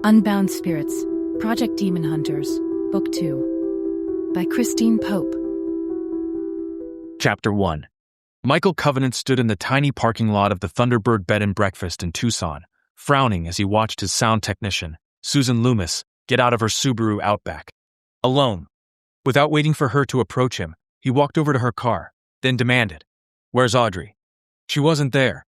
Unbound Spirits, Project Demon Hunters, Book 2, by Christine Pope. Chapter 1. Michael Covenant stood in the tiny parking lot of the Thunderbird Bed and Breakfast in Tucson, frowning as he watched his sound technician, Susan Loomis, get out of her Subaru Outback. Alone. Without waiting for her to approach him, he walked over to her car, then demanded, "Where's Audrey?" She wasn't there.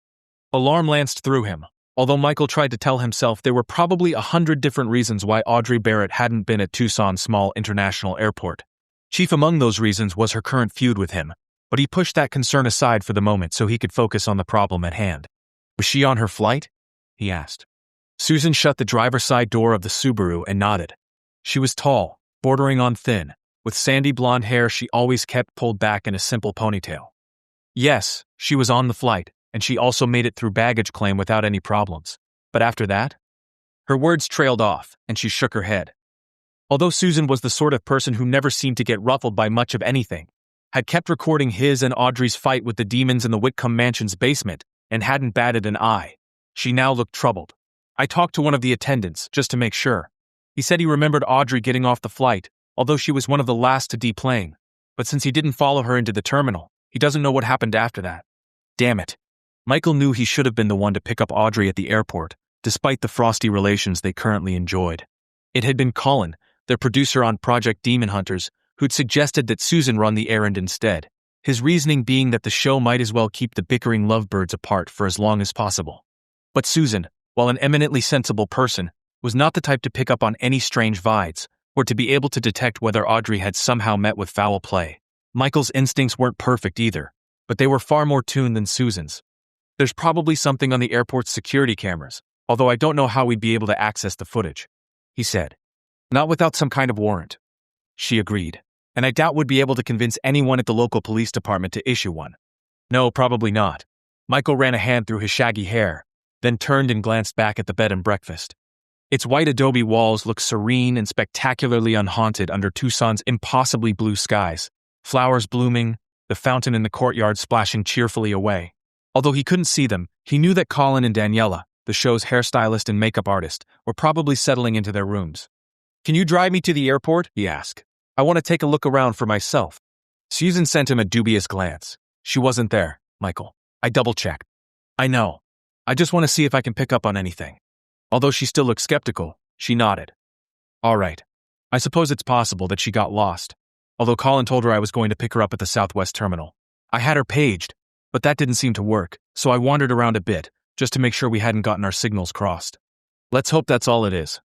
Alarm lanced through him, although Michael tried to tell himself there were probably 100 different reasons why Audrey Barrett hadn't been at Tucson's small international airport. Chief among those reasons was her current feud with him, but he pushed that concern aside for the moment so he could focus on the problem at hand. Was she on her flight? He asked. Susan shut the driver's side door of the Subaru and nodded. She was tall, bordering on thin, with sandy blonde hair she always kept pulled back in a simple ponytail. Yes, she was on the flight, and she also made it through baggage claim without any problems. But after that? Her words trailed off, and she shook her head. Although Susan was the sort of person who never seemed to get ruffled by much of anything, had kept recording his and Audrey's fight with the demons in the Whitcomb Mansion's basement, and hadn't batted an eye, she now looked troubled. I talked to one of the attendants, just to make sure. He said he remembered Audrey getting off the flight, although she was one of the last to deplane. But since he didn't follow her into the terminal, he doesn't know what happened after that. Damn it. Michael knew he should have been the one to pick up Audrey at the airport, despite the frosty relations they currently enjoyed. It had been Colin, their producer on Project Demon Hunters, who'd suggested that Susan run the errand instead, his reasoning being that the show might as well keep the bickering lovebirds apart for as long as possible. But Susan, while an eminently sensible person, was not the type to pick up on any strange vibes, or to be able to detect whether Audrey had somehow met with foul play. Michael's instincts weren't perfect either, but they were far more tuned than Susan's. There's probably something on the airport's security cameras, although I don't know how we'd be able to access the footage, he said. Not without some kind of warrant. She agreed, and I doubt we'd be able to convince anyone at the local police department to issue one. No, probably not. Michael ran a hand through his shaggy hair, then turned and glanced back at the bed and breakfast. Its white adobe walls looked serene and spectacularly unhaunted under Tucson's impossibly blue skies, flowers blooming, the fountain in the courtyard splashing cheerfully away. Although he couldn't see them, he knew that Colin and Daniela, the show's hairstylist and makeup artist, were probably settling into their rooms. "Can you drive me to the airport?" he asked. "I want to take a look around for myself." Susan sent him a dubious glance. "She wasn't there, Michael. I double-checked." "I know. I just want to see if I can pick up on anything." Although she still looked skeptical, she nodded. "All right. I suppose it's possible that she got lost. Although Colin told her I was going to pick her up at the Southwest Terminal. I had her paged, but that didn't seem to work, so I wandered around a bit, just to make sure we hadn't gotten our signals crossed. Let's hope that's all it is."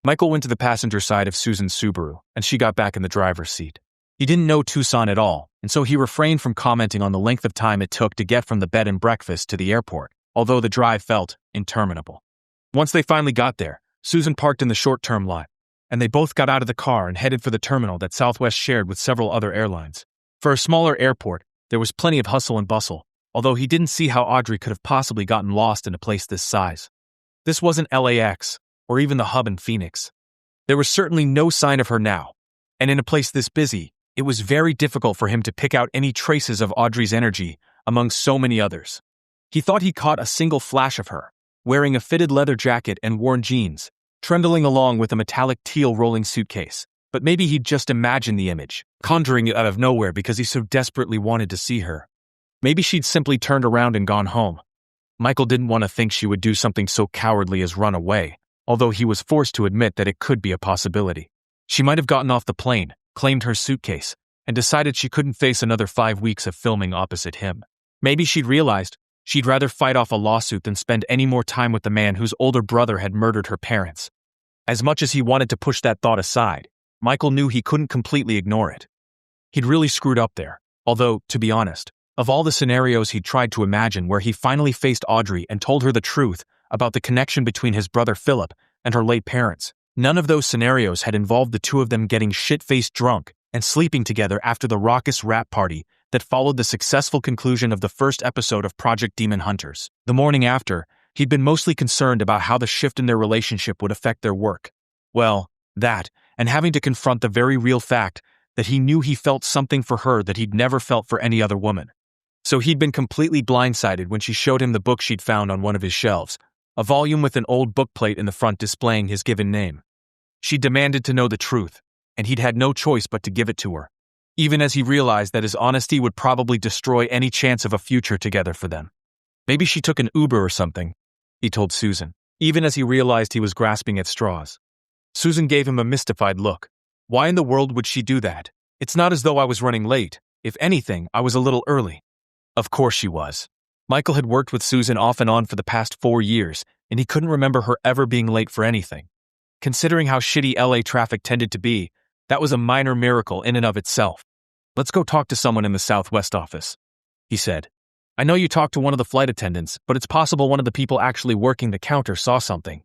Michael went to the passenger side of Susan's Subaru, and she got back in the driver's seat. He didn't know Tucson at all, and so he refrained from commenting on the length of time it took to get from the bed and breakfast to the airport, although the drive felt interminable. Once they finally got there, Susan parked in the short-term lot, and they both got out of the car and headed for the terminal that Southwest shared with several other airlines. For a smaller airport, there was plenty of hustle and bustle, although he didn't see how Audrey could have possibly gotten lost in a place this size. This wasn't LAX, or even the hub in Phoenix. There was certainly no sign of her now, and in a place this busy, it was very difficult for him to pick out any traces of Audrey's energy among so many others. He thought he caught a single flash of her, wearing a fitted leather jacket and worn jeans, trundling along with a metallic teal rolling suitcase. But maybe he'd just imagined the image, conjuring it out of nowhere because he so desperately wanted to see her. Maybe she'd simply turned around and gone home. Michael didn't want to think she would do something so cowardly as run away, although he was forced to admit that it could be a possibility. She might have gotten off the plane, claimed her suitcase, and decided she couldn't face another 5 weeks of filming opposite him. Maybe she'd realized she'd rather fight off a lawsuit than spend any more time with the man whose older brother had murdered her parents. As much as he wanted to push that thought aside, Michael knew he couldn't completely ignore it. He'd really screwed up there, although, to be honest, of all the scenarios he'd tried to imagine where he finally faced Audrey and told her the truth about the connection between his brother Philip and her late parents, none of those scenarios had involved the two of them getting shit-faced drunk and sleeping together after the raucous rap party that followed the successful conclusion of the first episode of Project Demon Hunters. The morning after, he'd been mostly concerned about how the shift in their relationship would affect their work. Well, that, and having to confront the very real fact that he knew he felt something for her that he'd never felt for any other woman. So he'd been completely blindsided when she showed him the book she'd found on one of his shelves, a volume with an old bookplate in the front displaying his given name. She demanded to know the truth, and he'd had no choice but to give it to her, even as he realized that his honesty would probably destroy any chance of a future together for them. Maybe she took an Uber or something, he told Susan, even as he realized he was grasping at straws. Susan gave him a mystified look. Why in the world would she do that? It's not as though I was running late. If anything, I was a little early. Of course she was. Michael had worked with Susan off and on for the past 4 years, and he couldn't remember her ever being late for anything. Considering how shitty LA traffic tended to be, that was a minor miracle in and of itself. Let's go talk to someone in the Southwest office, he said. I know you talked to one of the flight attendants, but it's possible one of the people actually working the counter saw something.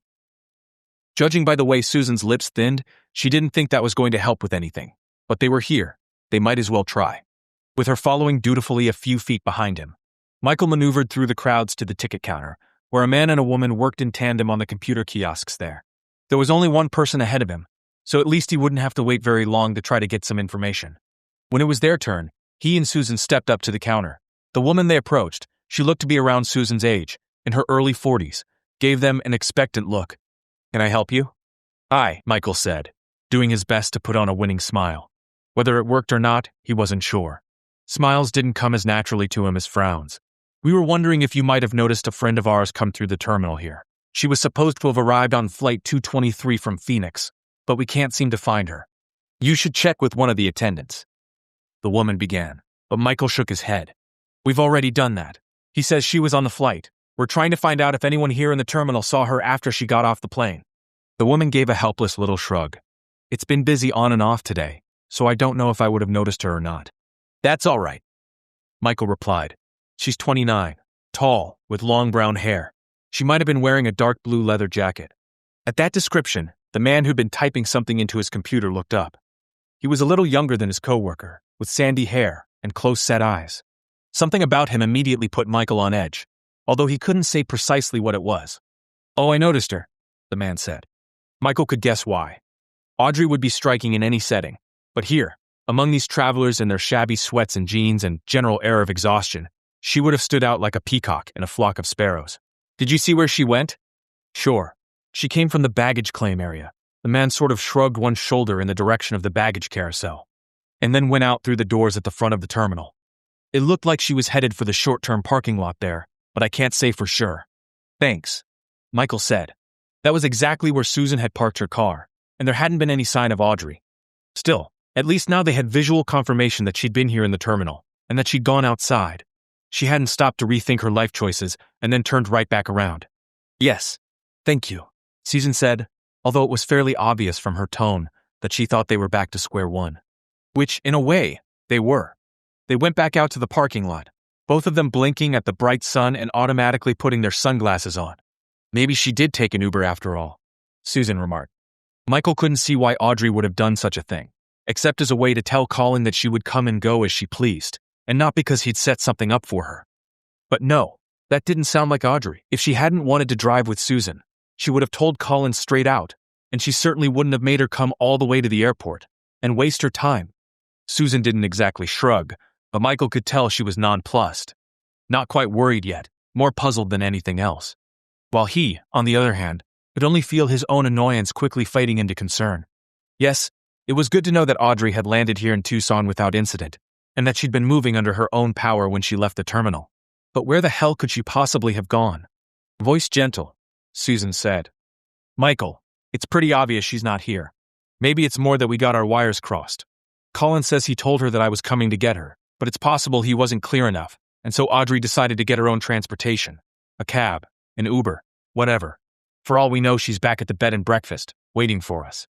Judging by the way Susan's lips thinned, she didn't think that was going to help with anything. But they were here. They might as well try. With her following dutifully a few feet behind him, Michael maneuvered through the crowds to the ticket counter, where a man and a woman worked in tandem on the computer kiosks there. There was only one person ahead of him, so at least he wouldn't have to wait very long to try to get some information. When it was their turn, he and Susan stepped up to the counter. The woman they approached, she looked to be around Susan's age, in her early 40s, gave them an expectant look. Can I help you? Hi, Michael said, doing his best to put on a winning smile. Whether it worked or not, he wasn't sure. Smiles didn't come as naturally to him as frowns. We were wondering if you might have noticed a friend of ours come through the terminal here. She was supposed to have arrived on Flight 223 from Phoenix, but we can't seem to find her. You should check with one of the attendants. The woman began, but Michael shook his head. We've already done that. He says she was on the flight. We're trying to find out if anyone here in the terminal saw her after she got off the plane. The woman gave a helpless little shrug. It's been busy on and off today, so I don't know if I would have noticed her or not. That's all right, Michael replied. She's 29, tall, with long brown hair. She might have been wearing a dark blue leather jacket. At that description, the man who'd been typing something into his computer looked up. He was a little younger than his coworker, with sandy hair and close-set eyes. Something about him immediately put Michael on edge, although he couldn't say precisely what it was. Oh, I noticed her, the man said. Michael could guess why. Audrey would be striking in any setting, but here, among these travelers in their shabby sweats and jeans and general air of exhaustion, she would have stood out like a peacock in a flock of sparrows. Did you see where she went? Sure. She came from the baggage claim area. The man sort of shrugged one shoulder in the direction of the baggage carousel, and then went out through the doors at the front of the terminal. It looked like she was headed for the short-term parking lot there, but I can't say for sure. Thanks, Michael said. That was exactly where Susan had parked her car, and there hadn't been any sign of Audrey. Still, at least now they had visual confirmation that she'd been here in the terminal, and that she'd gone outside. She hadn't stopped to rethink her life choices and then turned right back around. Yes, thank you, Susan said, although it was fairly obvious from her tone that she thought they were back to square one. Which, in a way, they were. They went back out to the parking lot, both of them blinking at the bright sun and automatically putting their sunglasses on. Maybe she did take an Uber after all, Susan remarked. Michael couldn't see why Audrey would have done such a thing, except as a way to tell Colin that she would come and go as she pleased, and not because he'd set something up for her. But no, that didn't sound like Audrey. If she hadn't wanted to drive with Susan, she would have told Colin straight out, and she certainly wouldn't have made her come all the way to the airport and waste her time. Susan didn't exactly shrug, but Michael could tell she was nonplussed. Not quite worried yet, more puzzled than anything else. While he, on the other hand, could only feel his own annoyance quickly fading into concern. Yes, it was good to know that Audrey had landed here in Tucson without incident, and that she'd been moving under her own power when she left the terminal. But where the hell could she possibly have gone? Voice gentle, Susan said. Michael, it's pretty obvious she's not here. Maybe it's more that we got our wires crossed. Colin says he told her that I was coming to get her, but it's possible he wasn't clear enough, and so Audrey decided to get her own transportation. A cab, an Uber, whatever. For all we know, she's back at the bed and breakfast, waiting for us.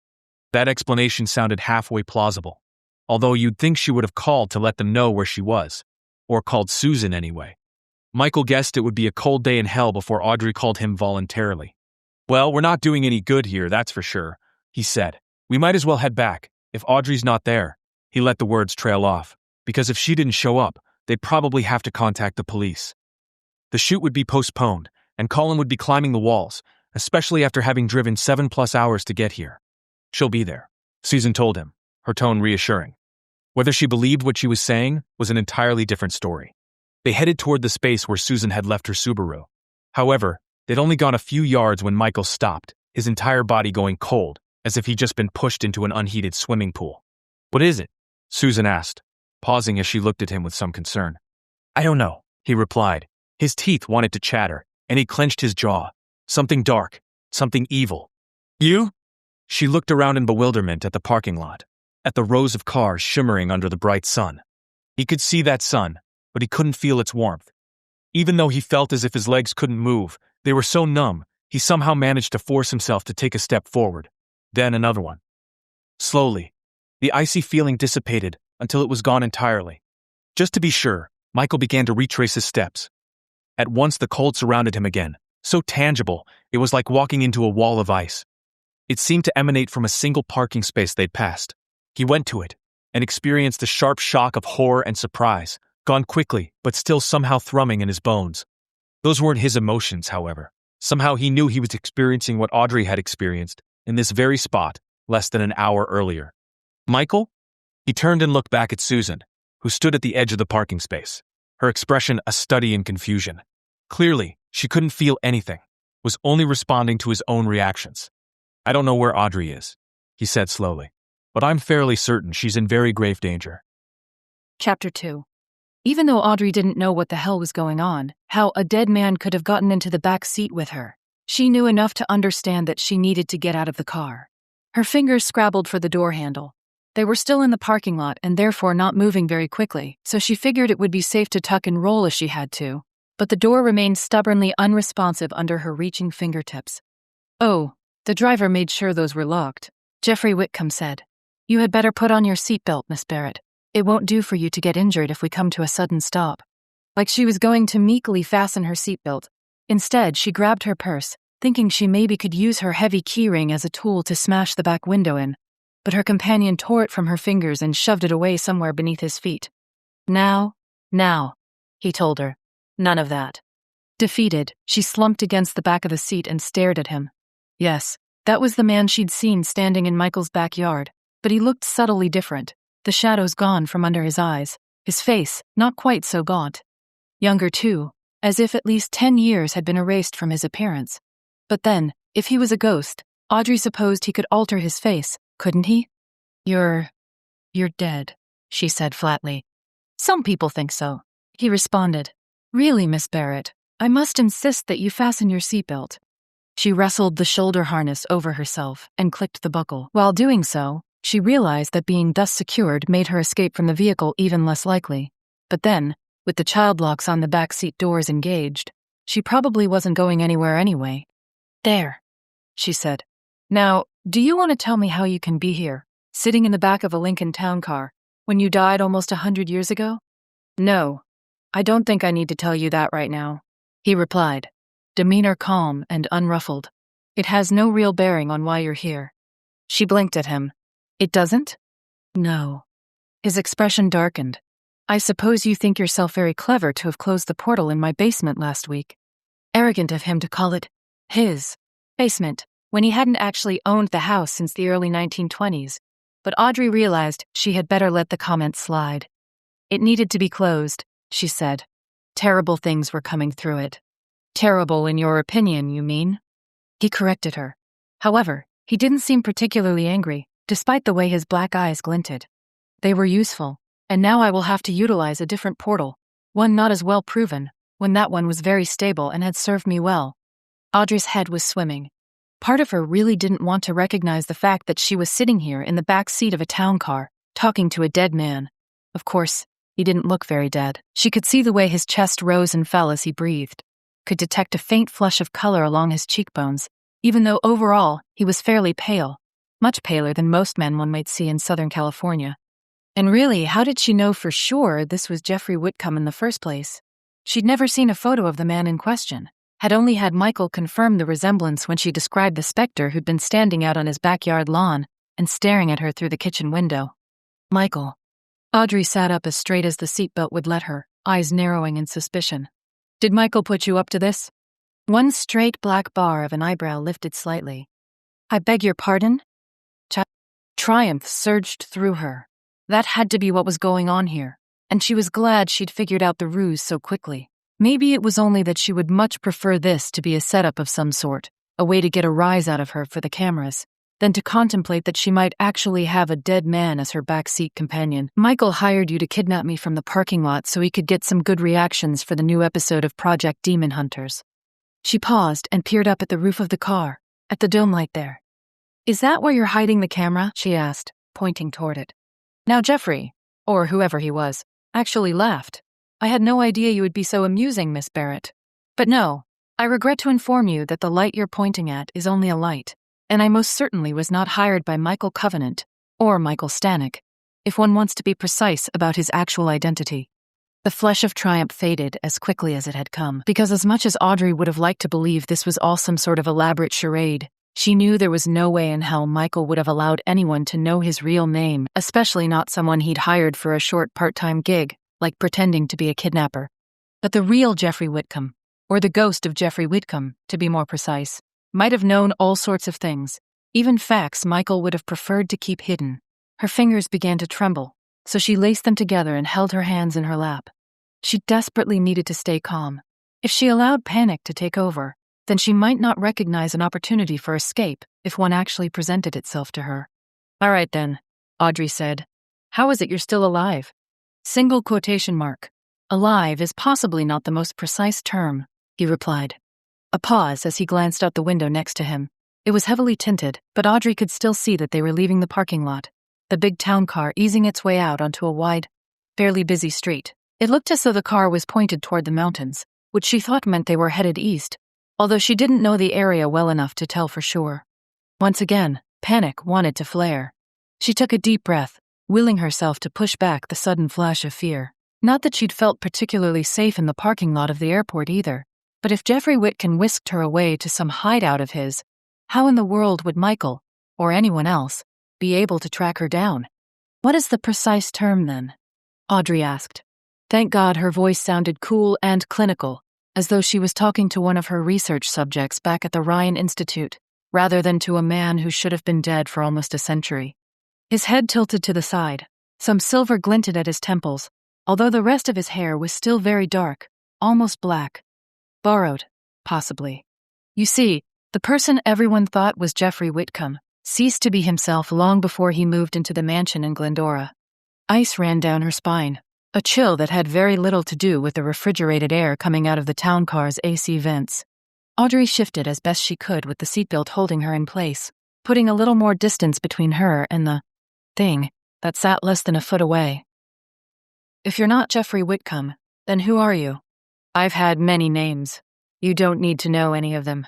That explanation sounded halfway plausible, although you'd think she would have called to let them know where she was. Or called Susan anyway. Michael guessed it would be a cold day in hell before Audrey called him voluntarily. Well, we're not doing any good here, that's for sure, he said. We might as well head back. If Audrey's not there, he let the words trail off, because if she didn't show up, they'd probably have to contact the police. The shoot would be postponed, and Colin would be climbing the walls, especially after having driven 7+ hours to get here. She'll be there, Susan told him, her tone reassuring. Whether she believed what she was saying was an entirely different story. They headed toward the space where Susan had left her Subaru. However, They'd only gone a few yards when Michael stopped, his entire body going cold, as if he'd just been pushed into an unheated swimming pool. "What is it?" Susan asked, pausing as she looked at him with some concern. "I don't know," he replied. His teeth wanted to chatter, and he clenched his jaw. "Something dark, something evil." "You?" She looked around in bewilderment at the parking lot, at the rows of cars shimmering under the bright sun. He could see that sun, but he couldn't feel its warmth. Even though he felt as if his legs couldn't move, they were so numb, he somehow managed to force himself to take a step forward, then another one. Slowly, the icy feeling dissipated until it was gone entirely. Just to be sure, Michael began to retrace his steps. At once the cold surrounded him again, so tangible, it was like walking into a wall of ice. It seemed to emanate from a single parking space they'd passed. He went to it, and experienced a sharp shock of horror and surprise, gone quickly, but still somehow thrumming in his bones. Those weren't his emotions, however. Somehow he knew he was experiencing what Audrey had experienced, in this very spot, less than an hour earlier. "Michael?" He turned and looked back at Susan, who stood at the edge of the parking space, her expression a study in confusion. Clearly, she couldn't feel anything, was only responding to his own reactions. "I don't know where Audrey is," he said slowly, "but I'm fairly certain she's in very grave danger." Chapter 2. Even though Audrey didn't know what the hell was going on, how a dead man could have gotten into the back seat with her, she knew enough to understand that she needed to get out of the car. Her fingers scrabbled for the door handle. They were still in the parking lot and therefore not moving very quickly, so she figured it would be safe to tuck and roll if she had to. But the door remained stubbornly unresponsive under her reaching fingertips. "Oh, the driver made sure those were locked," Jeffrey Whitcomb said. "You had better put on your seatbelt, Miss Barrett. It won't do for you to get injured if we come to a sudden stop." Like she was going to meekly fasten her seatbelt. Instead, she grabbed her purse, thinking she maybe could use her heavy keyring as a tool to smash the back window in. But her companion tore it from her fingers and shoved it away somewhere beneath his feet. Now, he told her. None of that. Defeated, she slumped against the back of the seat and stared at him. Yes, that was the man she'd seen standing in Michael's backyard, but he looked subtly different, the shadows gone from under his eyes, his face not quite so gaunt. Younger too, as if at least 10 years had been erased from his appearance. But then, if he was a ghost, Audrey supposed he could alter his face, couldn't he? You're dead," she said flatly. "Some people think so," he responded. "Really, Miss Barrett, I must insist that you fasten your seatbelt." She wrestled the shoulder harness over herself and clicked the buckle. While doing so, she realized that being thus secured made her escape from the vehicle even less likely. But then, with the child locks on the back seat doors engaged, she probably wasn't going anywhere anyway. "There," she said. "Now, do you want to tell me how you can be here, sitting in the back of a Lincoln Town car, when you died almost 100 years ago?" "No, I don't think I need to tell you that right now," he replied, demeanor calm and unruffled. "It has no real bearing on why you're here." She blinked at him. "It doesn't?" "No." His expression darkened. "I suppose you think yourself very clever to have closed the portal in my basement last week." Arrogant of him to call it his basement, when he hadn't actually owned the house since the early 1920s, but Audrey realized she had better let the comment slide. "It needed to be closed," she said. "Terrible things were coming through it." "Terrible in your opinion, you mean?" He corrected her. However, he didn't seem particularly angry, despite the way his black eyes glinted. "They were useful, and now I will have to utilize a different portal, one not as well proven, when that one was very stable and had served me well." Audrey's head was swimming. Part of her really didn't want to recognize the fact that she was sitting here in the back seat of a town car, talking to a dead man. Of course, he didn't look very dead. She could see the way his chest rose and fell as he breathed, could detect a faint flush of color along his cheekbones, even though overall he was fairly pale, much paler than most men one might see in Southern California. And really, how did she know for sure this was Jeffrey Whitcomb in the first place? She'd never seen a photo of the man in question, had only had Michael confirm the resemblance when she described the specter who'd been standing out on his backyard lawn and staring at her through the kitchen window. "Michael." Audrey sat up as straight as the seatbelt would let her, eyes narrowing in suspicion. "Did Michael put you up to this?" One straight black bar of an eyebrow lifted slightly. "I beg your pardon?" Triumph surged through her. That had to be what was going on here, and she was glad she'd figured out the ruse so quickly. Maybe it was only that she would much prefer this to be a setup of some sort, a way to get a rise out of her for the cameras, than to contemplate that she might actually have a dead man as her backseat companion. Michael hired you to kidnap me from the parking lot so he could get some good reactions for the new episode of Project Demon Hunters. She paused and peered up at the roof of the car, at the dome light there. Is that where you're hiding the camera? She asked, pointing toward it. Now Jeffrey, or whoever he was, actually laughed. I had no idea you would be so amusing, Miss Barrett. But no, I regret to inform you that the light you're pointing at is only a light, and I most certainly was not hired by Michael Covenant, or Michael Stanek, if one wants to be precise about his actual identity. The flush of triumph faded as quickly as it had come, because as much as Audrey would have liked to believe this was all some sort of elaborate charade, she knew there was no way in hell Michael would have allowed anyone to know his real name, especially not someone he'd hired for a short part-time gig, like pretending to be a kidnapper. But the real Jeffrey Whitcomb, or the ghost of Jeffrey Whitcomb, to be more precise, might have known all sorts of things, even facts Michael would have preferred to keep hidden. Her fingers began to tremble, so she laced them together and held her hands in her lap. She desperately needed to stay calm. If she allowed panic to take over, then she might not recognize an opportunity for escape if one actually presented itself to her. All right then, Audrey said. How is it you're still alive? Single quotation mark. Alive is possibly not the most precise term, he replied. A pause as he glanced out the window next to him. It was heavily tinted, but Audrey could still see that they were leaving the parking lot, the big town car easing its way out onto a wide, fairly busy street. It looked as though the car was pointed toward the mountains, which she thought meant they were headed east, although she didn't know the area well enough to tell for sure. Once again, panic wanted to flare. She took a deep breath, willing herself to push back the sudden flash of fear. Not that she'd felt particularly safe in the parking lot of the airport either, but if Jeffrey Whitcomb whisked her away to some hideout of his, how in the world would Michael, or anyone else, be able to track her down? What is the precise term then? Audrey asked. Thank God her voice sounded cool and clinical, as though she was talking to one of her research subjects back at the Ryan Institute, rather than to a man who should have been dead for almost a century. His head tilted to the side. Some silver glinted at his temples, although the rest of his hair was still very dark, almost black. Borrowed, possibly. You see, the person everyone thought was Jeffrey Whitcomb ceased to be himself long before he moved into the mansion in Glendora. Ice ran down her spine, a chill that had very little to do with the refrigerated air coming out of the town car's AC vents. Audrey shifted as best she could with the seatbelt holding her in place, putting a little more distance between her and the thing that sat less than a foot away. If you're not Jeffrey Whitcomb, then who are you? I've had many names. You don't need to know any of them.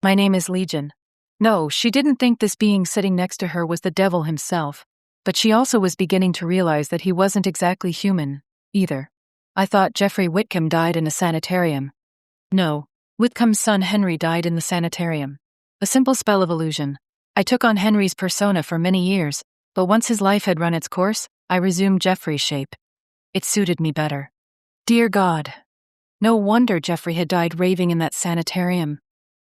My name is Legion. No, she didn't think this being sitting next to her was the devil himself, but she also was beginning to realize that he wasn't exactly human, either. I thought Jeffrey Whitcomb died in a sanitarium. No, Whitcomb's son Henry died in the sanitarium. A simple spell of illusion. I took on Henry's persona for many years, but once his life had run its course, I resumed Jeffrey's shape. It suited me better. Dear God. No wonder Jeffrey had died raving in that sanitarium.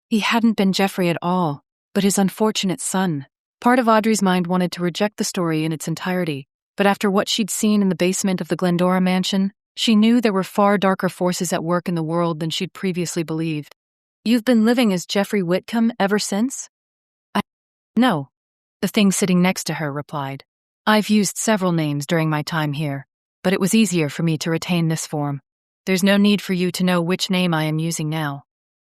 He hadn't been Jeffrey at all, but his unfortunate son. Part of Audrey's mind wanted to reject the story in its entirety, but after what she'd seen in the basement of the Glendora mansion, she knew there were far darker forces at work in the world than she'd previously believed. You've been living as Jeffrey Whitcomb ever since? No. The thing sitting next to her replied. I've used several names during my time here, but it was easier for me to retain this form. There's no need for you to know which name I am using now.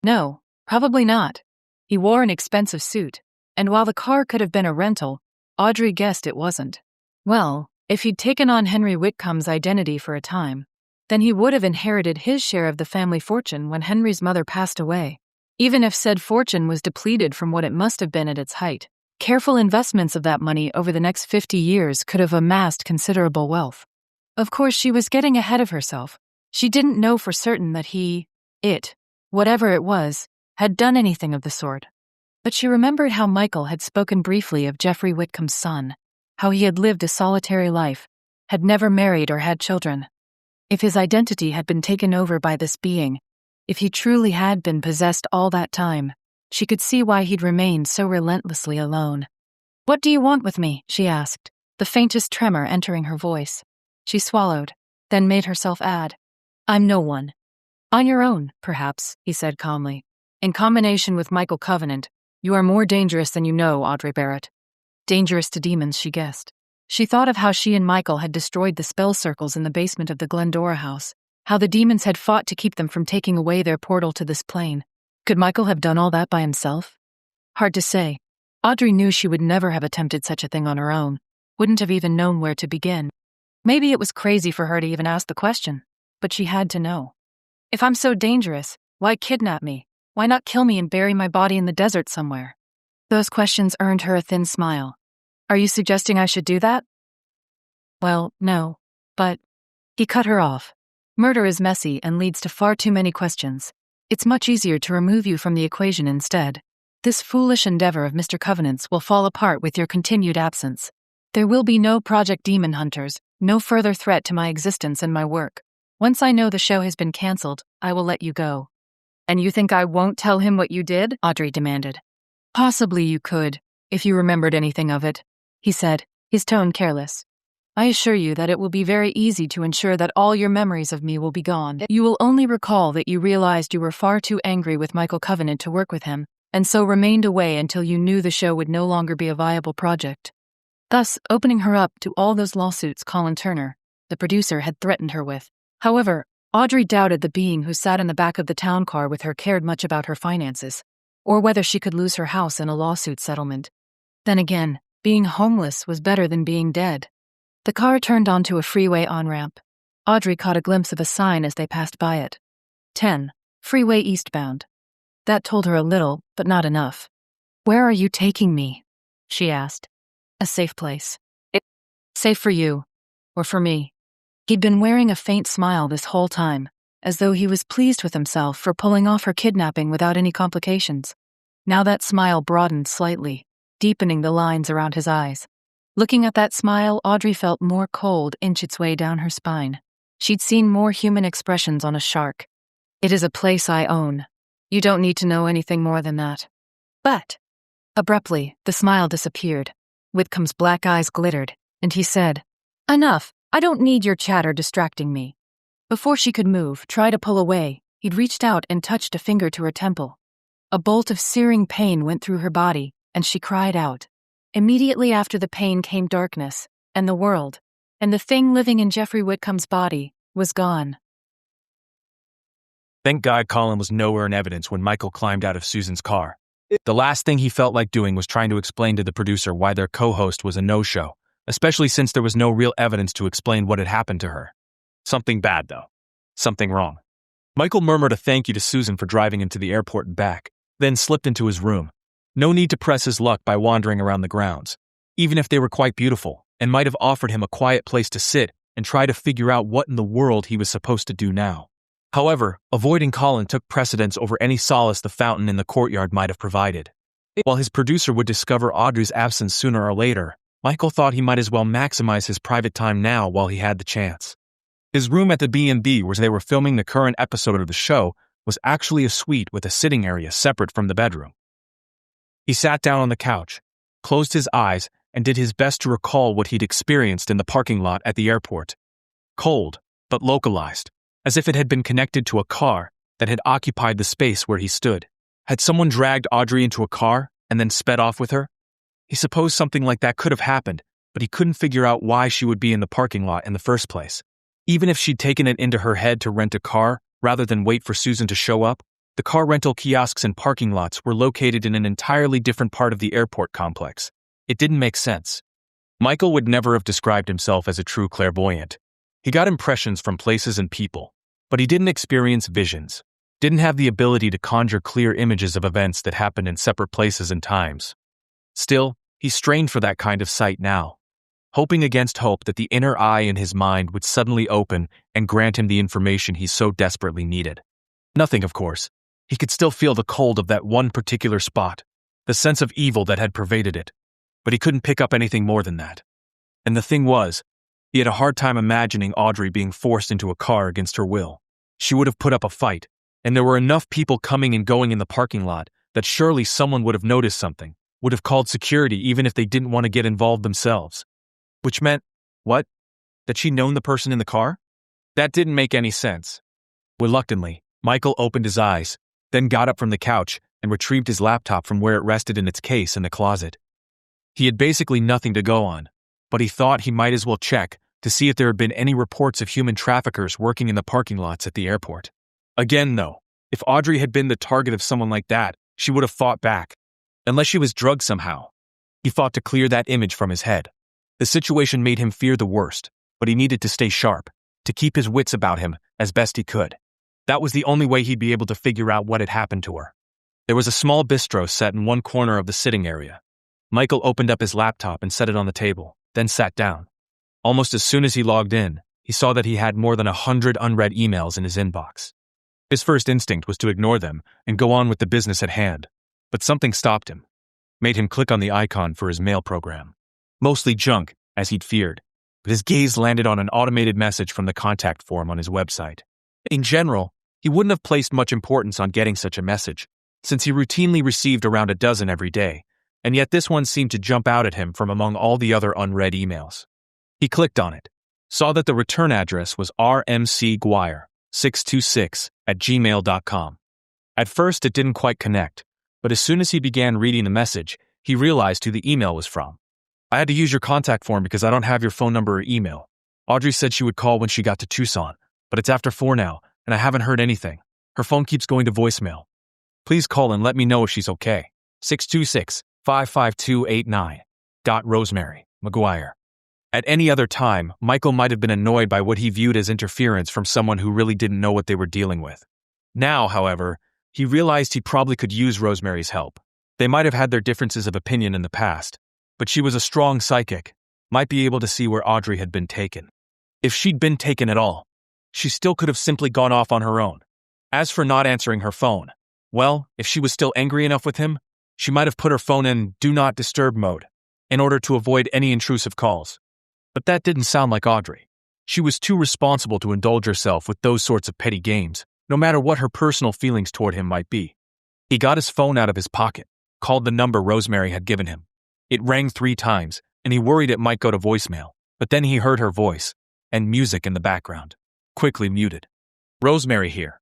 No, probably not. He wore an expensive suit, and while the car could have been a rental, Audrey guessed it wasn't. Well, if he'd taken on Henry Whitcomb's identity for a time, then he would have inherited his share of the family fortune when Henry's mother passed away. Even if said fortune was depleted from what it must have been at its height, careful investments of that money over the next 50 years could have amassed considerable wealth. Of course, she was getting ahead of herself. She didn't know for certain that whatever it was, had done anything of the sort. But she remembered how Michael had spoken briefly of Jeffrey Whitcomb's son, how he had lived a solitary life, had never married or had children. If his identity had been taken over by this being, if he truly had been possessed all that time, she could see why he'd remained so relentlessly alone. What do you want with me? She asked, the faintest tremor entering her voice. She swallowed, then made herself add, I'm no one. On your own, perhaps, he said calmly. In combination with Michael Covenant, you are more dangerous than you know, Audrey Barrett. Dangerous to demons, she guessed. She thought of how she and Michael had destroyed the spell circles in the basement of the Glendora house, how the demons had fought to keep them from taking away their portal to this plane. Could Michael have done all that by himself? Hard to say. Audrey knew she would never have attempted such a thing on her own, wouldn't have even known where to begin. Maybe it was crazy for her to even ask the question, but she had to know. If I'm so dangerous, why kidnap me? Why not kill me and bury my body in the desert somewhere? Those questions earned her a thin smile. Are you suggesting I should do that? Well, no, but... He cut her off. Murder is messy and leads to far too many questions. It's much easier to remove you from the equation instead. This foolish endeavor of Mr. Covenant's will fall apart with your continued absence. There will be no Project Demon Hunters, no further threat to my existence and my work. Once I know the show has been canceled, I will let you go. And you think I won't tell him what you did? Audrey demanded. Possibly you could, if you remembered anything of it, he said, his tone careless. I assure you that it will be very easy to ensure that all your memories of me will be gone. You will only recall that you realized you were far too angry with Michael Covenant to work with him, and so remained away until you knew the show would no longer be a viable project. Thus, opening her up to all those lawsuits Colin Turner, the producer, had threatened her with. However, Audrey doubted the being who sat in the back of the town car with her cared much about her finances, or whether she could lose her house in a lawsuit settlement. Then again, being homeless was better than being dead. The car turned onto a freeway on-ramp. Audrey caught a glimpse of a sign as they passed by it. 10. Freeway eastbound. That told her a little, but not enough. Where are you taking me? She asked. A safe place. Safe for you. Or for me. He'd been wearing a faint smile this whole time, as though he was pleased with himself for pulling off her kidnapping without any complications. Now that smile broadened slightly, deepening the lines around his eyes. Looking at that smile, Audrey felt more cold inch its way down her spine. She'd seen more human expressions on a shark. It is a place I own. You don't need to know anything more than that. But... Abruptly, the smile disappeared. Whitcomb's black eyes glittered, and he said, Enough. I don't need your chatter distracting me. Before she could move, try to pull away, he'd reached out and touched a finger to her temple. A bolt of searing pain went through her body, and she cried out. Immediately after the pain came darkness, and the world, and the thing living in Jeffrey Whitcomb's body, was gone. Thank God Colin was nowhere in evidence when Michael climbed out of Susan's car. The last thing he felt like doing was trying to explain to the producer why their co-host was a no-show, especially since there was no real evidence to explain what had happened to her. Something bad, though. Something wrong. Michael murmured a thank you to Susan for driving him to the airport and back, then slipped into his room. No need to press his luck by wandering around the grounds, even if they were quite beautiful, and might have offered him a quiet place to sit and try to figure out what in the world he was supposed to do now. However, avoiding Colin took precedence over any solace the fountain in the courtyard might have provided. While his producer would discover Audrey's absence sooner or later, Michael thought he might as well maximize his private time now while he had the chance. His room at the B&B where they were filming the current episode of the show was actually a suite with a sitting area separate from the bedroom. He sat down on the couch, closed his eyes, and did his best to recall what he'd experienced in the parking lot at the airport. Cold, but localized, as if it had been connected to a car that had occupied the space where he stood. Had someone dragged Audrey into a car and then sped off with her? He supposed something like that could have happened, but he couldn't figure out why she would be in the parking lot in the first place. Even if she'd taken it into her head to rent a car rather than wait for Susan to show up, the car rental kiosks and parking lots were located in an entirely different part of the airport complex. It didn't make sense. Michael would never have described himself as a true clairvoyant. He got impressions from places and people, but he didn't experience visions, didn't have the ability to conjure clear images of events that happened in separate places and times. Still, he strained for that kind of sight now, hoping against hope that the inner eye in his mind would suddenly open and grant him the information he so desperately needed. Nothing, of course. He could still feel the cold of that one particular spot, the sense of evil that had pervaded it, but he couldn't pick up anything more than that. And the thing was, he had a hard time imagining Audrey being forced into a car against her will. She would have put up a fight, and there were enough people coming and going in the parking lot that surely someone would have noticed something, would have called security even if they didn't want to get involved themselves. Which meant, what? That she'd known the person in the car? That didn't make any sense. Reluctantly, Michael opened his eyes, then got up from the couch and retrieved his laptop from where it rested in its case in the closet. He had basically nothing to go on, but he thought he might as well check to see if there had been any reports of human traffickers working in the parking lots at the airport. Again, though, if Audrey had been the target of someone like that, she would have fought back. Unless she was drugged somehow. He fought to clear that image from his head. The situation made him fear the worst, but he needed to stay sharp, to keep his wits about him as best he could. That was the only way he'd be able to figure out what had happened to her. There was a small bistro set in one corner of the sitting area. Michael opened up his laptop and set it on the table, then sat down. Almost as soon as he logged in, he saw that he had more than 100 unread emails in his inbox. His first instinct was to ignore them and go on with the business at hand, but something stopped him, made him click on the icon for his mail program. Mostly junk, as he'd feared, but his gaze landed on an automated message from the contact form on his website. In general, he wouldn't have placed much importance on getting such a message, since he routinely received around a dozen every day, and yet this one seemed to jump out at him from among all the other unread emails. He clicked on it, saw that the return address was rmcguire626@gmail.com. At first it didn't quite connect, but as soon as he began reading the message, he realized who the email was from. I had to use your contact form because I don't have your phone number or email. Audrey said she would call when she got to Tucson, but it's after 4 now, and I haven't heard anything. Her phone keeps going to voicemail. Please call and let me know if she's okay. 626-55289. Rosemary McGuire. At any other time, Michael might have been annoyed by what he viewed as interference from someone who really didn't know what they were dealing with. Now, however, he realized he probably could use Rosemary's help. They might have had their differences of opinion in the past, but she was a strong psychic, might be able to see where Audrey had been taken. If she'd been taken at all, she still could have simply gone off on her own. As for not answering her phone, well, if she was still angry enough with him, she might have put her phone in Do Not Disturb mode in order to avoid any intrusive calls. But that didn't sound like Audrey. She was too responsible to indulge herself with those sorts of petty games, no matter what her personal feelings toward him might be. He got his phone out of his pocket, called the number Rosemary had given him. It rang 3 times, and he worried it might go to voicemail, but then he heard her voice, and music in the background. Quickly muted. Rosemary here.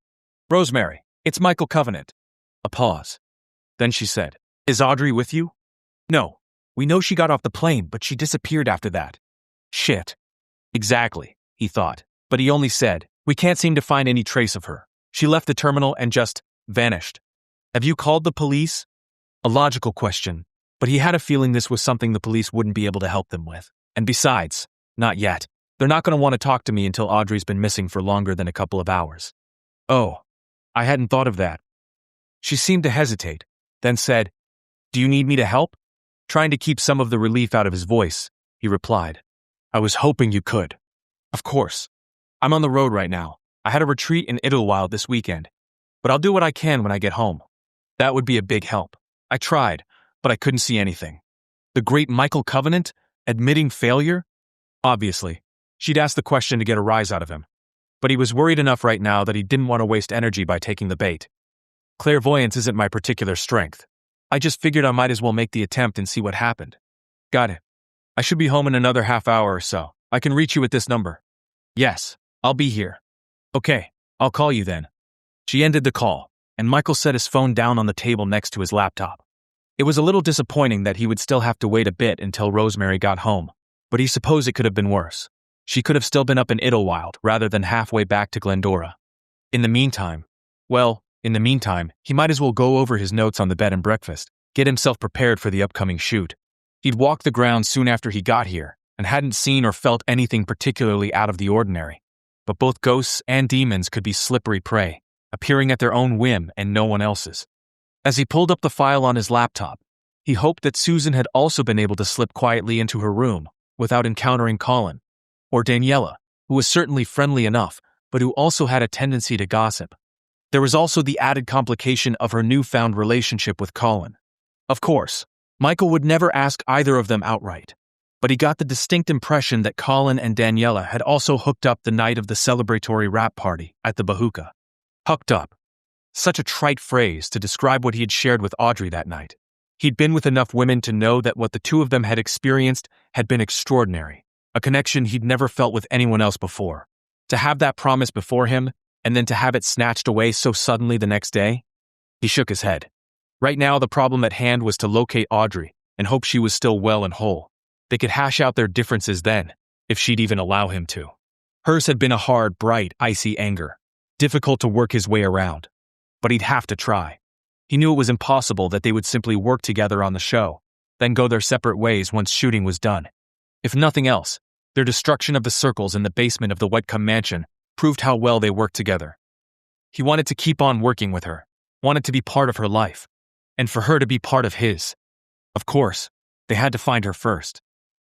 Rosemary, it's Michael Covenant. A pause. Then she said, Is Audrey with you? No. We know she got off the plane, but she disappeared after that. Shit. Exactly, he thought, but he only said, We can't seem to find any trace of her. She left the terminal and just vanished. Have you called the police? A logical question, but he had a feeling this was something the police wouldn't be able to help them with. And besides, not yet. They're not going to want to talk to me until Audrey's been missing for longer than a couple of hours. Oh, I hadn't thought of that. She seemed to hesitate, then said, Do you need me to help? Trying to keep some of the relief out of his voice, he replied, I was hoping you could. Of course. I'm on the road right now. I had a retreat in Idlewild this weekend, but I'll do what I can when I get home. That would be a big help. I tried, but I couldn't see anything. The great Michael Covenant? Admitting failure? Obviously. She'd asked the question to get a rise out of him. But he was worried enough right now that he didn't want to waste energy by taking the bait. Clairvoyance isn't my particular strength. I just figured I might as well make the attempt and see what happened. Got it. I should be home in another half hour or so. I can reach you at this number. Yes, I'll be here. Okay, I'll call you then. She ended the call, and Michael set his phone down on the table next to his laptop. It was a little disappointing that he would still have to wait a bit until Rosemary got home, but he supposed it could have been worse. She could have still been up in Idlewild rather than halfway back to Glendora. In the meantime, he might as well go over his notes on the bed and breakfast, get himself prepared for the upcoming shoot. He'd walked the grounds soon after he got here, and hadn't seen or felt anything particularly out of the ordinary. But both ghosts and demons could be slippery prey, appearing at their own whim and no one else's. As he pulled up the file on his laptop, he hoped that Susan had also been able to slip quietly into her room without encountering Colin, or Daniela, who was certainly friendly enough, but who also had a tendency to gossip. There was also the added complication of her newfound relationship with Colin. Of course, Michael would never ask either of them outright, but he got the distinct impression that Colin and Daniela had also hooked up the night of the celebratory rap party at the Bahuka. Hooked up. Such a trite phrase to describe what he had shared with Audrey that night. He'd been with enough women to know that what the two of them had experienced had been extraordinary, a connection he'd never felt with anyone else before. To have that promise before him, and then to have it snatched away so suddenly the next day? He shook his head. Right now, the problem at hand was to locate Audrey and hope she was still well and whole. They could hash out their differences then, if she'd even allow him to. Hers had been a hard, bright, icy anger, difficult to work his way around. But he'd have to try. He knew it was impossible that they would simply work together on the show, then go their separate ways once shooting was done. If nothing else, their destruction of the circles in the basement of the Whitcomb mansion proved how well they worked together. He wanted to keep on working with her, wanted to be part of her life, and for her to be part of his. Of course, they had to find her first.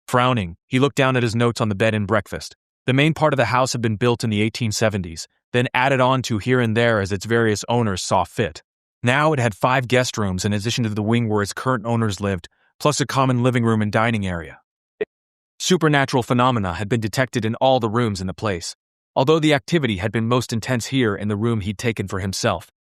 Frowning, he looked down at his notes on the bed and breakfast. The main part of the house had been built in the 1870s, then added on to here and there as its various owners saw fit. Now it had 5 guest rooms in addition to the wing where its current owners lived, plus a common living room and dining area. Supernatural phenomena had been detected in all the rooms in the place, although the activity had been most intense here in the room he'd taken for himself.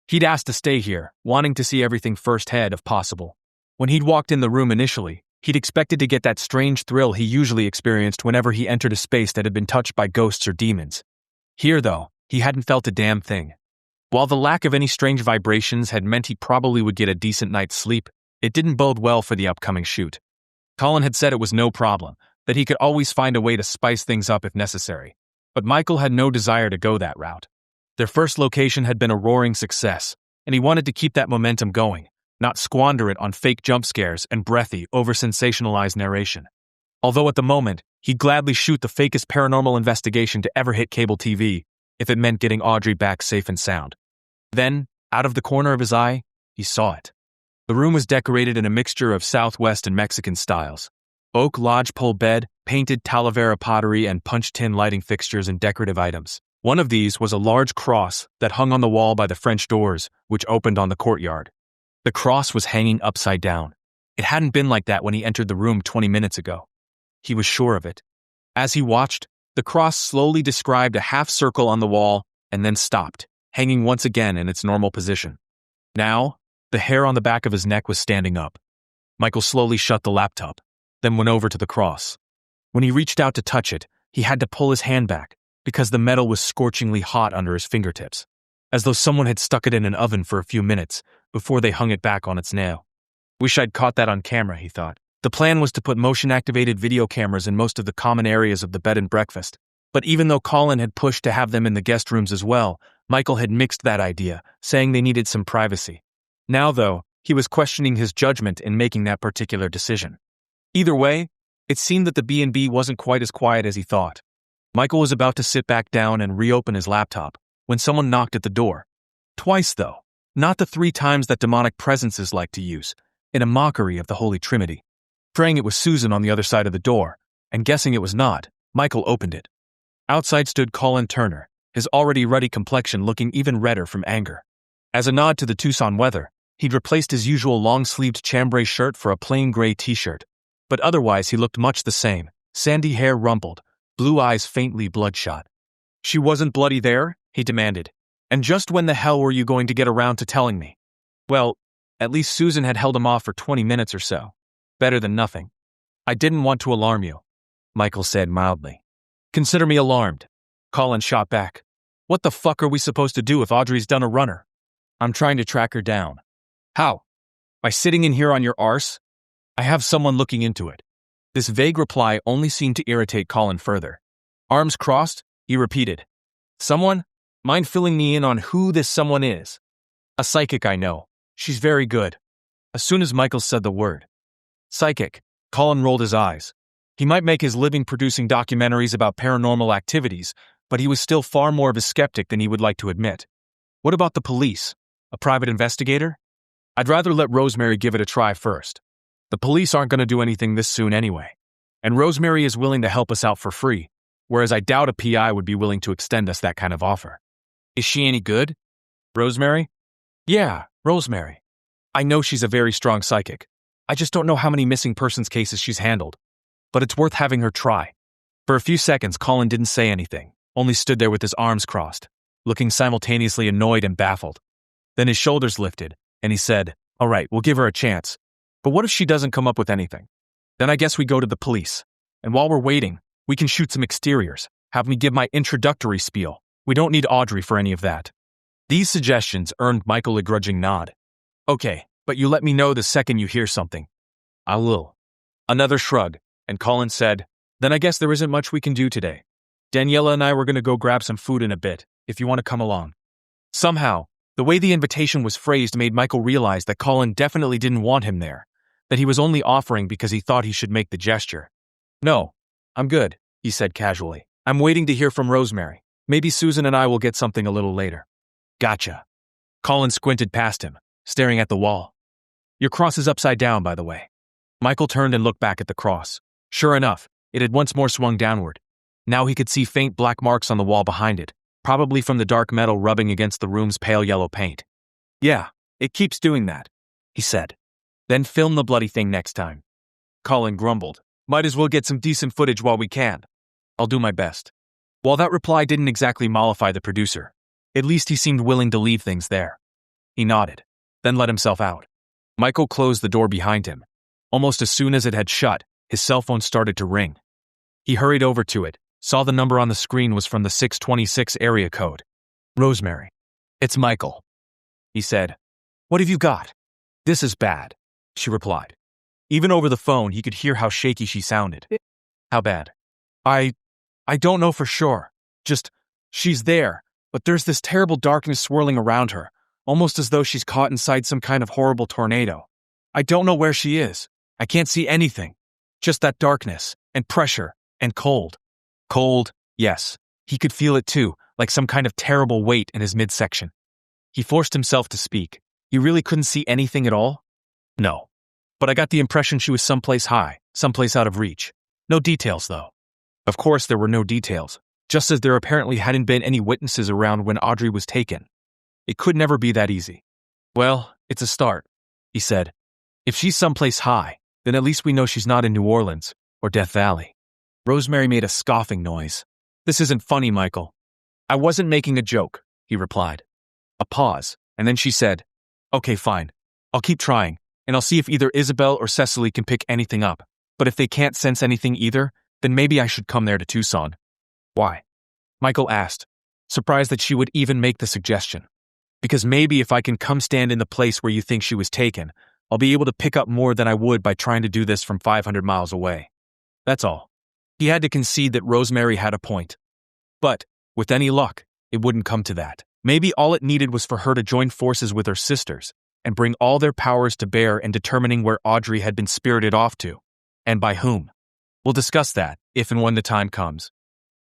He'd asked to stay here, wanting to see everything firsthand if possible. When he'd walked in the room initially, he'd expected to get that strange thrill he usually experienced whenever he entered a space that had been touched by ghosts or demons. Here, though, he hadn't felt a damn thing. While the lack of any strange vibrations had meant he probably would get a decent night's sleep, it didn't bode well for the upcoming shoot. Colin had said it was no problem, that he could always find a way to spice things up if necessary. But Michael had no desire to go that route. Their first location had been a roaring success, and he wanted to keep that momentum going, not squander it on fake jump scares and breathy, over-sensationalized narration. Although at the moment, he'd gladly shoot the fakest paranormal investigation to ever hit cable TV, if it meant getting Audrey back safe and sound. Then, out of the corner of his eye, he saw it. The room was decorated in a mixture of Southwest and Mexican styles. Oak lodgepole bed, painted Talavera pottery, and punch-tin lighting fixtures and decorative items. One of these was a large cross that hung on the wall by the French doors, which opened on the courtyard. The cross was hanging upside down. It hadn't been like that when he entered the room 20 minutes ago. He was sure of it. As he watched, the cross slowly described a half circle on the wall and then stopped, hanging once again in its normal position. Now, the hair on the back of his neck was standing up. Michael slowly shut the laptop, then went over to the cross. When he reached out to touch it, he had to pull his hand back, because the metal was scorchingly hot under his fingertips, as though someone had stuck it in an oven for a few minutes before they hung it back on its nail. Wish I'd caught that on camera, he thought. The plan was to put motion-activated video cameras in most of the common areas of the bed and breakfast, but even though Colin had pushed to have them in the guest rooms as well, Michael had mixed that idea, saying they needed some privacy. Now, though, he was questioning his judgment in making that particular decision. Either way, it seemed that the B&B wasn't quite as quiet as he thought. Michael was about to sit back down and reopen his laptop when someone knocked at the door. Twice, though, not the 3 times that demonic presences like to use, in a mockery of the Holy Trinity. Praying it was Susan on the other side of the door, and guessing it was not, Michael opened it. Outside stood Colin Turner, his already ruddy complexion looking even redder from anger. As a nod to the Tucson weather, he'd replaced his usual long-sleeved chambray shirt for a plain gray t-shirt. But otherwise he looked much the same, sandy hair rumpled, blue eyes faintly bloodshot. "She wasn't bloody there?" he demanded. "And just when the hell were you going to get around to telling me?" Well, at least Susan had held him off for 20 minutes or so. Better than nothing. "I didn't want to alarm you," Michael said mildly. "Consider me alarmed," Colin shot back. "What the fuck are we supposed to do if Audrey's done a runner?" "I'm trying to track her down." "How? By sitting in here on your arse?" "I have someone looking into it." This vague reply only seemed to irritate Colin further. Arms crossed, he repeated. "Someone? Mind filling me in on who this someone is?" "A psychic I know. She's very good." As soon as Michael said the word psychic, Colin rolled his eyes. He might make his living producing documentaries about paranormal activities, but he was still far more of a skeptic than he would like to admit. "What about the police? A private investigator?" "I'd rather let Rosemary give it a try first. The police aren't going to do anything this soon anyway. And Rosemary is willing to help us out for free, whereas I doubt a PI would be willing to extend us that kind of offer." "Is she any good?" "Rosemary?" "Yeah, Rosemary. I know she's a very strong psychic. I just don't know how many missing persons cases she's handled. But it's worth having her try." For a few seconds, Colin didn't say anything, only stood there with his arms crossed, looking simultaneously annoyed and baffled. Then his shoulders lifted, and he said, "All right, we'll give her a chance. But what if she doesn't come up with anything? Then I guess we go to the police. And while we're waiting, we can shoot some exteriors, have me give my introductory spiel. We don't need Audrey for any of that. These suggestions earned Michael a grudging nod. Okay, but you let me know the second you hear something. I will. Another shrug, and Colin said, Then I guess there isn't much we can do today. Daniela and I were going to go grab some food in a bit, if you want to come along. Somehow, the way the invitation was phrased made Michael realize that Colin definitely didn't want him there, that he was only offering because he thought he should make the gesture. No, I'm good, he said casually. I'm waiting to hear from Rosemary. Maybe Susan and I will get something a little later. Gotcha. Colin squinted past him, staring at the wall. Your cross is upside down, by the way. Michael turned and looked back at the cross. Sure enough, it had once more swung downward. Now he could see faint black marks on the wall behind it, probably from the dark metal rubbing against the room's pale yellow paint. Yeah, it keeps doing that, he said. Then film the bloody thing next time. Colin grumbled. Might as well get some decent footage while we can. I'll do my best. While that reply didn't exactly mollify the producer, at least he seemed willing to leave things there. He nodded, then let himself out. Michael closed the door behind him. Almost as soon as it had shut, his cell phone started to ring. He hurried over to it, saw the number on the screen was from the 626 area code. Rosemary. It's Michael, he said. What have you got? This is bad, she replied. Even over the phone, he could hear how shaky she sounded. How bad? I don't know for sure. Just, she's there, but there's this terrible darkness swirling around her, almost as though she's caught inside some kind of horrible tornado. I don't know where she is. I can't see anything. Just that darkness, and pressure, and cold. Cold, yes. He could feel it too, like some kind of terrible weight in his midsection. He forced himself to speak. You really couldn't see anything at all? No. But I got the impression she was someplace high, someplace out of reach. No details, though. Of course there were no details, just as there apparently hadn't been any witnesses around when Audrey was taken. It could never be that easy. Well, it's a start, he said. If she's someplace high, then at least we know she's not in New Orleans or Death Valley. Rosemary made a scoffing noise. This isn't funny, Michael. I wasn't making a joke, he replied. A pause, and then she said, Okay, fine. I'll keep trying, and I'll see if either Isabel or Cecily can pick anything up. But if they can't sense anything either, then maybe I should come there to Tucson. Why? Michael asked, surprised that she would even make the suggestion. Because maybe if I can come stand in the place where you think she was taken, I'll be able to pick up more than I would by trying to do this from 500 miles away. That's all. He had to concede that Rosemary had a point. But, with any luck, it wouldn't come to that. Maybe all it needed was for her to join forces with her sisters and bring all their powers to bear in determining where Audrey had been spirited off to, and by whom. We'll discuss that, if and when the time comes,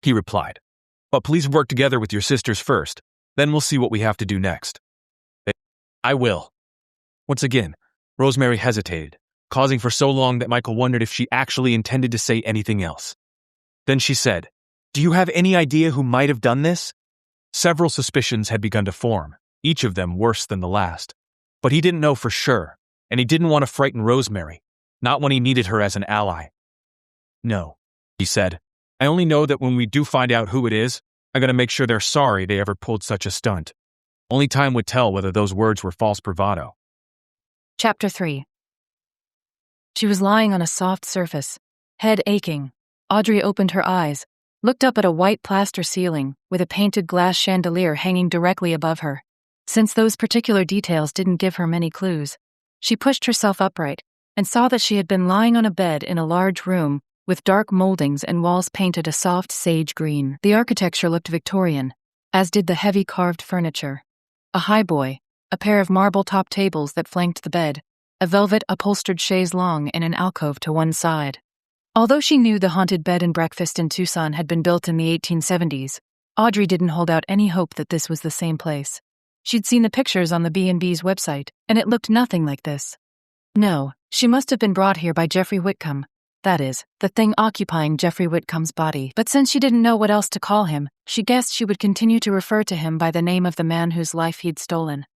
he replied. But please work together with your sisters first, then we'll see what we have to do next. I will. Once again, Rosemary hesitated, pausing for so long that Michael wondered if she actually intended to say anything else. Then she said, Do you have any idea who might have done this? Several suspicions had begun to form, each of them worse than the last. But he didn't know for sure, and he didn't want to frighten Rosemary, not when he needed her as an ally. No, he said. I only know that when we do find out who it is, I'm going to make sure they're sorry they ever pulled such a stunt. Only time would tell whether those words were false bravado. Chapter 3. She was lying on a soft surface, head aching. Audrey opened her eyes, looked up at a white plaster ceiling with a painted glass chandelier hanging directly above her. Since those particular details didn't give her many clues, she pushed herself upright and saw that she had been lying on a bed in a large room with dark moldings and walls painted a soft sage green. The architecture looked Victorian, as did the heavy carved furniture. A highboy, a pair of marble-top tables that flanked the bed, a velvet-upholstered chaise longue in an alcove to one side. Although she knew the haunted bed and breakfast in Tucson had been built in the 1870s, Audrey didn't hold out any hope that this was the same place. She'd seen the pictures on the B&B's website, and it looked nothing like this. No, she must have been brought here by Jeffrey Whitcomb. That is, the thing occupying Jeffrey Whitcomb's body. But since she didn't know what else to call him, she guessed she would continue to refer to him by the name of the man whose life he'd stolen.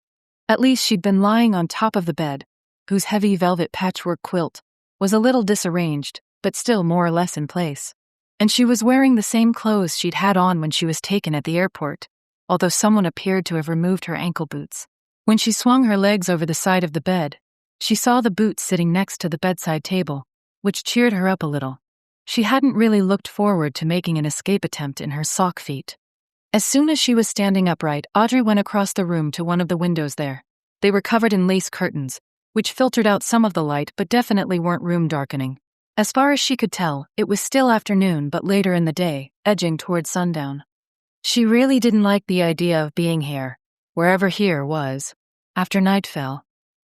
At least she'd been lying on top of the bed, whose heavy velvet patchwork quilt was a little disarranged, but still more or less in place. And she was wearing the same clothes she'd had on when she was taken at the airport, although someone appeared to have removed her ankle boots. When she swung her legs over the side of the bed, she saw the boots sitting next to the bedside table, which cheered her up a little. She hadn't really looked forward to making an escape attempt in her sock feet. As soon as she was standing upright, Audrey went across the room to one of the windows there. They were covered in lace curtains, which filtered out some of the light but definitely weren't room darkening. As far as she could tell, it was still afternoon but later in the day, edging towards sundown. She really didn't like the idea of being here, wherever here was, after night fell.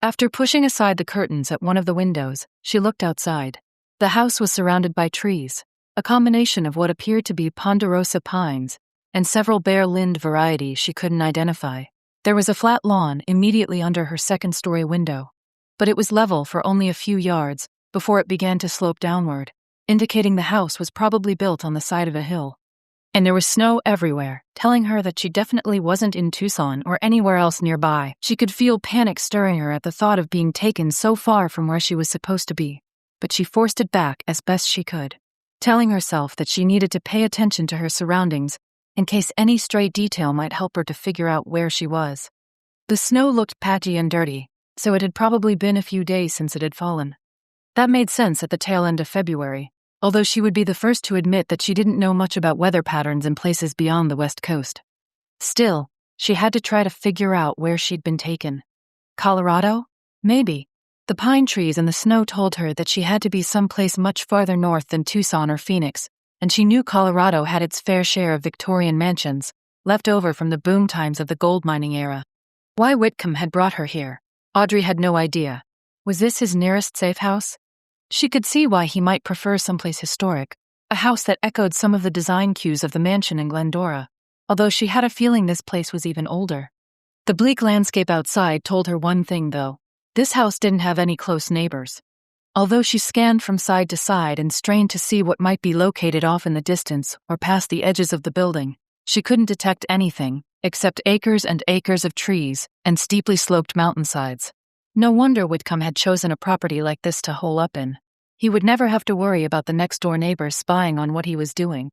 After pushing aside the curtains at one of the windows, she looked outside. The house was surrounded by trees, a combination of what appeared to be ponderosa pines and several bare lind varieties she couldn't identify. There was a flat lawn immediately under her second-story window, but it was level for only a few yards before it began to slope downward, indicating the house was probably built on the side of a hill. And there was snow everywhere, telling her that she definitely wasn't in Tucson or anywhere else nearby. She could feel panic stirring her at the thought of being taken so far from where she was supposed to be, but she forced it back as best she could, telling herself that she needed to pay attention to her surroundings in case any stray detail might help her to figure out where she was. The snow looked patchy and dirty, so it had probably been a few days since it had fallen. That made sense at the tail end of February, although she would be the first to admit that she didn't know much about weather patterns in places beyond the West Coast. Still, she had to try to figure out where she'd been taken. Colorado? Maybe. The pine trees and the snow told her that she had to be someplace much farther north than Tucson or Phoenix, and she knew Colorado had its fair share of Victorian mansions, left over from the boom times of the gold mining era. Why Whitcomb had brought her here, Audrey had no idea. Was this his nearest safe house? She could see why he might prefer someplace historic, a house that echoed some of the design cues of the mansion in Glendora, although she had a feeling this place was even older. The bleak landscape outside told her one thing, though. This house didn't have any close neighbors. Although she scanned from side to side and strained to see what might be located off in the distance or past the edges of the building, she couldn't detect anything except acres and acres of trees and steeply sloped mountainsides. No wonder Whitcomb had chosen a property like this to hole up in. He would never have to worry about the next-door neighbors spying on what he was doing,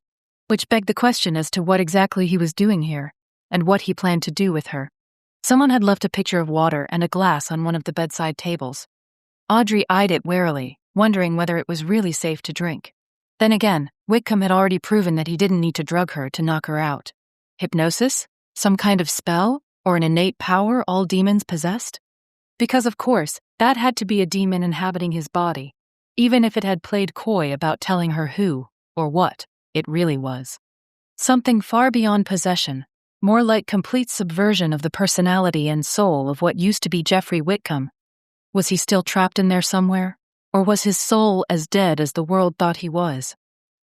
which begged the question as to what exactly he was doing here and what he planned to do with her. Someone had left a pitcher of water and a glass on one of the bedside tables. Audrey eyed it warily, wondering whether it was really safe to drink. Then again, Whitcomb had already proven that he didn't need to drug her to knock her out. Hypnosis? Some kind of spell? Or an innate power all demons possessed? Because of course, that had to be a demon inhabiting his body, even if it had played coy about telling her who, or what, it really was. Something far beyond possession, more like complete subversion of the personality and soul of what used to be Jeffrey Whitcomb. Was he still trapped in there somewhere? Or was his soul as dead as the world thought he was?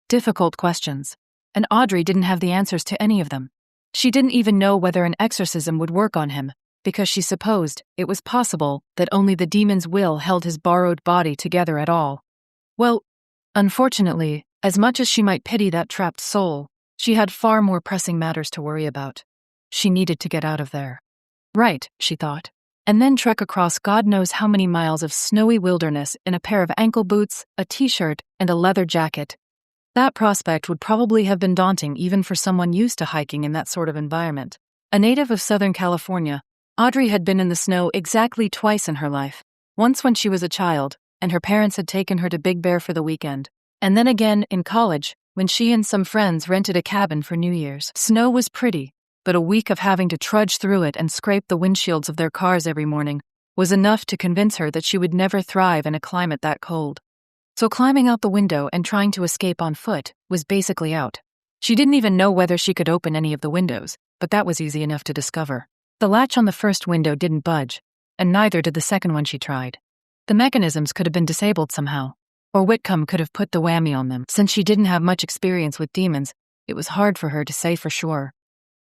Difficult questions, and Audrey didn't have the answers to any of them. She didn't even know whether an exorcism would work on him, because she supposed it was possible that only the demon's will held his borrowed body together at all. Well, unfortunately, as much as she might pity that trapped soul, she had far more pressing matters to worry about. She needed to get out of there. Right, she thought, and then trek across God knows how many miles of snowy wilderness in a pair of ankle boots, a t-shirt, and a leather jacket. That prospect would probably have been daunting even for someone used to hiking in that sort of environment. A native of Southern California, Audrey had been in the snow exactly twice in her life. Once when she was a child, and her parents had taken her to Big Bear for the weekend, and then again in college, when she and some friends rented a cabin for New Year's. Snow was pretty, but a week of having to trudge through it and scrape the windshields of their cars every morning was enough to convince her that she would never thrive in a climate that cold. So climbing out the window and trying to escape on foot was basically out. She didn't even know whether she could open any of the windows, but that was easy enough to discover. The latch on the first window didn't budge, and neither did the second one she tried. The mechanisms could have been disabled somehow, or Whitcomb could have put the whammy on them. Since she didn't have much experience with demons, it was hard for her to say for sure.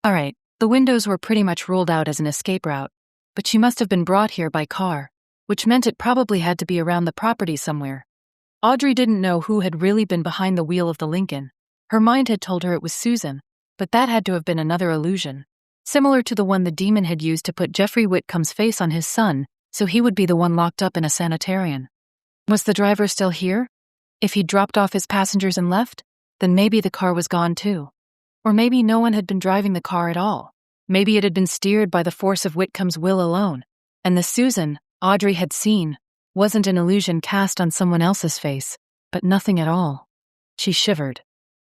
All right, the windows were pretty much ruled out as an escape route, but she must have been brought here by car, which meant it probably had to be around the property somewhere. Audrey didn't know who had really been behind the wheel of the Lincoln. Her mind had told her it was Susan, but that had to have been another illusion, similar to the one the demon had used to put Jeffrey Whitcomb's face on his son so he would be the one locked up in a sanitarium. Was the driver still here? If he'd dropped off his passengers and left, then maybe the car was gone too. Or maybe no one had been driving the car at all. Maybe it had been steered by the force of Whitcomb's will alone, and the Susan Audrey had seen wasn't an illusion cast on someone else's face, but nothing at all. She shivered.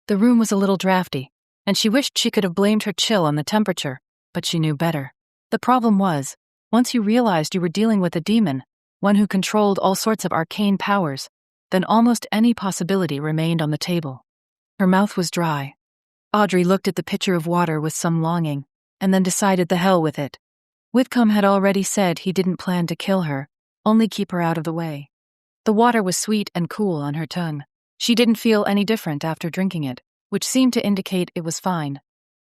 The room was a little drafty, and she wished she could have blamed her chill on the temperature, but she knew better. The problem was, once you realized you were dealing with a demon, one who controlled all sorts of arcane powers, then almost any possibility remained on the table. Her mouth was dry. Audrey looked at the pitcher of water with some longing, and then decided the hell with it. Whitcomb had already said he didn't plan to kill her, only keep her out of the way. The water was sweet and cool on her tongue. She didn't feel any different after drinking it, which seemed to indicate it was fine.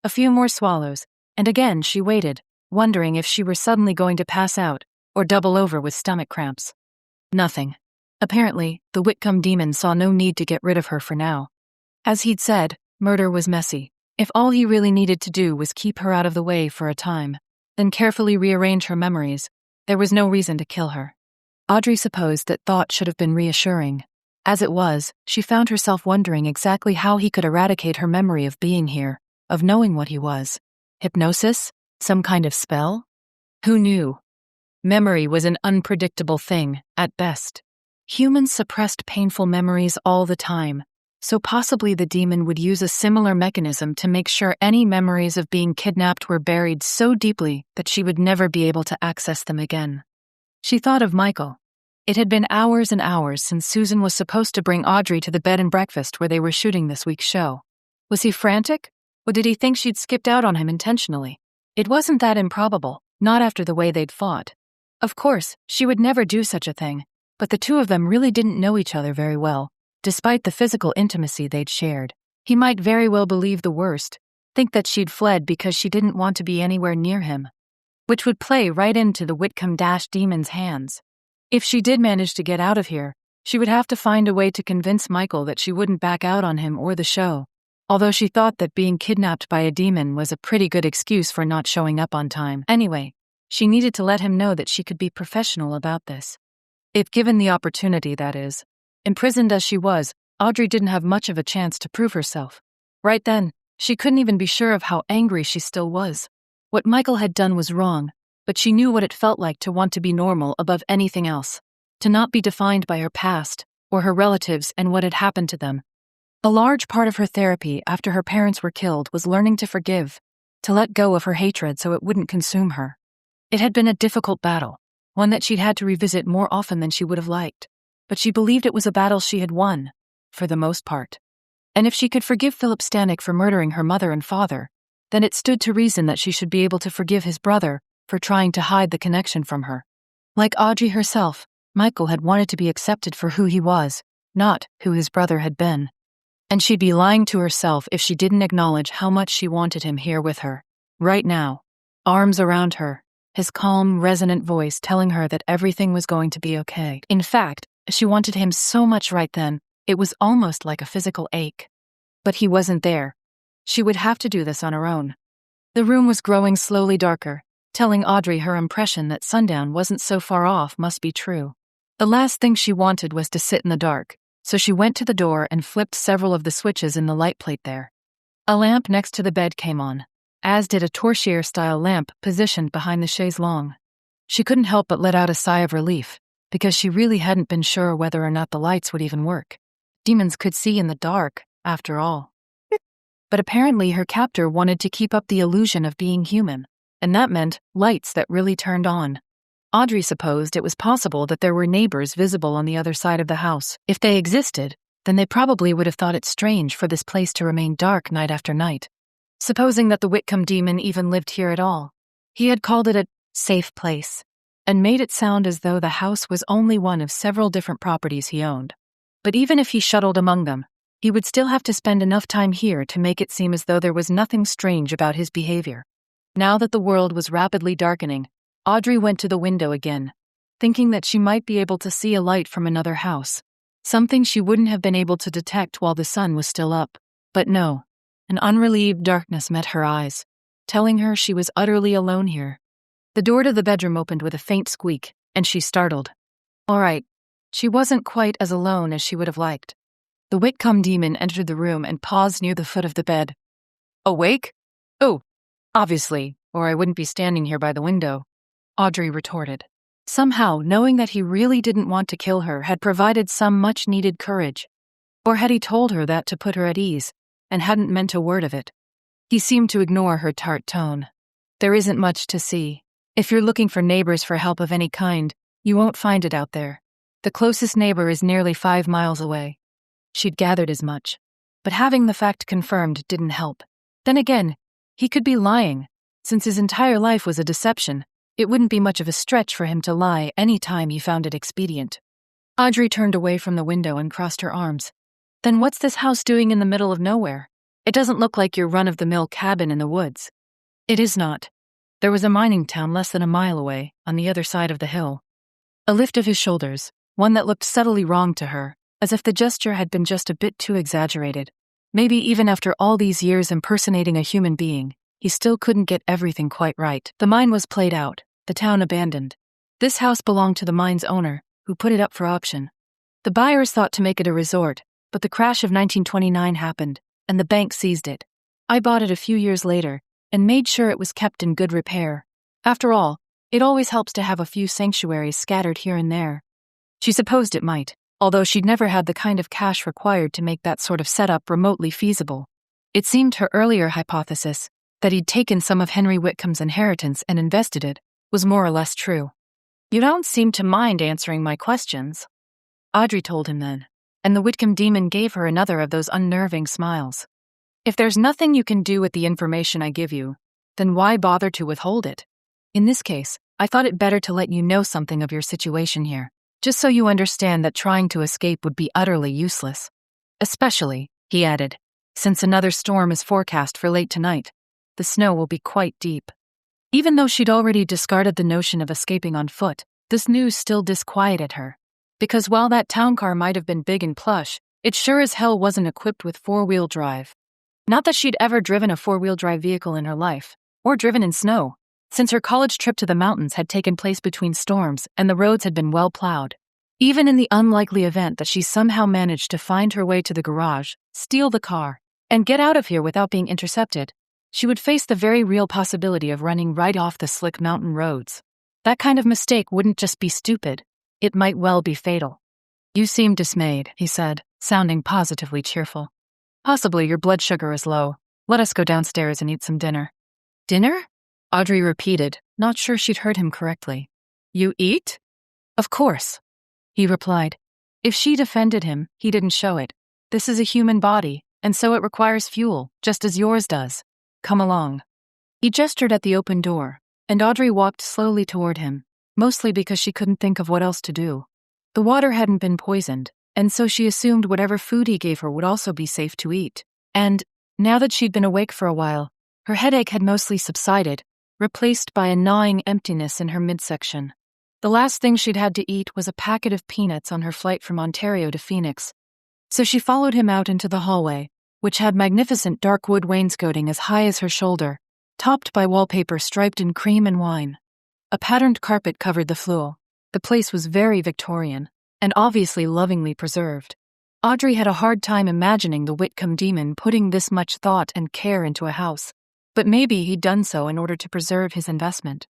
A few more swallows, and again she waited, wondering if she were suddenly going to pass out or double over with stomach cramps. Nothing. Apparently, the Whitcomb demon saw no need to get rid of her for now. As he'd said, murder was messy. If all he really needed to do was keep her out of the way for a time, then carefully rearrange her memories, there was no reason to kill her. Audrey supposed that thought should have been reassuring. As it was, she found herself wondering exactly how he could eradicate her memory of being here, of knowing what he was. Hypnosis? Some kind of spell? Who knew? Memory was an unpredictable thing, at best. Humans suppressed painful memories all the time, so possibly the demon would use a similar mechanism to make sure any memories of being kidnapped were buried so deeply that she would never be able to access them again. She thought of Michael. It had been hours and hours since Susan was supposed to bring Audrey to the bed and breakfast where they were shooting this week's show. Was he frantic? Or did he think she'd skipped out on him intentionally? It wasn't that improbable, not after the way they'd fought. Of course, she would never do such a thing, but the two of them really didn't know each other very well, despite the physical intimacy they'd shared. He might very well believe the worst, think that she'd fled because she didn't want to be anywhere near him, which would play right into the Whitcomb-demon's hands. If she did manage to get out of here, she would have to find a way to convince Michael that she wouldn't back out on him or the show, although she thought that being kidnapped by a demon was a pretty good excuse for not showing up on time. Anyway, she needed to let him know that she could be professional about this. If given the opportunity, that is. Imprisoned as she was, Audrey didn't have much of a chance to prove herself. Right then, she couldn't even be sure of how angry she still was. What Michael had done was wrong, but she knew what it felt like to want to be normal above anything else, to not be defined by her past, or her relatives and what had happened to them. A large part of her therapy after her parents were killed was learning to forgive, to let go of her hatred so it wouldn't consume her. It had been a difficult battle, one that she'd had to revisit more often than she would have liked, but she believed it was a battle she had won, for the most part. And if she could forgive Philip Stanek for murdering her mother and father, then it stood to reason that she should be able to forgive his brother for trying to hide the connection from her. Like Audrey herself, Michael had wanted to be accepted for who he was, not who his brother had been. And she'd be lying to herself if she didn't acknowledge how much she wanted him here with her, right now, arms around her, his calm, resonant voice telling her that everything was going to be okay. In fact, she wanted him so much right then, it was almost like a physical ache. But he wasn't there. She would have to do this on her own. The room was growing slowly darker, telling Audrey her impression that sundown wasn't so far off must be true. The last thing she wanted was to sit in the dark, so she went to the door and flipped several of the switches in the light plate there. A lamp next to the bed came on, as did a torchlight-style lamp positioned behind the chaise longue. She couldn't help but let out a sigh of relief, because she really hadn't been sure whether or not the lights would even work. Demons could see in the dark, after all. But apparently her captor wanted to keep up the illusion of being human, and that meant lights that really turned on. Audrey supposed it was possible that there were neighbors visible on the other side of the house. If they existed, then they probably would have thought it strange for this place to remain dark night after night. Supposing that the Whitcomb demon even lived here at all, he had called it a safe place, and made it sound as though the house was only one of several different properties he owned. But even if he shuttled among them, he would still have to spend enough time here to make it seem as though there was nothing strange about his behavior. Now that the world was rapidly darkening, Audrey went to the window again, thinking that she might be able to see a light from another house, something she wouldn't have been able to detect while the sun was still up. But no, an unrelieved darkness met her eyes, telling her she was utterly alone here. The door to the bedroom opened with a faint squeak, and she startled. All right, she wasn't quite as alone as she would have liked. The Whitcomb demon entered the room and paused near the foot of the bed. Awake? Oh, obviously, or I wouldn't be standing here by the window, Audrey retorted. Somehow, knowing that he really didn't want to kill her had provided some much-needed courage. Or had he told her that to put her at ease, and hadn't meant a word of it? He seemed to ignore her tart tone. There isn't much to see. If you're looking for neighbors for help of any kind, you won't find it out there. The closest neighbor is nearly 5 miles away. She'd gathered as much. But having the fact confirmed didn't help. Then again, he could be lying. Since his entire life was a deception, it wouldn't be much of a stretch for him to lie any time he found it expedient. Audrey turned away from the window and crossed her arms. Then what's this house doing in the middle of nowhere? It doesn't look like your run-of-the-mill cabin in the woods. It is not. There was a mining town less than a mile away, on the other side of the hill. A lift of his shoulders, one that looked subtly wrong to her, as if the gesture had been just a bit too exaggerated. Maybe even after all these years impersonating a human being, he still couldn't get everything quite right. The mine was played out, the town abandoned. This house belonged to the mine's owner, who put it up for auction. The buyers thought to make it a resort, but the crash of 1929 happened, and the bank seized it. I bought it a few years later, and made sure it was kept in good repair. After all, it always helps to have a few sanctuaries scattered here and there. She supposed it might, although she'd never had the kind of cash required to make that sort of setup remotely feasible. It seemed her earlier hypothesis, that he'd taken some of Henry Whitcomb's inheritance and invested it, was more or less true. You don't seem to mind answering my questions, Audrey told him then, and the Whitcomb demon gave her another of those unnerving smiles. If there's nothing you can do with the information I give you, then why bother to withhold it? In this case, I thought it better to let you know something of your situation here, just so you understand that trying to escape would be utterly useless. Especially, he added, since another storm is forecast for late tonight. The snow will be quite deep. Even though she'd already discarded the notion of escaping on foot, this news still disquieted her. Because while that town car might have been big and plush, it sure as hell wasn't equipped with four-wheel drive. Not that she'd ever driven a four-wheel drive vehicle in her life, or driven in snow, since her college trip to the mountains had taken place between storms and the roads had been well plowed. Even in the unlikely event that she somehow managed to find her way to the garage, steal the car, and get out of here without being intercepted, she would face the very real possibility of running right off the slick mountain roads. That kind of mistake wouldn't just be stupid, it might well be fatal. You seem dismayed, he said, sounding positively cheerful. Possibly your blood sugar is low. Let us go downstairs and eat some dinner. Dinner? Audrey repeated, not sure she'd heard him correctly. You eat? Of course, he replied. If she'd offended him, he didn't show it. This is a human body, and so it requires fuel, just as yours does. Come along. He gestured at the open door, and Audrey walked slowly toward him, mostly because she couldn't think of what else to do. The water hadn't been poisoned, and so she assumed whatever food he gave her would also be safe to eat. And, now that she'd been awake for a while, her headache had mostly subsided, replaced by a gnawing emptiness in her midsection. The last thing she'd had to eat was a packet of peanuts on her flight from Ontario to Phoenix. So she followed him out into the hallway, which had magnificent dark wood wainscoting as high as her shoulder, topped by wallpaper striped in cream and wine. A patterned carpet covered the floor. The place was very Victorian, and obviously lovingly preserved. Audrey had a hard time imagining the Whitcomb demon putting this much thought and care into a house, but maybe he'd done so in order to preserve his investment.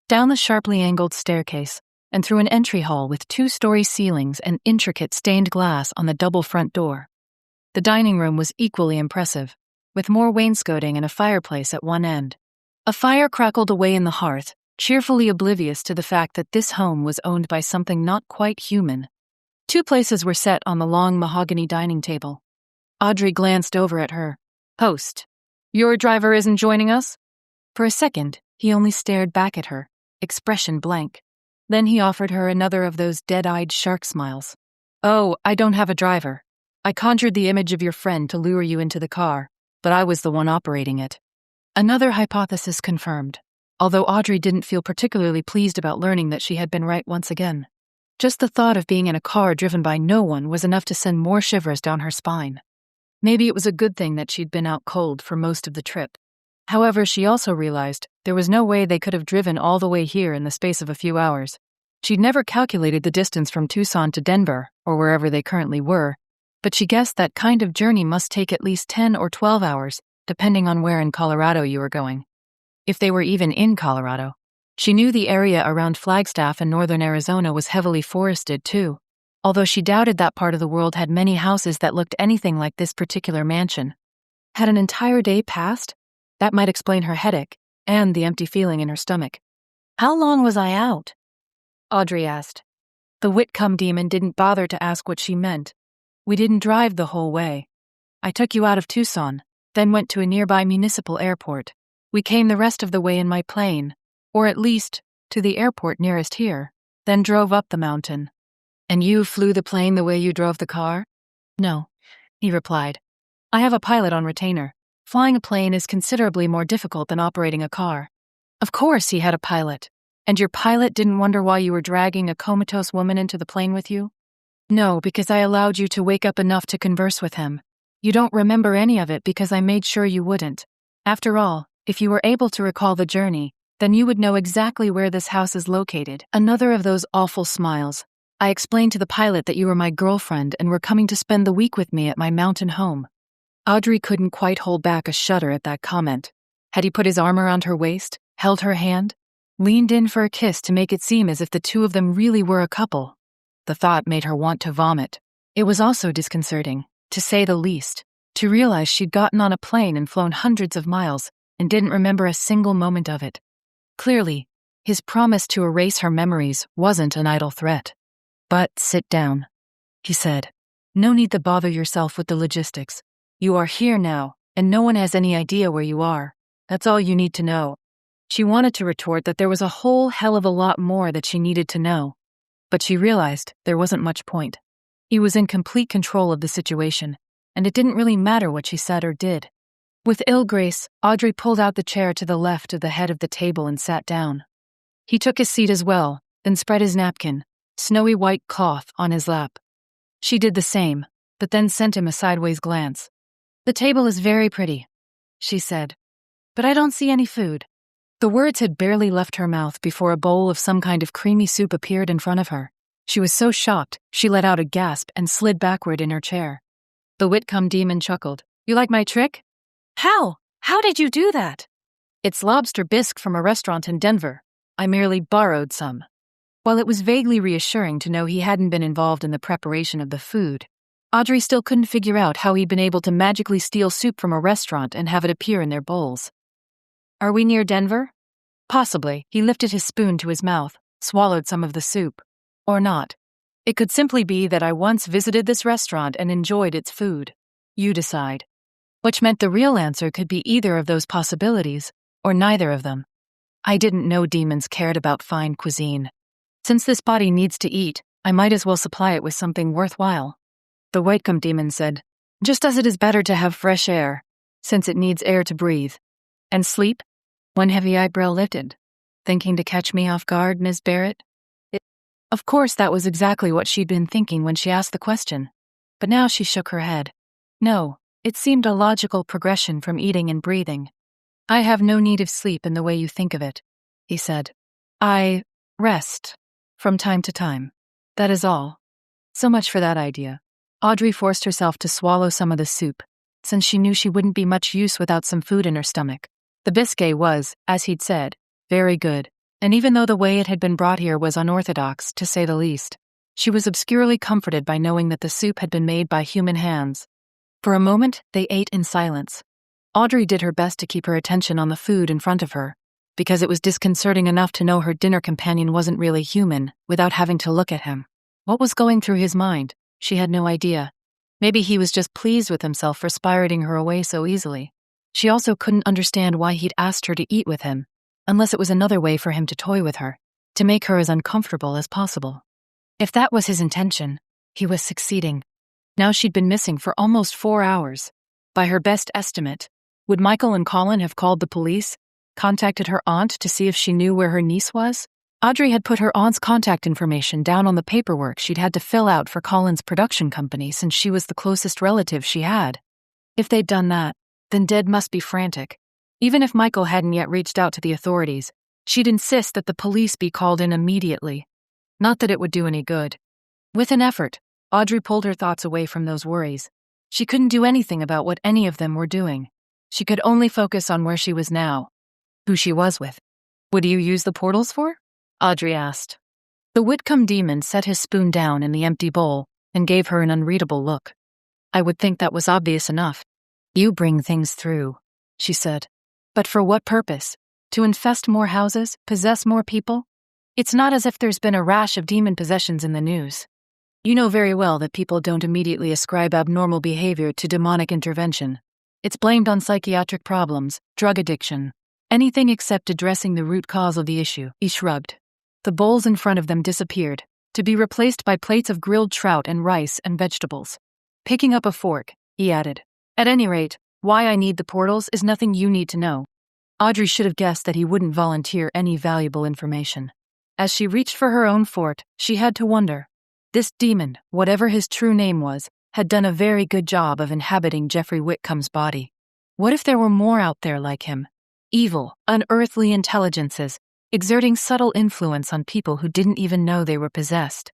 Down the sharply angled staircase, and through an entry hall with 2-story ceilings and intricate stained glass on the double front door. The dining room was equally impressive, with more wainscoting and a fireplace at one end. A fire crackled away in the hearth, cheerfully oblivious to the fact that this home was owned by something not quite human. 2 places were set on the long mahogany dining table. Audrey glanced over at her. Host, your driver isn't joining us? For a second, he only stared back at her, expression blank. Then he offered her another of those dead-eyed shark smiles. Oh, I don't have a driver. I conjured the image of your friend to lure you into the car, but I was the one operating it. Another hypothesis confirmed, although Audrey didn't feel particularly pleased about learning that she had been right once again. Just the thought of being in a car driven by no one was enough to send more shivers down her spine. Maybe it was a good thing that she'd been out cold for most of the trip. However, she also realized there was no way they could have driven all the way here in the space of a few hours. She'd never calculated the distance from Tucson to Denver, or wherever they currently were, but she guessed that kind of journey must take at least 10 or 12 hours, depending on where in Colorado you were going. If they were even in Colorado. She knew the area around Flagstaff and northern Arizona was heavily forested too, although she doubted that part of the world had many houses that looked anything like this particular mansion. Had an entire day passed? That might explain her headache and the empty feeling in her stomach. How long was I out? Audrey asked. The Whitcomb demon didn't bother to ask what she meant. We didn't drive the whole way. I took you out of Tucson, then went to a nearby municipal airport. We came the rest of the way in my plane, or at least to the airport nearest here, then drove up the mountain. And you flew the plane the way you drove the car? No, he replied. I have a pilot on retainer. Flying a plane is considerably more difficult than operating a car. Of course he had a pilot. And your pilot didn't wonder why you were dragging a comatose woman into the plane with you? No, because I allowed you to wake up enough to converse with him. You don't remember any of it because I made sure you wouldn't. After all, if you were able to recall the journey, then you would know exactly where this house is located. Another of those awful smiles. I explained to the pilot that you were my girlfriend and were coming to spend the week with me at my mountain home. Audrey couldn't quite hold back a shudder at that comment. Had he put his arm around her waist, held her hand, leaned in for a kiss to make it seem as if the two of them really were a couple? The thought made her want to vomit. It was also disconcerting, to say the least, to realize she'd gotten on a plane and flown hundreds of miles and didn't remember a single moment of it. Clearly, his promise to erase her memories wasn't an idle threat. But sit down, he said. No need to bother yourself with the logistics. You are here now, and no one has any idea where you are. That's all you need to know. She wanted to retort that there was a whole hell of a lot more that she needed to know, but she realized there wasn't much point. He was in complete control of the situation, and it didn't really matter what she said or did. With ill grace, Audrey pulled out the chair to the left of the head of the table and sat down. He took his seat as well, then spread his napkin, snowy white cloth, on his lap. She did the same, but then sent him a sideways glance. The table is very pretty, she said, but I don't see any food. The words had barely left her mouth before a bowl of some kind of creamy soup appeared in front of her. She was so shocked, she let out a gasp and slid backward in her chair. The Whitcomb demon chuckled. You like my trick? How? How did you do that? It's lobster bisque from a restaurant in Denver. I merely borrowed some. While it was vaguely reassuring to know he hadn't been involved in the preparation of the food, Audrey still couldn't figure out how he'd been able to magically steal soup from a restaurant and have it appear in their bowls. Are we near Denver? Possibly. He lifted his spoon to his mouth, swallowed some of the soup. Or not. It could simply be that I once visited this restaurant and enjoyed its food. You decide. Which meant the real answer could be either of those possibilities, or neither of them. I didn't know demons cared about fine cuisine. Since this body needs to eat, I might as well supply it with something worthwhile. The Whitcomb demon said, just as it is better to have fresh air, since it needs air to breathe. And sleep? One heavy eyebrow lifted. Thinking to catch me off guard, Ms. Barrett? Of course, that was exactly what she'd been thinking when she asked the question. But now she shook her head. No, it seemed a logical progression from eating and breathing. I have no need of sleep in the way you think of it, he said. I rest from time to time. That is all. So much for that idea. Audrey forced herself to swallow some of the soup, since she knew she wouldn't be much use without some food in her stomach. The biscuit was, as he'd said, very good, and even though the way it had been brought here was unorthodox, to say the least, she was obscurely comforted by knowing that the soup had been made by human hands. For a moment, they ate in silence. Audrey did her best to keep her attention on the food in front of her, because it was disconcerting enough to know her dinner companion wasn't really human without having to look at him. What was going through his mind? She had no idea. Maybe he was just pleased with himself for spiriting her away so easily. She also couldn't understand why he'd asked her to eat with him, unless it was another way for him to toy with her, to make her as uncomfortable as possible. If that was his intention, he was succeeding. Now she'd been missing for almost 4 hours. By her best estimate, would Michael and Colin have called the police, contacted her aunt to see if she knew where her niece was? Audrey had put her aunt's contact information down on the paperwork she'd had to fill out for Colin's production company since she was the closest relative she had. If they'd done that, then Dad must be frantic. Even if Michael hadn't yet reached out to the authorities, she'd insist that the police be called in immediately. Not that it would do any good. With an effort, Audrey pulled her thoughts away from those worries. She couldn't do anything about what any of them were doing. She could only focus on where she was now, who she was with. What do you use the portals for? Audrey asked. The Whitcomb demon set his spoon down in the empty bowl and gave her an unreadable look. I would think that was obvious enough. You bring things through, she said. But for what purpose? To infest more houses? Possess more people? It's not as if there's been a rash of demon possessions in the news. You know very well that people don't immediately ascribe abnormal behavior to demonic intervention. It's blamed on psychiatric problems, drug addiction, anything except addressing the root cause of the issue. He shrugged. The bowls in front of them disappeared, to be replaced by plates of grilled trout and rice and vegetables. Picking up a fork, he added, "At any rate, why I need the portals is nothing you need to know." Audrey should have guessed that he wouldn't volunteer any valuable information. As she reached for her own fork, she had to wonder. This demon, whatever his true name was, had done a very good job of inhabiting Jeffrey Whitcomb's body. What if there were more out there like him? Evil, unearthly intelligences, exerting subtle influence on people who didn't even know they were possessed.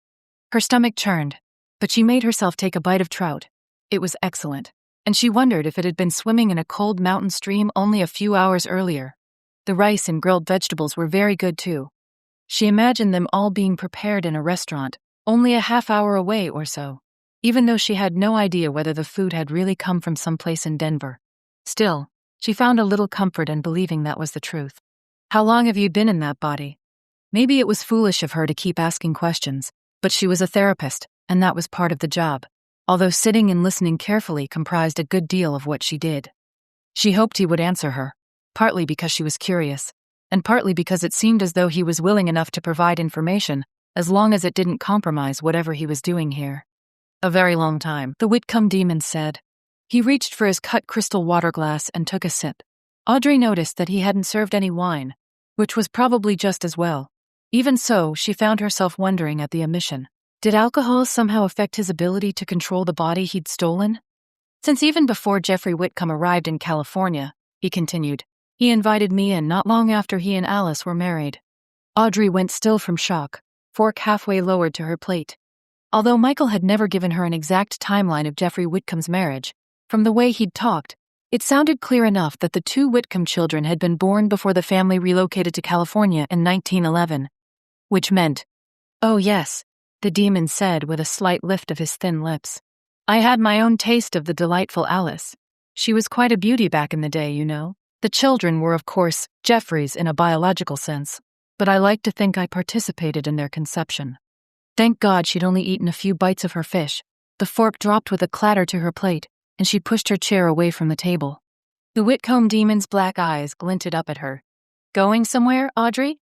Her stomach churned, but she made herself take a bite of trout. It was excellent, and she wondered if it had been swimming in a cold mountain stream only a few hours earlier. The rice and grilled vegetables were very good too. She imagined them all being prepared in a restaurant, only a half-hour away or so, even though she had no idea whether the food had really come from someplace in Denver. Still, she found a little comfort in believing that was the truth. How long have you been in that body? Maybe it was foolish of her to keep asking questions, but she was a therapist, and that was part of the job, although sitting and listening carefully comprised a good deal of what she did. She hoped he would answer her, partly because she was curious, and partly because it seemed as though he was willing enough to provide information, as long as it didn't compromise whatever he was doing here. "A very long time," the Whitcomb demon said. He reached for his cut crystal water glass and took a sip. Audrey noticed that he hadn't served any wine, which was probably just as well. Even so, she found herself wondering at the omission. Did alcohol somehow affect his ability to control the body he'd stolen? "Since even before Jeffrey Whitcomb arrived in California," he continued, "he invited me in not long after he and Alice were married." Audrey went still from shock, fork halfway lowered to her plate. Although Michael had never given her an exact timeline of Jeffrey Whitcomb's marriage, from the way he'd talked, it sounded clear enough that the two Whitcomb children had been born before the family relocated to California in 1911. Which meant, "Oh yes," the demon said with a slight lift of his thin lips. "I had my own taste of the delightful Alice. She was quite a beauty back in the day, you know. The children were, of course, Jeffrey's in a biological sense, but I like to think I participated in their conception." Thank God she'd only eaten a few bites of her fish. The fork dropped with a clatter to her plate, and she pushed her chair away from the table. The Whitcomb demon's black eyes glinted up at her. "Going somewhere, Audrey?"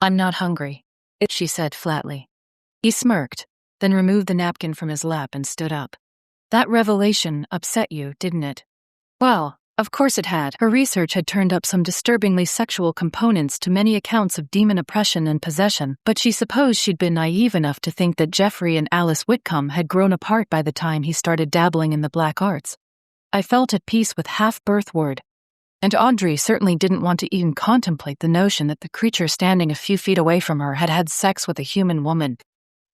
"I'm not hungry," she said flatly. He smirked, then removed the napkin from his lap and stood up. "That revelation upset you, didn't it?" Well, of course it had. Her research had turned up some disturbingly sexual components to many accounts of demon oppression and possession, but she supposed she'd been naive enough to think that Jeffrey and Alice Whitcomb had grown apart by the time he started dabbling in the black arts. I felt at peace with half-birth word, and Audrey certainly didn't want to even contemplate the notion that the creature standing a few feet away from her had had sex with a human woman.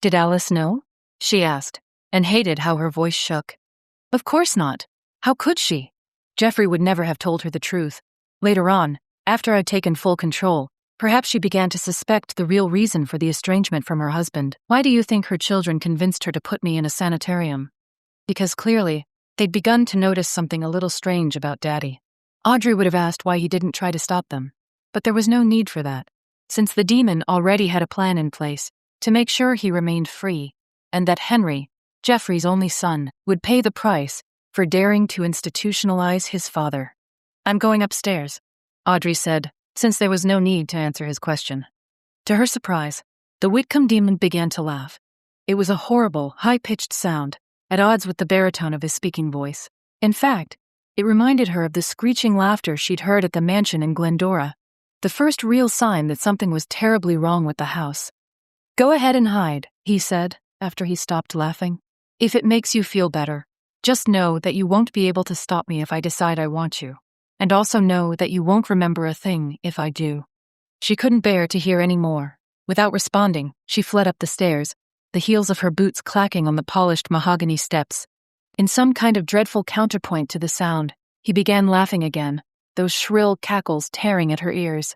"Did Alice know?" she asked, and hated how her voice shook. "Of course not. How could she? Jeffrey would never have told her the truth. Later on, after I'd taken full control, perhaps she began to suspect the real reason for the estrangement from her husband. Why do you think her children convinced her to put me in a sanitarium? Because clearly, they'd begun to notice something a little strange about Daddy." Audrey would have asked why he didn't try to stop them, but there was no need for that, since the demon already had a plan in place to make sure he remained free, and that Henry, Jeffrey's only son, would pay the price for daring to institutionalize his father. "I'm going upstairs," Audrey said, since there was no need to answer his question. To her surprise, the Whitcomb demon began to laugh. It was a horrible, high-pitched sound, at odds with the baritone of his speaking voice. In fact, it reminded her of the screeching laughter she'd heard at the mansion in Glendora, the first real sign that something was terribly wrong with the house. "Go ahead and hide," he said, after he stopped laughing. "If it makes you feel better. Just know that you won't be able to stop me if I decide I want you, and also know that you won't remember a thing if I do." She couldn't bear to hear any more. Without responding, she fled up the stairs, the heels of her boots clacking on the polished mahogany steps. In some kind of dreadful counterpoint to the sound, he began laughing again, those shrill cackles tearing at her ears.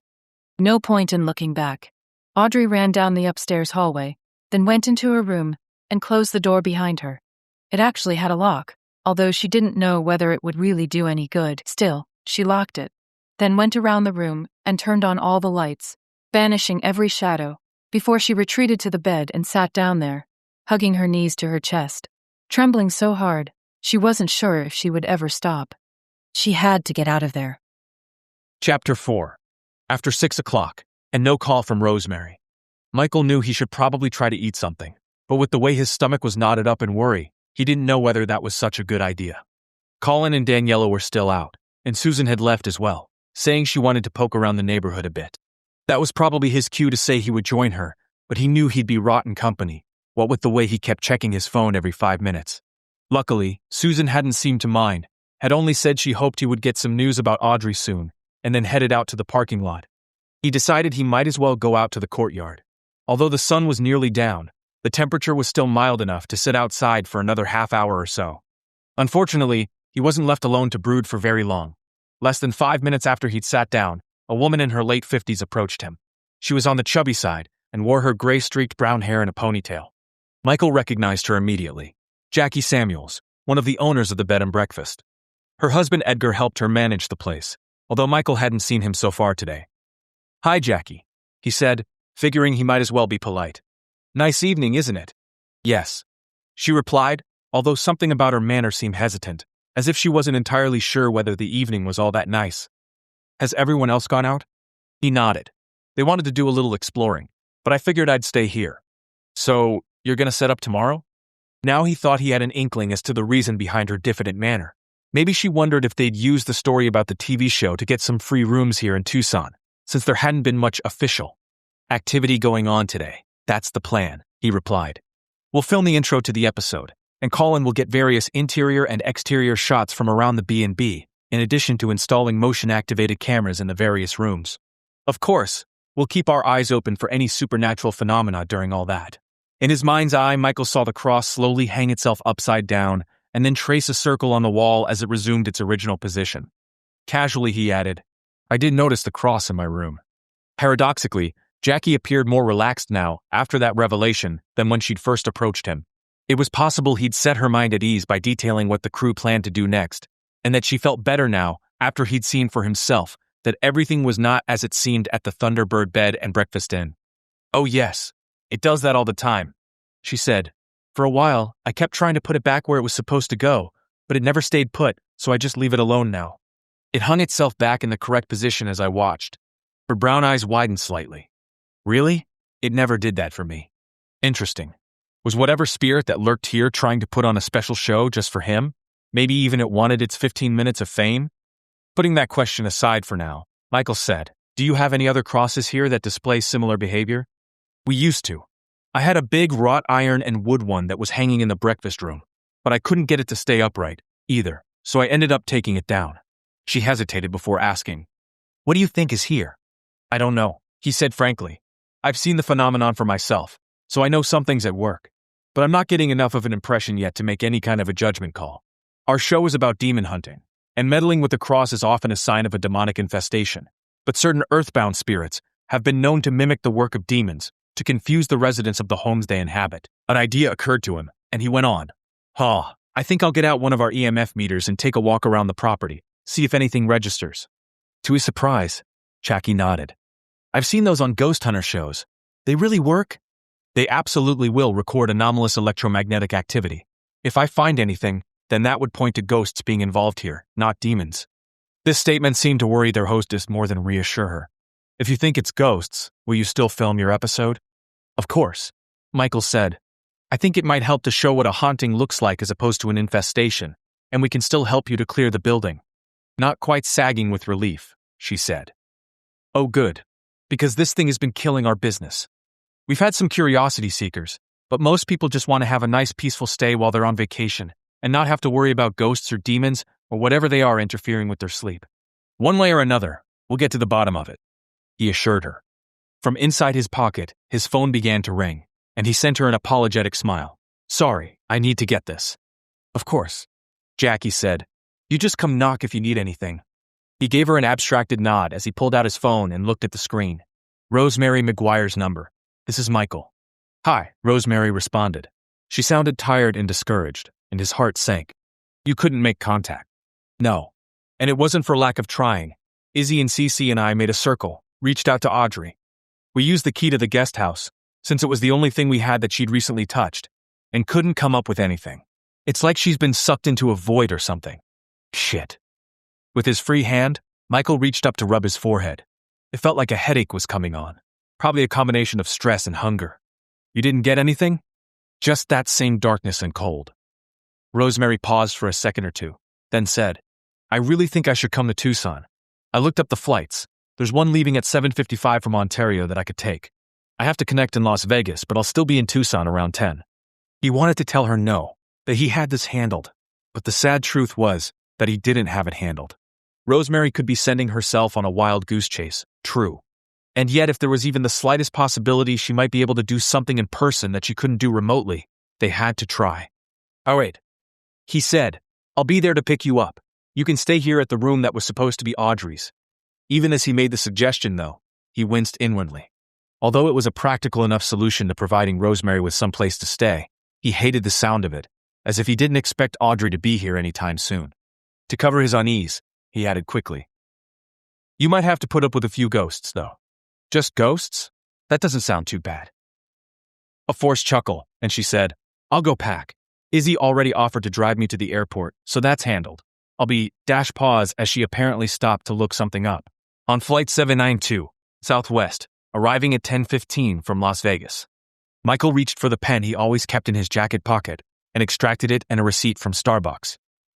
No point in looking back. Audrey ran down the upstairs hallway, then went into her room and closed the door behind her. It actually had a lock, although she didn't know whether it would really do any good. Still, she locked it. then went around the room and turned on all the lights, banishing every shadow, before she retreated to the bed and sat down there, hugging her knees to her chest, trembling so hard, she wasn't sure if she would ever stop. She had to get out of there. Chapter 4. After 6 o'clock, and no call from Rosemary. Michael knew he should probably try to eat something, but with the way his stomach was knotted up in worry, he didn't know whether that was such a good idea. Colin and Daniela were still out, and Susan had left as well, saying she wanted to poke around the neighborhood a bit. That was probably his cue to say he would join her, but he knew he'd be rotten company, what with the way he kept checking his phone every 5 minutes. Luckily, Susan hadn't seemed to mind, had only said she hoped he would get some news about Audrey soon, and then headed out to the parking lot. He decided he might as well go out to the courtyard. Although the sun was nearly down, the temperature was still mild enough to sit outside for another half hour or so. Unfortunately, he wasn't left alone to brood for very long. Less than 5 minutes after he'd sat down, a woman in her late 50s approached him. She was on the chubby side and wore her gray-streaked brown hair in a ponytail. Michael recognized her immediately. Jackie Samuels, one of the owners of the bed and breakfast. Her husband Edgar helped her manage the place, although Michael hadn't seen him so far today. "Hi, Jackie," he said, figuring he might as well be polite. "Nice evening, isn't it?" "Yes," she replied, although something about her manner seemed hesitant, as if she wasn't entirely sure whether the evening was all that nice. "Has everyone else gone out?" He nodded. "They wanted to do a little exploring, but I figured I'd stay here." "So, you're gonna set up tomorrow?" Now he thought he had an inkling as to the reason behind her diffident manner. Maybe she wondered if they'd used the story about the TV show to get some free rooms here in Tucson, since there hadn't been much official activity going on today. "That's the plan," he replied. "We'll film the intro to the episode, and Colin will get various interior and exterior shots from around the B&B, in addition to installing motion-activated cameras in the various rooms. Of course, we'll keep our eyes open for any supernatural phenomena during all that." In his mind's eye, Michael saw the cross slowly hang itself upside down and then trace a circle on the wall as it resumed its original position. Casually, he added, "I did notice the cross in my room." Paradoxically, Jackie appeared more relaxed now after that revelation than when she'd first approached him. It was possible he'd set her mind at ease by detailing what the crew planned to do next, and that she felt better now after he'd seen for himself that everything was not as it seemed at the Thunderbird Bed and Breakfast Inn. "Oh yes, it does that all the time," she said. "For a while, I kept trying to put it back where it was supposed to go, but it never stayed put, so I just leave it alone now." It hung itself back in the correct position as I watched. Her brown eyes widened slightly. "Really? It never did that for me." "Interesting. Was whatever spirit that lurked here trying to put on a special show just for him? Maybe even it wanted its 15 minutes of fame?" Putting that question aside for now, Michael said, "Do you have any other crosses here that display similar behavior?" "We used to. I had a big wrought iron and wood one that was hanging in the breakfast room, but I couldn't get it to stay upright, either, so I ended up taking it down." She hesitated before asking, "What do you think is here?" "I don't know," he said frankly. "I've seen the phenomenon for myself, so I know something's at work, but I'm not getting enough of an impression yet to make any kind of a judgment call. Our show is about demon hunting, and meddling with the cross is often a sign of a demonic infestation, but certain earthbound spirits have been known to mimic the work of demons to confuse the residents of the homes they inhabit." An idea occurred to him, and he went on, I think I'll get out one of our EMF meters and take a walk around the property, see if anything registers." To his surprise, Jackie nodded. "I've seen those on ghost hunter shows. They really work?" "They absolutely will record anomalous electromagnetic activity. If I find anything, then that would point to ghosts being involved here, not demons." This statement seemed to worry their hostess more than reassure her. "If you think it's ghosts, will you still film your episode?" "Of course," Michael said. "I think it might help to show what a haunting looks like as opposed to an infestation, and we can still help you to clear the building." Not quite sagging with relief, she said. "Oh good, because this thing has been killing our business. We've had some curiosity seekers, but most people just want to have a nice peaceful stay while they're on vacation, and not have to worry about ghosts or demons or whatever they are interfering with their sleep. One way or another, we'll get to the bottom of it," he assured her. From inside his pocket, his phone began to ring, and he sent her an apologetic smile. "Sorry, I need to get this." "Of course," Jackie said. "You just come knock if you need anything." He gave her an abstracted nod as he pulled out his phone and looked at the screen. "Rosemary McGuire's number. This is Michael." "Hi," Rosemary responded. She sounded tired and discouraged, and his heart sank. "You couldn't make contact?" "No. And it wasn't for lack of trying. Izzy and Cece and I made a circle, reached out to Audrey. We used the key to the guest house, since it was the only thing we had that she'd recently touched, and couldn't come up with anything. It's like she's been sucked into a void or something. Shit. With his free hand, Michael reached up to rub his forehead. It felt like a headache was coming on, probably a combination of stress and hunger. You didn't get anything? Just that same darkness and cold. Rosemary paused for a second or two, then said, I really think I should come to Tucson. I looked up the flights. There's one leaving at 7:55 from Ontario that I could take. I have to connect in Las Vegas, but I'll still be in Tucson around 10. He wanted to tell her no, that he had this handled, but the sad truth was that he didn't have it handled. Rosemary could be sending herself on a wild goose chase, true. And yet if there was even the slightest possibility she might be able to do something in person that she couldn't do remotely, they had to try. All right, he said, I'll be there to pick you up. You can stay here at the room that was supposed to be Audrey's. Even as he made the suggestion, though, he winced inwardly. Although it was a practical enough solution to providing Rosemary with some place to stay, he hated the sound of it, as if he didn't expect Audrey to be here anytime soon. To cover his unease, he added quickly, You might have to put up with a few ghosts, though. Just ghosts? That doesn't sound too bad. A forced chuckle, and she said, I'll go pack. Izzy already offered to drive me to the airport, so that's handled. I'll be pause as she apparently stopped to look something up. On flight 792, Southwest, arriving at 10:15 from Las Vegas. Michael reached for the pen he always kept in his jacket pocket and extracted it and a receipt from Starbucks.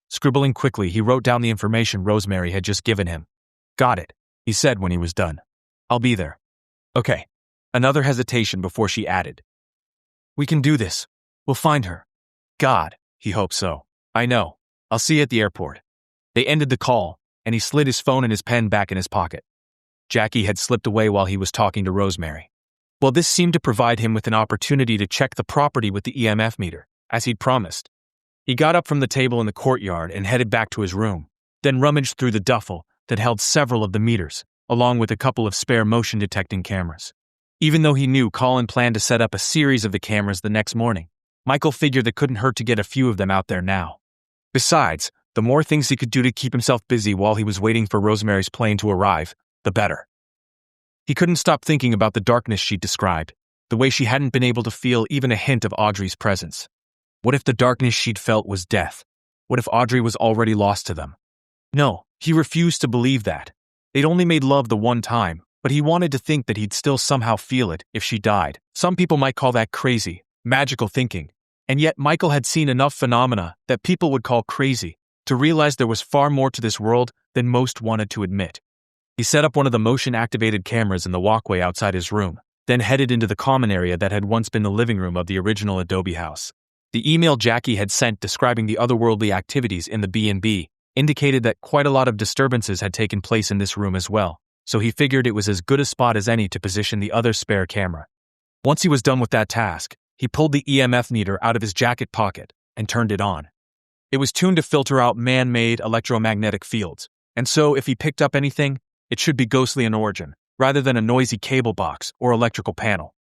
Scribbling quickly, he wrote down the information Rosemary had just given him. Got it, he said when he was done. I'll be there. Okay. Another hesitation before she added. We can do this. We'll find her. God, he hoped so. I know. I'll see you at the airport. They ended the call, and he slid his phone and his pen back in his pocket. Jackie had slipped away while he was talking to Rosemary. Well, this seemed to provide him with an opportunity to check the property with the EMF meter, as he'd promised. He got up from the table in the courtyard and headed back to his room, then rummaged through the duffel that held several of the meters, along with a couple of spare motion-detecting cameras. Even though he knew Colin planned to set up a series of the cameras the next morning, Michael figured it couldn't hurt to get a few of them out there now. Besides, the more things he could do to keep himself busy while he was waiting for Rosemary's plane to arrive, the better. He couldn't stop thinking about the darkness she'd described, the way she hadn't been able to feel even a hint of Audrey's presence. What if the darkness she'd felt was death? What if Audrey was already lost to them? No, he refused to believe that. They'd only made love the one time, but he wanted to think that he'd still somehow feel it if she died. Some people might call that crazy, magical thinking, and yet Michael had seen enough phenomena that people would call crazy to realize there was far more to this world than most wanted to admit. He set up one of the motion-activated cameras in the walkway outside his room, then headed into the common area that had once been the living room of the original adobe house. The email Jackie had sent describing the otherworldly activities in the B&B indicated that quite a lot of disturbances had taken place in this room as well, so he figured it was as good a spot as any to position the other spare camera. Once he was done with that task, he pulled the EMF meter out of his jacket pocket and turned it on. It was tuned to filter out man-made electromagnetic fields, and so if he picked up anything, it should be ghostly in origin, rather than a noisy cable box or electrical panel.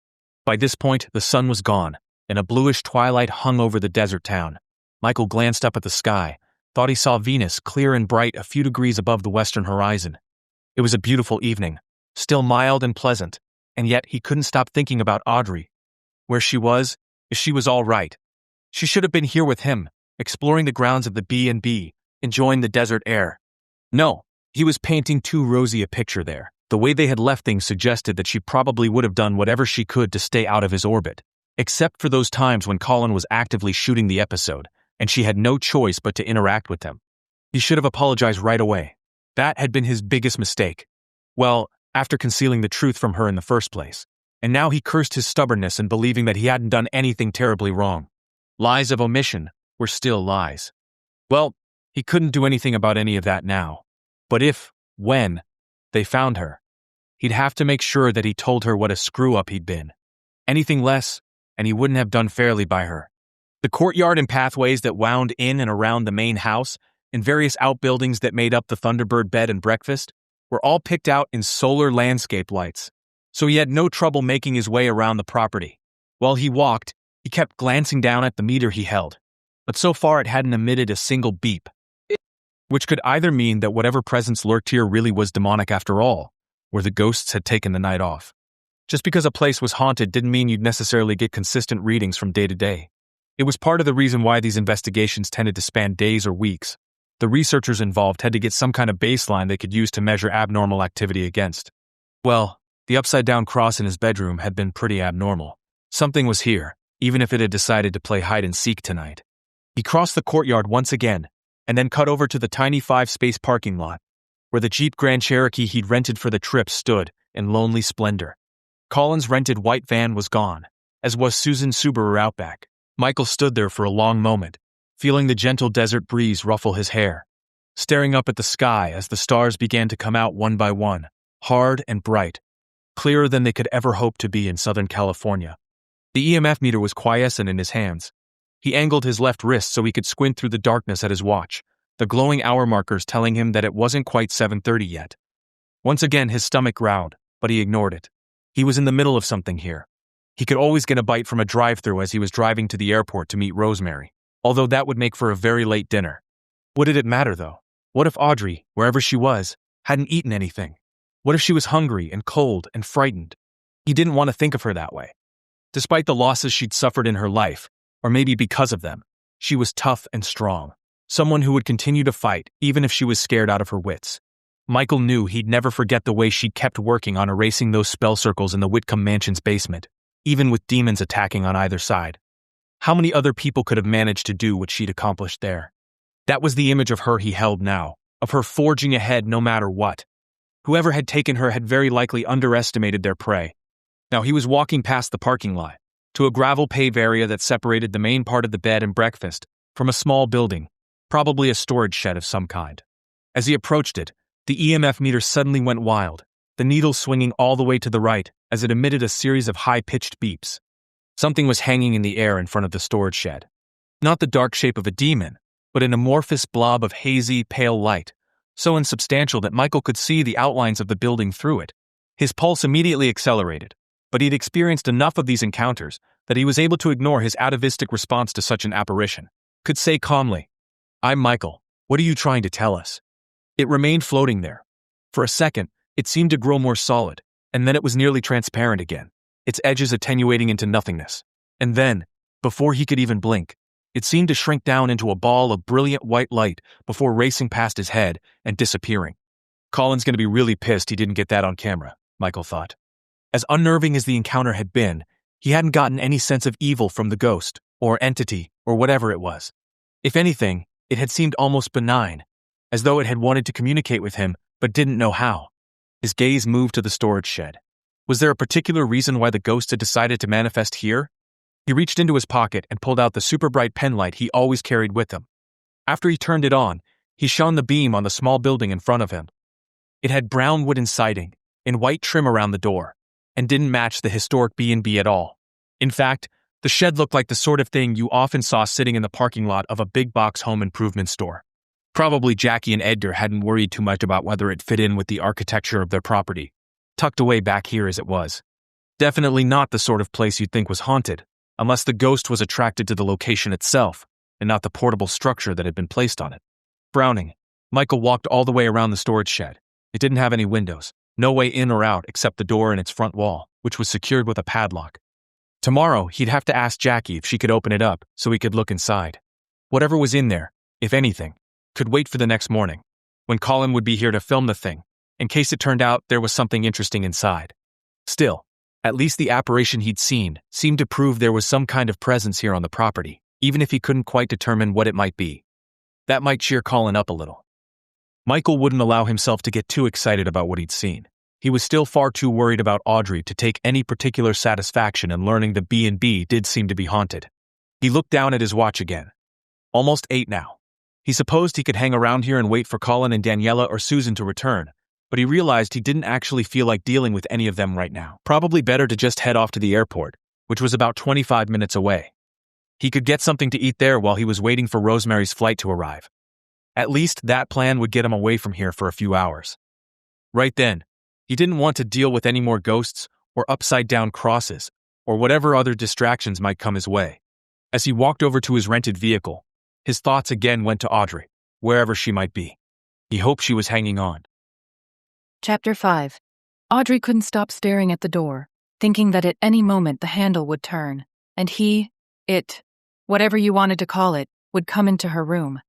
By this point, the sun was gone, and a bluish twilight hung over the desert town. Michael glanced up at the sky, thought he saw Venus clear and bright a few degrees above the western horizon. It was a beautiful evening, still mild and pleasant, and yet he couldn't stop thinking about Audrey. Where she was, if she was all right. She should have been here with him, exploring the grounds of the B&B, enjoying the desert air. No, he was painting too rosy a picture there. The way they had left things suggested that she probably would have done whatever she could to stay out of his orbit, except for those times when Colin was actively shooting the episode, and she had no choice but to interact with him. He should have apologized right away. That had been his biggest mistake. Well, after concealing the truth from her in the first place. And now he cursed his stubbornness in believing that he hadn't done anything terribly wrong. Lies of omission were still lies. Well, he couldn't do anything about any of that now. But if, when, they found her, he'd have to make sure that he told her what a screw-up he'd been. Anything less, and he wouldn't have done fairly by her. The courtyard and pathways that wound in and around the main house, and various outbuildings that made up the Thunderbird bed and breakfast, were all picked out in solar landscape lights, so he had no trouble making his way around the property. While he walked, he kept glancing down at the meter he held, but so far it hadn't emitted a single beep. which could either mean that whatever presence lurked here really was demonic after all, or the ghosts had taken the night off. Just because a place was haunted didn't mean you'd necessarily get consistent readings from day to day. It was part of the reason why these investigations tended to span days or weeks. The researchers involved had to get some kind of baseline they could use to measure abnormal activity against. Well, the upside-down cross in his bedroom had been pretty abnormal. Something was here, even if it had decided to play hide-and-seek tonight. He crossed the courtyard once again, and then cut over to the tiny 5-space parking lot, where the Jeep Grand Cherokee he'd rented for the trip stood in lonely splendor. Colin's rented white van was gone, as was Susan's Subaru Outback. Michael stood there for a long moment, feeling the gentle desert breeze ruffle his hair, staring up at the sky as the stars began to come out one by one, hard and bright, clearer than they could ever hope to be in Southern California. The EMF meter was quiescent in his hands. He angled his left wrist so he could squint through the darkness at his watch, the glowing hour markers telling him that it wasn't quite 7:30 yet. Once again his stomach growled, but he ignored it. He was in the middle of something here. He could always get a bite from a drive-thru as he was driving to the airport to meet Rosemary, although that would make for a very late dinner. What did it matter, though? What if Audrey, wherever she was, hadn't eaten anything? What if she was hungry and cold and frightened? He didn't want to think of her that way. Despite the losses she'd suffered in her life, or maybe because of them, she was tough and strong, someone who would continue to fight even if she was scared out of her wits. Michael knew he'd never forget the way she kept working on erasing those spell circles in the Whitcomb Mansion's basement, even with demons attacking on either side. How many other people could have managed to do what she'd accomplished there? That was the image of her he held now, of her forging ahead no matter what. Whoever had taken her had very likely underestimated their prey. Now he was walking past the parking lot, to a gravel-paved area that separated the main part of the bed and breakfast from a small building, probably a storage shed of some kind. As he approached it, the EMF meter suddenly went wild, the needle swinging all the way to the right as it emitted a series of high-pitched beeps. Something was hanging in the air in front of the storage shed. Not the dark shape of a demon, but an amorphous blob of hazy, pale light, so insubstantial that Michael could see the outlines of the building through it. His pulse immediately accelerated, but he'd experienced enough of these encounters that he was able to ignore his atavistic response to such an apparition. Could say calmly, "I'm Michael. What are you trying to tell us?" It remained floating there. For a second, it seemed to grow more solid, and then it was nearly transparent again, its edges attenuating into nothingness. And then, before he could even blink, it seemed to shrink down into a ball of brilliant white light before racing past his head and disappearing. Colin's going to be really pissed he didn't get that on camera, Michael thought. As unnerving as the encounter had been, he hadn't gotten any sense of evil from the ghost, or entity, or whatever it was. If anything, it had seemed almost benign, as though it had wanted to communicate with him, but didn't know how. His gaze moved to the storage shed. Was there a particular reason why the ghost had decided to manifest here? He reached into his pocket and pulled out the super bright pen light he always carried with him. After he turned it on, he shone the beam on the small building in front of him. It had brown wooden siding, and white trim around the door, and didn't match the historic B&B at all. In fact, the shed looked like the sort of thing you often saw sitting in the parking lot of a big box home improvement store. Probably Jackie and Edgar hadn't worried too much about whether it fit in with the architecture of their property, tucked away back here as it was. Definitely not the sort of place you'd think was haunted, unless the ghost was attracted to the location itself, and not the portable structure that had been placed on it. Frowning, Michael walked all the way around the storage shed. It didn't have any windows, no way in or out except the door in its front wall, which was secured with a padlock. Tomorrow, he'd have to ask Jackie if she could open it up so he could look inside. Whatever was in there, if anything, could wait for the next morning, when Colin would be here to film the thing, in case it turned out there was something interesting inside. Still, at least the apparition he'd seen seemed to prove there was some kind of presence here on the property, even if he couldn't quite determine what it might be. That might cheer Colin up a little. Michael wouldn't allow himself to get too excited about what he'd seen. He was still far too worried about Audrey to take any particular satisfaction in learning the B&B did seem to be haunted. He looked down at his watch again. Almost 8 now. He supposed he could hang around here and wait for Colin and Daniela or Susan to return, but he realized he didn't actually feel like dealing with any of them right now. Probably better to just head off to the airport, which was about 25 minutes away. He could get something to eat there while he was waiting for Rosemary's flight to arrive. At least that plan would get him away from here for a few hours. Right then, he didn't want to deal with any more ghosts or upside-down crosses or whatever other distractions might come his way. As he walked over to his rented vehicle, his thoughts again went to Audrey. wherever she might be. He hoped she was hanging on. Chapter 5. Audrey couldn't stop staring at the door, thinking that at any moment the handle would turn, and whatever you wanted to call it, would come into her room.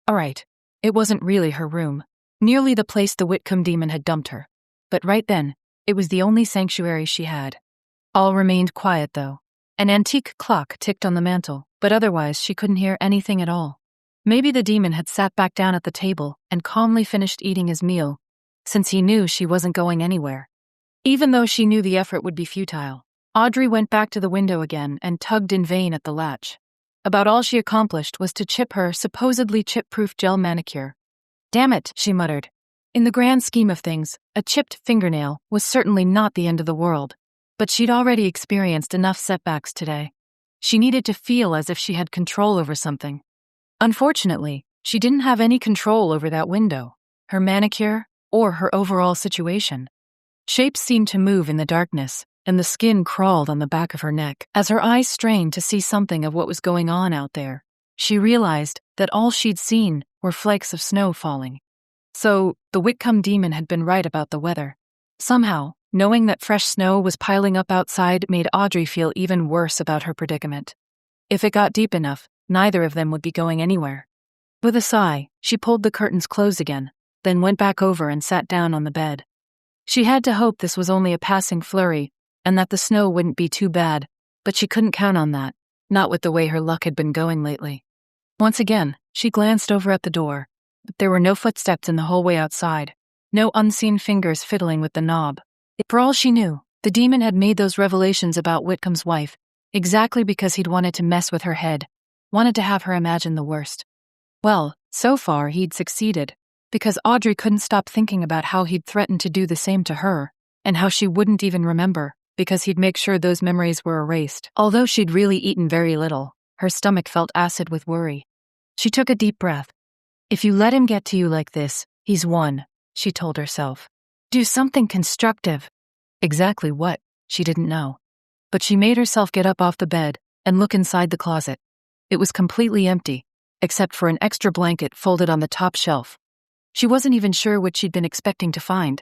Alright, it wasn't really her room, nearly the place the Whitcomb demon had dumped her. But right then, it was the only sanctuary she had. All remained quiet, though. An antique clock ticked on the mantel, but otherwise she couldn't hear anything at all. Maybe the demon had sat back down at the table and calmly finished eating his meal, since he knew she wasn't going anywhere. Even though she knew the effort would be futile, Audrey went back to the window again and tugged in vain at the latch. About all she accomplished was to chip her supposedly chip-proof gel manicure. Damn it, she muttered. In the grand scheme of things, a chipped fingernail was certainly not the end of the world, but she'd already experienced enough setbacks today. She needed to feel as if she had control over something. Unfortunately, she didn't have any control over that window, her manicure, or her overall situation. Shapes seemed to move in the darkness, and the skin crawled on the back of her neck. As her eyes strained to see something of what was going on out there, she realized that all she'd seen were flakes of snow falling. So, the Whitcomb demon had been right about the weather. Somehow, knowing that fresh snow was piling up outside made Audrey feel even worse about her predicament. If it got deep enough, neither of them would be going anywhere. With a sigh, she pulled the curtains close again, then went back over and sat down on the bed. She had to hope this was only a passing flurry, and that the snow wouldn't be too bad, but she couldn't count on that, not with the way her luck had been going lately. Once again, she glanced over at the door, but there were no footsteps in the hallway outside, no unseen fingers fiddling with the knob. For all she knew, the demon had made those revelations about Whitcomb's wife exactly because he'd wanted to mess with her head, wanted to have her imagine the worst. Well, so far he'd succeeded, because Audrey couldn't stop thinking about how he'd threatened to do the same to her, and how she wouldn't even remember, because he'd make sure those memories were erased. Although she'd really eaten very little, her stomach felt acid with worry. She took a deep breath. If you let him get to you like this, he's won, she told herself. Do something constructive. Exactly what, she didn't know. But she made herself get up off the bed and look inside the closet. It was completely empty, except for an extra blanket folded on the top shelf. She wasn't even sure what she'd been expecting to find.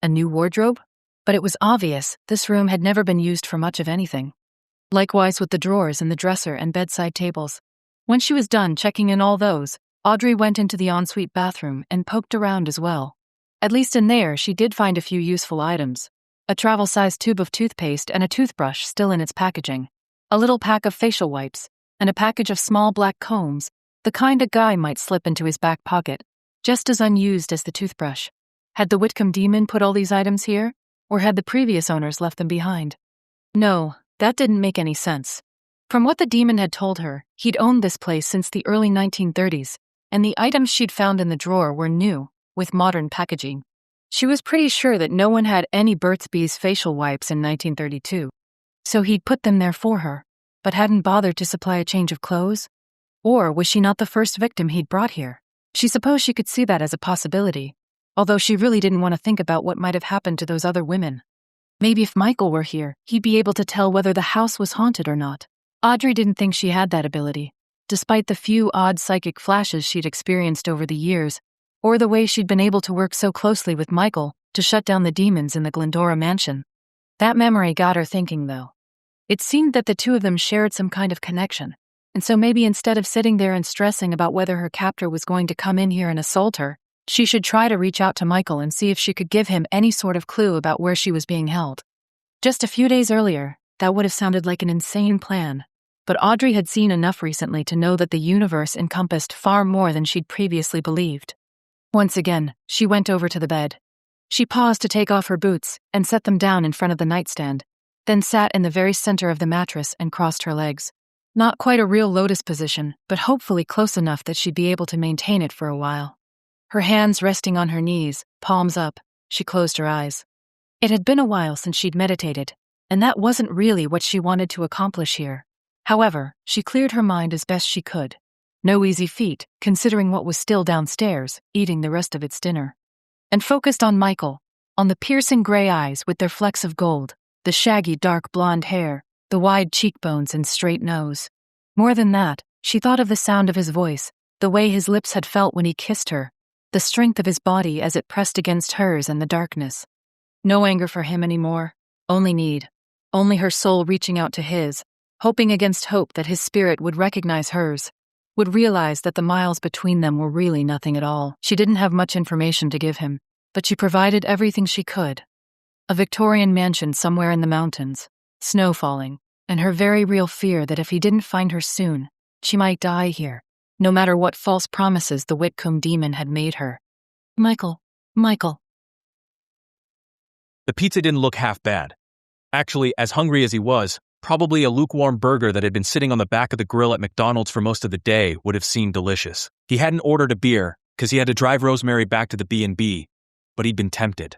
A new wardrobe? But it was obvious this room had never been used for much of anything. Likewise with the drawers in the dresser and bedside tables. When she was done checking in all those, Audrey went into the ensuite bathroom and poked around as well. At least in there, she did find a few useful items. A travel-sized tube of toothpaste and a toothbrush still in its packaging. A little pack of facial wipes, and a package of small black combs, the kind a guy might slip into his back pocket, just as unused as the toothbrush. Had the Whitcomb demon put all these items here, or had the previous owners left them behind? No, that didn't make any sense. From what the demon had told her, he'd owned this place since the early 1930s, and the items she'd found in the drawer were new, with modern packaging. She was pretty sure that no one had any Burt's Bees facial wipes in 1932. So he'd put them there for her, but hadn't bothered to supply a change of clothes? Or was she not the first victim he'd brought here? She supposed she could see that as a possibility, although she really didn't want to think about what might have happened to those other women. Maybe if Michael were here, he'd be able to tell whether the house was haunted or not. Audrey didn't think she had that ability, despite the few odd psychic flashes she'd experienced over the years, or the way she'd been able to work so closely with Michael to shut down the demons in the Glendora mansion. That memory got her thinking, though. It seemed that the two of them shared some kind of connection, and so maybe instead of sitting there and stressing about whether her captor was going to come in here and assault her, she should try to reach out to Michael and see if she could give him any sort of clue about where she was being held. Just a few days earlier, that would have sounded like an insane plan, but Audrey had seen enough recently to know that the universe encompassed far more than she'd previously believed. Once again, she went over to the bed. She paused to take off her boots and set them down in front of the nightstand, then sat in the very center of the mattress and crossed her legs. Not quite a real lotus position, but hopefully close enough that she'd be able to maintain it for a while. Her hands resting on her knees, palms up, she closed her eyes. It had been a while since she'd meditated, and that wasn't really what she wanted to accomplish here. However, she cleared her mind as best she could. No easy feat, considering what was still downstairs, eating the rest of its dinner. And focused on Michael, on the piercing gray eyes with their flecks of gold, the shaggy dark blonde hair, the wide cheekbones and straight nose. More than that, she thought of the sound of his voice, The way his lips had felt when he kissed her, the strength of his body as it pressed against hers in the darkness. No anger for him anymore, only need. Only her soul reaching out to his, hoping against hope that his spirit would recognize hers, would realize that the miles between them were really nothing at all. She didn't have much information to give him, but she provided everything she could. A Victorian mansion somewhere in the mountains, snow falling, and her very real fear that if he didn't find her soon, she might die here, no matter what false promises the Whitcomb demon had made her. Michael. The pizza didn't look half bad. Actually, as hungry as he was, probably a lukewarm burger that had been sitting on the back of the grill at McDonald's for most of the day would have seemed delicious. He hadn't ordered a beer, because he had to drive Rosemary back to the B&B, but he'd been tempted.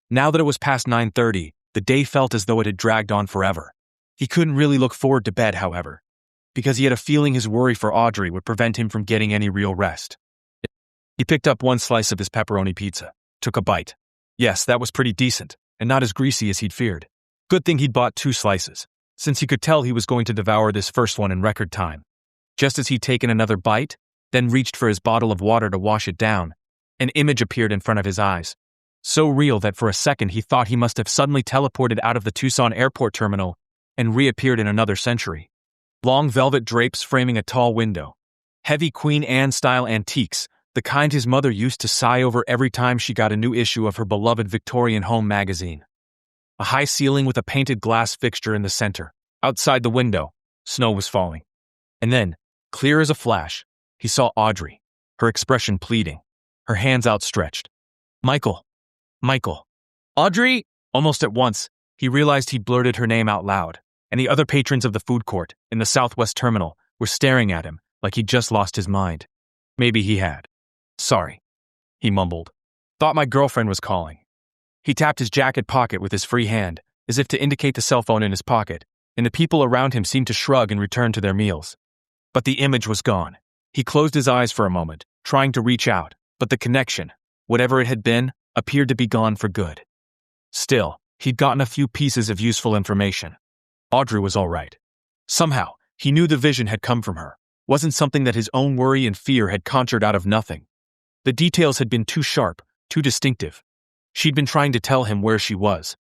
Now that it was past 9:30, the day felt as though it had dragged on forever. He couldn't really look forward to bed, however, because he had a feeling his worry for Audrey would prevent him from getting any real rest. He picked up one slice of his pepperoni pizza, took a bite. Yes, that was pretty decent, and not as greasy as he'd feared. Good thing he'd bought 2 slices, since he could tell he was going to devour this first one in record time. Just as he'd taken another bite, then reached for his bottle of water to wash it down, an image appeared in front of his eyes. So real that for a second he thought he must have suddenly teleported out of the Tucson airport terminal and reappeared in another century. Long velvet drapes framing a tall window. Heavy Queen Anne-style antiques, the kind his mother used to sigh over every time she got a new issue of her beloved Victorian home magazine. A high ceiling with a painted glass fixture in the center. Outside the window, snow was falling. And then, clear as a flash, he saw Audrey, her expression pleading, her hands outstretched. Michael. Audrey! Almost at once, he realized he blurted her name out loud, and the other patrons of the food court in the Southwest Terminal were staring at him like he'd just lost his mind. Maybe he had. Sorry, he mumbled. Thought my girlfriend was calling. He tapped his jacket pocket with his free hand, as if to indicate the cell phone in his pocket, and the people around him seemed to shrug and return to their meals. But the image was gone. He closed his eyes for a moment, trying to reach out, but the connection, whatever it had been, appeared to be gone for good. Still, he'd gotten a few pieces of useful information. Audrey was all right. Somehow, he knew the vision had come from her, wasn't something that his own worry and fear had conjured out of nothing. The details had been too sharp, too distinctive. She'd been trying to tell him where she was.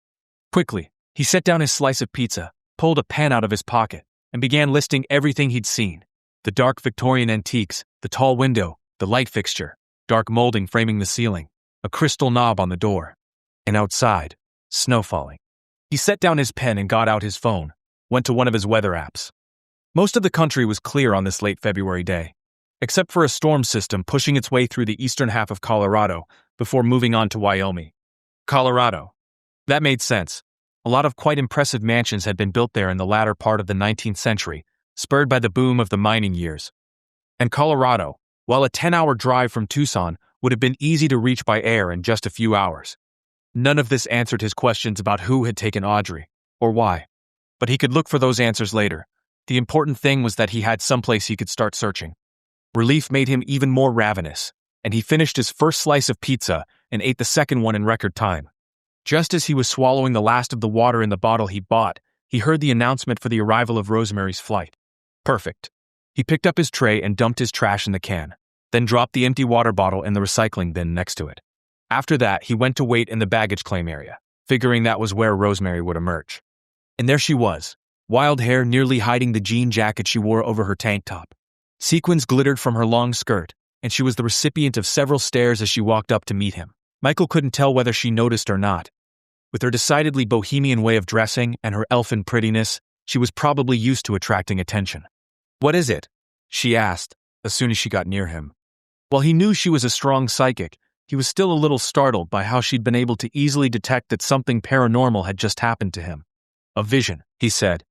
Quickly, he set down his slice of pizza, pulled a pen out of his pocket, and began listing everything he'd seen. The dark Victorian antiques, the tall window, the light fixture, dark molding framing the ceiling, a crystal knob on the door. And outside, snow falling. He set down his pen and got out his phone, went to one of his weather apps. Most of the country was clear on this late February day, except for a storm system pushing its way through the eastern half of Colorado before moving on to Wyoming. Colorado. That made sense. A lot of quite impressive mansions had been built there in the latter part of the 19th century, spurred by the boom of the mining years. And Colorado, while a 10-hour drive from Tucson, would have been easy to reach by air in just a few hours. None of this answered his questions about who had taken Audrey, or why. But he could look for those answers later. The important thing was that he had someplace he could start searching. Relief made him even more ravenous, and he finished his first slice of pizza and ate the second one in record time. Just as he was swallowing the last of the water in the bottle he bought, he heard the announcement for the arrival of Rosemary's flight. Perfect. He picked up his tray and dumped his trash in the can, then dropped the empty water bottle in the recycling bin next to it. After that, he went to wait in the baggage claim area, figuring that was where Rosemary would emerge. And there she was, wild hair nearly hiding the jean jacket she wore over her tank top. Sequins glittered from her long skirt, and she was the recipient of several stares as she walked up to meet him. Michael couldn't tell whether she noticed or not. With her decidedly bohemian way of dressing and her elfin prettiness, she was probably used to attracting attention. "What is it?" she asked, as soon as she got near him. While he knew she was a strong psychic, he was still a little startled by how she'd been able to easily detect that something paranormal had just happened to him. "A vision," he said.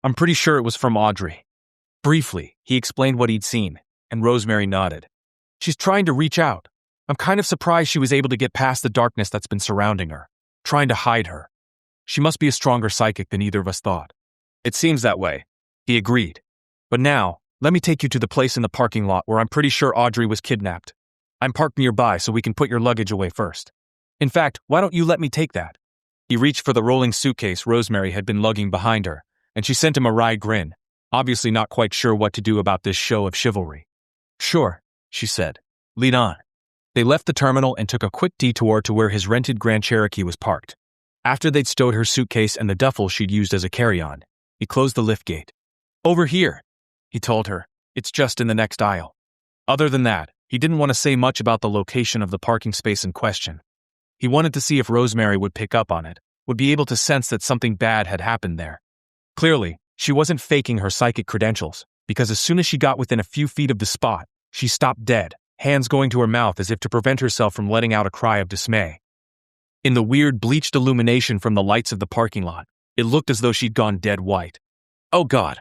"I'm pretty sure it was from Audrey." Briefly, he explained what he'd seen, and Rosemary nodded. "She's trying to reach out. I'm kind of surprised she was able to get past the darkness that's been surrounding her, trying to hide her. She must be a stronger psychic than either of us thought." "It seems that way," he agreed. "But now, let me take you to the place in the parking lot where I'm pretty sure Audrey was kidnapped. I'm parked nearby so we can put your luggage away first. In fact, why don't you let me take that?" He reached for the rolling suitcase Rosemary had been lugging behind her, and she sent him a wry grin, obviously not quite sure what to do about this show of chivalry. "Sure," she said. Lead on. They left the terminal and took a quick detour to where his rented Grand Cherokee was parked. After they'd stowed her suitcase and the duffel she'd used as a carry-on, he closed the lift gate. Over here, he told her. It's just in the next aisle. Other than that, he didn't want to say much about the location of the parking space in question. He wanted to see if Rosemary would pick up on it, would be able to sense that something bad had happened there. Clearly, she wasn't faking her psychic credentials, because as soon as she got within a few feet of the spot, she stopped dead, hands going to her mouth as if to prevent herself from letting out a cry of dismay. In the weird bleached illumination from the lights of the parking lot, it looked as though she'd gone dead white. Oh God,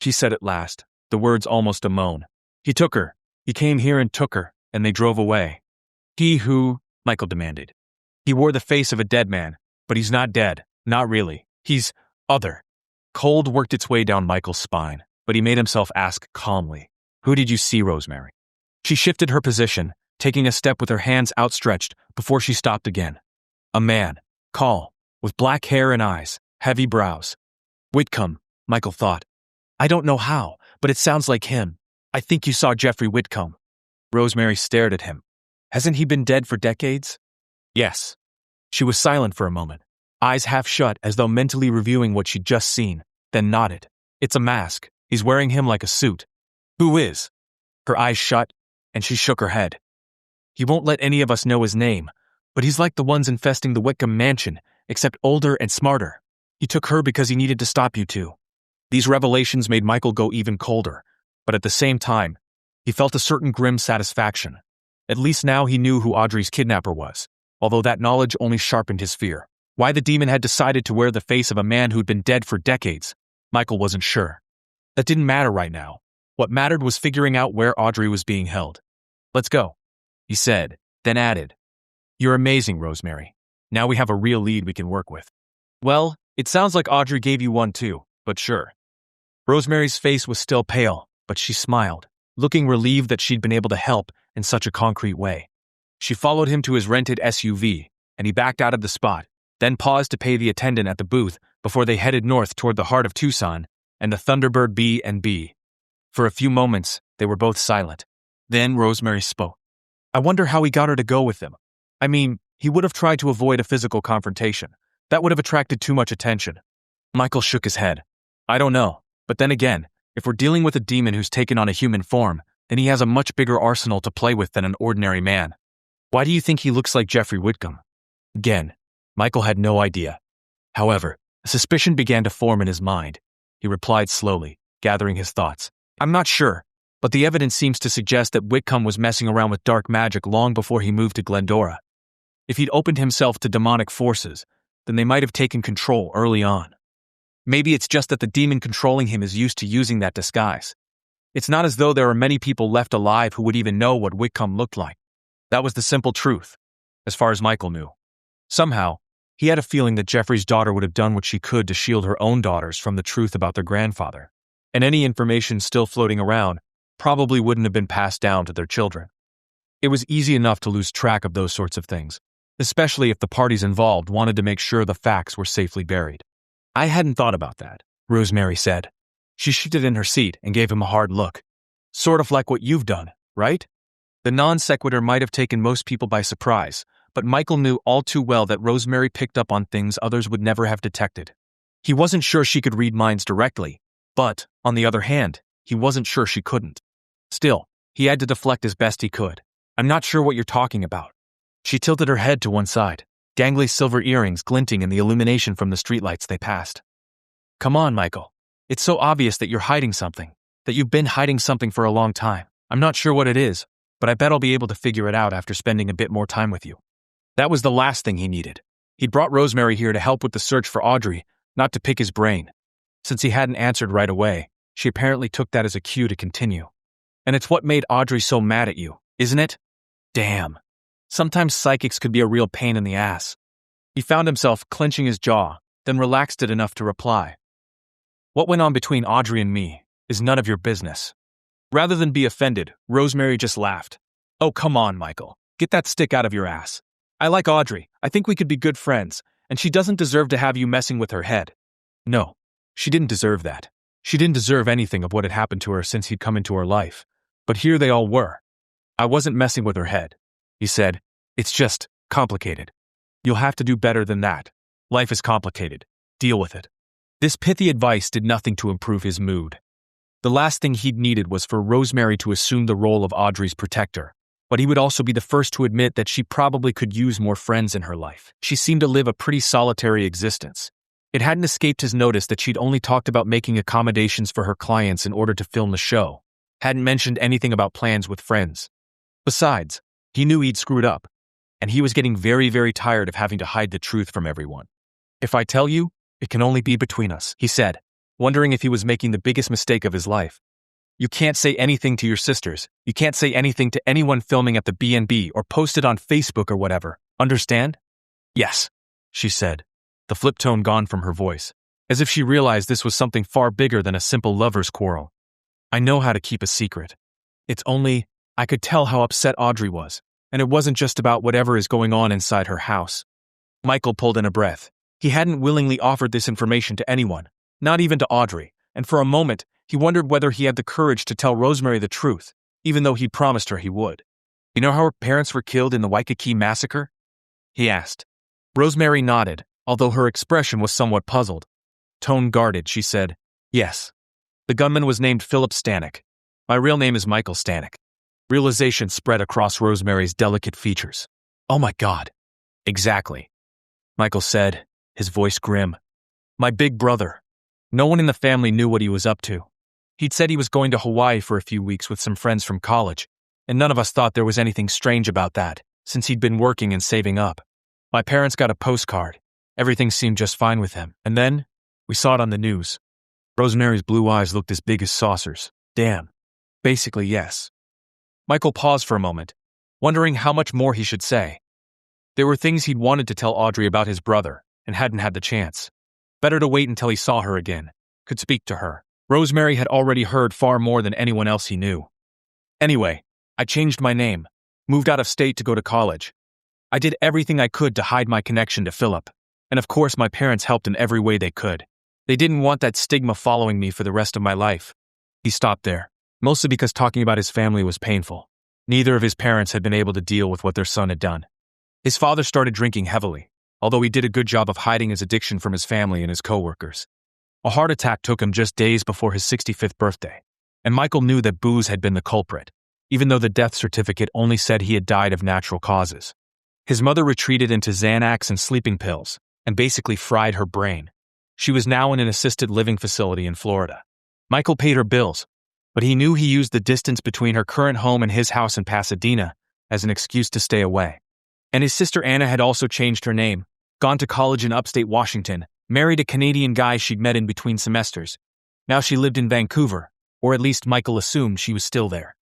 she said at last, the words almost a moan. He took her. He came here and took her, and they drove away. He who? Michael demanded. He wore the face of a dead man, but he's not dead, not really. He's other. Cold worked its way down Michael's spine, but he made himself ask calmly, Who did you see, Rosemary? She shifted her position, taking a step with her hands outstretched before she stopped again. A man, tall, with black hair and eyes, heavy brows. Whitcomb, Michael thought. I don't know how, but it sounds like him. I think you saw Jeffrey Whitcomb. Rosemary stared at him. Hasn't he been dead for decades? Yes. She was silent for a moment, eyes half shut as though mentally reviewing what she'd just seen, then nodded. It's a mask. He's wearing him like a suit. Who is? Her eyes shut, and she shook her head. He won't let any of us know his name, but he's like the ones infesting the Whitcomb mansion, except older and smarter. He took her because he needed to stop you two. These revelations made Michael go even colder, but at the same time, he felt a certain grim satisfaction. At least now he knew who Audrey's kidnapper was, although that knowledge only sharpened his fear. Why the demon had decided to wear the face of a man who'd been dead for decades, Michael wasn't sure. That didn't matter right now. What mattered was figuring out where Audrey was being held. Let's go, he said, then added. You're amazing, Rosemary. Now we have a real lead we can work with. Well, it sounds like Audrey gave you one too, but sure. Rosemary's face was still pale, but she smiled, looking relieved that she'd been able to help in such a concrete way. She followed him to his rented SUV, and he backed out of the spot, then paused to pay the attendant at the booth before they headed north toward the heart of Tucson and the Thunderbird B&B. For a few moments, they were both silent. Then Rosemary spoke. I wonder how he got her to go with him. I mean, he would have tried to avoid a physical confrontation. That would have attracted too much attention. Michael shook his head. I don't know, but then again, if we're dealing with a demon who's taken on a human form, then he has a much bigger arsenal to play with than an ordinary man. Why do you think he looks like Jeffrey Whitcomb? Again, Michael had no idea. However, a suspicion began to form in his mind. He replied slowly, gathering his thoughts. I'm not sure, but the evidence seems to suggest that Whitcomb was messing around with dark magic long before he moved to Glendora. If he'd opened himself to demonic forces, then they might have taken control early on. Maybe it's just that the demon controlling him is used to using that disguise. It's not as though there are many people left alive who would even know what Whitcomb looked like. That was the simple truth, as far as Michael knew. Somehow, he had a feeling that Jeffrey's daughter would have done what she could to shield her own daughters from the truth about their grandfather, and any information still floating around probably wouldn't have been passed down to their children. It was easy enough to lose track of those sorts of things, especially if the parties involved wanted to make sure the facts were safely buried. I hadn't thought about that, Rosemary said. She shifted in her seat and gave him a hard look. Sort of like what you've done, right? The non sequitur might have taken most people by surprise, but Michael knew all too well that Rosemary picked up on things others would never have detected. He wasn't sure she could read minds directly, but, on the other hand, he wasn't sure she couldn't. Still, he had to deflect as best he could. I'm not sure what you're talking about. She tilted her head to one side, dangly silver earrings glinting in the illumination from the streetlights they passed. Come on, Michael. It's so obvious that you're hiding something, that you've been hiding something for a long time. I'm not sure what it is, but I bet I'll be able to figure it out after spending a bit more time with you. That was the last thing he needed. He'd brought Rosemary here to help with the search for Audrey, not to pick his brain. Since he hadn't answered right away, she apparently took that as a cue to continue. And it's what made Audrey so mad at you, isn't it? Damn. Sometimes psychics could be a real pain in the ass. He found himself clenching his jaw, then relaxed it enough to reply. What went on between Audrey and me is none of your business. Rather than be offended, Rosemary just laughed. Oh, come on, Michael. Get that stick out of your ass. I like Audrey. I think we could be good friends, and she doesn't deserve to have you messing with her head. No, she didn't deserve that. She didn't deserve anything of what had happened to her since he'd come into her life. But here they all were. I wasn't messing with her head. He said, "It's just complicated. You'll have to do better than that. Life is complicated. Deal with it." This pithy advice did nothing to improve his mood. The last thing he'd needed was for Rosemary to assume the role of Audrey's protector, but he would also be the first to admit that she probably could use more friends in her life. She seemed to live a pretty solitary existence. It hadn't escaped his notice that she'd only talked about making accommodations for her clients in order to film the show, hadn't mentioned anything about plans with friends. Besides, he knew he'd screwed up, and he was getting very, very tired of having to hide the truth from everyone. "If I tell you, it can only be between us," he said, wondering if he was making the biggest mistake of his life. "You can't say anything to your sisters. You can't say anything to anyone filming at the B&B or post it on Facebook or whatever. Understand?" "Yes," she said, the flip tone gone from her voice, as if she realized this was something far bigger than a simple lover's quarrel. "I know how to keep a secret. It's only, I could tell how upset Audrey was, and it wasn't just about whatever is going on inside her house." Michael pulled in a breath. He hadn't willingly offered this information to anyone, not even to Audrey, and for a moment, he wondered whether he had the courage to tell Rosemary the truth, even though he'd promised her he would. "You know how her parents were killed in the Waikiki massacre?" he asked. Rosemary nodded, although her expression was somewhat puzzled. Tone guarded, she said, "Yes. The gunman was named Philip Stanek. My real name is Michael Stanek." Realization spread across Rosemary's delicate features. "Oh my God." "Exactly," Michael said, his voice grim. "My big brother. No one in the family knew what he was up to. He'd said he was going to Hawaii for a few weeks with some friends from college, and none of us thought there was anything strange about that, since he'd been working and saving up. My parents got a postcard. Everything seemed just fine with him, and then, we saw it on the news." Rosemary's blue eyes looked as big as saucers. "Damn. Basically, yes." Michael paused for a moment, wondering how much more he should say. There were things he'd wanted to tell Audrey about his brother, and hadn't had the chance. Better to wait until he saw her again, could speak to her. Rosemary had already heard far more than anyone else he knew. "Anyway, I changed my name, moved out of state to go to college. I did everything I could to hide my connection to Philip, and of course my parents helped in every way they could. They didn't want that stigma following me for the rest of my life." He stopped there, mostly because talking about his family was painful. Neither of his parents had been able to deal with what their son had done. His father started drinking heavily, although he did a good job of hiding his addiction from his family and his coworkers. A heart attack took him just days before his 65th birthday, and Michael knew that booze had been the culprit, even though the death certificate only said he had died of natural causes. His mother retreated into Xanax and sleeping pills, and basically fried her brain. She was now in an assisted living facility in Florida. Michael paid her bills, but he knew he used the distance between her current home and his house in Pasadena as an excuse to stay away. And his sister Anna had also changed her name, gone to college in upstate Washington, married a Canadian guy she'd met in between semesters. Now she lived in Vancouver, or at least Michael assumed she was still there.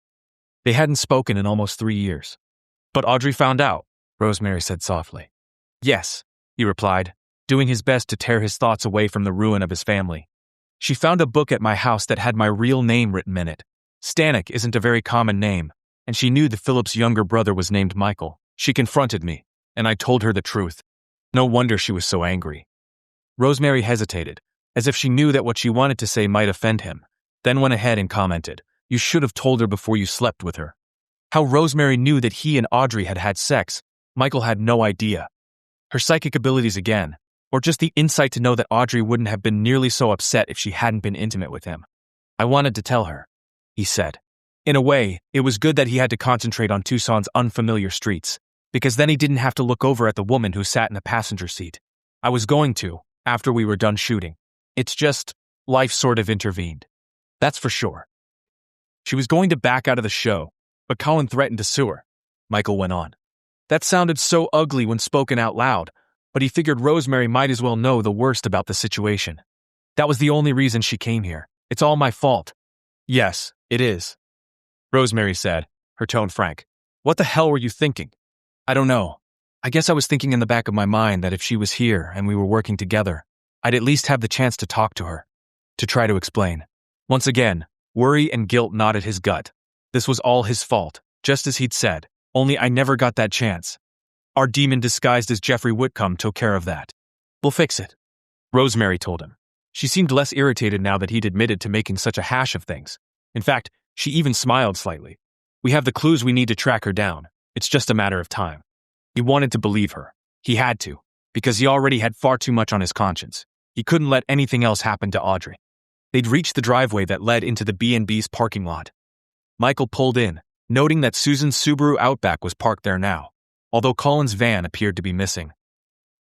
They hadn't spoken in almost 3 years. "But Audrey found out," Rosemary said softly. "Yes," he replied, doing his best to tear his thoughts away from the ruin of his family. "She found a book at my house that had my real name written in it. Stanek isn't a very common name, and she knew that Philip's younger brother was named Michael. She confronted me, and I told her the truth. No wonder she was so angry." Rosemary hesitated, as if she knew that what she wanted to say might offend him, then went ahead and commented, "You should have told her before you slept with her." How Rosemary knew that he and Audrey had had sex, Michael had no idea. Her psychic abilities again, or just the insight to know that Audrey wouldn't have been nearly so upset if she hadn't been intimate with him. "I wanted to tell her," he said. In a way, it was good that he had to concentrate on Tucson's unfamiliar streets, because then he didn't have to look over at the woman who sat in the passenger seat. "I was going to, after we were done shooting. It's just, life sort of intervened. That's for sure." "She was going to back out of the show, but Colin threatened to sue her," Michael went on. That sounded so ugly when spoken out loud, but he figured Rosemary might as well know the worst about the situation. "That was the only reason she came here. It's all my fault." "Yes, it is," Rosemary said, her tone frank. "What the hell were you thinking?" "I don't know. I guess I was thinking in the back of my mind that if she was here and we were working together, I'd at least have the chance to talk to her, to try to explain." Once again, worry and guilt gnawed at his gut. This was all his fault, just as he'd said, only I never got that chance. Our demon disguised as Jeffrey Whitcomb took care of that. "We'll fix it," Rosemary told him. She seemed less irritated now that he'd admitted to making such a hash of things. In fact, she even smiled slightly. We have the clues we need to track her down. It's just a matter of time. He wanted to believe her. He had to, because he already had far too much on his conscience. He couldn't let anything else happen to Audrey. They'd reached the driveway that led into the B&B's parking lot. Michael pulled in, noting that Susan's Subaru Outback was parked there now, although Colin's van appeared to be missing.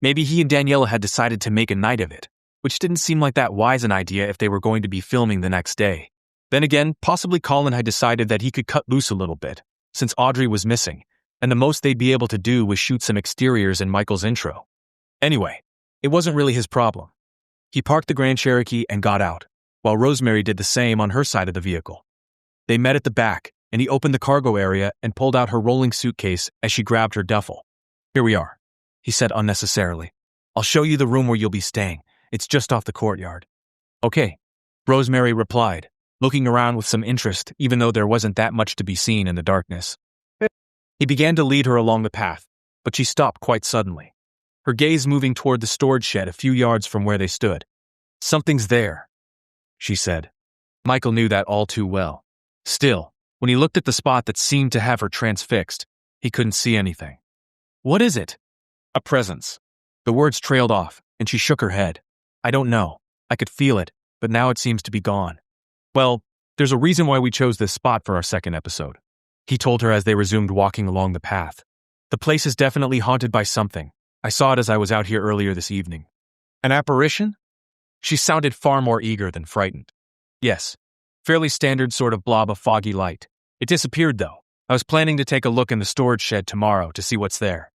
Maybe he and Daniela had decided to make a night of it, which didn't seem like that wise an idea if they were going to be filming the next day. Then again, possibly Colin had decided that he could cut loose a little bit, since Audrey was missing, and the most they'd be able to do was shoot some exteriors in Michael's intro. Anyway, it wasn't really his problem. He parked the Grand Cherokee and got out, while Rosemary did the same on her side of the vehicle. They met at the back, and he opened the cargo area and pulled out her rolling suitcase as she grabbed her duffel. "Here we are," he said unnecessarily. "I'll show you the room where you'll be staying. It's just off the courtyard." "Okay," Rosemary replied, looking around with some interest even though there wasn't that much to be seen in the darkness. He began to lead her along the path, but she stopped quite suddenly, her gaze moving toward the storage shed a few yards from where they stood. "Something's there," she said. Michael knew that all too well. Still, when he looked at the spot that seemed to have her transfixed, he couldn't see anything. "What is it?" "A presence." The words trailed off, and she shook her head. "I don't know. I could feel it, but now it seems to be gone." "Well, there's a reason why we chose this spot for our second episode," he told her as they resumed walking along the path. "The place is definitely haunted by something. I saw it as I was out here earlier this evening." "An apparition?" She sounded far more eager than frightened. "Yes. Fairly standard sort of blob of foggy light. It disappeared, though. I was planning to take a look in the storage shed tomorrow to see what's there."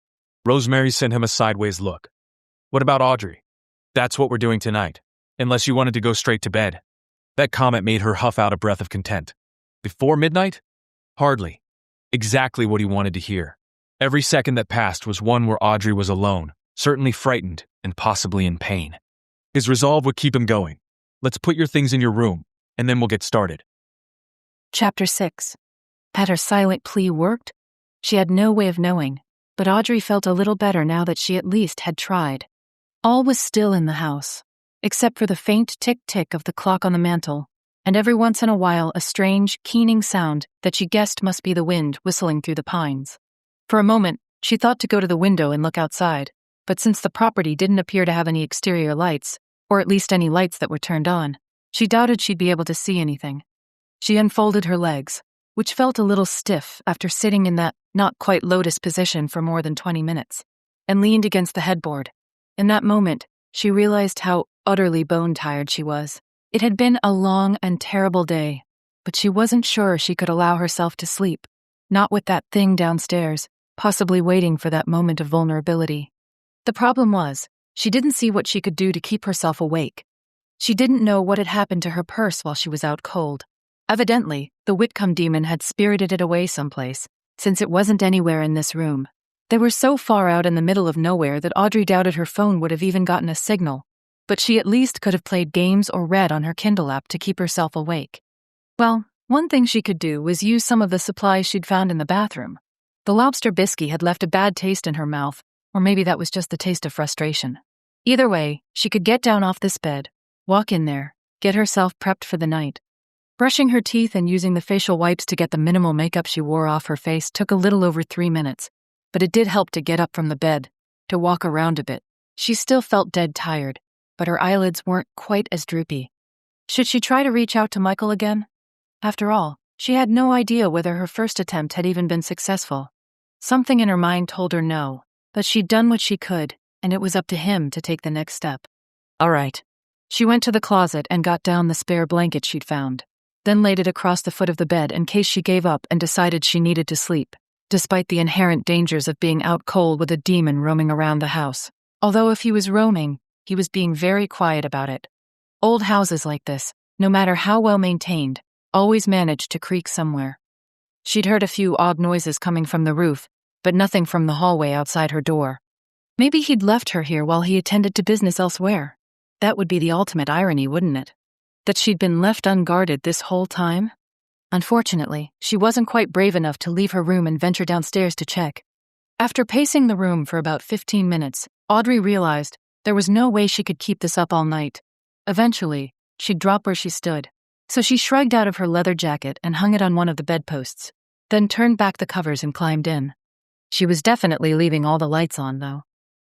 Rosemary sent him a sideways look. "What about Audrey?" "That's what we're doing tonight, unless you wanted to go straight to bed." That comment made her huff out a breath of content. Before midnight? Hardly. Exactly what he wanted to hear. Every second that passed was one where Audrey was alone, certainly frightened, and possibly in pain. His resolve would keep him going. "Let's put your things in your room, and then we'll get started." Chapter 6. Had her silent plea worked? She had no way of knowing, but Audrey felt a little better now that she at least had tried. All was still in the house, except for the faint tick-tick of the clock on the mantel, and every once in a while a strange, keening sound that she guessed must be the wind whistling through the pines. For a moment, she thought to go to the window and look outside, but since the property didn't appear to have any exterior lights, or at least any lights that were turned on, she doubted she'd be able to see anything. She unfolded her legs, which felt a little stiff after sitting in that not-quite lotus position for more than 20 minutes, and leaned against the headboard. In that moment, she realized how utterly bone-tired she was. It had been a long and terrible day, but she wasn't sure she could allow herself to sleep, not with that thing downstairs, possibly waiting for that moment of vulnerability. The problem was, she didn't see what she could do to keep herself awake. She didn't know what had happened to her purse while she was out cold. Evidently, the Whitcomb demon had spirited it away someplace, since it wasn't anywhere in this room. They were so far out in the middle of nowhere that Audrey doubted her phone would have even gotten a signal, but she at least could have played games or read on her Kindle app to keep herself awake. Well, one thing she could do was use some of the supplies she'd found in the bathroom. The lobster biscuit had left a bad taste in her mouth, or maybe that was just the taste of frustration. Either way, she could get down off this bed, walk in there, get herself prepped for the night. Brushing her teeth and using the facial wipes to get the minimal makeup she wore off her face took a little over 3 minutes, but it did help to get up from the bed, to walk around a bit. She still felt dead tired, but her eyelids weren't quite as droopy. Should she try to reach out to Michael again? After all, she had no idea whether her first attempt had even been successful. Something in her mind told her no, that she'd done what she could, and it was up to him to take the next step. All right. She went to the closet and got down the spare blanket she'd found, then laid it across the foot of the bed in case she gave up and decided she needed to sleep, despite the inherent dangers of being out cold with a demon roaming around the house. Although if he was roaming, he was being very quiet about it. Old houses like this, no matter how well maintained, always managed to creak somewhere. She'd heard a few odd noises coming from the roof, but nothing from the hallway outside her door. Maybe he'd left her here while he attended to business elsewhere. That would be the ultimate irony, wouldn't it? That she'd been left unguarded this whole time? Unfortunately, she wasn't quite brave enough to leave her room and venture downstairs to check. After pacing the room for about 15 minutes, Audrey realized there was no way she could keep this up all night. Eventually, she'd drop where she stood, so she shrugged out of her leather jacket and hung it on one of the bedposts. then turned back the covers and climbed in. She was definitely leaving all the lights on, though.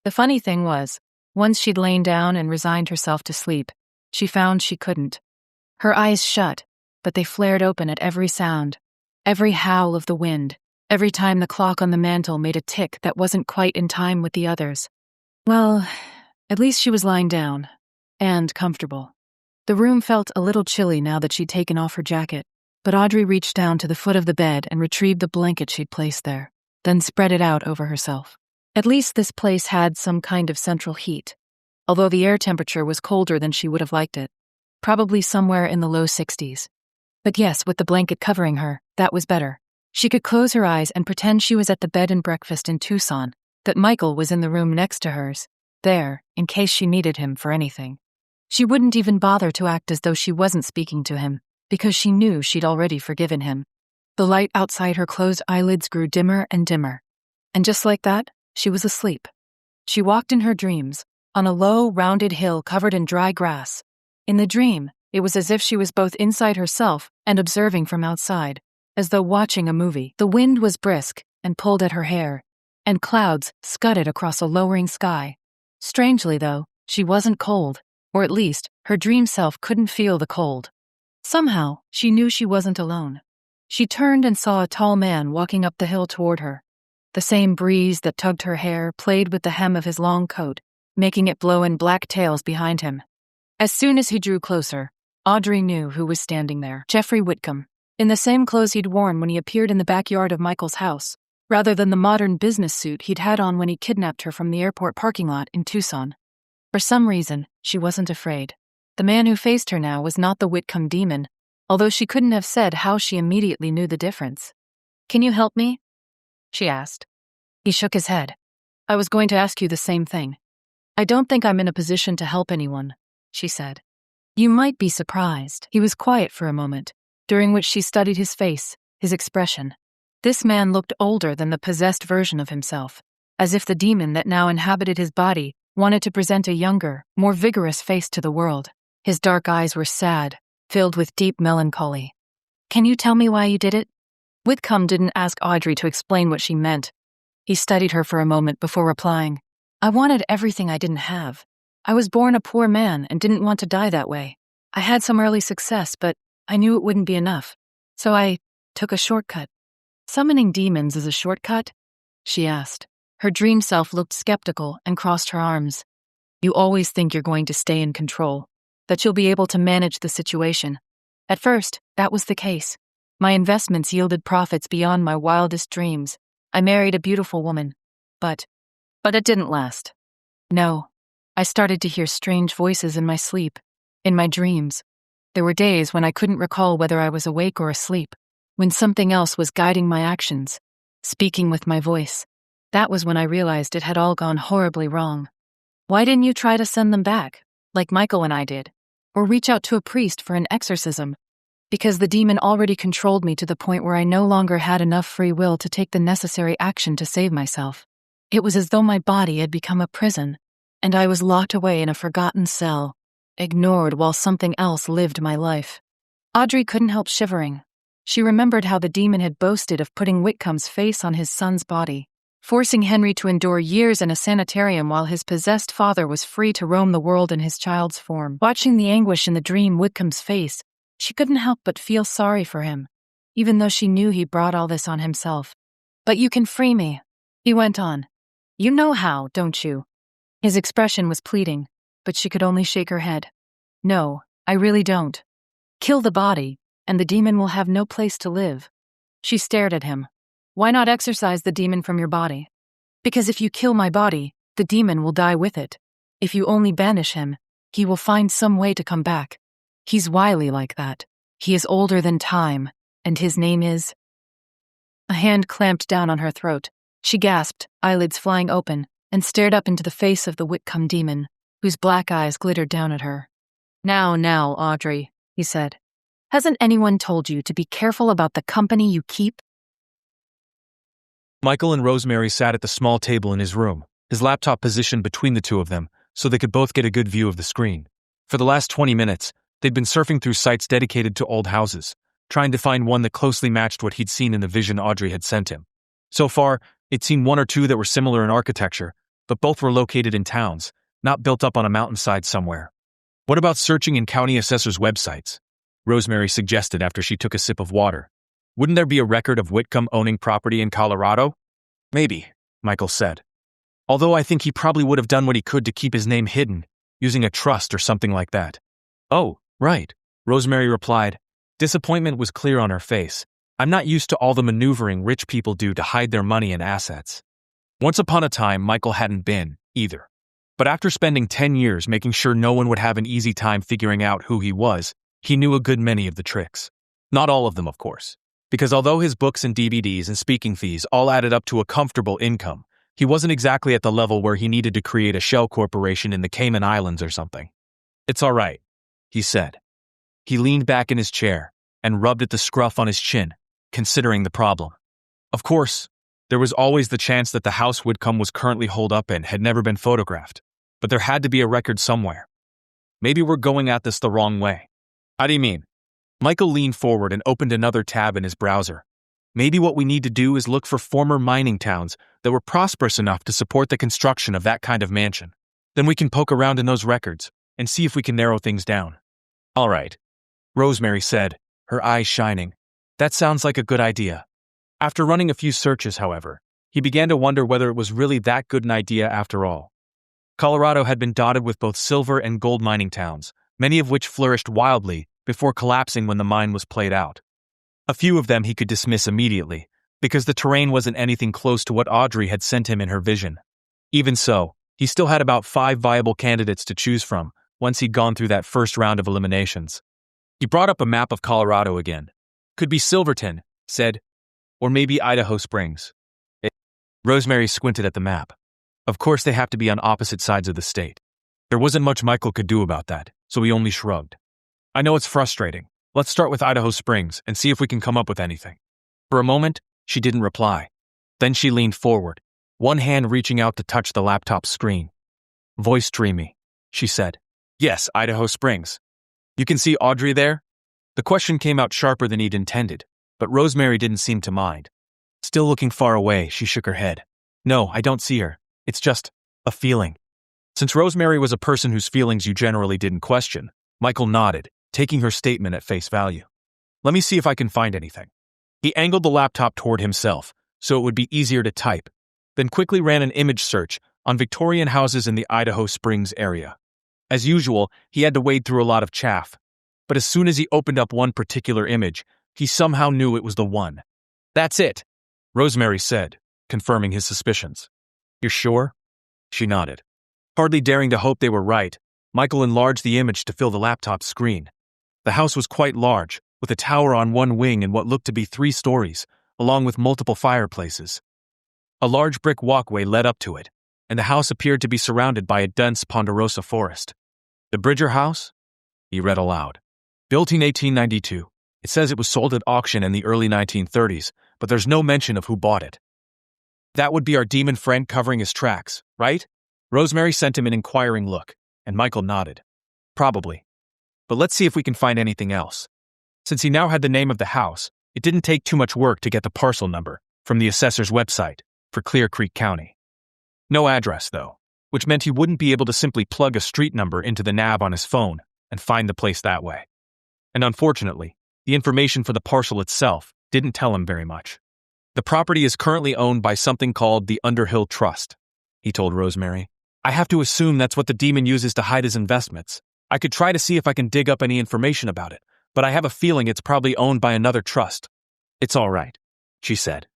The funny thing was, once she'd lain down and resigned herself to sleep, she found she couldn't. Her eyes shut, but they flared open at every sound, every howl of the wind, every time the clock on the mantel made a tick that wasn't quite in time with the others. Well, at least she was lying down, and comfortable. The room felt a little chilly now that she'd taken off her jacket, but Audrey reached down to the foot of the bed and retrieved the blanket she'd placed there, then spread it out over herself. At least this place had some kind of central heat, although the air temperature was colder than she would have liked it, probably somewhere in the low 60s. But yes, with the blanket covering her, that was better. She could close her eyes and pretend she was at the bed and breakfast in Tucson, that Michael was in the room next to hers, there, in case she needed him for anything. She wouldn't even bother to act as though she wasn't speaking to him, because she knew she'd already forgiven him. The light outside her closed eyelids grew dimmer and dimmer. And just like that, she was asleep. She walked in her dreams, on a low, rounded hill covered in dry grass. In the dream, it was as if she was both inside herself and observing from outside, as though watching a movie. The wind was brisk and pulled at her hair, and clouds scudded across a lowering sky. Strangely, though, she wasn't cold, or at least, her dream self couldn't feel the cold. Somehow, she knew she wasn't alone. She turned and saw a tall man walking up the hill toward her. The same breeze that tugged her hair played with the hem of his long coat, making it blow in black tails behind him. As soon as he drew closer, Audrey knew who was standing there. Jeffrey Whitcomb, in the same clothes he'd worn when he appeared in the backyard of Michael's house, rather than the modern business suit he'd had on when he kidnapped her from the airport parking lot in Tucson. For some reason, she wasn't afraid. The man who faced her now was not the Whitcomb demon, although she couldn't have said how she immediately knew the difference. "Can you help me?" she asked. He shook his head. "I was going to ask you the same thing. I don't think I'm in a position to help anyone," she said. "You might be surprised." He was quiet for a moment, during which she studied his face, his expression. This man looked older than the possessed version of himself, as if the demon that now inhabited his body wanted to present a younger, more vigorous face to the world. His dark eyes were sad, filled with deep melancholy. "Can you tell me why you did it?" Whitcomb didn't ask Audrey to explain what she meant. He studied her for a moment before replying, "I wanted everything I didn't have. I was born a poor man and didn't want to die that way. I had some early success, but I knew it wouldn't be enough. So I took a shortcut." "Summoning demons is a shortcut?" she asked. Her dream self looked skeptical and crossed her arms. "You always think you're going to stay in control, that you'll be able to manage the situation. At first, that was the case. My investments yielded profits beyond my wildest dreams. I married a beautiful woman. But it didn't last. No, I started to hear strange voices in my sleep, in my dreams. There were days when I couldn't recall whether I was awake or asleep, when something else was guiding my actions, speaking with my voice. That was when I realized it had all gone horribly wrong. Why didn't you try to send them back, like Michael and I did, or reach out to a priest for an exorcism?" "Because the demon already controlled me to the point where I no longer had enough free will to take the necessary action to save myself. It was as though my body had become a prison, and I was locked away in a forgotten cell, ignored while something else lived my life." Audrey couldn't help shivering. She remembered how the demon had boasted of putting Whitcomb's face on his son's body, forcing Henry to endure years in a sanitarium while his possessed father was free to roam the world in his child's form. Watching the anguish in the dream Whitcomb's face, she couldn't help but feel sorry for him, even though she knew he brought all this on himself. "But you can free me," he went on. "You know how, don't you?" His expression was pleading, but she could only shake her head. "No, I really don't. Kill the body, and the demon will have no place to live." She stared at him. "Why not exorcise the demon from your body?" "Because if you kill my body, the demon will die with it. If you only banish him, he will find some way to come back. He's wily like that. He is older than time, and his name is—" A hand clamped down on her throat. She gasped, eyelids flying open, and stared up into the face of the Whitcomb demon, whose black eyes glittered down at her. Now, Audrey," he said. "Hasn't anyone told you to be careful about the company you keep?" Michael and Rosemary sat at the small table in his room, his laptop positioned between the two of them, so they could both get a good view of the screen. For the last 20 minutes, they'd been surfing through sites dedicated to old houses, trying to find one that closely matched what he'd seen in the vision Audrey had sent him. So far, he'd seen one or two that were similar in architecture, but both were located in towns, not built up on a mountainside somewhere. What about searching in county assessors' websites? Rosemary suggested after she took a sip of water. Wouldn't there be a record of Whitcomb owning property in Colorado? Maybe, Michael said. Although I think he probably would have done what he could to keep his name hidden, using a trust or something like that. Oh, right, Rosemary replied. Disappointment was clear on her face. I'm not used to all the maneuvering rich people do to hide their money and assets. Once upon a time, Michael hadn't been, either. But after spending 10 years making sure no one would have an easy time figuring out who he was, he knew a good many of the tricks. Not all of them, of course. Because although his books and DVDs and speaking fees all added up to a comfortable income, he wasn't exactly at the level where he needed to create a shell corporation in the Cayman Islands or something. It's all right, he said. He leaned back in his chair and rubbed at the scruff on his chin, considering the problem. Of course, there was always the chance that the house Whitcomb was currently holed up in had never been photographed, but there had to be a record somewhere. Maybe we're going at this the wrong way. How do you mean? Michael leaned forward and opened another tab in his browser. Maybe what we need to do is look for former mining towns that were prosperous enough to support the construction of that kind of mansion. Then we can poke around in those records and see if we can narrow things down. All right, Rosemary said, her eyes shining. That sounds like a good idea. After running a few searches, however, he began to wonder whether it was really that good an idea after all. Colorado had been dotted with both silver and gold mining towns, many of which flourished wildly before collapsing when the mine was played out. A few of them he could dismiss immediately, because the terrain wasn't anything close to what Audrey had sent him in her vision. Even so, he still had about 5 viable candidates to choose from once he'd gone through that first round of eliminations. He brought up a map of Colorado again. Could be Silverton, said, or maybe Idaho Springs. Rosemary squinted at the map. Of course they have to be on opposite sides of the state. There wasn't much Michael could do about that, so he only shrugged. I know it's frustrating. Let's start with Idaho Springs and see if we can come up with anything. For a moment, she didn't reply. Then she leaned forward, one hand reaching out to touch the laptop screen. Voice dreamy, she said. Yes, Idaho Springs. You can see Audrey there? The question came out sharper than he'd intended, but Rosemary didn't seem to mind. Still looking far away, she shook her head. No, I don't see her. It's just a feeling. Since Rosemary was a person whose feelings you generally didn't question, Michael nodded, taking her statement at face value. Let me see if I can find anything. He angled the laptop toward himself, so it would be easier to type, then quickly ran an image search on Victorian houses in the Idaho Springs area. As usual, he had to wade through a lot of chaff, but as soon as he opened up one particular image, he somehow knew it was the one. That's it, Rosemary said, confirming his suspicions. You're sure? She nodded. Hardly daring to hope they were right, Michael enlarged the image to fill the laptop screen. The house was quite large, with a tower on one wing and what looked to be 3 stories, along with multiple fireplaces. A large brick walkway led up to it, and the house appeared to be surrounded by a dense ponderosa forest. The Bridger House? He read aloud. Built in 1892. It says it was sold at auction in the early 1930s, but there's no mention of who bought it. That would be our demon friend covering his tracks, right? Rosemary sent him an inquiring look, and Michael nodded. Probably. But let's see if we can find anything else. Since he now had the name of the house, it didn't take too much work to get the parcel number from the assessor's website for Clear Creek County. No address, though, which meant he wouldn't be able to simply plug a street number into the nav on his phone and find the place that way. And unfortunately, the information for the parcel itself didn't tell him very much. The property is currently owned by something called the Underhill Trust, he told Rosemary. I have to assume that's what the demon uses to hide his investments. I could try to see if I can dig up any information about it, but I have a feeling it's probably owned by another trust. It's all right, she said.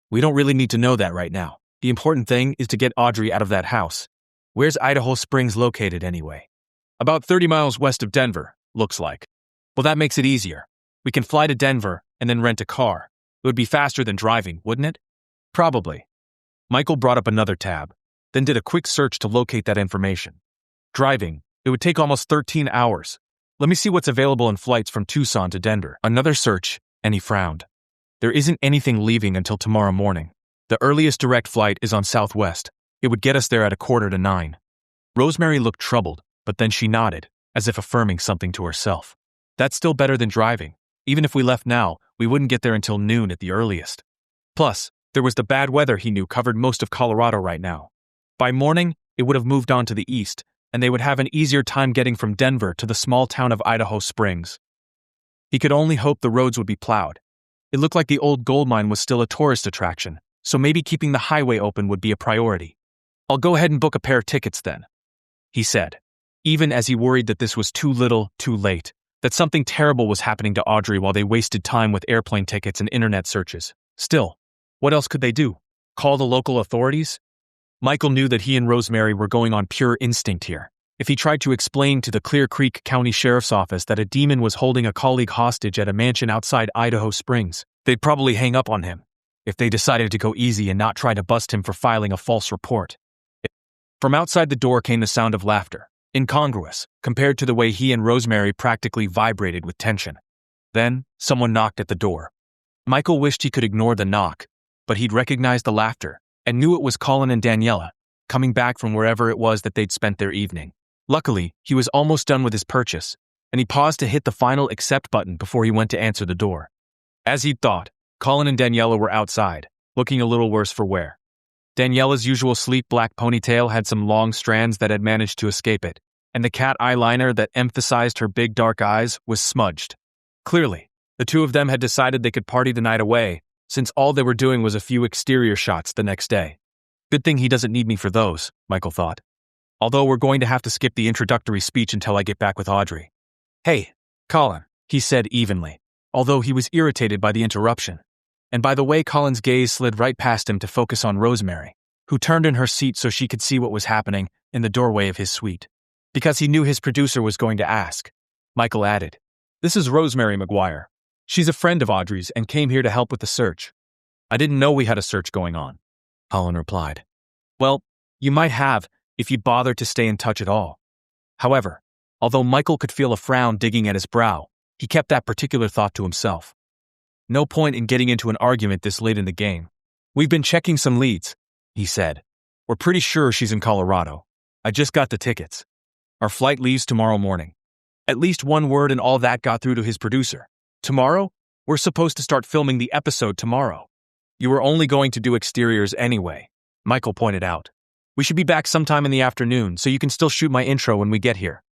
We don't really need to know that right now. The important thing is to get Audrey out of that house. Where's Idaho Springs located anyway? About 30 miles west of Denver, looks like. Well, that makes it easier. We can fly to Denver and then rent a car. It would be faster than driving, wouldn't it? Probably. Michael brought up another tab, then did a quick search to locate that information. Driving, it would take almost 13 hours. Let me see what's available in flights from Tucson to Denver. Another search, and he frowned. There isn't anything leaving until tomorrow morning. The earliest direct flight is on Southwest. It would get us there at 8:45. Rosemary looked troubled, but then she nodded, as if affirming something to herself. That's still better than driving, Even if we left now, we wouldn't get there until noon at the earliest. Plus, there was the bad weather he knew covered most of Colorado right now. By morning, it would have moved on to the east, and they would have an easier time getting from Denver to the small town of Idaho Springs. He could only hope the roads would be plowed. It looked like the old gold mine was still a tourist attraction, so maybe keeping the highway open would be a priority. "I'll go ahead and book a pair of tickets then," he said, even as he worried that this was too little, too late, that something terrible was happening to Audrey while they wasted time with airplane tickets and internet searches. Still, what else could they do? Call the local authorities? Michael knew that he and Rosemary were going on pure instinct here. If he tried to explain to the Clear Creek County Sheriff's Office that a demon was holding a colleague hostage at a mansion outside Idaho Springs, they'd probably hang up on him if they decided to go easy and not try to bust him for filing a false report. From outside the door came the sound of laughter, incongruous compared to the way he and Rosemary practically vibrated with tension. Then, someone knocked at the door. Michael wished he could ignore the knock, but he'd recognized the laughter and knew it was Colin and Daniela, coming back from wherever it was that they'd spent their evening. Luckily, he was almost done with his purchase, and he paused to hit the final accept button before he went to answer the door. As he'd thought, Colin and Daniela were outside, looking a little worse for wear. Daniela's usual sleek black ponytail had some long strands that had managed to escape it, and the cat eyeliner that emphasized her big dark eyes was smudged. Clearly, the two of them had decided they could party the night away, since all they were doing was a few exterior shots the next day. Good thing he doesn't need me for those, Michael thought. Although we're going to have to skip the introductory speech until I get back with Audrey. "Hey, Colin," he said evenly, although he was irritated by the interruption, and by the way Colin's gaze slid right past him to focus on Rosemary, who turned in her seat so she could see what was happening in the doorway of his suite. Because he knew his producer was going to ask, Michael added, "This is Rosemary McGuire. She's a friend of Audrey's and came here to help with the search." "I didn't know we had a search going on," Colin replied. "Well, you might have if you'd bothered to stay in touch at all." However, although Michael could feel a frown digging at his brow, he kept that particular thought to himself. "No point in getting into an argument this late in the game. We've been checking some leads," he said. "We're pretty sure she's in Colorado. I just got the tickets. Our flight leaves tomorrow morning." At least one word and all that got through to his producer. "Tomorrow? We're supposed to start filming the episode tomorrow." "You were only going to do exteriors anyway," Michael pointed out. "We should be back sometime in the afternoon so you can still shoot my intro when we get here."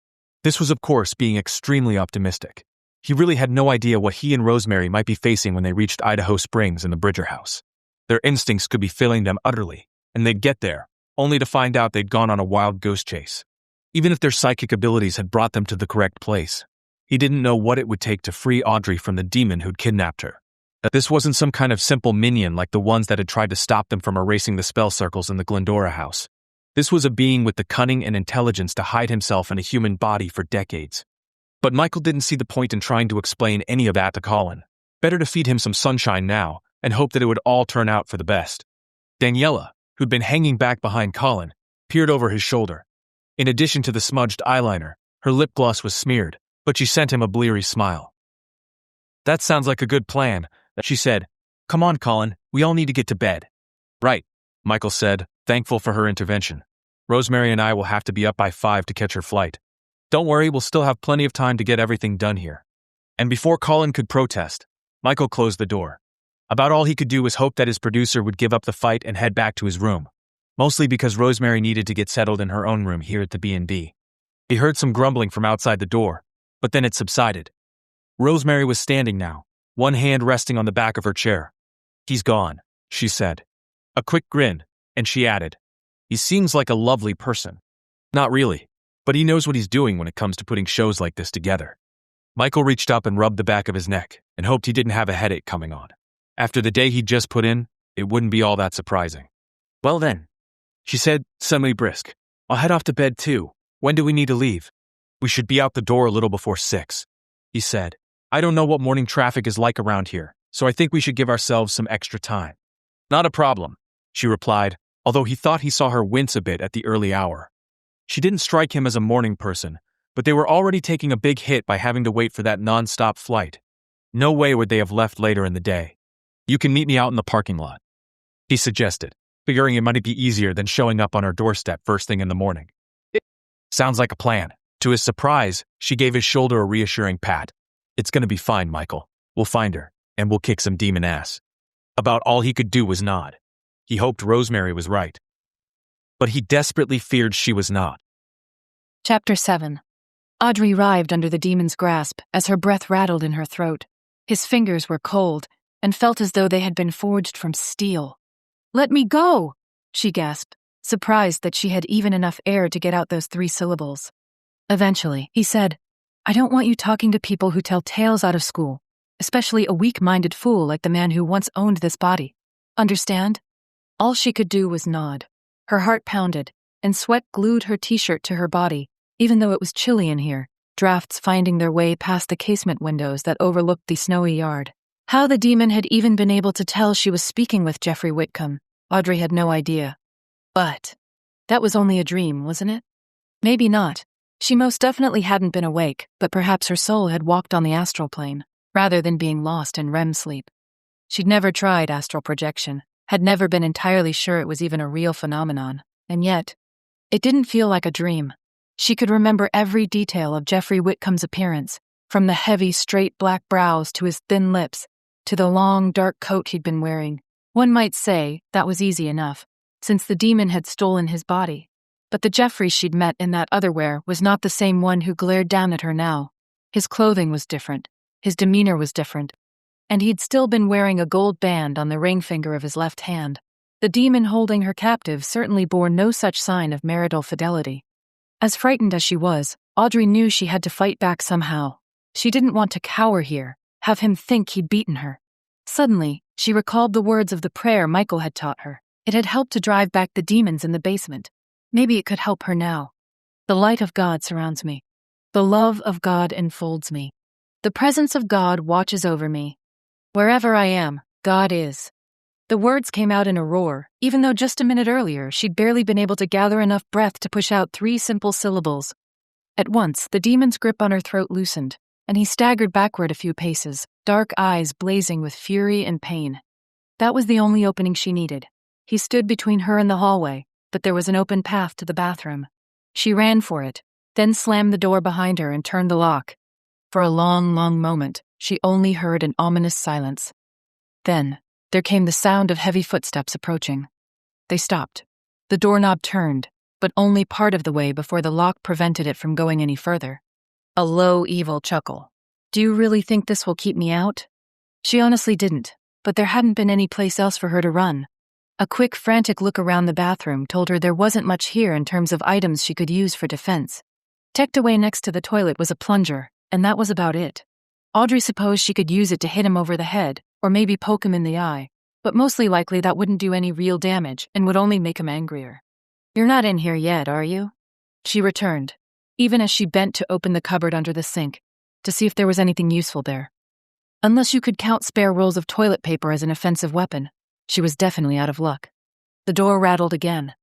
This was of course being extremely optimistic. He really had no idea what he and Rosemary might be facing when they reached Idaho Springs in the Bridger house. Their instincts could be failing them utterly, and they'd get there, only to find out they'd gone on a wild goose chase. Even if their psychic abilities had brought them to the correct place, he didn't know what it would take to free Audrey from the demon who'd kidnapped her. That this wasn't some kind of simple minion like the ones that had tried to stop them from erasing the spell circles in the Glendora house. This was a being with the cunning and intelligence to hide himself in a human body for decades. But Michael didn't see the point in trying to explain any of that to Colin. Better to feed him some sunshine now and hope that it would all turn out for the best. Daniela, who'd been hanging back behind Colin, peered over his shoulder. In addition to the smudged eyeliner, her lip gloss was smeared, but she sent him a bleary smile. "That sounds like a good plan," she said. "Come on, Colin, we all need to get to bed." "Right," Michael said, thankful for her intervention. "Rosemary and I will have to be up by 5 to catch her flight. Don't worry, we'll still have plenty of time to get everything done here." And before Colin could protest, Michael closed the door. About all he could do was hope that his producer would give up the fight and head back to his room, mostly because Rosemary needed to get settled in her own room here at the B&B. He heard some grumbling from outside the door, but then it subsided. Rosemary was standing now, one hand resting on the back of her chair. "He's gone," she said. A quick grin, and she added, "He seems like a lovely person." "Not really, but he knows what he's doing when it comes to putting shows like this together." Michael reached up and rubbed the back of his neck and hoped he didn't have a headache coming on. After the day he'd just put in, it wouldn't be all that surprising. "Well then," she said, suddenly brisk, "I'll head off to bed too. When do we need to leave?" "We should be out the door a little before 6, he said. "I don't know what morning traffic is like around here, so I think we should give ourselves some extra time." "Not a problem," she replied, although he thought he saw her wince a bit at the early hour. She didn't strike him as a morning person, but they were already taking a big hit by having to wait for that non-stop flight. No way would they have left later in the day. "You can meet me out in the parking lot," he suggested, figuring it might be easier than showing up on her doorstep first thing in the morning. "Sounds like a plan." To his surprise, she gave his shoulder a reassuring pat. "It's going to be fine, Michael. We'll find her, and we'll kick some demon ass. About all he could do was nod. He hoped Rosemary was right. But he desperately feared she was not. Chapter 7. Audrey writhed under the demon's grasp as her breath rattled in her throat. His fingers were cold and felt as though they had been forged from steel. "Let me go!" she gasped, surprised that she had even enough air to get out those 3 syllables. Eventually, he said, "I don't want you talking to people who tell tales out of school, especially a weak-minded fool like the man who once owned this body. Understand?" All she could do was nod. Her heart pounded, and sweat glued her t-shirt to her body, even though it was chilly in here, drafts finding their way past the casement windows that overlooked the snowy yard. How the demon had even been able to tell she was speaking with Jeffrey Whitcomb, Audrey had no idea. But that was only a dream, wasn't it? Maybe not. She most definitely hadn't been awake, but perhaps her soul had walked on the astral plane, rather than being lost in REM sleep. She'd never tried astral projection, had never been entirely sure it was even a real phenomenon, and yet, it didn't feel like a dream. She could remember every detail of Jeffrey Whitcomb's appearance, from the heavy, straight black brows to his thin lips, to the long, dark coat he'd been wearing. One might say that was easy enough, since the demon had stolen his body. But the Jeffrey she'd met in that otherwhere was not the same one who glared down at her now. His clothing was different, his demeanor was different, and he'd still been wearing a gold band on the ring finger of his left hand. The demon holding her captive certainly bore no such sign of marital fidelity. As frightened as she was, Audrey knew she had to fight back somehow. She didn't want to cower here, have him think he'd beaten her. Suddenly, she recalled the words of the prayer Michael had taught her. It had helped to drive back the demons in the basement. Maybe it could help her now. The light of God surrounds me. The love of God enfolds me. The presence of God watches over me. Wherever I am, God is. The words came out in a roar, even though just a minute earlier she'd barely been able to gather enough breath to push out 3 simple syllables. At once, the demon's grip on her throat loosened, and he staggered backward a few paces, dark eyes blazing with fury and pain. That was the only opening she needed. He stood between her and the hallway, but there was an open path to the bathroom. She ran for it, then slammed the door behind her and turned the lock. For a long, long moment, she only heard an ominous silence. Then, there came the sound of heavy footsteps approaching. They stopped. The doorknob turned, but only part of the way before the lock prevented it from going any further. A low, evil chuckle. "Do you really think this will keep me out?" She honestly didn't, but there hadn't been any place else for her to run. A quick, frantic look around the bathroom told her there wasn't much here in terms of items she could use for defense. Tucked away next to the toilet was a plunger, and that was about it. Audrey supposed she could use it to hit him over the head, or maybe poke him in the eye, but mostly likely that wouldn't do any real damage and would only make him angrier. "You're not in here yet, are you?" She returned, even as she bent to open the cupboard under the sink, to see if there was anything useful there. Unless you could count spare rolls of toilet paper as an offensive weapon, she was definitely out of luck. The door rattled again.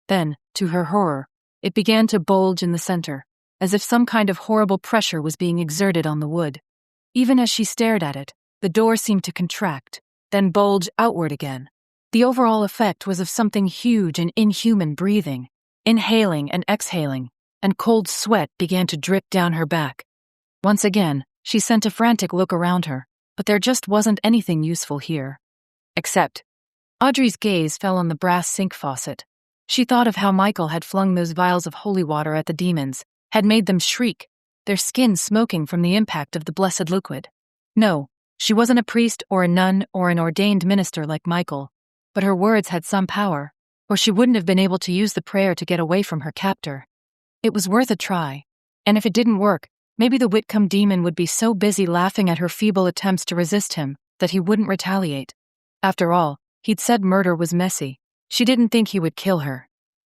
Then, to her horror, it began to bulge in the center, as if some kind of horrible pressure was being exerted on the wood. Even as she stared at it, the door seemed to contract, then bulge outward again. The overall effect was of something huge and inhuman breathing, inhaling and exhaling, and cold sweat began to drip down her back. Once again, she sent a frantic look around her, but there just wasn't anything useful here. Except, Audrey's gaze fell on the brass sink faucet. She thought of how Michael had flung those vials of holy water at the demons, had made them shriek, their skin smoking from the impact of the blessed liquid. No, she wasn't a priest or a nun or an ordained minister like Michael, but her words had some power, or she wouldn't have been able to use the prayer to get away from her captor. It was worth a try, and if it didn't work, maybe the Whitcomb demon would be so busy laughing at her feeble attempts to resist him that he wouldn't retaliate. After all, he'd said murder was messy. She didn't think he would kill her,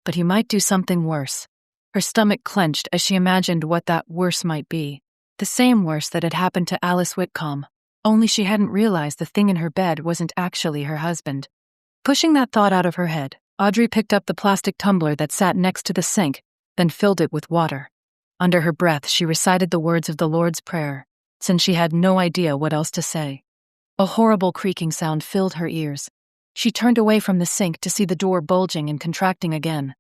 but he might do something worse. Her stomach clenched as she imagined what that worse might be. The same worse that had happened to Alice Whitcomb, only she hadn't realized the thing in her bed wasn't actually her husband. Pushing that thought out of her head, Audrey picked up the plastic tumbler that sat next to the sink, then filled it with water. Under her breath, she recited the words of the Lord's Prayer, since she had no idea what else to say. A horrible creaking sound filled her ears. She turned away from the sink to see the door bulging and contracting again.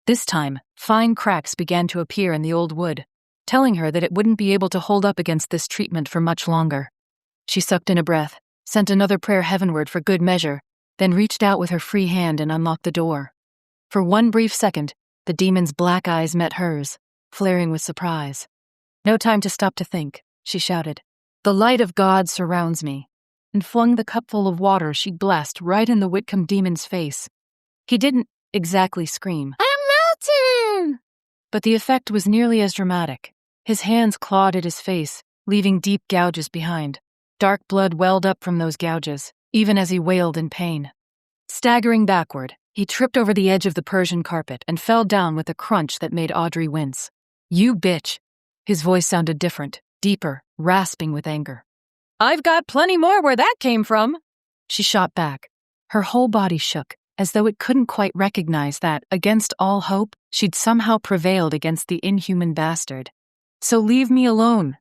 This time, fine cracks began to appear in the old wood, telling her that it wouldn't be able to hold up against this treatment for much longer. She sucked in a breath, sent another prayer heavenward for good measure, then reached out with her free hand and unlocked the door. For one brief second, the demon's black eyes met hers, flaring with surprise. "No time to stop to think," she shouted. "The light of God surrounds me," and flung the cupful of water she blessed right in the Whitcomb demon's face. He didn't exactly scream, "I'm melting!" but the effect was nearly as dramatic. His hands clawed at his face, leaving deep gouges behind. Dark blood welled up from those gouges, even as he wailed in pain. Staggering backward, he tripped over the edge of the Persian carpet and fell down with a crunch that made Audrey wince. "You bitch!" His voice sounded different, deeper, rasping with anger. "I've got plenty more where that came from!" She shot back. Her whole body shook, as though it couldn't quite recognize that, against all hope, she'd somehow prevailed against the inhuman bastard. "So leave me alone!"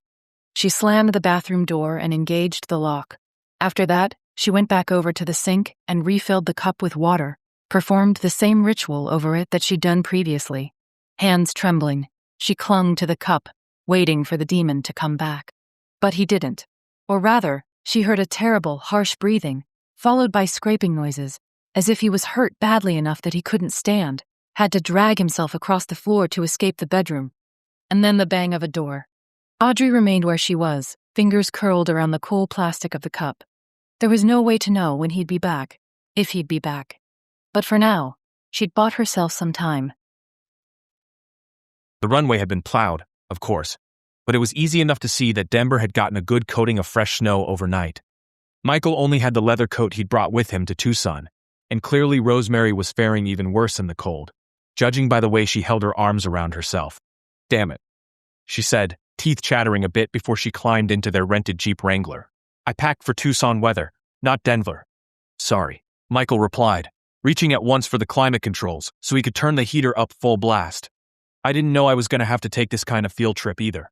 She slammed the bathroom door and engaged the lock. After that, she went back over to the sink and refilled the cup with water, performed the same ritual over it that she'd done previously. Hands trembling, she clung to the cup, waiting for the demon to come back. But he didn't. Or rather, she heard a terrible, harsh breathing, followed by scraping noises, as if he was hurt badly enough that he couldn't stand, had to drag himself across the floor to escape the bedroom. And then the bang of a door. Audrey remained where she was, fingers curled around the cool plastic of the cup. There was no way to know when he'd be back, if he'd be back. But for now, she'd bought herself some time. The runway had been plowed, of course, but it was easy enough to see that Denver had gotten a good coating of fresh snow overnight. Michael only had the leather coat he'd brought with him to Tucson, and clearly Rosemary was faring even worse in the cold, judging by the way she held her arms around herself. "Damn it," she said, teeth chattering a bit before she climbed into their rented Jeep Wrangler. "I packed for Tucson weather, not Denver." "Sorry," Michael replied, reaching at once for the climate controls so he could turn the heater up full blast. "I didn't know I was going to have to take this kind of field trip either."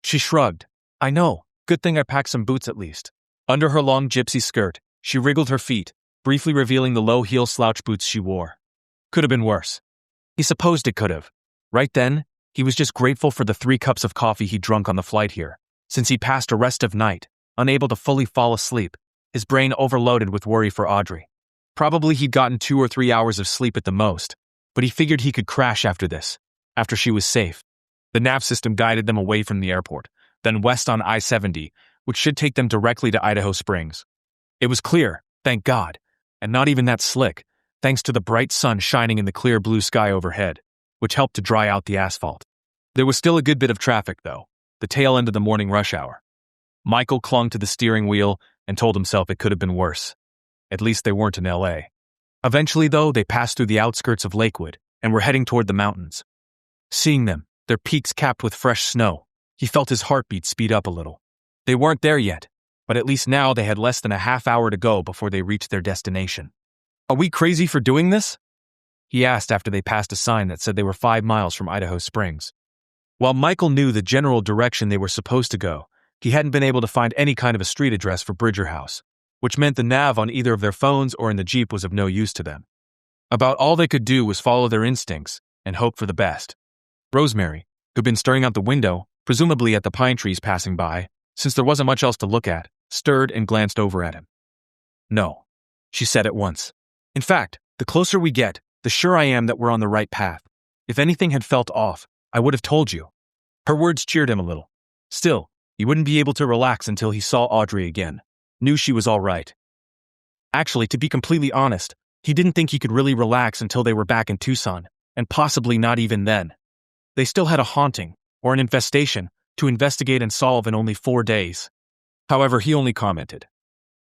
She shrugged. "I know. Good thing I packed some boots at least." Under her long gypsy skirt, she wriggled her feet, briefly revealing the low-heel slouch boots she wore. Could have been worse. He supposed it could have. Right then, he was just grateful for the 3 cups of coffee he'd drunk on the flight here, since he passed a restive night, unable to fully fall asleep, his brain overloaded with worry for Audrey. Probably he'd gotten 2 or 3 hours of sleep at the most, but he figured he could crash after this, after she was safe. The nav system guided them away from the airport, then west on I-70, which should take them directly to Idaho Springs. It was clear, thank God, and not even that slick, thanks to the bright sun shining in the clear blue sky overhead, which helped to dry out the asphalt. There was still a good bit of traffic, though, the tail end of the morning rush hour. Michael clung to the steering wheel and told himself it could have been worse. At least they weren't in L.A. Eventually, though, they passed through the outskirts of Lakewood and were heading toward the mountains. Seeing them, their peaks capped with fresh snow, he felt his heartbeat speed up a little. They weren't there yet, but at least now they had less than a half hour to go before they reached their destination. "Are we crazy for doing this?" he asked after they passed a sign that said they were 5 miles from Idaho Springs. While Michael knew the general direction they were supposed to go, he hadn't been able to find any kind of a street address for Bridger House, which meant the nav on either of their phones or in the Jeep was of no use to them. About all they could do was follow their instincts and hope for the best. Rosemary, who'd been staring out the window, presumably at the pine trees passing by, since there wasn't much else to look at, stirred and glanced over at him. "No," she said at once. "In fact, the closer we get, the sure I am that we're on the right path. If anything had felt off, I would have told you." Her words cheered him a little. Still, he wouldn't be able to relax until he saw Audrey again. Knew she was all right. Actually, to be completely honest, he didn't think he could really relax until they were back in Tucson, and possibly not even then. They still had a haunting, or an infestation, to investigate and solve in only 4 days. However, he only commented,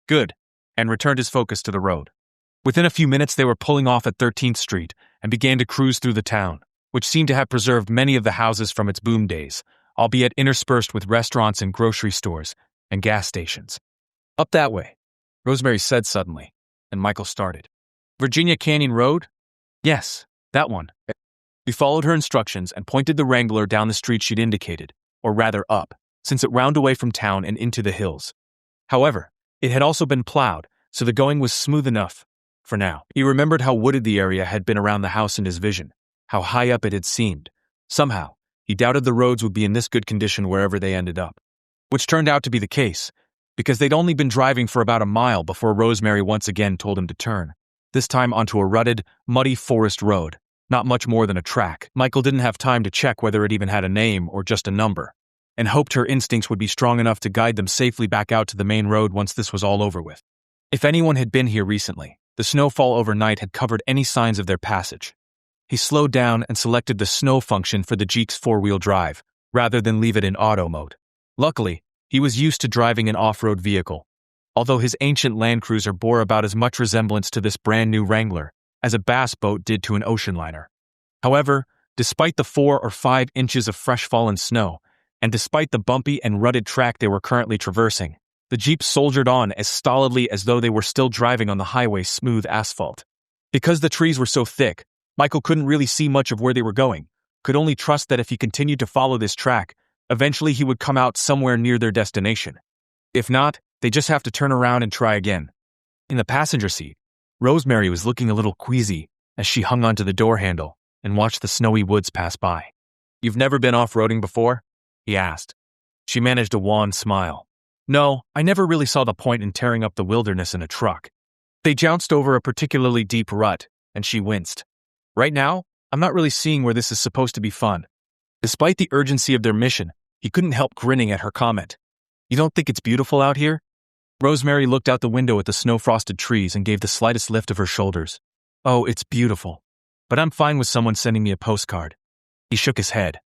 "Good," and returned his focus to the road. Within a few minutes they were pulling off at 13th Street and began to cruise through the town, which seemed to have preserved many of the houses from its boom days, albeit interspersed with restaurants and grocery stores and gas stations. "Up that way," Rosemary said suddenly, and Michael started. "Virginia Canyon Road?" "Yes, that one." He followed her instructions and pointed the Wrangler down the street she'd indicated, or rather up, since it wound away from town and into the hills. However, it had also been plowed, so the going was smooth enough, for now. He remembered how wooded the area had been around the house in his vision, how high up it had seemed. Somehow, he doubted the roads would be in this good condition wherever they ended up. Which turned out to be the case. because they'd only been driving for about a mile before Rosemary once again told him to turn, this time onto a rutted, muddy forest road, not much more than a track. Michael didn't have time to check whether it even had a name or just a number, and hoped her instincts would be strong enough to guide them safely back out to the main road once this was all over with. If anyone had been here recently, the snowfall overnight had covered any signs of their passage. He slowed down and selected the snow function for the Jeep's four-wheel drive, rather than leave it in auto mode. Luckily, he was used to driving an off-road vehicle, although his ancient Land Cruiser bore about as much resemblance to this brand-new Wrangler as a bass boat did to an ocean liner. However, despite the 4 or 5 inches of fresh-fallen snow, and despite the bumpy and rutted track they were currently traversing, the Jeep soldiered on as stolidly as though they were still driving on the highway's smooth asphalt. Because the trees were so thick, Michael couldn't really see much of where they were going, could only trust that if he continued to follow this track, eventually he would come out somewhere near their destination. If not, they'd just have to turn around and try again. In the passenger seat, Rosemary was looking a little queasy as she hung onto the door handle and watched the snowy woods pass by. "You've never been off-roading before?" he asked. She managed a wan smile. "No, I never really saw the point in tearing up the wilderness in a truck." They jounced over a particularly deep rut, and she winced. "Right now, I'm not really seeing where this is supposed to be fun." Despite the urgency of their mission, he couldn't help grinning at her comment. "You don't think it's beautiful out here?" Rosemary looked out the window at the snow-frosted trees and gave the slightest lift of her shoulders. "Oh, it's beautiful. But I'm fine with someone sending me a postcard." He shook his head.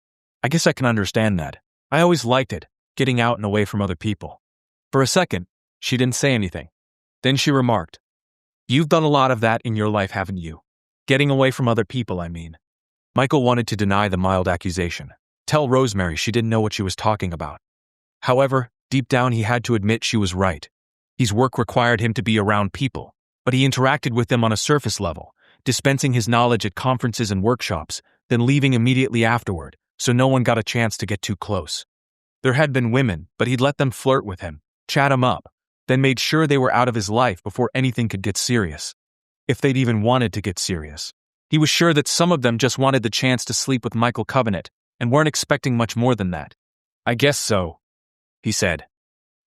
"I guess I can understand that. I always liked it, getting out and away from other people." For a second, she didn't say anything. Then she remarked, "You've done a lot of that in your life, haven't you? Getting away from other people, I mean." Michael wanted to deny the mild accusation, tell Rosemary she didn't know what she was talking about. However, deep down he had to admit she was right. His work required him to be around people, but he interacted with them on a surface level, dispensing his knowledge at conferences and workshops, then leaving immediately afterward, so no one got a chance to get too close. There had been women, but he'd let them flirt with him, chat him up, then made sure they were out of his life before anything could get serious. If they'd even wanted to get serious. He was sure that some of them just wanted the chance to sleep with Michael Covenant and weren't expecting much more than that. "I guess so," he said.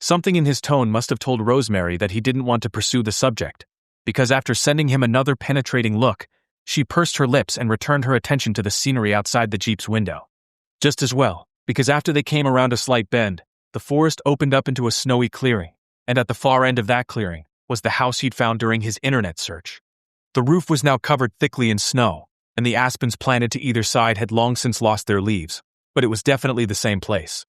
Something in his tone must have told Rosemary that he didn't want to pursue the subject, because after sending him another penetrating look, she pursed her lips and returned her attention to the scenery outside the Jeep's window. Just as well, because after they came around a slight bend, the forest opened up into a snowy clearing, and at the far end of that clearing was the house he'd found during his internet search. The roof was now covered thickly in snow, and the aspens planted to either side had long since lost their leaves, but it was definitely the same place.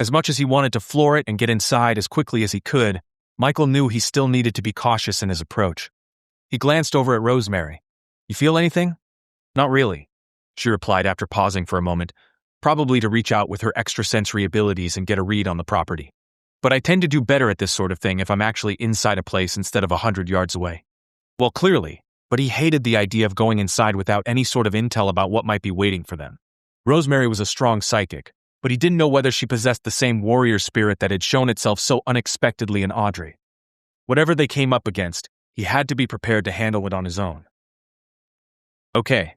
As much as he wanted to floor it and get inside as quickly as he could, Michael knew he still needed to be cautious in his approach. He glanced over at Rosemary. "You feel anything?" "Not really," she replied after pausing for a moment, probably to reach out with her extrasensory abilities and get a read on the property. "But I tend to do better at this sort of thing if I'm actually inside a place instead of 100 yards away." Well, clearly, but he hated the idea of going inside without any sort of intel about what might be waiting for them. Rosemary was a strong psychic, but he didn't know whether she possessed the same warrior spirit that had shown itself so unexpectedly in Audrey. Whatever they came up against, he had to be prepared to handle it on his own. "Okay,"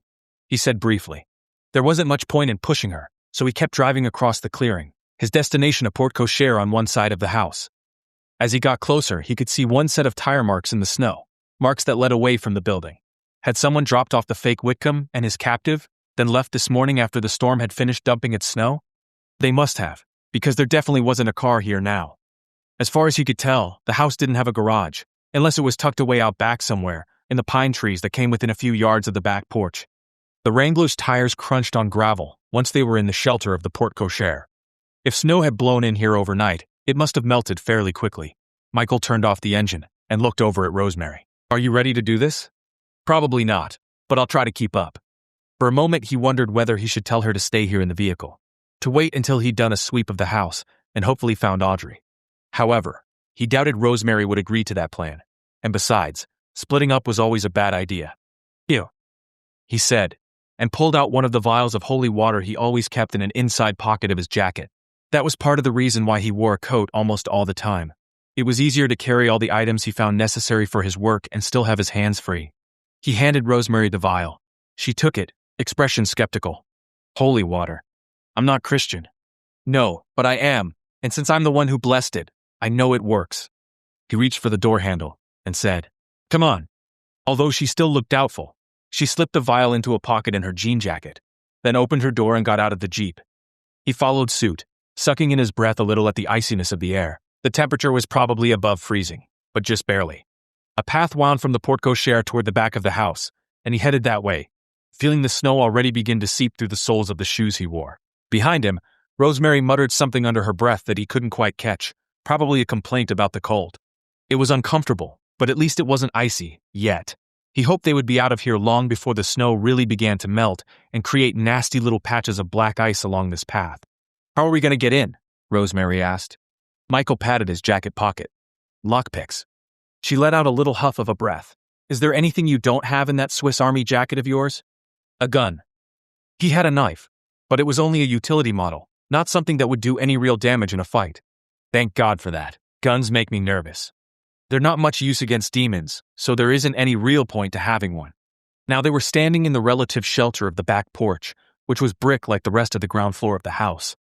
he said briefly. There wasn't much point in pushing her, so he kept driving across the clearing, his destination a porte-cochere on one side of the house. As he got closer, he could see one set of tire marks in the snow, marks that led away from the building. Had someone dropped off the fake Whitcomb and his captive, then left this morning after the storm had finished dumping its snow? They must have, because there definitely wasn't a car here now. As far as he could tell, the house didn't have a garage, unless it was tucked away out back somewhere, in the pine trees that came within a few yards of the back porch. The Wrangler's tires crunched on gravel once they were in the shelter of the porte-cochere. If snow had blown in here overnight, it must have melted fairly quickly. Michael turned off the engine and looked over at Rosemary. "Are you ready to do this?" "Probably not, but I'll try to keep up." For a moment he wondered whether he should tell her to stay here in the vehicle, to wait until he'd done a sweep of the house and hopefully found Audrey. However, he doubted Rosemary would agree to that plan, and besides, splitting up was always a bad idea. "Ew," he said, and pulled out one of the vials of holy water he always kept in an inside pocket of his jacket. That was part of the reason why he wore a coat almost all the time. It was easier to carry all the items he found necessary for his work and still have his hands free. He handed Rosemary the vial. She took it, expression skeptical. "Holy water. I'm not Christian." "No, but I am, and since I'm the one who blessed it, I know it works. He reached for the door handle and said, "Come on." Although she still looked doubtful, she slipped the vial into a pocket in her jean jacket, then opened her door and got out of the Jeep. He followed suit, sucking in his breath a little at the iciness of the air. The temperature was probably above freezing, but just barely. A path wound from the porte-cochere toward the back of the house, and he headed that way, feeling the snow already begin to seep through the soles of the shoes he wore. Behind him, Rosemary muttered something under her breath that he couldn't quite catch, probably a complaint about the cold. It was uncomfortable, but at least it wasn't icy, yet. He hoped they would be out of here long before the snow really began to melt and create nasty little patches of black ice along this path. "How are we going to get in?" Rosemary asked. Michael patted his jacket pocket. "Lockpicks." She let out a little huff of a breath. "Is there anything you don't have in that Swiss Army jacket of yours?" "A gun." He had a knife, but it was only a utility model, not something that would do any real damage in a fight. Thank God for that. Guns make me nervous. They're not much use against demons, so there isn't any real point to having one. Now they were standing in the relative shelter of the back porch, which was brick like the rest of the ground floor of the house.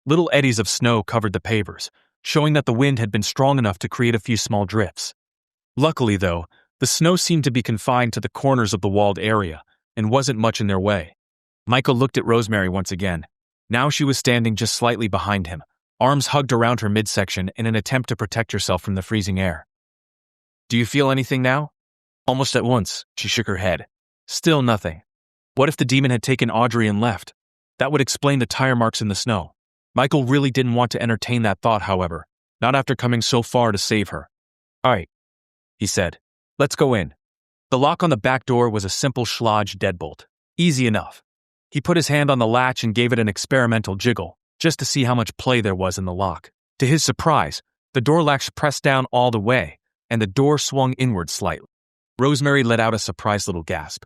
Little eddies of snow covered the pavers, showing that the wind had been strong enough to create a few small drifts. Luckily, though, the snow seemed to be confined to the corners of the walled area and wasn't much in their way. Michael looked at Rosemary once again. Now she was standing just slightly behind him, arms hugged around her midsection in an attempt to protect herself from the freezing air. "Do you feel anything now?" Almost at once, she shook her head. Still nothing. What if the demon had taken Audrey and left? That would explain the tire marks in the snow. Michael really didn't want to entertain that thought, however, not after coming so far to save her. "All right," he said. "Let's go in." The lock on the back door was a simple Schlage deadbolt. Easy enough. He put his hand on the latch and gave it an experimental jiggle, just to see how much play there was in the lock. To his surprise, the door latch pressed down all the way, and the door swung inward slightly. Rosemary let out a surprised little gasp.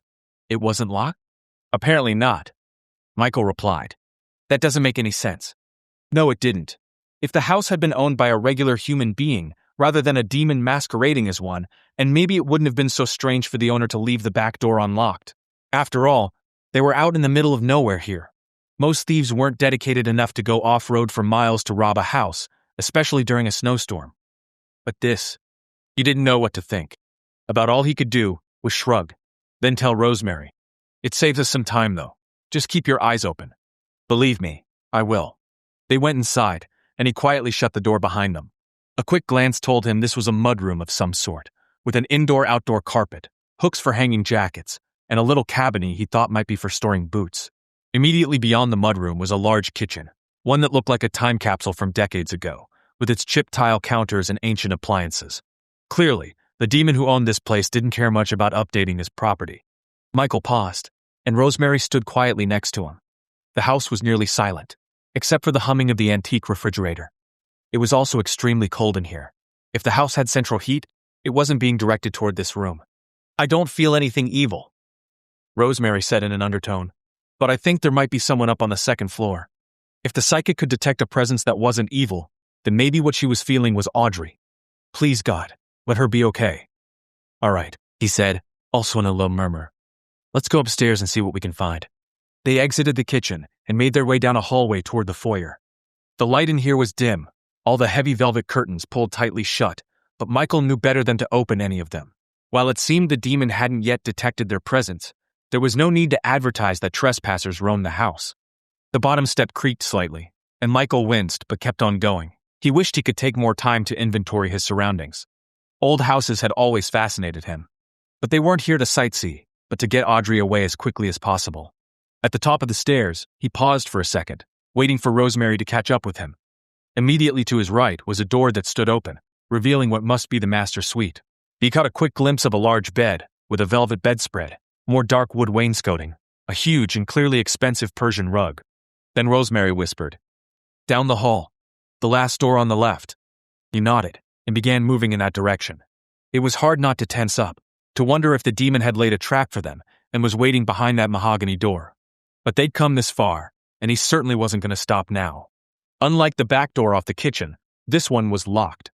"It wasn't locked?" "Apparently not," Michael replied. "That doesn't make any sense." No, it didn't. If the house had been owned by a regular human being, rather than a demon masquerading as one, and maybe it wouldn't have been so strange for the owner to leave the back door unlocked. After all, they were out in the middle of nowhere here. Most thieves weren't dedicated enough to go off-road for miles to rob a house, especially during a snowstorm. But this, he didn't know what to think. About all he could do was shrug, then tell Rosemary, "It saves us some time, though. Just keep your eyes open." "Believe me, I will." They went inside, and he quietly shut the door behind them. A quick glance told him this was a mudroom of some sort, with an indoor-outdoor carpet, hooks for hanging jackets, and a little cabinet he thought might be for storing boots. Immediately beyond the mudroom was a large kitchen, one that looked like a time capsule from decades ago, with its chipped tile counters and ancient appliances. Clearly, the demon who owned this place didn't care much about updating his property. Michael paused, and Rosemary stood quietly next to him. The house was nearly silent, except for the humming of the antique refrigerator. It was also extremely cold in here. If the house had central heat, it wasn't being directed toward this room. "I don't feel anything evil," Rosemary said in an undertone, "but I think there might be someone up on the second floor." If the psychic could detect a presence that wasn't evil, then maybe what she was feeling was Audrey. "Please, God, let her be okay." "All right," he said, also in a low murmur. "Let's go upstairs and see what we can find." They exited the kitchen and made their way down a hallway toward the foyer. The light in here was dim, all the heavy velvet curtains pulled tightly shut, but Michael knew better than to open any of them. While it seemed the demon hadn't yet detected their presence, there was no need to advertise that trespassers roamed the house. The bottom step creaked slightly, and Michael winced but kept on going. He wished he could take more time to inventory his surroundings. Old houses had always fascinated him. But they weren't here to sightsee, but to get Audrey away as quickly as possible. At the top of the stairs, he paused for a second, waiting for Rosemary to catch up with him. Immediately to his right was a door that stood open, revealing what must be the master suite. He caught a quick glimpse of a large bed, with a velvet bedspread, more dark wood wainscoting, a huge and clearly expensive Persian rug. Then Rosemary whispered, "Down the hall. The last door on the left." He nodded, and began moving in that direction. It was hard not to tense up, to wonder if the demon had laid a trap for them, and was waiting behind that mahogany door. But they'd come this far, and he certainly wasn't going to stop now. Unlike the back door off the kitchen, this one was locked.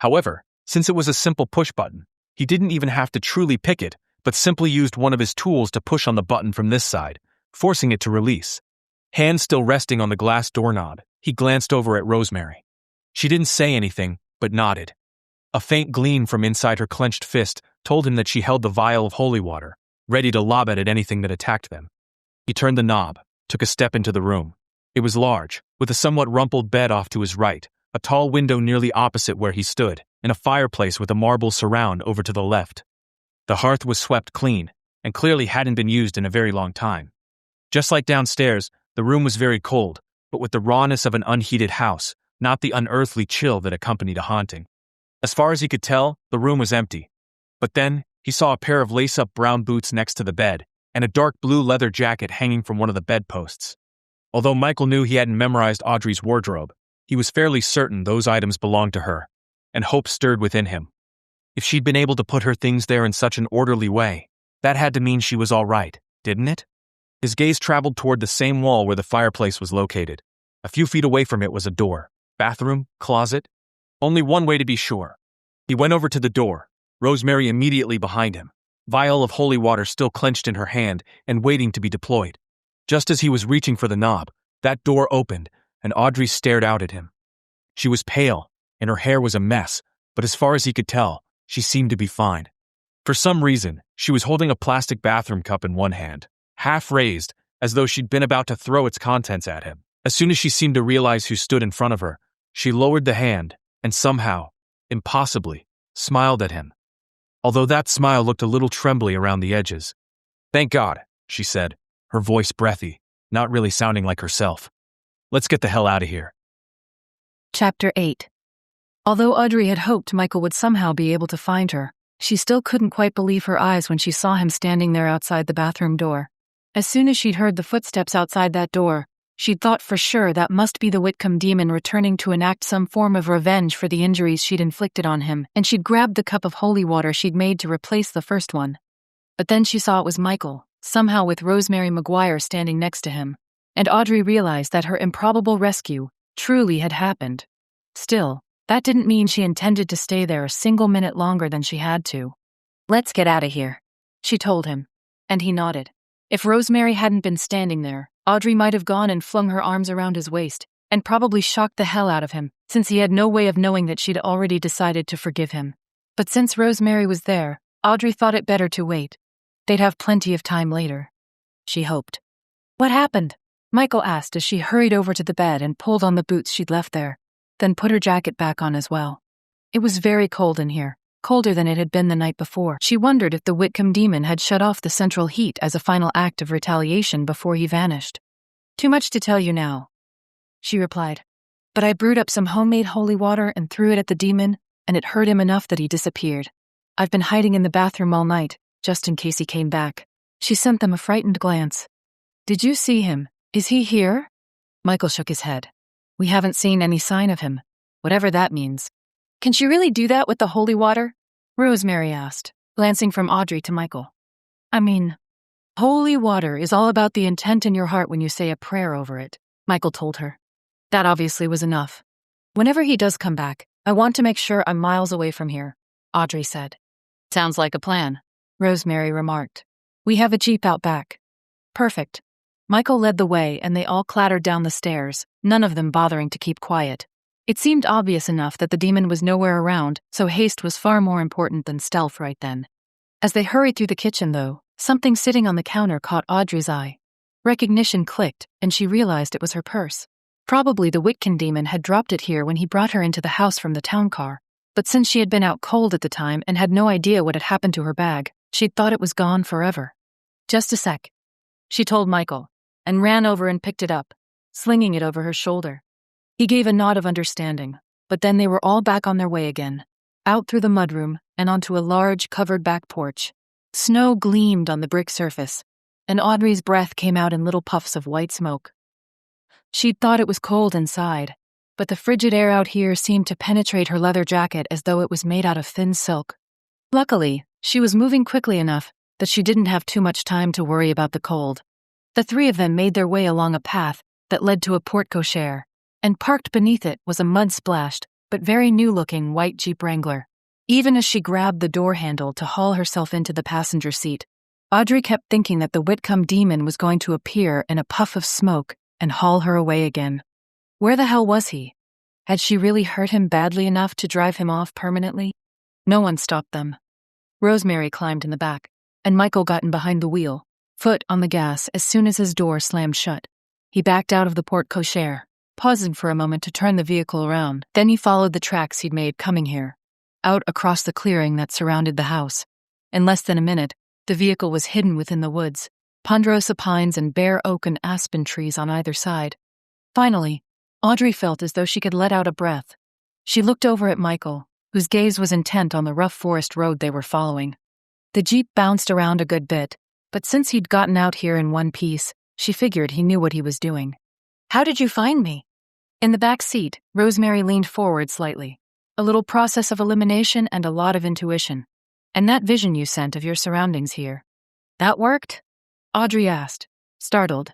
However, since it was a simple push button, he didn't even have to truly pick it, but simply used one of his tools to push on the button from this side, forcing it to release. Hand still resting on the glass doorknob, he glanced over at Rosemary. She didn't say anything, but nodded. A faint gleam from inside her clenched fist told him that she held the vial of holy water, ready to lob at anything that attacked them. He turned the knob, took a step into the room. It was large, with a somewhat rumpled bed off to his right, a tall window nearly opposite where he stood, and a fireplace with a marble surround over to the left. The hearth was swept clean, and clearly hadn't been used in a very long time. Just like downstairs, the room was very cold, but with the rawness of an unheated house, not the unearthly chill that accompanied a haunting. As far as he could tell, the room was empty. But then, he saw a pair of lace-up brown boots next to the bed, and a dark blue leather jacket hanging from one of the bedposts. Although Michael knew he hadn't memorized Audrey's wardrobe, he was fairly certain those items belonged to her, and hope stirred within him. If she'd been able to put her things there in such an orderly way, that had to mean she was all right, didn't it? His gaze traveled toward the same wall where the fireplace was located. A few feet away from it was a door. Bathroom? Closet? Only one way to be sure. He went over to the door, Rosemary immediately behind him, vial of holy water still clenched in her hand and waiting to be deployed. Just as he was reaching for the knob, that door opened, and Audrey stared out at him. She was pale, and her hair was a mess, but as far as he could tell, she seemed to be fine. For some reason, she was holding a plastic bathroom cup in one hand, half raised, as though she'd been about to throw its contents at him. As soon as she seemed to realize who stood in front of her, she lowered the hand, and somehow, impossibly, smiled at him. Although that smile looked a little trembly around the edges. "Thank God," she said, her voice breathy, not really sounding like herself. "Let's get the hell out of here." Chapter 8. Although Audrey had hoped Michael would somehow be able to find her, she still couldn't quite believe her eyes when she saw him standing there outside the bathroom door. As soon as she'd heard the footsteps outside that door, she'd thought for sure that must be the Whitcomb demon returning to enact some form of revenge for the injuries she'd inflicted on him, and she'd grabbed the cup of holy water she'd made to replace the first one. But then she saw it was Michael, somehow with Rosemary Maguire standing next to him, and Audrey realized that her improbable rescue truly had happened. Still, that didn't mean she intended to stay there a single minute longer than she had to. "Let's get out of here," she told him, and he nodded. If Rosemary hadn't been standing there, Audrey might have gone and flung her arms around his waist, and probably shocked the hell out of him, since he had no way of knowing that she'd already decided to forgive him. But since Rosemary was there, Audrey thought it better to wait. They'd have plenty of time later. She hoped. "What happened?" Michael asked as she hurried over to the bed and pulled on the boots she'd left there, then put her jacket back on as well. It was very cold in here, colder than it had been the night before. She wondered if the Whitcomb demon had shut off the central heat as a final act of retaliation before he vanished. "Too much to tell you now," she replied. "But I brewed up some homemade holy water and threw it at the demon, and it hurt him enough that he disappeared. I've been hiding in the bathroom all night, just in case he came back." She sent them a frightened glance. "Did you see him? Is he here?" Michael shook his head. "We haven't seen any sign of him, whatever that means." "Can she really do that with the holy water?" Rosemary asked, glancing from Audrey to Michael. "I mean, holy water is all about the intent in your heart when you say a prayer over it," Michael told her. "That obviously was enough. Whenever he does come back, I want to make sure I'm miles away from here," Audrey said. "Sounds like a plan," Rosemary remarked. "We have a Jeep out back." "Perfect." Michael led the way and they all clattered down the stairs, none of them bothering to keep quiet. It seemed obvious enough that the demon was nowhere around, so haste was far more important than stealth right then. As they hurried through the kitchen, though, something sitting on the counter caught Audrey's eye. Recognition clicked, and she realized it was her purse. Probably the Whitcomb demon had dropped it here when he brought her into the house from the town car, but since she had been out cold at the time and had no idea what had happened to her bag, she'd thought it was gone forever. "Just a sec," she told Michael, and ran over and picked it up, slinging it over her shoulder. He gave a nod of understanding, but then they were all back on their way again, out through the mudroom and onto a large, covered back porch. Snow gleamed on the brick surface, and Audrey's breath came out in little puffs of white smoke. She'd thought it was cold inside, but the frigid air out here seemed to penetrate her leather jacket as though it was made out of thin silk. Luckily, she was moving quickly enough that she didn't have too much time to worry about the cold. The three of them made their way along a path that led to a porte-cochere, and parked beneath it was a mud-splashed, but very new-looking white Jeep Wrangler. Even as she grabbed the door handle to haul herself into the passenger seat, Audrey kept thinking that the Whitcomb demon was going to appear in a puff of smoke and haul her away again. Where the hell was he? Had she really hurt him badly enough to drive him off permanently? No one stopped them. Rosemary climbed in the back, and Michael got in behind the wheel, foot on the gas as soon as his door slammed shut. He backed out of the porte-cochere, pausing for a moment to turn the vehicle around. Then he followed the tracks he'd made coming here, out across the clearing that surrounded the house. In less than a minute, the vehicle was hidden within the woods, ponderosa pines and bare oak and aspen trees on either side. Finally, Audrey felt as though she could let out a breath. She looked over at Michael, whose gaze was intent on the rough forest road they were following. The Jeep bounced around a good bit, but since he'd gotten out here in one piece, she figured he knew what he was doing. "How did you find me?" In the back seat, Rosemary leaned forward slightly. "A little process of elimination and a lot of intuition. And that vision you sent of your surroundings here. That worked?" Audrey asked, startled.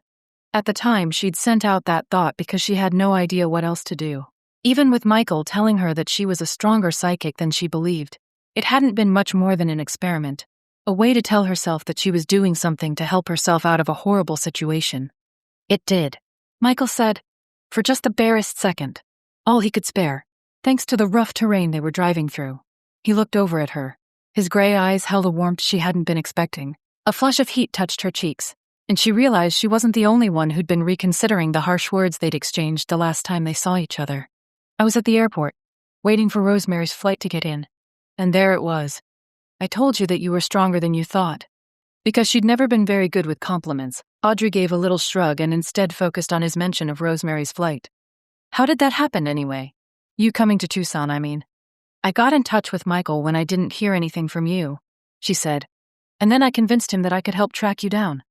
At the time, she'd sent out that thought because she had no idea what else to do. Even with Michael telling her that she was a stronger psychic than she believed, it hadn't been much more than an experiment, a way to tell herself that she was doing something to help herself out of a horrible situation. It did, Michael said, for just the barest second, all he could spare, thanks to the rough terrain they were driving through. He looked over at her. His gray eyes held a warmth she hadn't been expecting. A flush of heat touched her cheeks, and she realized she wasn't the only one who'd been reconsidering the harsh words they'd exchanged the last time they saw each other. "I was at the airport, waiting for Rosemary's flight to get in. And there it was. I told you that you were stronger than you thought." Because she'd never been very good with compliments, Audrey gave a little shrug and instead focused on his mention of Rosemary's flight. "How did that happen, anyway? You coming to Tucson, I mean." "I got in touch with Michael when I didn't hear anything from you," she said. "And then I convinced him that I could help track you down."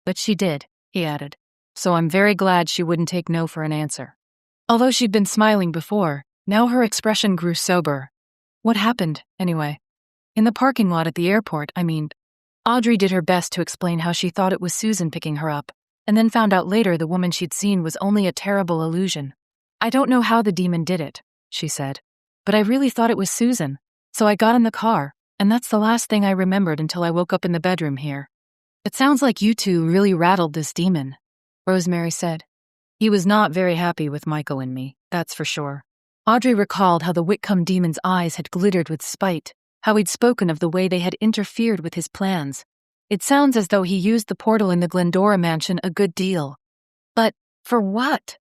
"But she did," he added. "So I'm very glad she wouldn't take no for an answer." Although she'd been smiling before, now her expression grew sober. "What happened, anyway?" "In the parking lot at the airport, I mean." Audrey did her best to explain how she thought it was Susan picking her up, and then found out later the woman she'd seen was only a terrible illusion. "I don't know how the demon did it," she said, "but I really thought it was Susan, so I got in the car, and that's the last thing I remembered until I woke up in the bedroom here." "It sounds like you two really rattled this demon," Rosemary said. "He was not very happy with Michael and me, that's for sure." Audrey recalled how the Whitcomb demon's eyes had glittered with spite, how he'd spoken of the way they had interfered with his plans. It sounds as though he used the portal in the Glendora mansion a good deal. "But for what?"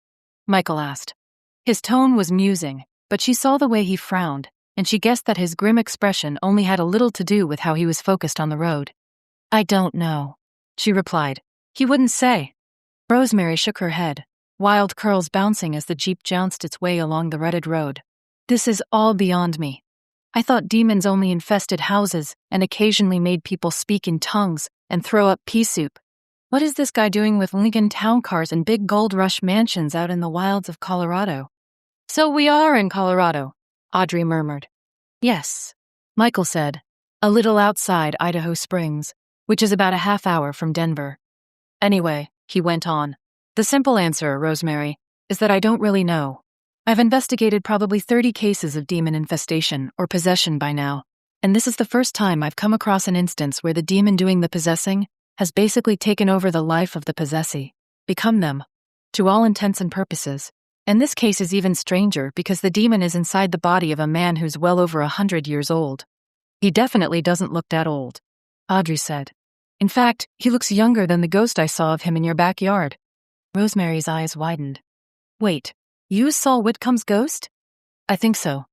Michael asked. His tone was musing, but she saw the way he frowned, and she guessed that his grim expression only had a little to do with how he was focused on the road. "I don't know," she replied. "He wouldn't say." Rosemary shook her head, wild curls bouncing as the Jeep jounced its way along the rutted road. "This is all beyond me. I thought demons only infested houses and occasionally made people speak in tongues and throw up pea soup. What is this guy doing with Lincoln town cars and big gold rush mansions out in the wilds of Colorado?" "So we are in Colorado," Audrey murmured. "Yes," Michael said, "a little outside Idaho Springs, which is about a half hour from Denver." "Anyway," he went on, "the simple answer, Rosemary, is that I don't really know. I've investigated probably 30 cases of demon infestation or possession by now, and this is the first time I've come across an instance where the demon doing the possessing has basically taken over the life of the possessee, become them, to all intents and purposes. And this case is even stranger because the demon is inside the body of a man who's well over 100 years old. He definitely doesn't look that old," Audrey said. "In fact, he looks younger than the ghost I saw of him in your backyard." Rosemary's eyes widened. "Wait, you saw Whitcomb's ghost?" "I think so,"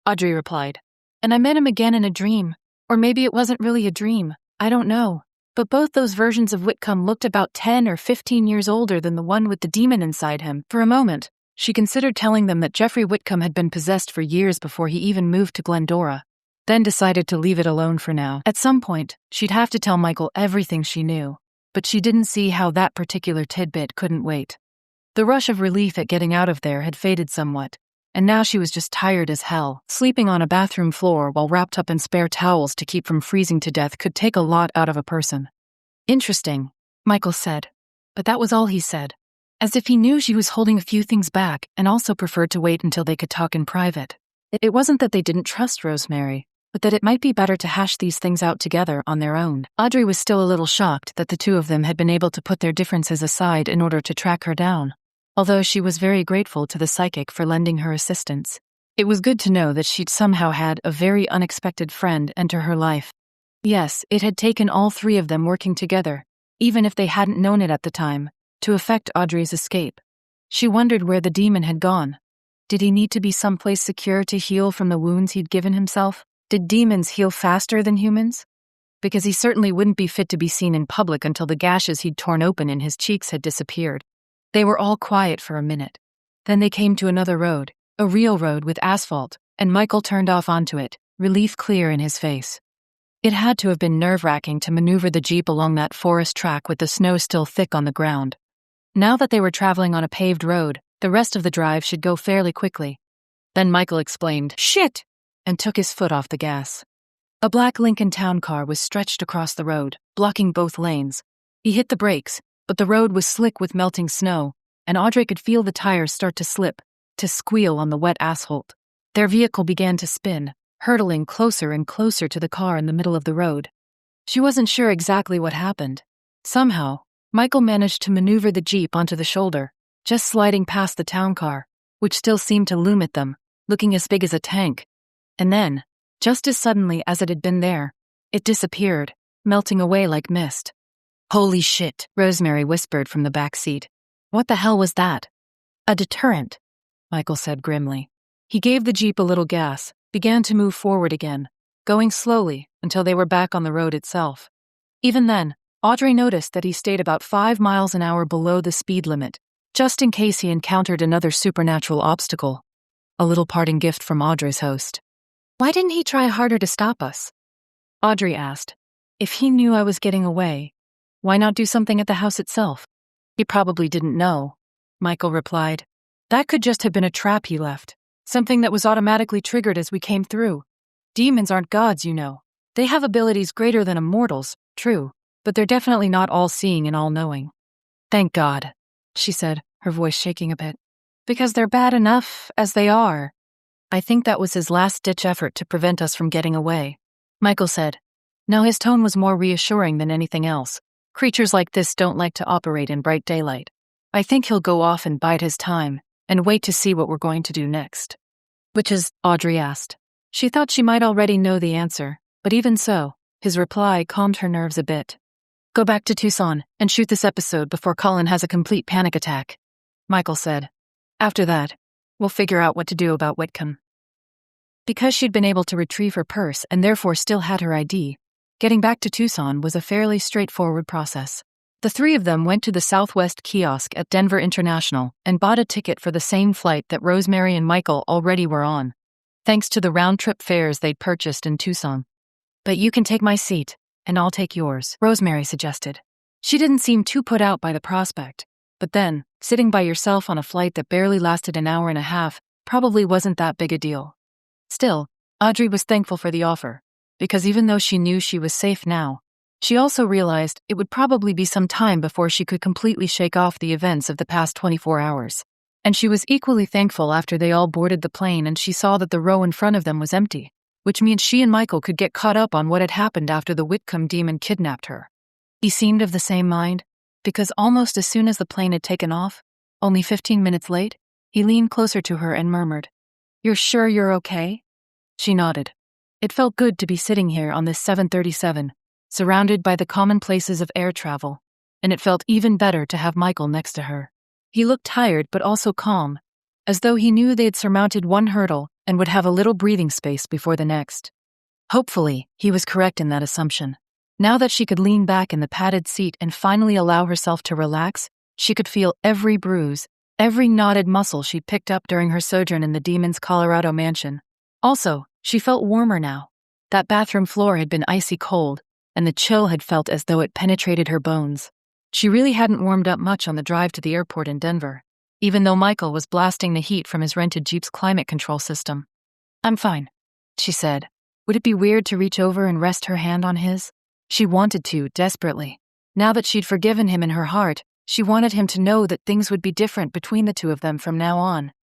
Audrey replied. "And I met him again in a dream. Or maybe it wasn't really a dream. I don't know. But both those versions of Whitcomb looked about 10 or 15 years older than the one with the demon inside him. For a moment, she considered telling them that Jeffrey Whitcomb had been possessed for years before he even moved to Glendora, then decided to leave it alone for now. At some point, she'd have to tell Michael everything she knew, but she didn't see how that particular tidbit couldn't wait. The rush of relief at getting out of there had faded somewhat, and now she was just tired as hell. Sleeping on a bathroom floor while wrapped up in spare towels to keep from freezing to death could take a lot out of a person. "Interesting," Michael said, but that was all he said, as if he knew she was holding a few things back and also preferred to wait until they could talk in private. It wasn't that they didn't trust Rosemary, but that it might be better to hash these things out together on their own. Audrey was still a little shocked that the two of them had been able to put their differences aside in order to track her down. although she was very grateful to the psychic for lending her assistance. It was good to know that she'd somehow had a very unexpected friend enter her life. Yes, it had taken all three of them working together, even if they hadn't known it at the time, to effect Audrey's escape. She wondered where the demon had gone. Did he need to be someplace secure to heal from the wounds he'd given himself? Did demons heal faster than humans? Because he certainly wouldn't be fit to be seen in public until the gashes he'd torn open in his cheeks had disappeared. They were all quiet for a minute. Then they came to another road, a real road with asphalt, and Michael turned off onto it, relief clear in his face. It had to have been nerve-wracking to maneuver the Jeep along that forest track with the snow still thick on the ground. Now that they were traveling on a paved road, the rest of the drive should go fairly quickly. Then Michael explained, "Shit!" and took his foot off the gas. A black Lincoln Town car was stretched across the road, blocking both lanes. He hit the brakes, but the road was slick with melting snow, and Audrey could feel the tires start to slip, to squeal on the wet asphalt. Their vehicle began to spin, hurtling closer and closer to the car in the middle of the road. She wasn't sure exactly what happened. Somehow, Michael managed to maneuver the Jeep onto the shoulder, just sliding past the town car, which still seemed to loom at them, looking as big as a tank. And then, just as suddenly as it had been there, it disappeared, melting away like mist. "Holy shit," Rosemary whispered from the back seat. "What the hell was that?" "A deterrent," Michael said grimly. He gave the Jeep a little gas, began to move forward again, going slowly until they were back on the road itself. Even then, Audrey noticed that he stayed about 5 miles an hour below the speed limit, just in case he encountered another supernatural obstacle. A little parting gift from Audrey's host. "Why didn't he try harder to stop us?" Audrey asked. "If he knew I was getting away, why not do something at the house itself?" "He probably didn't know," Michael replied. "That could just have been a trap he left, something that was automatically triggered as we came through. Demons aren't gods, you know. They have abilities greater than a mortal's, true, but they're definitely not all-seeing and all-knowing." "Thank God," she said, her voice shaking a bit. "Because they're bad enough as they are." "I think that was his last-ditch effort to prevent us from getting away," Michael said. Now his tone was more reassuring than anything else. Creatures like this don't like to operate in bright daylight. "I think he'll go off and bide his time, and wait to see what we're going to do next." "Which is?" Audrey asked. She thought she might already know the answer, but even so, his reply calmed her nerves a bit. "Go back to Tucson and shoot this episode before Colin has a complete panic attack," Michael said. "After that, we'll figure out what to do about Whitcomb." Because she'd been able to retrieve her purse and therefore still had her ID, getting back to Tucson was a fairly straightforward process. The three of them went to the Southwest kiosk at Denver International and bought a ticket for the same flight that Rosemary and Michael already were on, thanks to the round-trip fares they'd purchased in Tucson. "But you can take my seat, and I'll take yours," Rosemary suggested. She didn't seem too put out by the prospect, but then, sitting by yourself on a flight that barely lasted an hour and a half probably wasn't that big a deal. Still, Audrey was thankful for the offer, because even though she knew she was safe now, she also realized it would probably be some time before she could completely shake off the events of the past 24 hours. And she was equally thankful after they all boarded the plane and she saw that the row in front of them was empty, which means she and Michael could get caught up on what had happened after the Whitcomb demon kidnapped her. He seemed of the same mind, because almost as soon as the plane had taken off, only 15 minutes late, he leaned closer to her and murmured, "You're sure you're okay?" She nodded. It felt good to be sitting here on this 737, surrounded by the commonplaces of air travel, and it felt even better to have Michael next to her. He looked tired but also calm, as though he knew they had surmounted one hurdle and would have a little breathing space before the next. Hopefully, he was correct in that assumption. Now that she could lean back in the padded seat and finally allow herself to relax, she could feel every bruise, every knotted muscle she'd picked up during her sojourn in the demon's Colorado mansion. Also, she felt warmer now. That bathroom floor had been icy cold, and the chill had felt as though it penetrated her bones. She really hadn't warmed up much on the drive to the airport in Denver, even though Michael was blasting the heat from his rented Jeep's climate control system. "I'm fine," she said. Would it be weird to reach over and rest her hand on his? She wanted to, desperately. Now that she'd forgiven him in her heart, she wanted him to know that things would be different between the two of them from now on.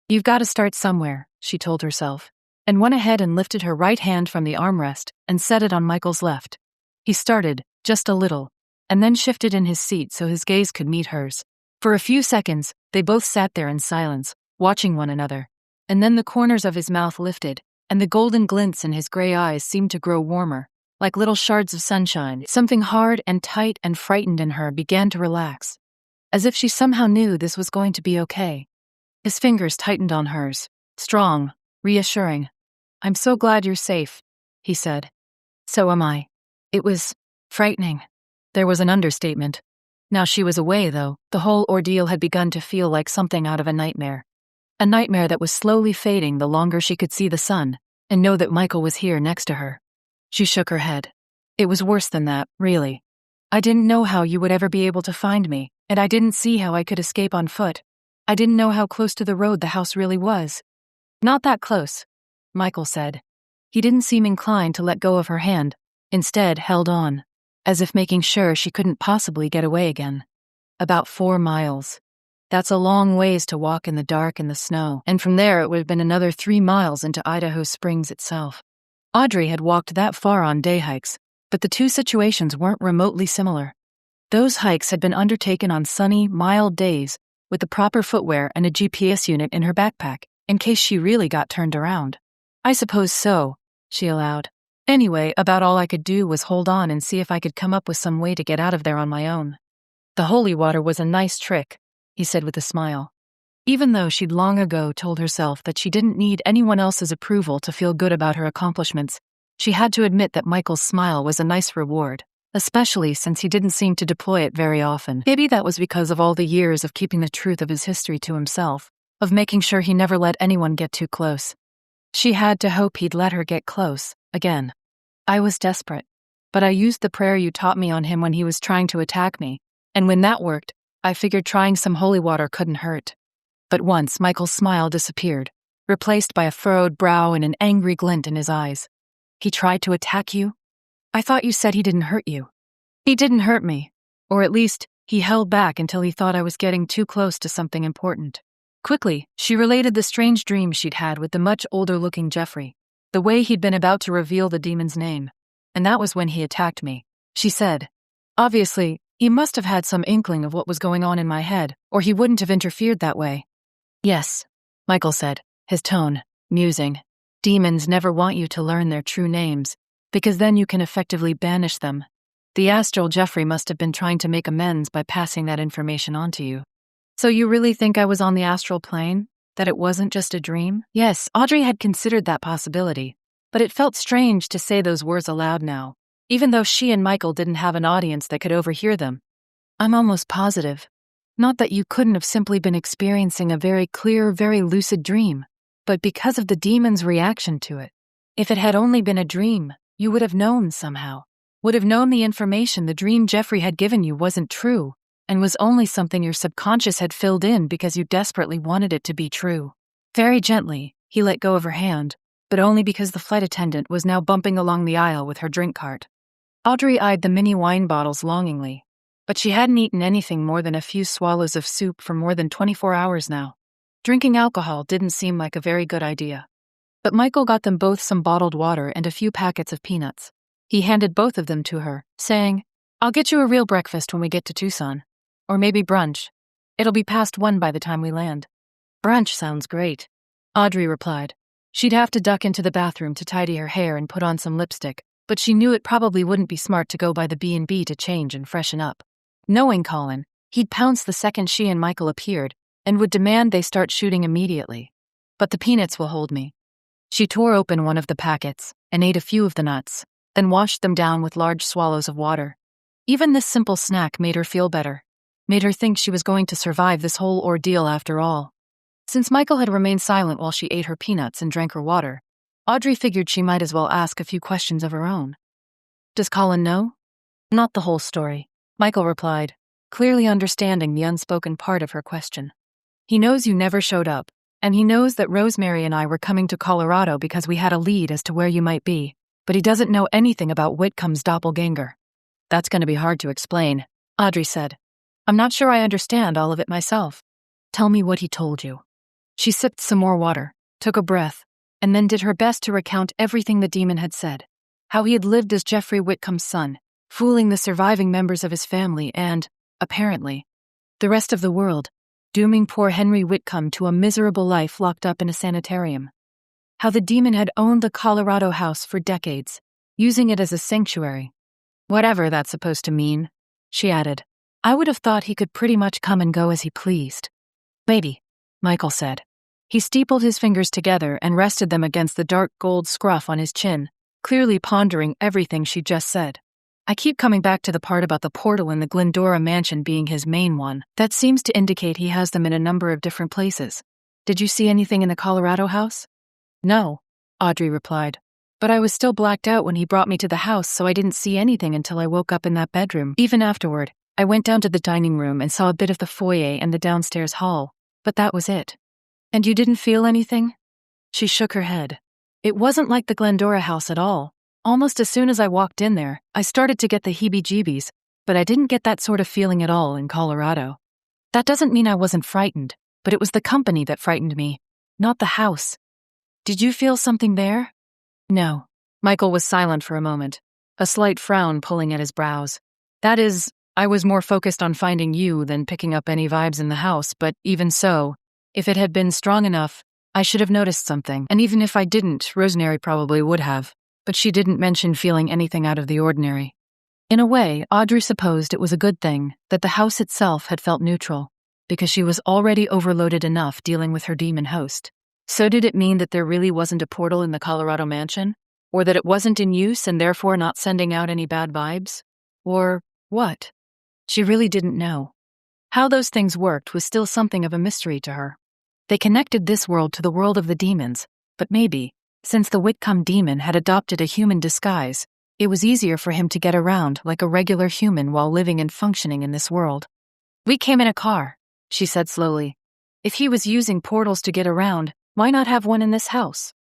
"You've got to start somewhere," she told herself, and went ahead and lifted her right hand from the armrest and set it on Michael's left. He started, just a little, and then shifted in his seat so his gaze could meet hers. For a few seconds, they both sat there in silence, watching one another. And then the corners of his mouth lifted, and the golden glints in his gray eyes seemed to grow warmer, like little shards of sunshine. Something hard and tight and frightened in her began to relax, as if she somehow knew this was going to be okay. His fingers tightened on hers, strong, reassuring. "I'm so glad you're safe," he said. "So am I." It was frightening. There was an understatement. Now she was away, though, the whole ordeal had begun to feel like something out of a nightmare. A nightmare that was slowly fading the longer she could see the sun and know that Michael was here next to her. She shook her head. "It was worse than that, really. I didn't know how you would ever be able to find me, and I didn't see how I could escape on foot. I didn't know how close to the road the house really was." "Not that close," Michael said. He didn't seem inclined to let go of her hand, instead held on, as if making sure she couldn't possibly get away again. "About 4 miles. That's a long ways to walk in the dark and the snow, and from there it would have been another 3 miles into Idaho Springs itself." Audrey had walked that far on day hikes, but the two situations weren't remotely similar. Those hikes had been undertaken on sunny, mild days, with the proper footwear and a GPS unit in her backpack, in case she really got turned around. "I suppose so," she allowed. "Anyway, about all I could do was hold on and see if I could come up with some way to get out of there on my own." "The holy water was a nice trick," he said with a smile. Even though she'd long ago told herself that she didn't need anyone else's approval to feel good about her accomplishments, she had to admit that Michael's smile was a nice reward, especially since he didn't seem to deploy it very often. Maybe that was because of all the years of keeping the truth of his history to himself, of making sure he never let anyone get too close. She had to hope he'd let her get close, again. "I was desperate, but I used the prayer you taught me on him when he was trying to attack me, and when that worked, I figured trying some holy water couldn't hurt." But once Michael's smile disappeared, replaced by a furrowed brow and an angry glint in his eyes. "He tried to attack you? I thought you said he didn't hurt you." "He didn't hurt me. Or at least, he held back until he thought I was getting too close to something important." Quickly, she related the strange dream she'd had with the much older-looking Jeffrey, the way he'd been about to reveal the demon's name. "And that was when he attacked me," she said. "Obviously, he must have had some inkling of what was going on in my head, or he wouldn't have interfered that way." "Yes," Michael said, his tone musing. "Demons never want you to learn their true names, because then you can effectively banish them. The astral Jeffrey must have been trying to make amends by passing that information on to you." "So you really think I was on the astral plane? That it wasn't just a dream?" Yes, Audrey had considered that possibility, but it felt strange to say those words aloud now, even though she and Michael didn't have an audience that could overhear them. "I'm almost positive. Not that you couldn't have simply been experiencing a very clear, very lucid dream, but because of the demon's reaction to it. If it had only been a dream, you would have known somehow. Would have known the information the dream Jeffrey had given you wasn't true, and was only something your subconscious had filled in because you desperately wanted it to be true." Very gently, he let go of her hand, but only because the flight attendant was now bumping along the aisle with her drink cart. Audrey eyed the mini wine bottles longingly, but she hadn't eaten anything more than a few swallows of soup for more than 24 hours now. Drinking alcohol didn't seem like a very good idea. But Michael got them both some bottled water and a few packets of peanuts. He handed both of them to her, saying, "I'll get you a real breakfast when we get to Tucson. Or maybe brunch. It'll be past 1 by the time we land." "Brunch sounds great," Audrey replied. She'd have to duck into the bathroom to tidy her hair and put on some lipstick, but she knew it probably wouldn't be smart to go by the B&B to change and freshen up. Knowing Colin, he'd pounce the second she and Michael appeared, and would demand they start shooting immediately. "But the peanuts will hold me." She tore open one of the packets and ate a few of the nuts, then washed them down with large swallows of water. Even this simple snack made her feel better, made her think she was going to survive this whole ordeal after all. Since Michael had remained silent while she ate her peanuts and drank her water, Audrey figured she might as well ask a few questions of her own. "Does Colin know?" "Not the whole story," Michael replied, clearly understanding the unspoken part of her question. "He knows you never showed up, and he knows that Rosemary and I were coming to Colorado because we had a lead as to where you might be, but he doesn't know anything about Whitcomb's doppelganger." "That's going to be hard to explain," Audrey said. "I'm not sure I understand all of it myself." "Tell me what he told you." She sipped some more water, took a breath, and then did her best to recount everything the demon had said. How he had lived as Jeffrey Whitcomb's son, fooling the surviving members of his family and, apparently, The rest of the world, dooming poor Henry Whitcomb to a miserable life locked up in a sanitarium. How the demon had owned the Colorado house for decades, using it as a sanctuary. Whatever that's supposed to mean, she added. I would have thought he could pretty much come and go as he pleased. Maybe, Michael said. He steepled his fingers together and rested them against the dark gold scruff on his chin, clearly pondering everything she just said. I keep coming back to the part about the portal in the Glendora mansion being his main one. That seems to indicate he has them in a number of different places. Did you see anything in the Colorado house? No, Audrey replied. But I was still blacked out when he brought me to the house, so I didn't see anything until I woke up in that bedroom. Even afterward, I went down to the dining room and saw a bit of the foyer and the downstairs hall, but that was it. And you didn't feel anything? She shook her head. It wasn't like the Glendora house at all. Almost as soon as I walked in there, I started to get the heebie-jeebies, but I didn't get that sort of feeling at all in Colorado. That doesn't mean I wasn't frightened, but it was the company that frightened me, not the house. Did you feel something there? No. Michael was silent for a moment, a slight frown pulling at his brows. That is, I was more focused on finding you than picking up any vibes in the house, but even so, if it had been strong enough, I should have noticed something. And even if I didn't, Rosemary probably would have. But she didn't mention feeling anything out of the ordinary. In a way, Audrey supposed it was a good thing that the house itself had felt neutral, because she was already overloaded enough dealing with her demon host. So did it mean that there really wasn't a portal in the Colorado mansion? Or that it wasn't in use and therefore not sending out any bad vibes? Or what? She really didn't know. How those things worked was still something of a mystery to her. They connected this world to the world of the demons, but maybe, since the Whitcomb demon had adopted a human disguise, it was easier for him to get around like a regular human while living and functioning in this world. We came in a car, she said slowly. If he was using portals to get around, why not have one in this house?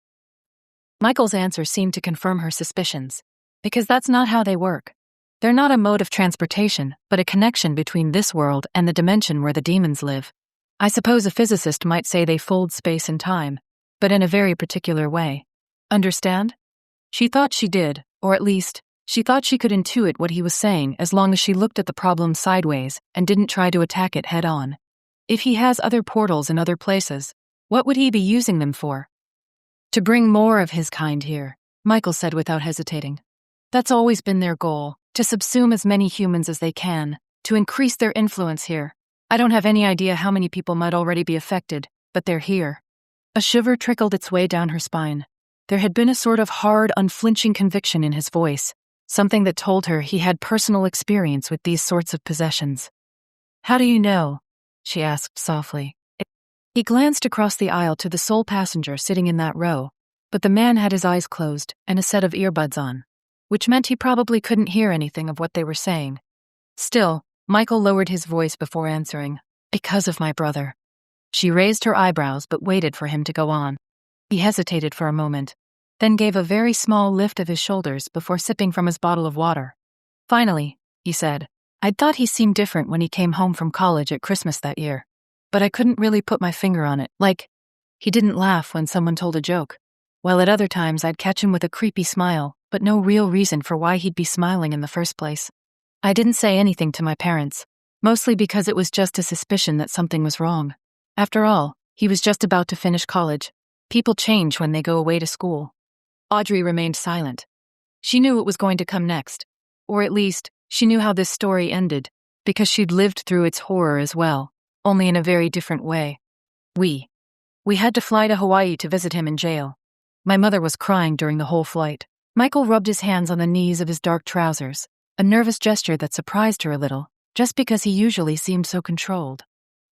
Michael's answer seemed to confirm her suspicions, because that's not how they work. They're not a mode of transportation, but a connection between this world and the dimension where the demons live. I suppose a physicist might say they fold space and time, but in a very particular way. Understand? She thought she did, or at least, she thought she could intuit what he was saying as long as she looked at the problem sideways and didn't try to attack it head on. If he has other portals in other places, what would he be using them for? To bring more of his kind here, Michael said without hesitating. That's always been their goal, to subsume as many humans as they can, to increase their influence here. I don't have any idea how many people might already be affected, but they're here. A shiver trickled its way down her spine. There had been a sort of hard, unflinching conviction in his voice, something that told her he had personal experience with these sorts of possessions. How do you know? She asked softly. He glanced across the aisle to the sole passenger sitting in that row, but the man had his eyes closed and a set of earbuds on, which meant he probably couldn't hear anything of what they were saying. Still, Michael lowered his voice before answering. Because of my brother. She raised her eyebrows but waited for him to go on. He hesitated for a moment, then gave a very small lift of his shoulders before sipping from his bottle of water. Finally, he said, I'd thought he seemed different when he came home from college at Christmas that year, but I couldn't really put my finger on it. Like, he didn't laugh when someone told a joke, while at other times I'd catch him with a creepy smile, but no real reason for why he'd be smiling in the first place. I didn't say anything to my parents, mostly because it was just a suspicion that something was wrong. After all, he was just about to finish college. People change when they go away to school. Audrey remained silent. She knew what was going to come next, or at least, she knew how this story ended, because she'd lived through its horror as well, only in a very different way. We had to fly to Hawaii to visit him in jail. My mother was crying during the whole flight. Michael rubbed his hands on the knees of his dark trousers, a nervous gesture that surprised her a little, just because he usually seemed so controlled.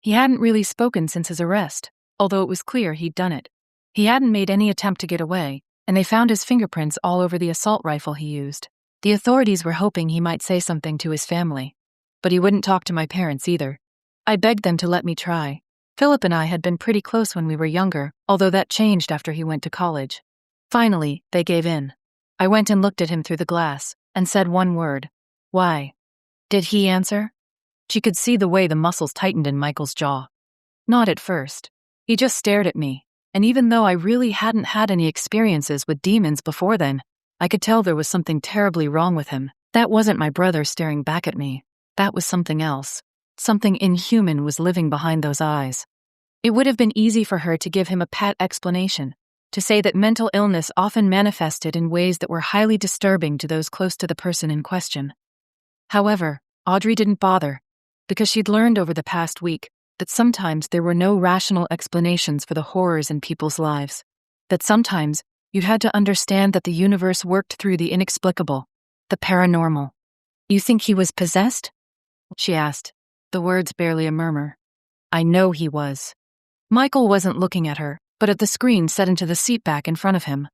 He hadn't really spoken since his arrest, although it was clear he'd done it. He hadn't made any attempt to get away, and they found his fingerprints all over the assault rifle he used. The authorities were hoping he might say something to his family, but he wouldn't talk to my parents either. I begged them to let me try. Philip and I had been pretty close when we were younger, although that changed after he went to college. Finally, they gave in. I went and looked at him through the glass, and said one word. Why? Did he answer? She could see the way the muscles tightened in Michael's jaw. Not at first. He just stared at me, and even though I really hadn't had any experiences with demons before then, I could tell there was something terribly wrong with him. That wasn't my brother staring back at me. That was something else. Something inhuman was living behind those eyes. It would have been easy for her to give him a pat explanation, to say that mental illness often manifested in ways that were highly disturbing to those close to the person in question. However, Audrey didn't bother, because she'd learned over the past week that sometimes there were no rational explanations for the horrors in people's lives, that sometimes you had to understand that the universe worked through the inexplicable, the paranormal. "You think he was possessed?" she asked, the words barely a murmur. "I know he was." Michael wasn't looking at her, but at the screen set into the seat back in front of him.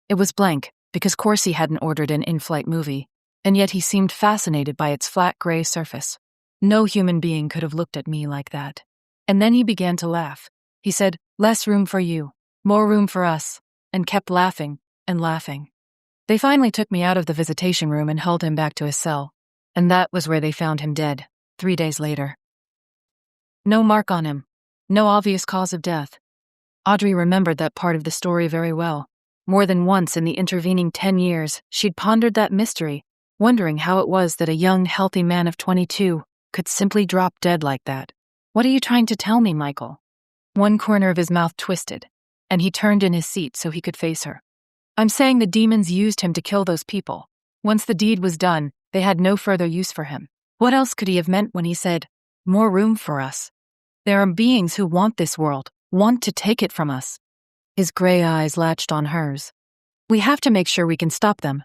It was blank, because Corsi hadn't ordered an in-flight movie, and yet he seemed fascinated by its flat gray surface. No human being could have looked at me like that. And then he began to laugh. He said, "Less room for you, more room for us," and kept laughing and laughing. They finally took me out of the visitation room and held him back to his cell, and that was where they found him dead, 3 days later. No mark on him. No obvious cause of death. Audrey remembered that part of the story very well. More than once in the intervening 10 years, she'd pondered that mystery, wondering how it was that a young, healthy man of 22 could simply drop dead like that. "What are you trying to tell me, Michael?" One corner of his mouth twisted, and he turned in his seat so he could face her. "I'm saying the demons used him to kill those people. Once the deed was done, they had no further use for him. What else could he have meant when he said, 'More room for us'? There are beings who want this world, want to take it from us." His gray eyes latched on hers. "We have to make sure we can stop them."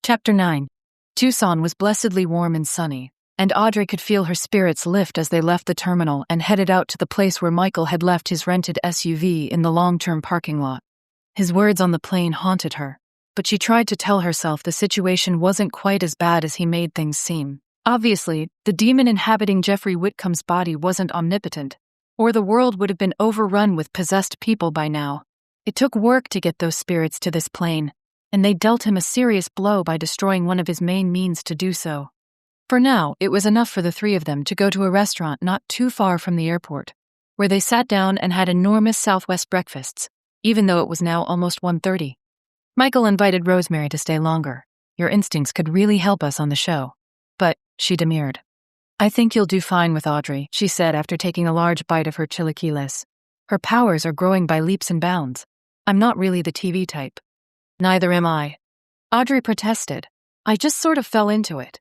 Chapter 9. Tucson was blessedly warm and sunny, and Audrey could feel her spirits lift as they left the terminal and headed out to the place where Michael had left his rented SUV in the long-term parking lot. His words on the plane haunted her, but she tried to tell herself the situation wasn't quite as bad as he made things seem. Obviously, the demon inhabiting Jeffrey Whitcomb's body wasn't omnipotent, or the world would have been overrun with possessed people by now. It took work to get those spirits to this plane, and they dealt him a serious blow by destroying one of his main means to do so. For now, it was enough for the three of them to go to a restaurant not too far from the airport, where they sat down and had enormous Southwest breakfasts, even though it was now almost 1:30. Michael invited Rosemary to stay longer. "Your instincts could really help us on the show." But she demurred. "I think you'll do fine with Audrey," she said after taking a large bite of her chilaquiles. "Her powers are growing by leaps and bounds. I'm not really the TV type." "Neither am I." Audrey protested. "I just sort of fell into it."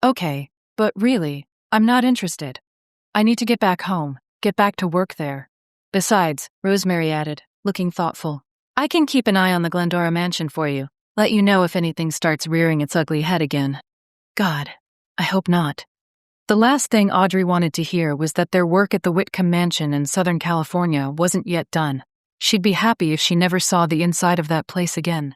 "Okay, but really, I'm not interested. I need to get back home, get back to work there. Besides," Rosemary added, looking thoughtful, "I can keep an eye on the Glendora mansion for you, let you know if anything starts rearing its ugly head again." God, I hope not. The last thing Audrey wanted to hear was that their work at the Whitcomb mansion in Southern California wasn't yet done. She'd be happy if she never saw the inside of that place again.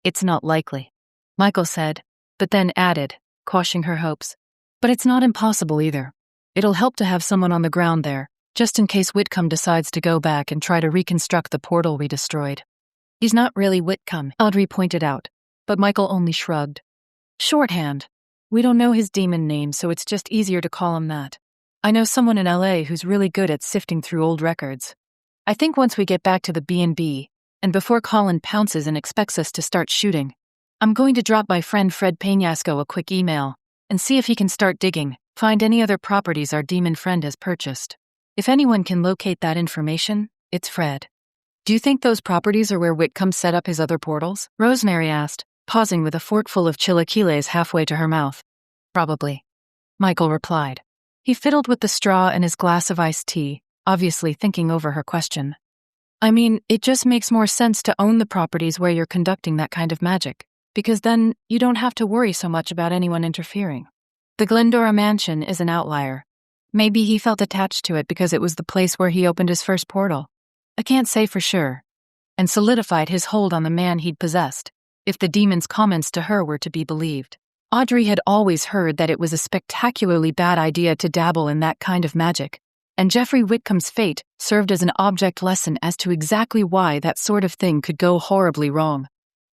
"It's not likely," Michael said, but then added, quashing her hopes. "But it's not impossible either. It'll help to have someone on the ground there, just in case Whitcomb decides to go back and try to reconstruct the portal we destroyed." "He's not really Whitcomb," Audrey pointed out, but Michael only shrugged. "Shorthand. We don't know his demon name, so it's just easier to call him that. I know someone in LA who's really good at sifting through old records. I think once we get back to the B&B, and before Colin pounces and expects us to start shooting, I'm going to drop my friend Fred Peñasco a quick email and see if he can start digging, find any other properties our demon friend has purchased. If anyone can locate that information, it's Fred." "Do you think those properties are where Whitcomb set up his other portals?" Rosemary asked, pausing with a forkful of chilaquiles halfway to her mouth. "Probably," Michael replied. He fiddled with the straw in his glass of iced tea, obviously thinking over her question. "I mean, it just makes more sense to own the properties where you're conducting that kind of magic, because then you don't have to worry so much about anyone interfering. The Glendora mansion is an outlier. Maybe he felt attached to it because it was the place where he opened his first portal. I can't say for sure. And solidified his hold on the man he'd possessed, if the demon's comments to her were to be believed. Audrey had always heard that it was a spectacularly bad idea to dabble in that kind of magic, and Jeffrey Whitcomb's fate served as an object lesson as to exactly why that sort of thing could go horribly wrong.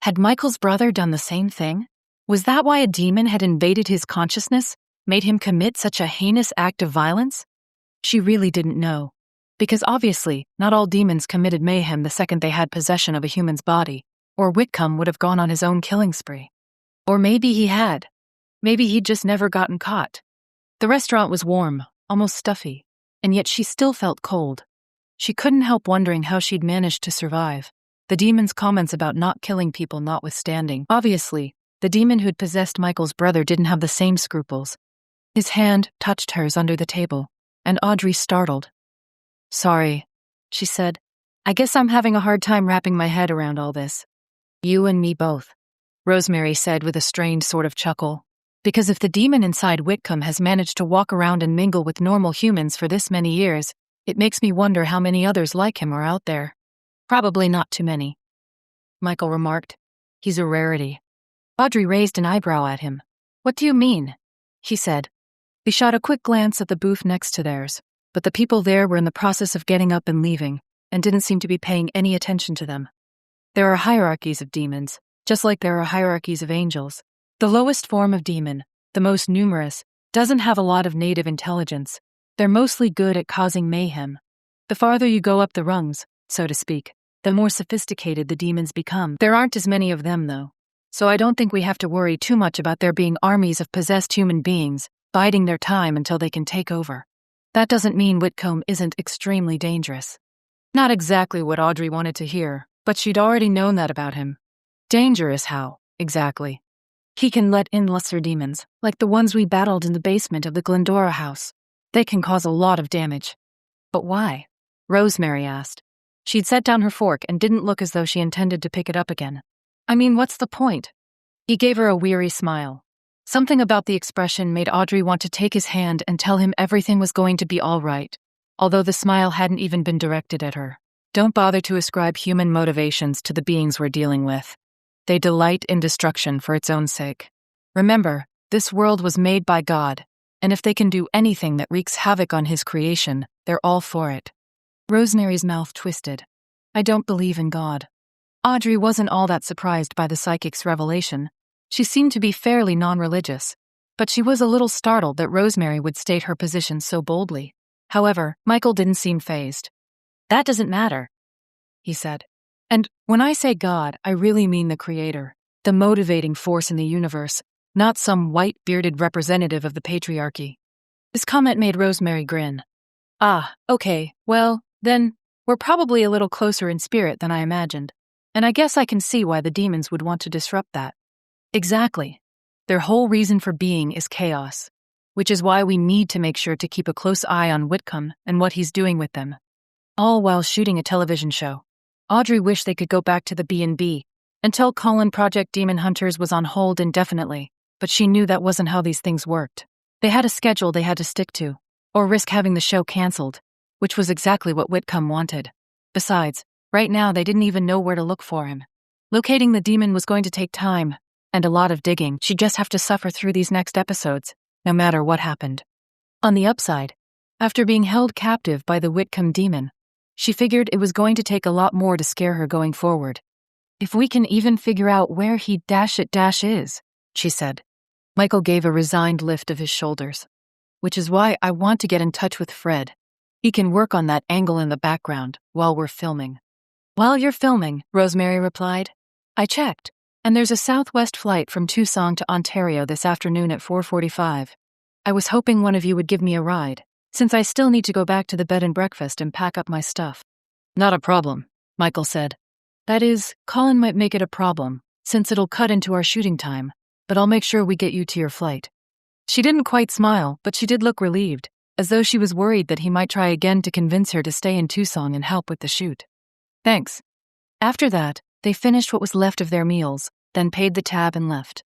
Had Michael's brother done the same thing? Was that why a demon had invaded his consciousness, made him commit such a heinous act of violence? She really didn't know, because obviously not all demons committed mayhem the second they had possession of a human's body, or Whitcomb would have gone on his own killing spree. Or maybe he had. Maybe he'd just never gotten caught. The restaurant was warm, almost stuffy, and yet she still felt cold. She couldn't help wondering how she'd managed to survive, the demon's comments about not killing people notwithstanding. Obviously, the demon who'd possessed Michael's brother didn't have the same scruples. His hand touched hers under the table, and Audrey startled. "Sorry," she said. "I guess I'm having a hard time wrapping my head around all this." "You and me both," Rosemary said with a strained sort of chuckle. "Because if the demon inside Whitcomb has managed to walk around and mingle with normal humans for this many years, it makes me wonder how many others like him are out there." "Probably not too many," Michael remarked. "He's a rarity." Audrey raised an eyebrow at him. "What do you mean?" he said. He shot a quick glance at the booth next to theirs, but the people there were in the process of getting up and leaving, and didn't seem to be paying any attention to them. There are hierarchies of demons, just like there are hierarchies of angels. The lowest form of demon, the most numerous, doesn't have a lot of native intelligence. They're mostly good at causing mayhem. The farther you go up the rungs, so to speak, the more sophisticated the demons become. There aren't as many of them, though, so I don't think we have to worry too much about there being armies of possessed human beings biding their time until they can take over. That doesn't mean Whitcomb isn't extremely dangerous. Not exactly what Audrey wanted to hear, but she'd already known that about him. Dangerous how, exactly? He can let in lesser demons, like the ones we battled in the basement of the Glendora house. They can cause a lot of damage. But why? Rosemary asked. She'd set down her fork and didn't look as though she intended to pick it up again. I mean, what's the point? He gave her a weary smile. Something about the expression made Audrey want to take his hand and tell him everything was going to be all right, although the smile hadn't even been directed at her. Don't bother to ascribe human motivations to the beings we're dealing with. They delight in destruction for its own sake. Remember, this world was made by God, and if they can do anything that wreaks havoc on his creation, they're all for it. Rosemary's mouth twisted. I don't believe in God. Audrey wasn't all that surprised by the psychic's revelation. She seemed to be fairly non-religious, but she was a little startled that Rosemary would state her position so boldly. However, Michael didn't seem fazed. That doesn't matter, he said. And when I say God, I really mean the Creator, the motivating force in the universe, not some white-bearded representative of the patriarchy. His comment made Rosemary grin. Ah, okay, well, then, we're probably a little closer in spirit than I imagined, and I guess I can see why the demons would want to disrupt that. Exactly. Their whole reason for being is chaos, which is why we need to make sure to keep a close eye on Whitcomb and what he's doing with them. All while shooting a television show. Audrey wished they could go back to the B&B and tell Colin Project Demon Hunters was on hold indefinitely, but she knew that wasn't how these things worked. They had a schedule they had to stick to, or risk having the show canceled, which was exactly what Whitcomb wanted. Besides, right now they didn't even know where to look for him. Locating the demon was going to take time, and a lot of digging. She'd just have to suffer through these next episodes, no matter what happened. On the upside, after being held captive by the Whitcomb demon, she figured it was going to take a lot more to scare her going forward. If we can even figure out where he is, she said. Michael gave a resigned lift of his shoulders. Which is why I want to get in touch with Fred. He can work on that angle in the background while we're filming. While you're filming, Rosemary replied. I checked, and there's a Southwest flight from Tucson to Ontario this afternoon at 4:45. I was hoping one of you would give me a ride, since I still need to go back to the bed and breakfast and pack up my stuff. Not a problem, Michael said. That is, Colin might make it a problem, since it'll cut into our shooting time, but I'll make sure we get you to your flight. She didn't quite smile, but she did look relieved, as though she was worried that he might try again to convince her to stay in Tucson and help with the shoot. Thanks. After that, they finished what was left of their meals, then paid the tab and left.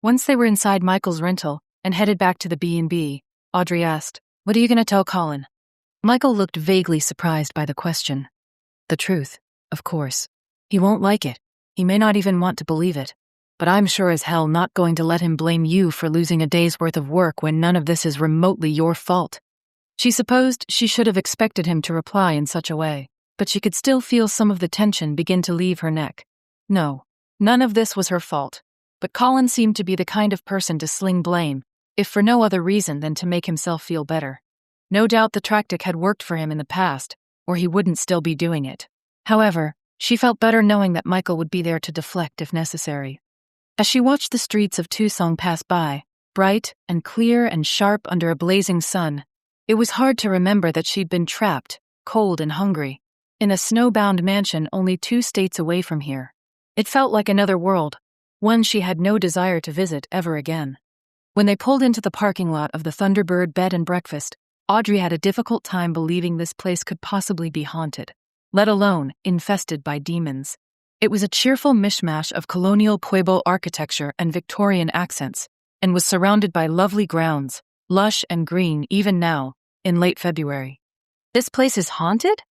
Once they were inside Michael's rental and headed back to the B&B, Audrey asked, What are you going to tell Colin? Michael looked vaguely surprised by the question. The truth, of course. He won't like it. He may not even want to believe it. But I'm sure as hell not going to let him blame you for losing a day's worth of work when none of this is remotely your fault. She supposed she should have expected him to reply in such a way, but she could still feel some of the tension begin to leave her neck. No, none of this was her fault, but Colin seemed to be the kind of person to sling blame, if for no other reason than to make himself feel better. No doubt the tactic had worked for him in the past, or he wouldn't still be doing it. However, she felt better knowing that Michael would be there to deflect if necessary. As she watched the streets of Tucson pass by, bright and clear and sharp under a blazing sun. It was hard to remember that she'd been trapped, cold and hungry, in a snowbound mansion only 2 states away from here. It felt like another world, one she had no desire to visit ever again. When they pulled into the parking lot of the Thunderbird Bed and Breakfast, Audrey had a difficult time believing this place could possibly be haunted, let alone infested by demons. It was a cheerful mishmash of colonial Pueblo architecture and Victorian accents, and was surrounded by lovely grounds, lush and green even now, in late February. "This place is haunted?"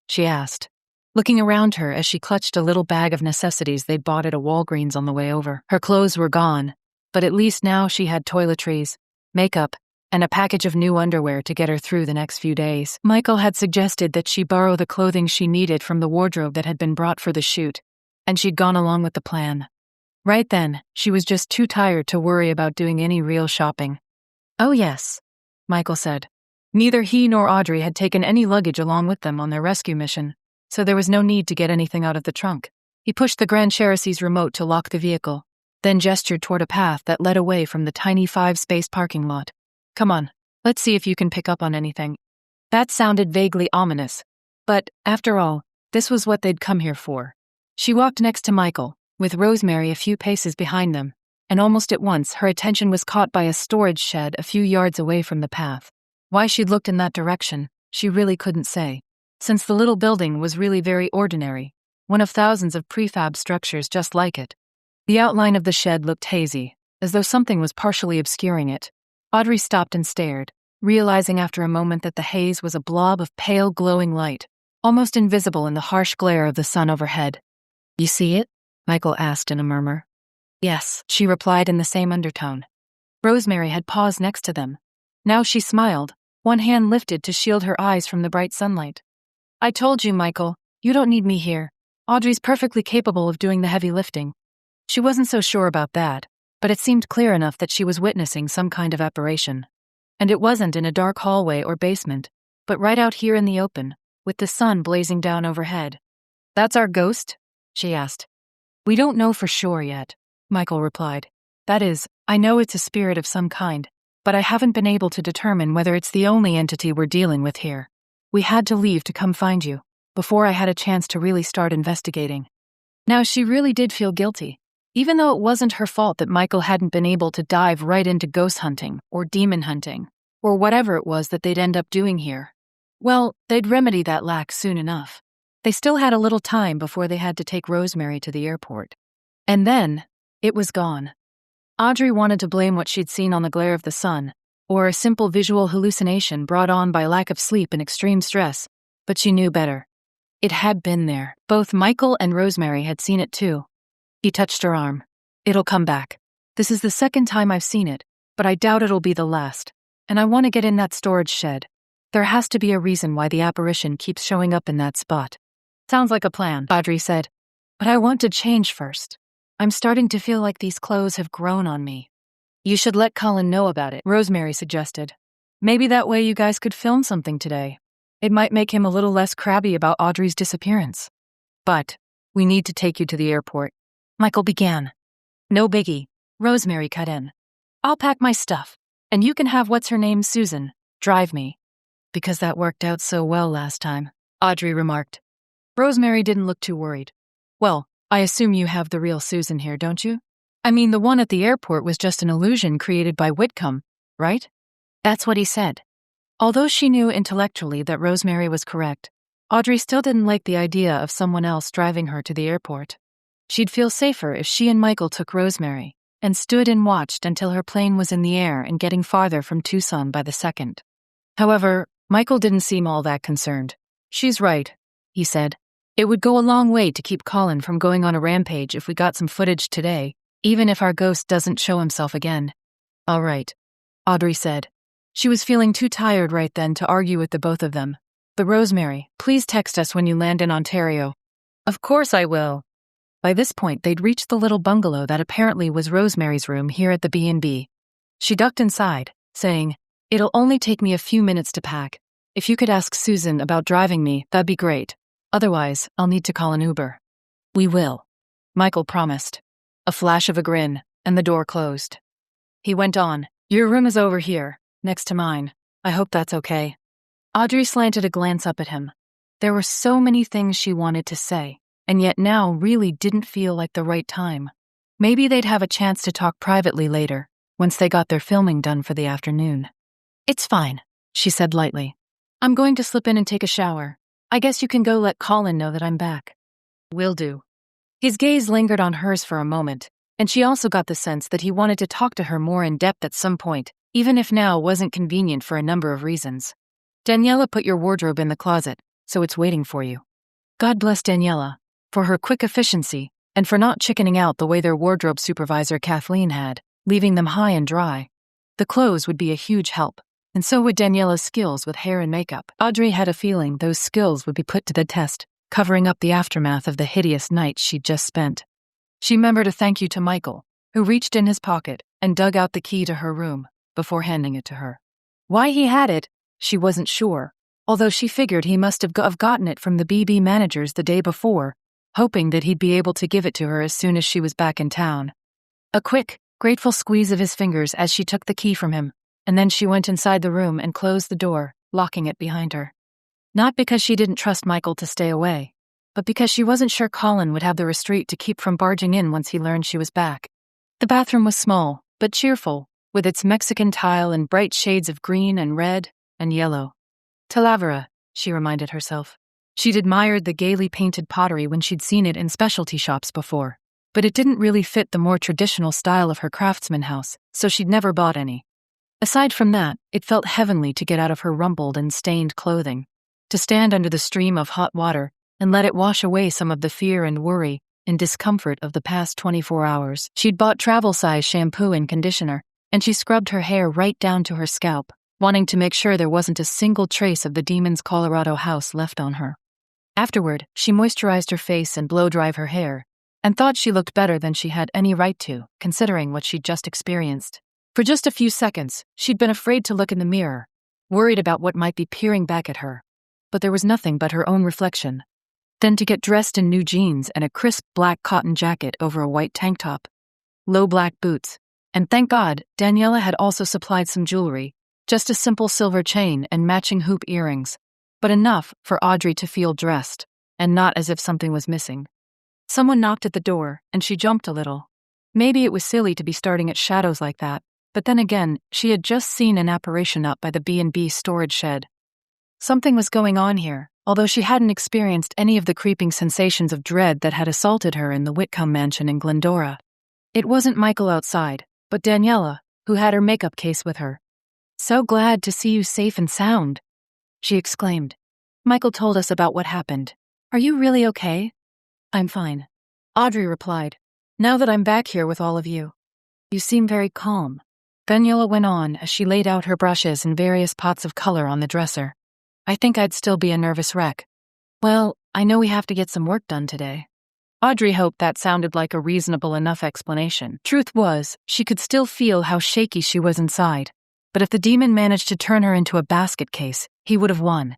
she asked, looking around her as she clutched a little bag of necessities they'd bought at a Walgreens on the way over. Her clothes were gone, but at least now she had toiletries, makeup, and a package of new underwear to get her through the next few days. Michael had suggested that she borrow the clothing she needed from the wardrobe that had been brought for the shoot, and she'd gone along with the plan. Right then, she was just too tired to worry about doing any real shopping. "Oh yes," Michael said. Neither he nor Audrey had taken any luggage along with them on their rescue mission, so there was no need to get anything out of the trunk. He pushed the Grand Cherokee's remote to lock the vehicle, then gestured toward a path that led away from the tiny 5-space parking lot. "Come on, let's see if you can pick up on anything." That sounded vaguely ominous, but, after all, this was what they'd come here for. She walked next to Michael, with Rosemary a few paces behind them, and almost at once her attention was caught by a storage shed a few yards away from the path. Why she'd looked in that direction, she really couldn't say, since the little building was really very ordinary, one of thousands of prefab structures just like it. The outline of the shed looked hazy, as though something was partially obscuring it. Audrey stopped and stared, realizing after a moment that the haze was a blob of pale glowing light, almost invisible in the harsh glare of the sun overhead. "You see it?" Michael asked in a murmur. "Yes," she replied in the same undertone. Rosemary had paused next to them. Now she smiled, one hand lifted to shield her eyes from the bright sunlight. "I told you, Michael, you don't need me here. Audrey's perfectly capable of doing the heavy lifting." She wasn't so sure about that, but it seemed clear enough that she was witnessing some kind of apparition. And it wasn't in a dark hallway or basement, but right out here in the open, with the sun blazing down overhead. "That's our ghost?" she asked. "We don't know for sure yet," Michael replied. "That is, I know it's a spirit of some kind, but I haven't been able to determine whether it's the only entity we're dealing with here. We had to leave to come find you, before I had a chance to really start investigating." Now she really did feel guilty, even though it wasn't her fault that Michael hadn't been able to dive right into ghost hunting, or demon hunting, or whatever it was that they'd end up doing here. Well, they'd remedy that lack soon enough. They still had a little time before they had to take Rosemary to the airport. And then, it was gone. Audrey wanted to blame what she'd seen on the glare of the sun, or a simple visual hallucination brought on by lack of sleep and extreme stress, but she knew better. It had been there. Both Michael and Rosemary had seen it too. He touched her arm. "It'll come back. This is the second time I've seen it, but I doubt it'll be the last, and I want to get in that storage shed. There has to be a reason why the apparition keeps showing up in that spot." "Sounds like a plan," Audrey said. "But I want to change first. I'm starting to feel like these clothes have grown on me." "You should let Colin know about it," Rosemary suggested. "Maybe that way you guys could film something today. It might make him a little less crabby about Audrey's disappearance." "But we need to take you to the airport," Michael began. "No biggie," Rosemary cut in. "I'll pack my stuff, and you can have what's-her-name Susan drive me." "Because that worked out so well last time," Audrey remarked. Rosemary didn't look too worried. "Well, I assume you have the real Susan here, don't you? I mean, the one at the airport was just an illusion created by Whitcomb, right?" That's what he said. Although she knew intellectually that Rosemary was correct, Audrey still didn't like the idea of someone else driving her to the airport. She'd feel safer if she and Michael took Rosemary and stood and watched until her plane was in the air and getting farther from Tucson by the second. However, Michael didn't seem all that concerned. "She's right," he said. "It would go a long way to keep Colin from going on a rampage if we got some footage today, even if our ghost doesn't show himself again." "All right," Audrey said. She was feeling too tired right then to argue with the both of them. "But Rosemary, please text us when you land in Ontario." "Of course I will." By this point, they'd reached the little bungalow that apparently was Rosemary's room here at the B&B. She ducked inside, saying, "It'll only take me a few minutes to pack. If you could ask Susan about driving me, that'd be great. Otherwise, I'll need to call an Uber." "We will," Michael promised. A flash of a grin, and the door closed. He went on, "Your room is over here, next to mine. I hope that's okay." Audrey slanted a glance up at him. There were so many things she wanted to say, and yet now really didn't feel like the right time. Maybe they'd have a chance to talk privately later, once they got their filming done for the afternoon. "It's fine," she said lightly. "I'm going to slip in and take a shower. I guess you can go let Colin know that I'm back." "Will do." His gaze lingered on hers for a moment, and she also got the sense that he wanted to talk to her more in depth at some point, even if now wasn't convenient for a number of reasons. "Daniela put your wardrobe in the closet, so it's waiting for you." God bless Daniela, for her quick efficiency, and for not chickening out the way their wardrobe supervisor Kathleen had, leaving them high and dry. The clothes would be a huge help, and so would Daniela's skills with hair and makeup. Audrey had a feeling those skills would be put to the test, covering up the aftermath of the hideous night she'd just spent. She remembered a thank you to Michael, who reached in his pocket and dug out the key to her room before handing it to her. Why he had it, she wasn't sure, although she figured he must have gotten it from the BB managers the day before, hoping that he'd be able to give it to her as soon as she was back in town. A quick, grateful squeeze of his fingers as she took the key from him, and then she went inside the room and closed the door, locking it behind her. Not because she didn't trust Michael to stay away, but because she wasn't sure Colin would have the restraint to keep from barging in once he learned she was back. The bathroom was small, but cheerful, with its Mexican tile and bright shades of green and red and yellow. Talavera, she reminded herself. She'd admired the gaily painted pottery when she'd seen it in specialty shops before, but it didn't really fit the more traditional style of her craftsman house, so she'd never bought any. Aside from that, it felt heavenly to get out of her rumpled and stained clothing, to stand under the stream of hot water and let it wash away some of the fear and worry and discomfort of the past 24 hours. She'd bought travel-size shampoo and conditioner, and she scrubbed her hair right down to her scalp, wanting to make sure there wasn't a single trace of the demon's Colorado house left on her. Afterward, she moisturized her face and blow-dried her hair, and thought she looked better than she had any right to, considering what she'd just experienced. For just a few seconds, she'd been afraid to look in the mirror, worried about what might be peering back at her. But there was nothing but her own reflection. Then to get dressed in new jeans and a crisp black cotton jacket over a white tank top, low black boots, and thank God, Daniela had also supplied some jewelry, just a simple silver chain and matching hoop earrings, but enough for Audrey to feel dressed, and not as if something was missing. Someone knocked at the door, and she jumped a little. Maybe it was silly to be starting at shadows like that, but then again, she had just seen an apparition up by the B&B storage shed. Something was going on here, although she hadn't experienced any of the creeping sensations of dread that had assaulted her in the Whitcomb mansion in Glendora. It wasn't Michael outside, but Daniela, who had her makeup case with her. "So glad to see you safe and sound," she exclaimed. "Michael told us about what happened. Are you really okay?" "I'm fine," Audrey replied. "Now that I'm back here with all of you. You seem very calm." Daniela went on as she laid out her brushes and various pots of color on the dresser. "I think I'd still be a nervous wreck. Well, I know we have to get some work done today." Audrey hoped that sounded like a reasonable enough explanation. Truth was, she could still feel how shaky she was inside. But if the demon managed to turn her into a basket case, he would have won.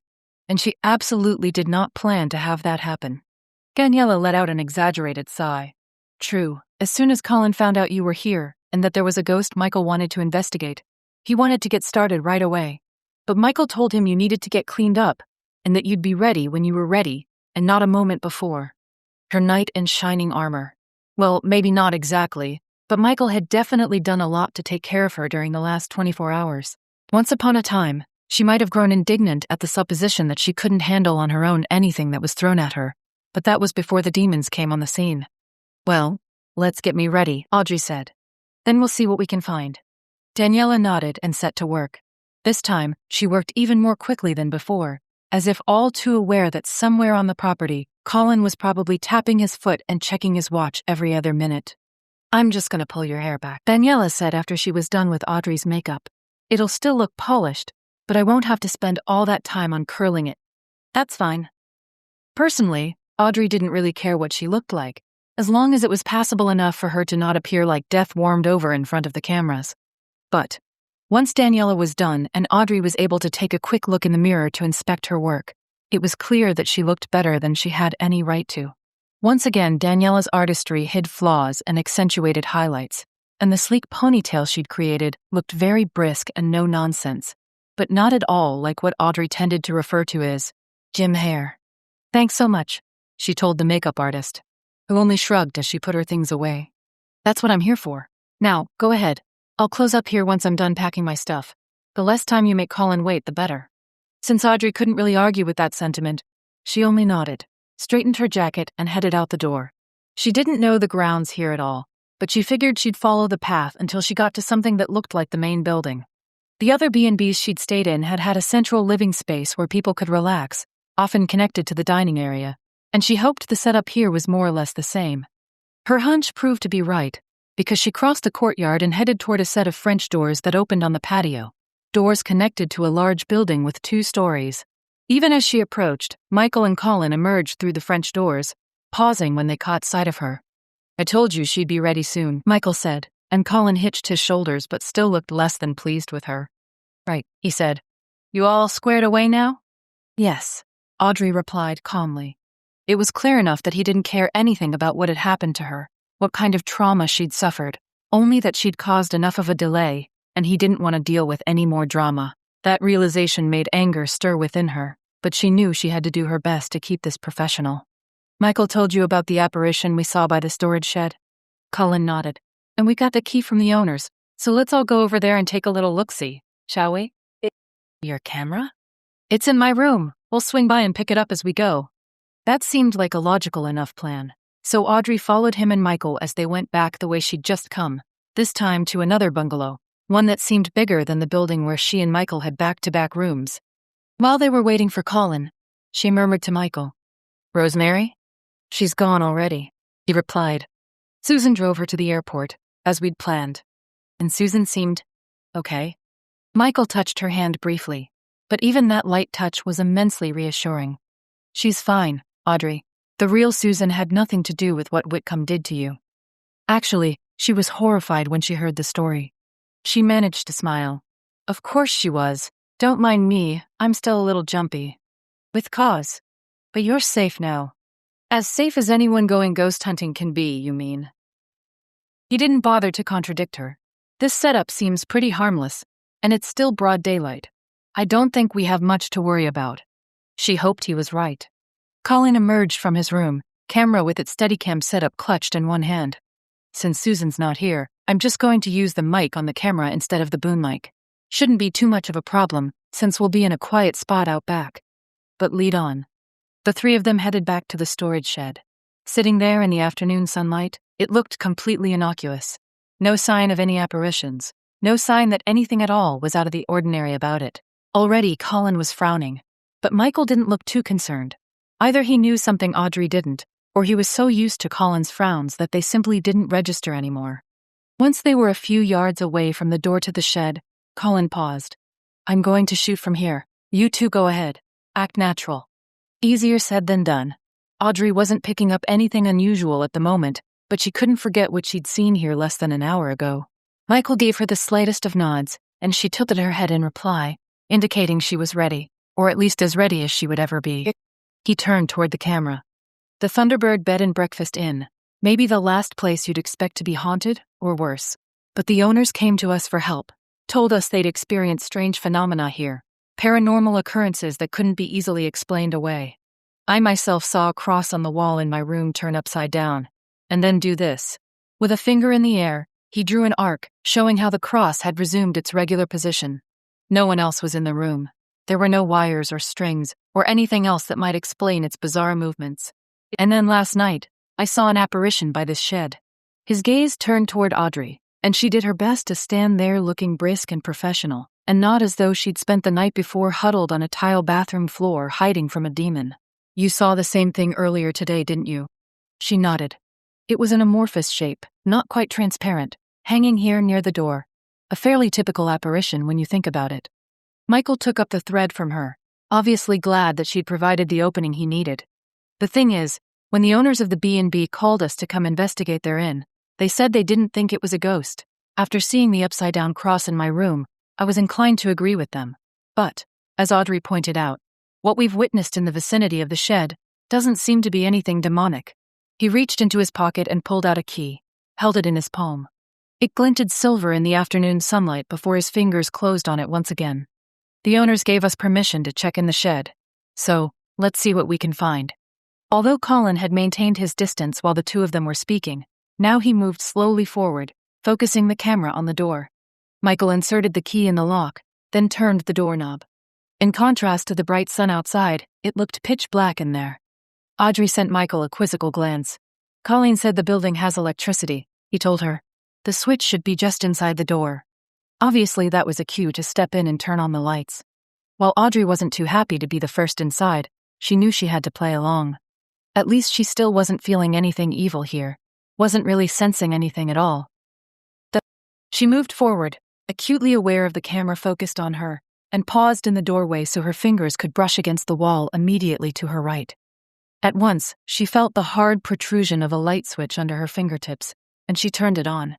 And she absolutely did not plan to have that happen. Daniela let out an exaggerated sigh. "True, as soon as Colin found out you were here, and that there was a ghost Michael wanted to investigate, he wanted to get started right away. But Michael told him you needed to get cleaned up, and that you'd be ready when you were ready, and not a moment before." Her knight in shining armor. Well, maybe not exactly, but Michael had definitely done a lot to take care of her during the last 24 hours. Once upon a time, she might have grown indignant at the supposition that she couldn't handle on her own anything that was thrown at her, but that was before the demons came on the scene. "Well, let's get me ready," Audrey said. "Then we'll see what we can find." Daniela nodded and set to work. This time, she worked even more quickly than before, as if all too aware that somewhere on the property, Colin was probably tapping his foot and checking his watch every other minute. "I'm just going to pull your hair back," Daniela said after she was done with Audrey's makeup. "It'll still look polished, but I won't have to spend all that time on curling it." "That's fine." Personally, Audrey didn't really care what she looked like, as long as it was passable enough for her to not appear like death warmed over in front of the cameras. But once Daniela was done and Audrey was able to take a quick look in the mirror to inspect her work, it was clear that she looked better than she had any right to. Once again, Daniela's artistry hid flaws and accentuated highlights, and the sleek ponytail she'd created looked very brisk and no nonsense, but not at all like what Audrey tended to refer to as Jim hair. "Thanks so much," she told the makeup artist, who only shrugged as she put her things away. "That's what I'm here for. Now, go ahead. I'll close up here once I'm done packing my stuff. The less time you make Colin wait, the better." Since Audrey couldn't really argue with that sentiment, she only nodded, straightened her jacket, and headed out the door. She didn't know the grounds here at all, but she figured she'd follow the path until she got to something that looked like the main building. The other B&Bs she'd stayed in had a central living space where people could relax, often connected to the dining area, and she hoped the setup here was more or less the same. Her hunch proved to be right, because she crossed the courtyard and headed toward a set of French doors that opened on the patio, doors connected to a large building with 2 stories. Even as she approached, Michael and Colin emerged through the French doors, pausing when they caught sight of her. "I told you she'd be ready soon," Michael said, and Colin hitched his shoulders but still looked less than pleased with her. "Right," he said. "You all squared away now?" "Yes," Audrey replied calmly. It was clear enough that he didn't care anything about what had happened to her, what kind of trauma she'd suffered, only that she'd caused enough of a delay, and he didn't want to deal with any more drama. That realization made anger stir within her, but she knew she had to do her best to keep this professional. "Michael told you about the apparition we saw by the storage shed?" Colin nodded. "And we got the key from the owners, so let's all go over there and take a little look-see, shall we?" "Your camera?" "It's in my room. We'll swing by and pick it up as we go." That seemed like a logical enough plan, so Audrey followed him and Michael as they went back the way she'd just come, this time to another bungalow, one that seemed bigger than the building where she and Michael had back-to-back rooms. While they were waiting for Colin, she murmured to Michael, "Rosemary?" "She's gone already," he replied. "Susan drove her to the airport, as we'd planned. And Susan seemed okay." Michael touched her hand briefly, but even that light touch was immensely reassuring. "She's fine, Audrey. The real Susan had nothing to do with what Whitcomb did to you." Actually, she was horrified when she heard the story. She managed to smile. "Of course she was. Don't mind me, I'm still a little jumpy." "With cause. But you're safe now." "As safe as anyone going ghost hunting can be, you mean?" He didn't bother to contradict her. "This setup seems pretty harmless, and it's still broad daylight. I don't think we have much to worry about." She hoped he was right. Colin emerged from his room, camera with its Steadicam setup clutched in one hand. "Since Susan's not here, I'm just going to use the mic on the camera instead of the boom mic. Shouldn't be too much of a problem, since we'll be in a quiet spot out back. But lead on." The 3 of them headed back to the storage shed. Sitting there in the afternoon sunlight, it looked completely innocuous. No sign of any apparitions, no sign that anything at all was out of the ordinary about it. Already Colin was frowning, but Michael didn't look too concerned. Either he knew something Audrey didn't, or he was so used to Colin's frowns that they simply didn't register anymore. Once they were a few yards away from the door to the shed, Colin paused. "I'm going to shoot from here. You 2 go ahead. Act natural." Easier said than done. Audrey wasn't picking up anything unusual at the moment, but she couldn't forget what she'd seen here less than an hour ago. Michael gave her the slightest of nods, and she tilted her head in reply, indicating she was ready, or at least as ready as she would ever be. He turned toward the camera. "The Thunderbird Bed and Breakfast Inn. Maybe the last place you'd expect to be haunted, or worse. But the owners came to us for help, told us they'd experienced strange phenomena here, paranormal occurrences that couldn't be easily explained away. I myself saw a cross on the wall in my room turn upside down, and then do this." With a finger in the air, he drew an arc, showing how the cross had resumed its regular position. No one else was in the room. There were no wires or strings, or anything else that might explain its bizarre movements. "And then last night, I saw an apparition by this shed." His gaze turned toward Audrey, and she did her best to stand there looking brisk and professional, and not as though she'd spent the night before huddled on a tile bathroom floor hiding from a demon. "You saw the same thing earlier today, didn't you?" She nodded. It was an amorphous shape, not quite transparent, hanging here near the door. A fairly typical apparition when you think about it. Michael took up the thread from her, obviously glad that she'd provided the opening he needed. "The thing is, when the owners of the B&B called us to come investigate their inn, they said they didn't think it was a ghost. After seeing the upside-down cross in my room, I was inclined to agree with them. But, as Audrey pointed out, what we've witnessed in the vicinity of the shed doesn't seem to be anything demonic." He reached into his pocket and pulled out a key, held it in his palm. It glinted silver in the afternoon sunlight before his fingers closed on it once again. The owners gave us permission to check in the shed, so let's see what we can find. Although Colin had maintained his distance while the two of them were speaking, now he moved slowly forward, focusing the camera on the door. Michael inserted the key in the lock, then turned the doorknob. In contrast to the bright sun outside, it looked pitch black in there. Audrey sent Michael a quizzical glance. Colleen said the building has electricity, he told her. The switch should be just inside the door. Obviously, that was a cue to step in and turn on the lights. While Audrey wasn't too happy to be the first inside, she knew she had to play along. At least she still wasn't feeling anything evil here, wasn't really sensing anything at all. She moved forward, acutely aware of the camera focused on her, and paused in the doorway so her fingers could brush against the wall immediately to her right. At once, she felt the hard protrusion of a light switch under her fingertips, and she turned it on.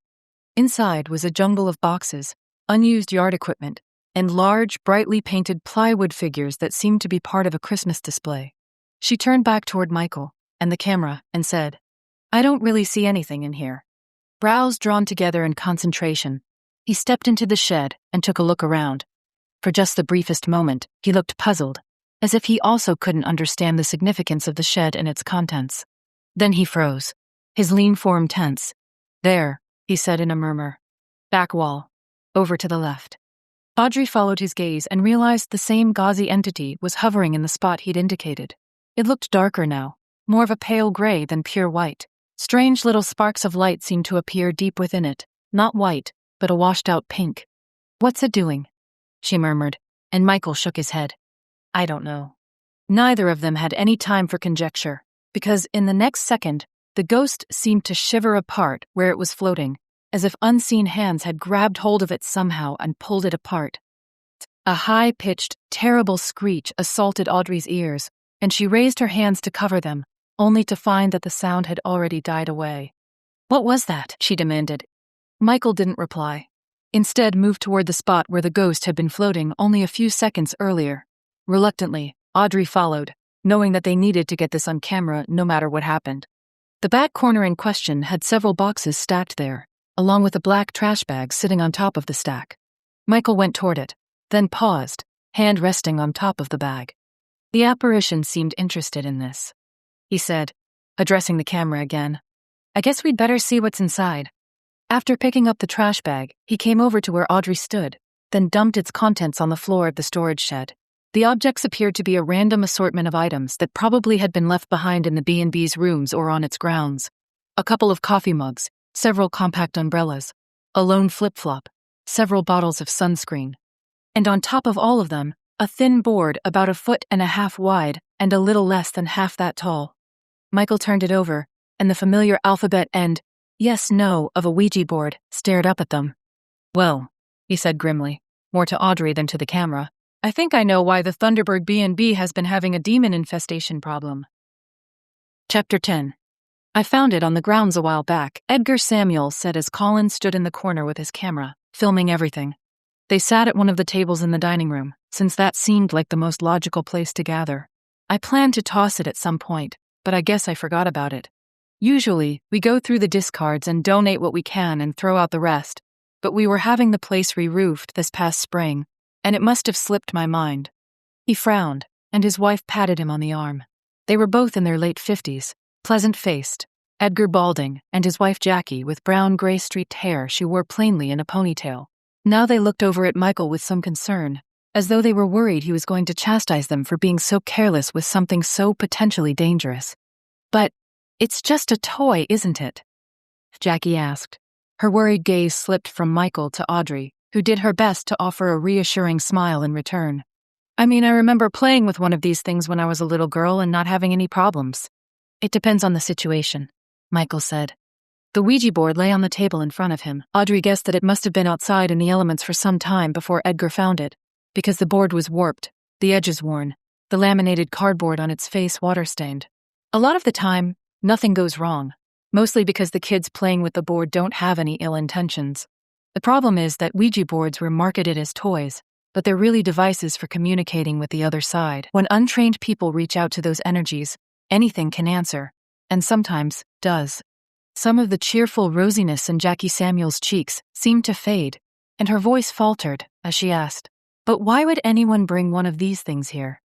Inside was a jungle of boxes, unused yard equipment, and large, brightly painted plywood figures that seemed to be part of a Christmas display. She turned back toward Michael and the camera and said, "I don't really see anything in here." Brows drawn together in concentration, he stepped into the shed and took a look around. For just the briefest moment, he looked puzzled, as if he also couldn't understand the significance of the shed and its contents. Then he froze, his lean form tense. "There," he said in a murmur. "Back wall. Over to the left." Audrey followed his gaze and realized the same gauzy entity was hovering in the spot he'd indicated. It looked darker now, more of a pale gray than pure white. Strange little sparks of light seemed to appear deep within it, not white, but a washed-out pink. "What's it doing?" she murmured, and Michael shook his head. "I don't know." Neither of them had any time for conjecture, because in the next second, the ghost seemed to shiver apart where it was floating, as if unseen hands had grabbed hold of it somehow and pulled it apart. A high-pitched, terrible screech assaulted Audrey's ears, and she raised her hands to cover them, only to find that the sound had already died away. "What was that?" she demanded. Michael didn't reply. Instead moved toward the spot where the ghost had been floating only a few seconds earlier. Reluctantly, Audrey followed, knowing that they needed to get this on camera no matter what happened. The back corner in question had several boxes stacked there, along with a black trash bag sitting on top of the stack. Michael went toward it, then paused, hand resting on top of the bag. The apparition seemed interested in this. He said, addressing the camera again, "I guess we'd better see what's inside." After picking up the trash bag, he came over to where Audrey stood, then dumped its contents on the floor of the storage shed. The objects appeared to be a random assortment of items that probably had been left behind in the B&B's rooms or on its grounds. A couple of coffee mugs, several compact umbrellas, a lone flip-flop, several bottles of sunscreen. And on top of all of them, a thin board about 1.5 feet wide and a little less than half that tall. Michael turned it over, and the familiar alphabet and yes-no of a Ouija board stared up at them. "Well," he said grimly, more to Audrey than to the camera, "I think I know why the Thunderbird B&B has been having a demon infestation problem." Chapter 10. "I found it on the grounds a while back," Edgar Samuel said as Colin stood in the corner with his camera, filming everything. They sat at one of the tables in the dining room, since that seemed like the most logical place to gather. "I planned to toss it at some point, but I guess I forgot about it. Usually, we go through the discards and donate what we can and throw out the rest, but we were having the place re-roofed this past spring, and it must have slipped my mind." He frowned, and his wife patted him on the arm. They were both in their late 50s, pleasant-faced, Edgar balding, and his wife Jackie with brown-gray streaked hair she wore plainly in a ponytail. Now they looked over at Michael with some concern, as though they were worried he was going to chastise them for being so careless with something so potentially dangerous. "But it's just a toy, isn't it?" Jackie asked. Her worried gaze slipped from Michael to Audrey, who did her best to offer a reassuring smile in return. "I mean, I remember playing with one of these things when I was a little girl and not having any problems." "It depends on the situation," Michael said. The Ouija board lay on the table in front of him. Audrey guessed that it must have been outside in the elements for some time before Edgar found it, because the board was warped, the edges worn, the laminated cardboard on its face water-stained. A lot of the time, nothing goes wrong, mostly because the kids playing with the board don't have any ill intentions. The problem is that Ouija boards were marketed as toys, but they're really devices for communicating with the other side. When untrained people reach out to those energies, anything can answer, and sometimes does. Some of the cheerful rosiness in Jackie Samuel's cheeks seemed to fade, and her voice faltered as she asked, "But why would anyone bring one of these things here?"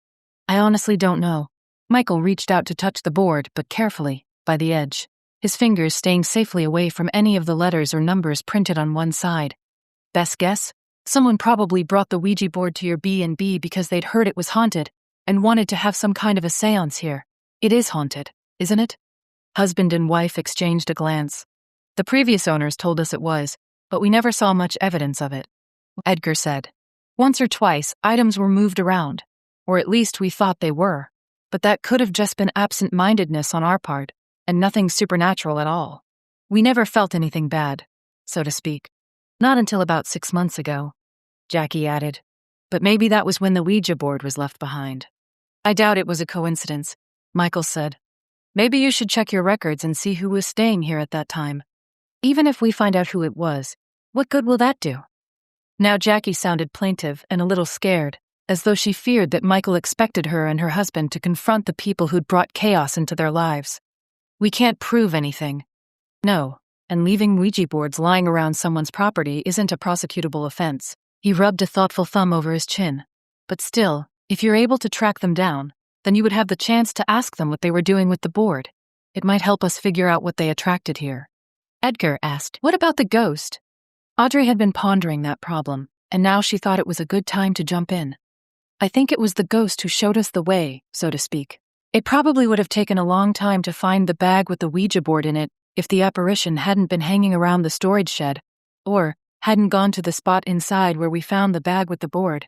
"I honestly don't know." Michael reached out to touch the board, but carefully, by the edge, his fingers staying safely away from any of the letters or numbers printed on one side. "Best guess? Someone probably brought the Ouija board to your B&B because they'd heard it was haunted and wanted to have some kind of a seance here. It is haunted, isn't it?" Husband and wife exchanged a glance. "The previous owners told us it was, but we never saw much evidence of it," Edgar said. "Once or twice, items were moved around, or at least we thought they were, but that could have just been absent-mindedness on our part, and nothing supernatural at all. We never felt anything bad, so to speak. Not until about 6 months ago," Jackie added. "But maybe that was when the Ouija board was left behind." "I doubt it was a coincidence," Michael said. "Maybe you should check your records and see who was staying here at that time. Even if we find out who it was, what good will that do?" Now Jackie sounded plaintive and a little scared, as though she feared that Michael expected her and her husband to confront the people who'd brought chaos into their lives. "We can't prove anything." "No, and leaving Ouija boards lying around someone's property isn't a prosecutable offense." He rubbed a thoughtful thumb over his chin. "But still, if you're able to track them down, then you would have the chance to ask them what they were doing with the board. It might help us figure out what they attracted here." Edgar asked, "What about the ghost?" Audrey had been pondering that problem, and now she thought it was a good time to jump in. "I think it was the ghost who showed us the way, so to speak. It probably would have taken a long time to find the bag with the Ouija board in it if the apparition hadn't been hanging around the storage shed, or hadn't gone to the spot inside where we found the bag with the board."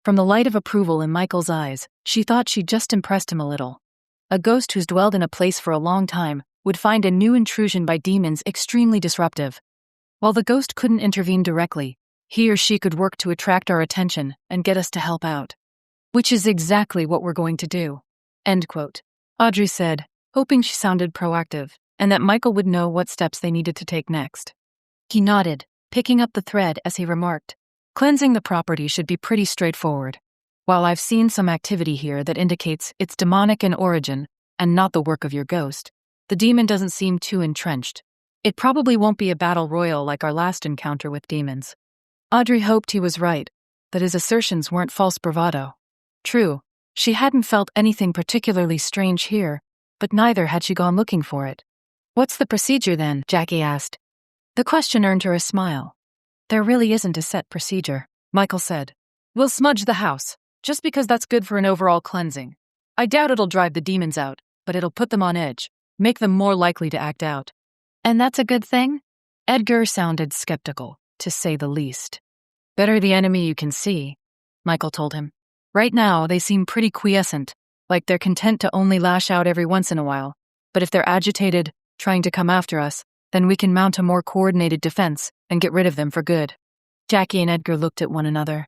From the light of approval in Michael's eyes, she thought she'd just impressed him a little. A ghost who's dwelled in a place for a long time would find a new intrusion by demons extremely disruptive. While the ghost couldn't intervene directly, he or she could work to attract our attention and get us to help out. "Which is exactly what we're going to do." End quote. Audrey said, hoping she sounded proactive, and that Michael would know what steps they needed to take next. He nodded, picking up the thread as he remarked, "Cleansing the property should be pretty straightforward. While I've seen some activity here that indicates it's demonic in origin and not the work of your ghost, the demon doesn't seem too entrenched. It probably won't be a battle royal like our last encounter with demons." Audrey hoped he was right, that his assertions weren't false bravado. True, she hadn't felt anything particularly strange here, but neither had she gone looking for it. "What's the procedure then?" Jackie asked. The question earned her a smile. "There really isn't a set procedure," Michael said. "We'll smudge the house, just because that's good for an overall cleansing. I doubt it'll drive the demons out, but it'll put them on edge, make them more likely to act out." "And that's a good thing?" Edgar sounded skeptical, to say the least. "Better the enemy you can see," Michael told him. "Right now, they seem pretty quiescent, like they're content to only lash out every once in a while. But if they're agitated, trying to come after us, then we can mount a more coordinated defense and get rid of them for good." Jackie and Edgar looked at one another.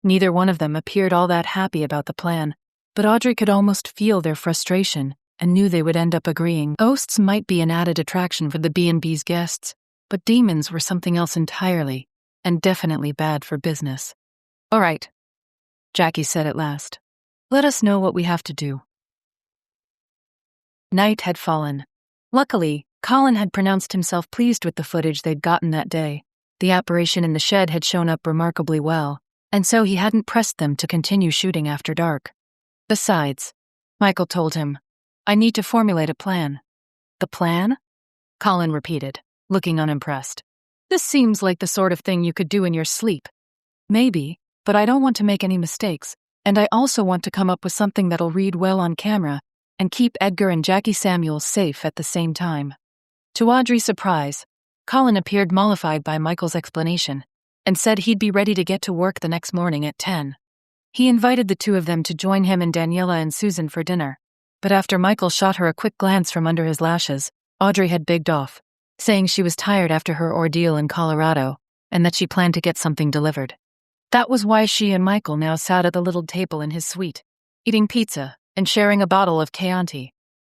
Neither one of them appeared all that happy about the plan, but Audrey could almost feel their frustration and knew they would end up agreeing. Ghosts might be an added attraction for the B&B's guests, but demons were something else entirely, and definitely bad for business. "All right," Jackie said at last. "Let us know what we have to do." Night had fallen. Luckily, Colin had pronounced himself pleased with the footage they'd gotten that day. The apparition in the shed had shown up remarkably well, and so he hadn't pressed them to continue shooting after dark. "Besides," Michael told him, "I need to formulate a plan." "The plan?" Colin repeated, looking unimpressed. "This seems like the sort of thing you could do in your sleep." "Maybe, but I don't want to make any mistakes, and I also want to come up with something that'll read well on camera and keep Edgar and Jackie Samuel safe at the same time." To Audrey's surprise, Colin appeared mollified by Michael's explanation and said he'd be ready to get to work the next morning at 10. He invited the two of them to join him and Daniela and Susan for dinner, but after Michael shot her a quick glance from under his lashes, Audrey had begged off, saying she was tired after her ordeal in Colorado and that she planned to get something delivered. That was why she and Michael now sat at the little table in his suite, eating pizza and sharing a bottle of Chianti.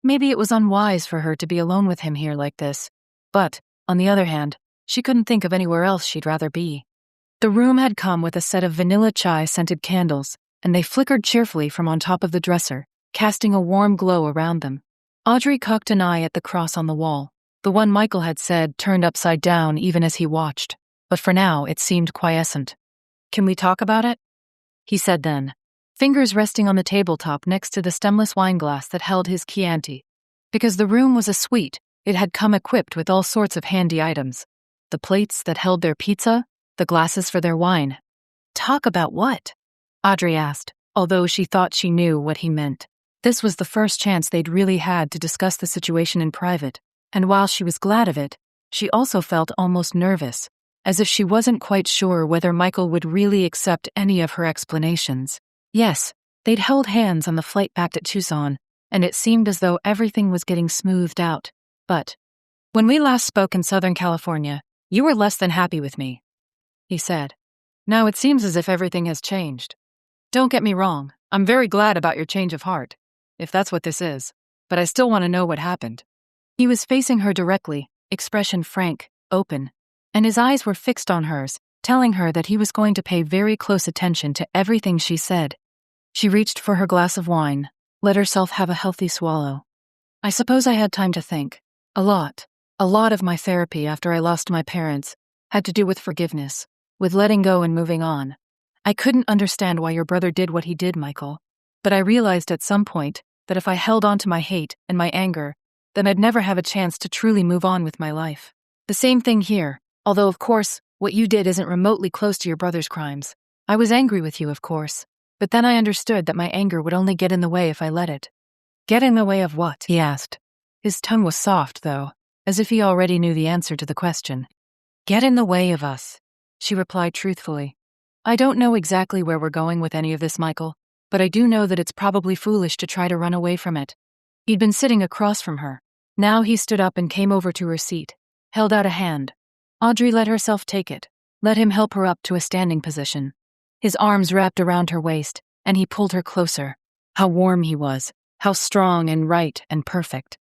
Maybe it was unwise for her to be alone with him here like this, but, on the other hand, she couldn't think of anywhere else she'd rather be. The room had come with a set of vanilla chai-scented candles, and they flickered cheerfully from on top of the dresser, casting a warm glow around them. Audrey cocked an eye at the cross on the wall, The one Michael had said turned upside down even as he watched, but for now it seemed quiescent. "Can we talk about it?" he said then, fingers resting on the tabletop next to the stemless wineglass that held his Chianti. Because the room was a suite, it had come equipped with all sorts of handy items. The plates that held their pizza, the glasses for their wine. "Talk about what?" Audrey asked, although she thought she knew what he meant. This was the first chance they'd really had to discuss the situation in private, and while she was glad of it, she also felt almost nervous, as if she wasn't quite sure whether Michael would really accept any of her explanations. Yes, they'd held hands on the flight back to Tucson, and it seemed as though everything was getting smoothed out. But when we last spoke in Southern California, you were less than happy with me, he said. Now it seems as if everything has changed. Don't get me wrong, I'm very glad about your change of heart, if that's what this is, but I still want to know what happened. He was facing her directly, expression frank, open, and his eyes were fixed on hers, telling her that he was going to pay very close attention to everything she said. She reached for her glass of wine, let herself have a healthy swallow. I suppose I had time to think. A lot of my therapy after I lost my parents had to do with forgiveness, with letting go and moving on. I couldn't understand why your brother did what he did, Michael, but I realized at some point that if I held on to my hate and my anger, then I'd never have a chance to truly move on with my life. The same thing here, although of course, what you did isn't remotely close to your brother's crimes. I was angry with you, of course, but then I understood that my anger would only get in the way if I let it. Get in the way of what? He asked. His tone was soft, though, as if he already knew the answer to the question. Get in the way of us, she replied truthfully. I don't know exactly where we're going with any of this, Michael, but I do know that it's probably foolish to try to run away from it. He'd been sitting across from her. Now he stood up and came over to her seat, held out a hand. Audrey let herself take it, let him help her up to a standing position. His arms wrapped around her waist, and he pulled her closer. How warm he was, how strong and right and perfect.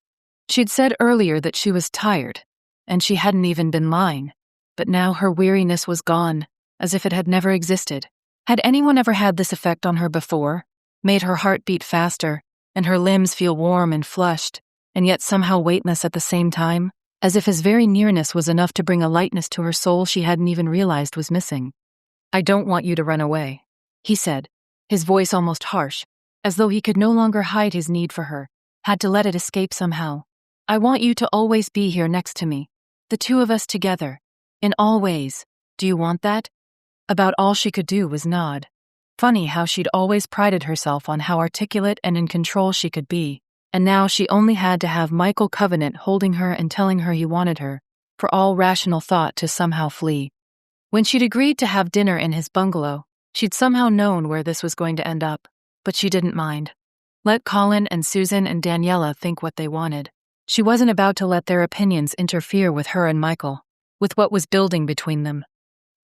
She'd said earlier that she was tired, and she hadn't even been lying, but now her weariness was gone, as if it had never existed. Had anyone ever had this effect on her before? Made her heart beat faster, and her limbs feel warm and flushed, and yet somehow weightless at the same time, as if his very nearness was enough to bring a lightness to her soul she hadn't even realized was missing. I don't want you to run away, he said, his voice almost harsh, as though he could no longer hide his need for her, had to let it escape somehow. I want you to always be here next to me, the two of us together, in all ways. Do you want that? About all she could do was nod. Funny how she'd always prided herself on how articulate and in control she could be, and now she only had to have Michael Covenant holding her and telling her he wanted her, for all rational thought to somehow flee. When she'd agreed to have dinner in his bungalow, she'd somehow known where this was going to end up, but she didn't mind. Let Colin and Susan and Daniela think what they wanted. She wasn't about to let their opinions interfere with her and Michael, with what was building between them.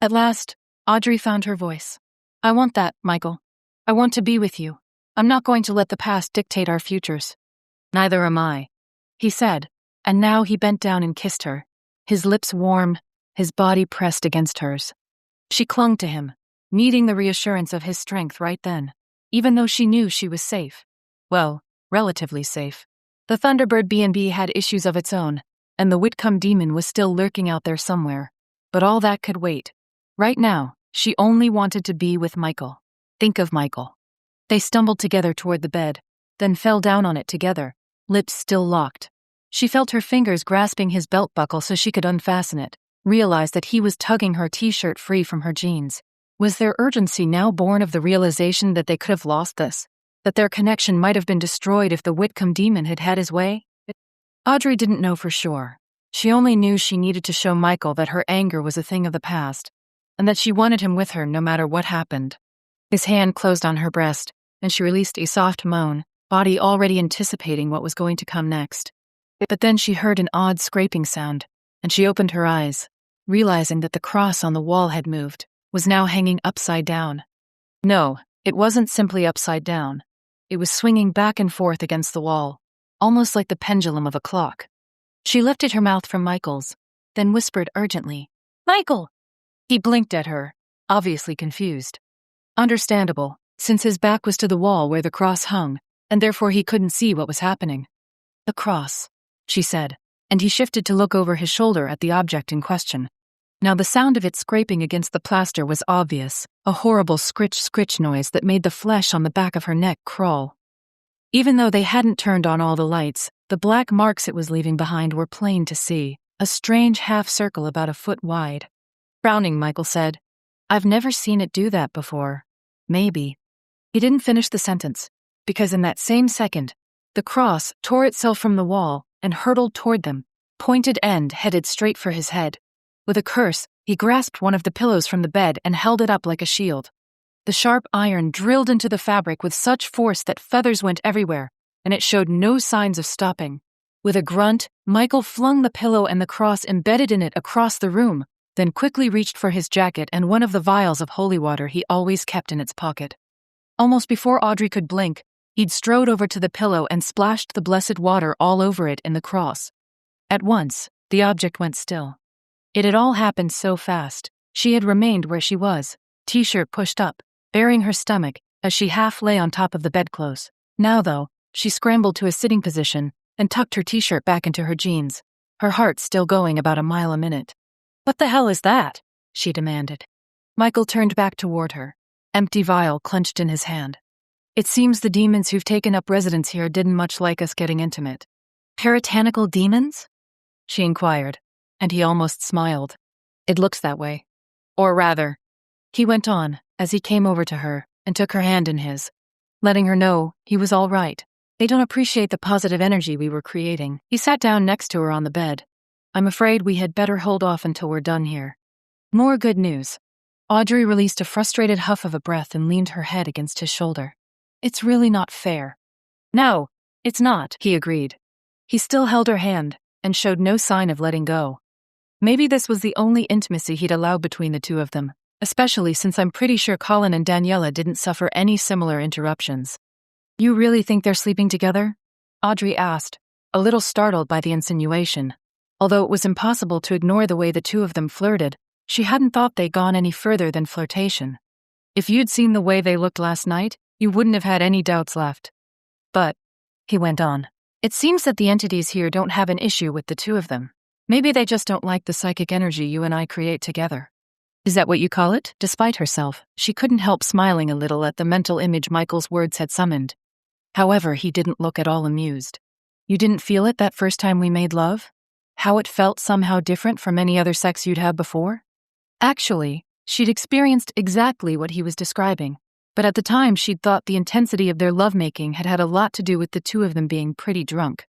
At last, Audrey found her voice. I want that, Michael. I want to be with you. I'm not going to let the past dictate our futures. Neither am I, he said, and now he bent down and kissed her, his lips warm, his body pressed against hers. She clung to him, needing the reassurance of his strength right then, even though she knew she was safe. Well, relatively safe. The Thunderbird B&B had issues of its own, and the Whitcomb demon was still lurking out there somewhere. But all that could wait. Right now, she only wanted to be with Michael. Think of Michael. They stumbled together toward the bed, then fell down on it together, lips still locked. She felt her fingers grasping his belt buckle so she could unfasten it, realized that he was tugging her t-shirt free from her jeans. Was their urgency now born of the realization that they could have lost this? That their connection might have been destroyed if the Whitcomb demon had had his way? Audrey didn't know for sure. She only knew she needed to show Michael that her anger was a thing of the past, and that she wanted him with her no matter what happened. His hand closed on her breast, and she released a soft moan, body already anticipating what was going to come next. But then she heard an odd scraping sound, and she opened her eyes, realizing that the cross on the wall had moved, was now hanging upside down. No, it wasn't simply upside down. It was swinging back and forth against the wall, almost like the pendulum of a clock. She lifted her mouth from Michael's, then whispered urgently, "Michael!" He blinked at her, obviously confused. Understandable, since his back was to the wall where the cross hung, and therefore he couldn't see what was happening. "The cross," she said, and he shifted to look over his shoulder at the object in question. Now the sound of it scraping against the plaster was obvious, a horrible scritch-scritch noise that made the flesh on the back of her neck crawl. Even though they hadn't turned on all the lights, the black marks it was leaving behind were plain to see, a strange half-circle about a foot wide. Frowning, Michael said, "I've never seen it do that before. Maybe." He didn't finish the sentence, because in that same second, the cross tore itself from the wall and hurtled toward them, pointed end headed straight for his head. With a curse, he grasped one of the pillows from the bed and held it up like a shield. The sharp iron drilled into the fabric with such force that feathers went everywhere, and it showed no signs of stopping. With a grunt, Michael flung the pillow and the cross embedded in it across the room, then quickly reached for his jacket and one of the vials of holy water he always kept in its pocket. Almost before Audrey could blink, he'd strode over to the pillow and splashed the blessed water all over it in the cross. At once, the object went still. It had all happened so fast. She had remained where she was, t-shirt pushed up, baring her stomach, as she half lay on top of the bedclothes. Now, though, she scrambled to a sitting position and tucked her t-shirt back into her jeans, her heart still going about a mile a minute. "What the hell is that?" she demanded. Michael turned back toward her, empty vial clenched in his hand. "It seems the demons who've taken up residence here didn't much like us getting intimate." "Puritanical demons?" she inquired, and he almost smiled. "It looks that way. Or rather," he went on as he came over to her and took her hand in his, letting her know he was all right. "They don't appreciate the positive energy we were creating." He sat down next to her on the bed. "I'm afraid we had better hold off until we're done here." More good news. Audrey released a frustrated huff of a breath and leaned her head against his shoulder. "It's really not fair." "No, it's not," he agreed. He still held her hand and showed no sign of letting go. Maybe this was the only intimacy he'd allow between the two of them, especially since I'm pretty sure Colin and Daniela didn't suffer any similar interruptions. "You really think they're sleeping together?" Audrey asked, a little startled by the insinuation. Although it was impossible to ignore the way the two of them flirted, she hadn't thought they'd gone any further than flirtation. "If you'd seen the way they looked last night, you wouldn't have had any doubts left. But," he went on, "it seems that the entities here don't have an issue with the two of them. Maybe they just don't like the psychic energy you and I create together." "Is that what you call it?" Despite herself, she couldn't help smiling a little at the mental image Michael's words had summoned. However, he didn't look at all amused. "You didn't feel it that first time we made love? How it felt somehow different from any other sex you'd had before?" Actually, she'd experienced exactly what he was describing, but at the time she'd thought the intensity of their lovemaking had had a lot to do with the two of them being pretty drunk.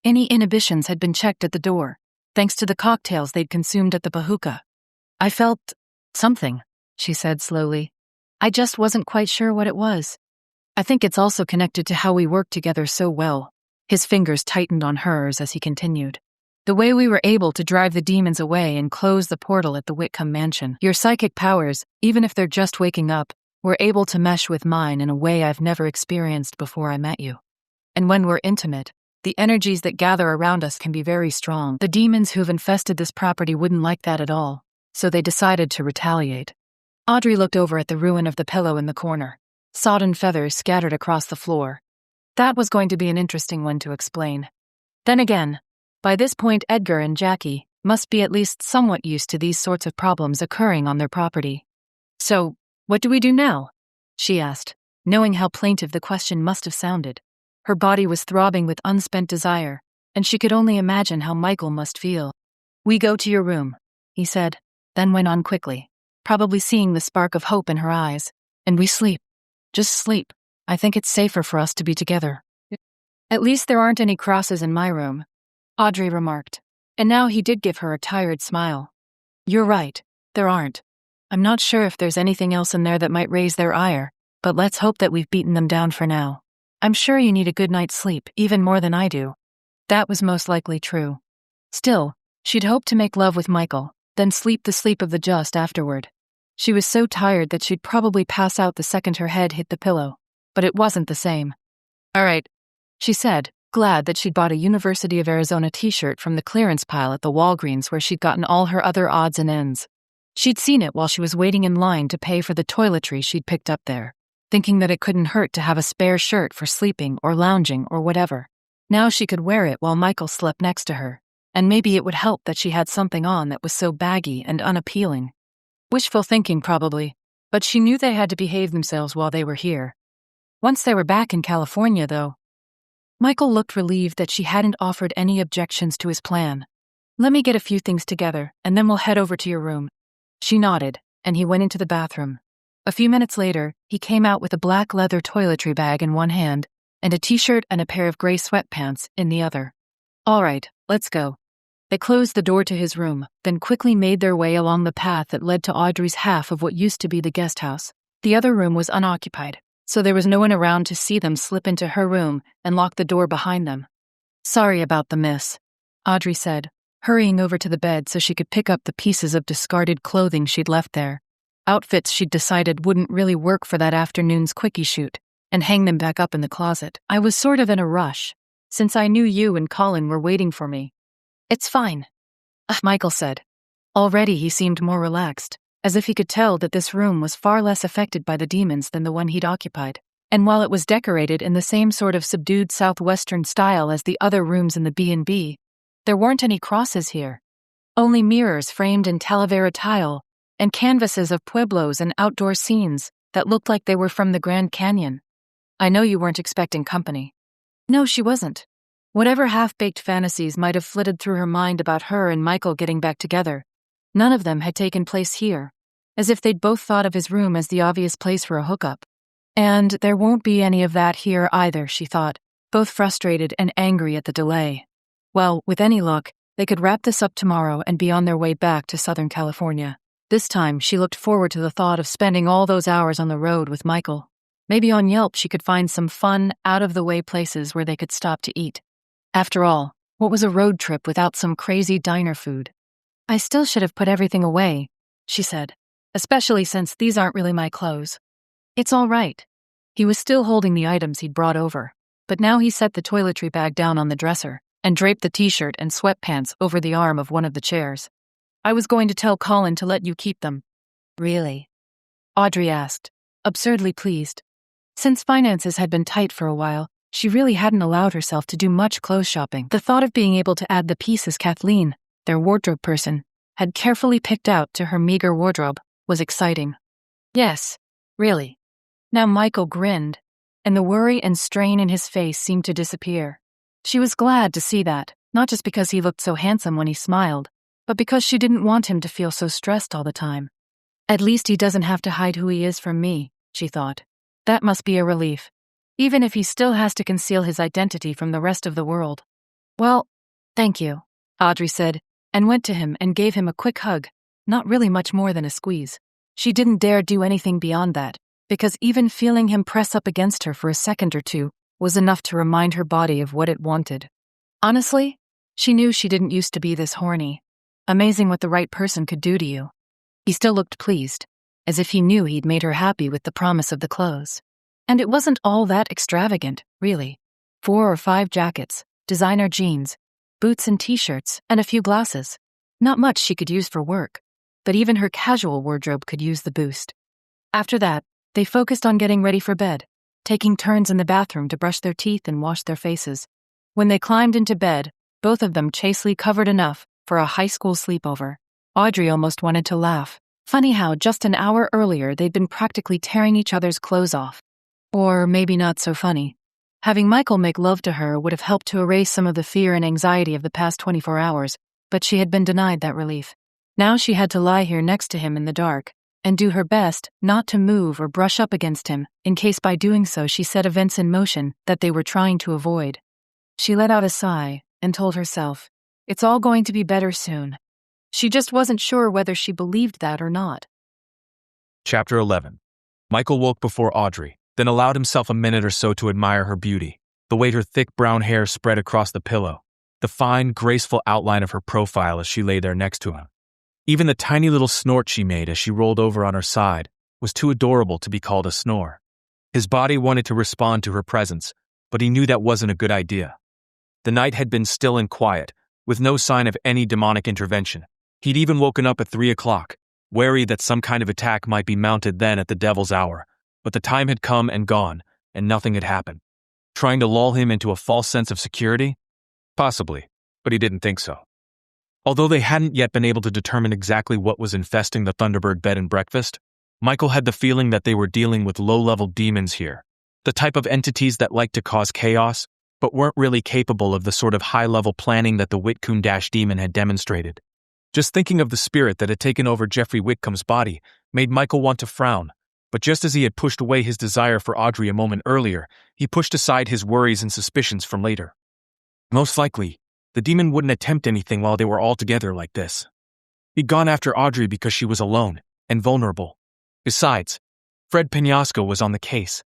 Any inhibitions had been checked at the door, thanks to the cocktails they'd consumed at the Pahuka. "I felt something," she said slowly. "I just wasn't quite sure what it was. I think it's also connected to how we worked together so well." His fingers tightened on hers as he continued. "The way we were able to drive the demons away and close the portal at the Whitcomb mansion. Your psychic powers, even if they're just waking up, were able to mesh with mine in a way I've never experienced before I met you. And when we're intimate, the energies that gather around us can be very strong. The demons who've infested this property wouldn't like that at all, so they decided to retaliate." Audrey looked over at the ruin of the pillow in the corner, sodden feathers scattered across the floor. That was going to be an interesting one to explain. Then again, by this point Edgar and Jackie must be at least somewhat used to these sorts of problems occurring on their property. "So, what do we do now?" she asked, knowing how plaintive the question must have sounded. Her body was throbbing with unspent desire, and she could only imagine how Michael must feel. "We go to your room," he said, then went on quickly, probably seeing the spark of hope in her eyes. "And we sleep. Just sleep. I think it's safer for us to be together." "At least there aren't any crosses in my room," Audrey remarked, and now he did give her a tired smile. "You're right, there aren't. I'm not sure if there's anything else in there that might raise their ire, but let's hope that we've beaten them down for now. I'm sure you need a good night's sleep, even more than I do." That was most likely true. Still, she'd hoped to make love with Michael, then sleep the sleep of the just afterward. She was so tired that she'd probably pass out the second her head hit the pillow, but it wasn't the same. "All right," she said, glad that she'd bought a University of Arizona t-shirt from the clearance pile at the Walgreens where she'd gotten all her other odds and ends. She'd seen it while she was waiting in line to pay for the toiletry she'd picked up there, thinking that it couldn't hurt to have a spare shirt for sleeping or lounging or whatever. Now she could wear it while Michael slept next to her, and maybe it would help that she had something on that was so baggy and unappealing. Wishful thinking, probably, but she knew they had to behave themselves while they were here. Once they were back in California, though, Michael looked relieved that she hadn't offered any objections to his plan. "Let me get a few things together, and then we'll head over to your room." She nodded, and he went into the bathroom. A few minutes later, he came out with a black leather toiletry bag in one hand and a t-shirt and a pair of gray sweatpants in the other. "All right, let's go." They closed the door to his room, then quickly made their way along the path that led to Audrey's half of what used to be the guest house. The other room was unoccupied, so there was no one around to see them slip into her room and lock the door behind them. "Sorry about the miss," Audrey said, hurrying over to the bed so she could pick up the pieces of discarded clothing she'd left there. Outfits she'd decided wouldn't really work for that afternoon's quickie shoot, and hang them back up in the closet. "I was sort of in a rush, since I knew you and Colin were waiting for me." "It's fine," Michael said. Already he seemed more relaxed, as if he could tell that this room was far less affected by the demons than the one he'd occupied. And while it was decorated in the same sort of subdued southwestern style as the other rooms in the B&B, there weren't any crosses here. Only mirrors framed in Talavera tile and canvases of pueblos and outdoor scenes that looked like they were from the Grand Canyon. "I know you weren't expecting company." No, she wasn't. Whatever half-baked fantasies might have flitted through her mind about her and Michael getting back together, none of them had taken place here, as if they'd both thought of his room as the obvious place for a hookup. And there won't be any of that here either, she thought, both frustrated and angry at the delay. Well, with any luck, they could wrap this up tomorrow and be on their way back to Southern California. This time, she looked forward to the thought of spending all those hours on the road with Michael. Maybe on Yelp she could find some fun, out-of-the-way places where they could stop to eat. After all, what was a road trip without some crazy diner food? "I still should have put everything away," she said, "especially since these aren't really my clothes." "It's all right." He was still holding the items he'd brought over, but now he set the toiletry bag down on the dresser and draped the t-shirt and sweatpants over the arm of one of the chairs. "I was going to tell Colin to let you keep them." "Really?" Audrey asked, absurdly pleased. Since finances had been tight for a while, she really hadn't allowed herself to do much clothes shopping. The thought of being able to add the pieces Kathleen, their wardrobe person, had carefully picked out to her meager wardrobe was exciting. "Yes, really." Now Michael grinned, and the worry and strain in his face seemed to disappear. She was glad to see that, not just because he looked so handsome when he smiled, but because she didn't want him to feel so stressed all the time. "At least he doesn't have to hide who he is from me," she thought. That must be a relief, even if he still has to conceal his identity from the rest of the world. "Well, thank you," Audrey said, and went to him and gave him a quick hug, not really much more than a squeeze. She didn't dare do anything beyond that, because even feeling him press up against her for a second or two was enough to remind her body of what it wanted. Honestly, she knew she didn't used to be this horny. Amazing what the right person could do to you. He still looked pleased, as if he knew he'd made her happy with the promise of the clothes. And it wasn't all that extravagant, really. 4 or 5 jackets, designer jeans, boots and t-shirts, and a few glasses. Not much she could use for work, but even her casual wardrobe could use the boost. After that, they focused on getting ready for bed, taking turns in the bathroom to brush their teeth and wash their faces. When they climbed into bed, both of them chastely covered enough for a high school sleepover. Audrey almost wanted to laugh. Funny how just an hour earlier they'd been practically tearing each other's clothes off. Or maybe not so funny. Having Michael make love to her would have helped to erase some of the fear and anxiety of the past 24 hours, but she had been denied that relief. Now she had to lie here next to him in the dark, and do her best not to move or brush up against him, in case by doing so she set events in motion that they were trying to avoid. She let out a sigh and told herself, it's all going to be better soon. She just wasn't sure whether she believed that or not. Chapter 11. Michael woke before Audrey, then allowed himself a minute or so to admire her beauty, the way her thick brown hair spread across the pillow, the fine, graceful outline of her profile as she lay there next to him. Even the tiny little snort she made as she rolled over on her side was too adorable to be called a snore. His body wanted to respond to her presence, but he knew that wasn't a good idea. The night had been still and quiet, with no sign of any demonic intervention. He'd even woken up at 3 o'clock, wary that some kind of attack might be mounted then at the devil's hour, but the time had come and gone, and nothing had happened. Trying to lull him into a false sense of security? Possibly, but he didn't think so. Although they hadn't yet been able to determine exactly what was infesting the Thunderbird bed and breakfast, Michael had the feeling that they were dealing with low-level demons here, the type of entities that like to cause chaos, but weren't really capable of the sort of high-level planning that the Whitcomb-demon had demonstrated. Just thinking of the spirit that had taken over Jeffrey Whitcomb's body made Michael want to frown, but just as he had pushed away his desire for Audrey a moment earlier, he pushed aside his worries and suspicions from later. Most likely, the demon wouldn't attempt anything while they were all together like this. He'd gone after Audrey because she was alone and vulnerable. Besides, Fred Penasco was on the case,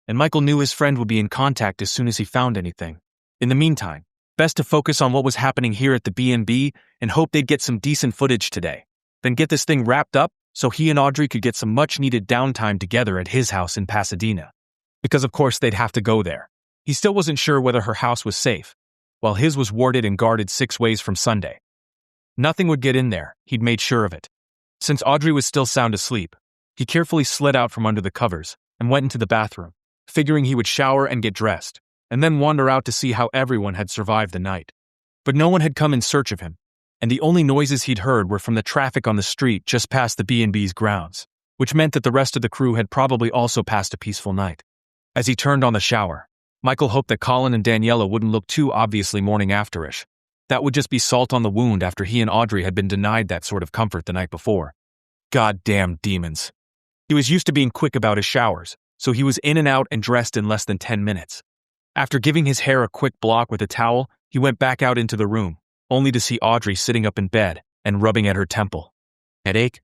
and Michael knew his friend would be in contact as soon as he found anything. In the meantime, best to focus on what was happening here at the B&B and hope they'd get some decent footage today, then get this thing wrapped up so he and Audrey could get some much-needed downtime together at his house in Pasadena. Because of course they'd have to go there. He still wasn't sure whether her house was safe, while his was warded and guarded 6 ways from Sunday. Nothing would get in there, he'd made sure of it. Since Audrey was still sound asleep, he carefully slid out from under the covers and went into the bathroom, figuring he would shower and get dressed, and then wander out to see how everyone had survived the night. But no one had come in search of him, and the only noises he'd heard were from the traffic on the street just past the B&B's grounds, which meant that the rest of the crew had probably also passed a peaceful night. As he turned on the shower, Michael hoped that Colin and Daniela wouldn't look too obviously morning afterish. That would just be salt on the wound after he and Audrey had been denied that sort of comfort the night before. Goddamn demons. He was used to being quick about his showers, so he was in and out and dressed in less than 10 minutes. After giving his hair a quick block with a towel, he went back out into the room, only to see Audrey sitting up in bed and rubbing at her temple. Headache?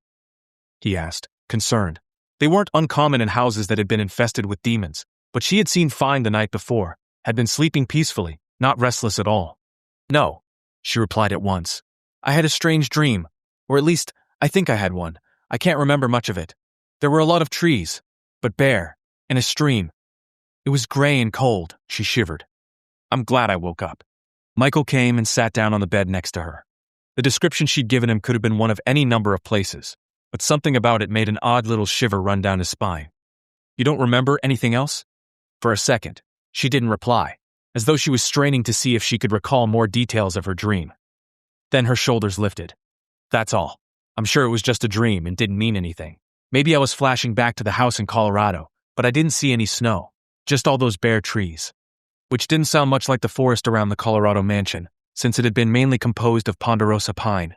He asked, concerned. They weren't uncommon in houses that had been infested with demons, but she had seen fine the night before, had been sleeping peacefully, not restless at all. No, she replied at once. I had a strange dream, or at least, I think I had one. I can't remember much of it. There were a lot of trees, but bare, and a stream. It was gray and cold, she shivered. I'm glad I woke up. Michael came and sat down on the bed next to her. The description she'd given him could have been one of any number of places, but something about it made an odd little shiver run down his spine. You don't remember anything else? For a second, she didn't reply, as though she was straining to see if she could recall more details of her dream. Then her shoulders lifted. That's all. I'm sure it was just a dream and didn't mean anything. Maybe I was flashing back to the house in Colorado, but I didn't see any snow, just all those bare trees. Which didn't sound much like the forest around the Colorado mansion, since it had been mainly composed of ponderosa pine.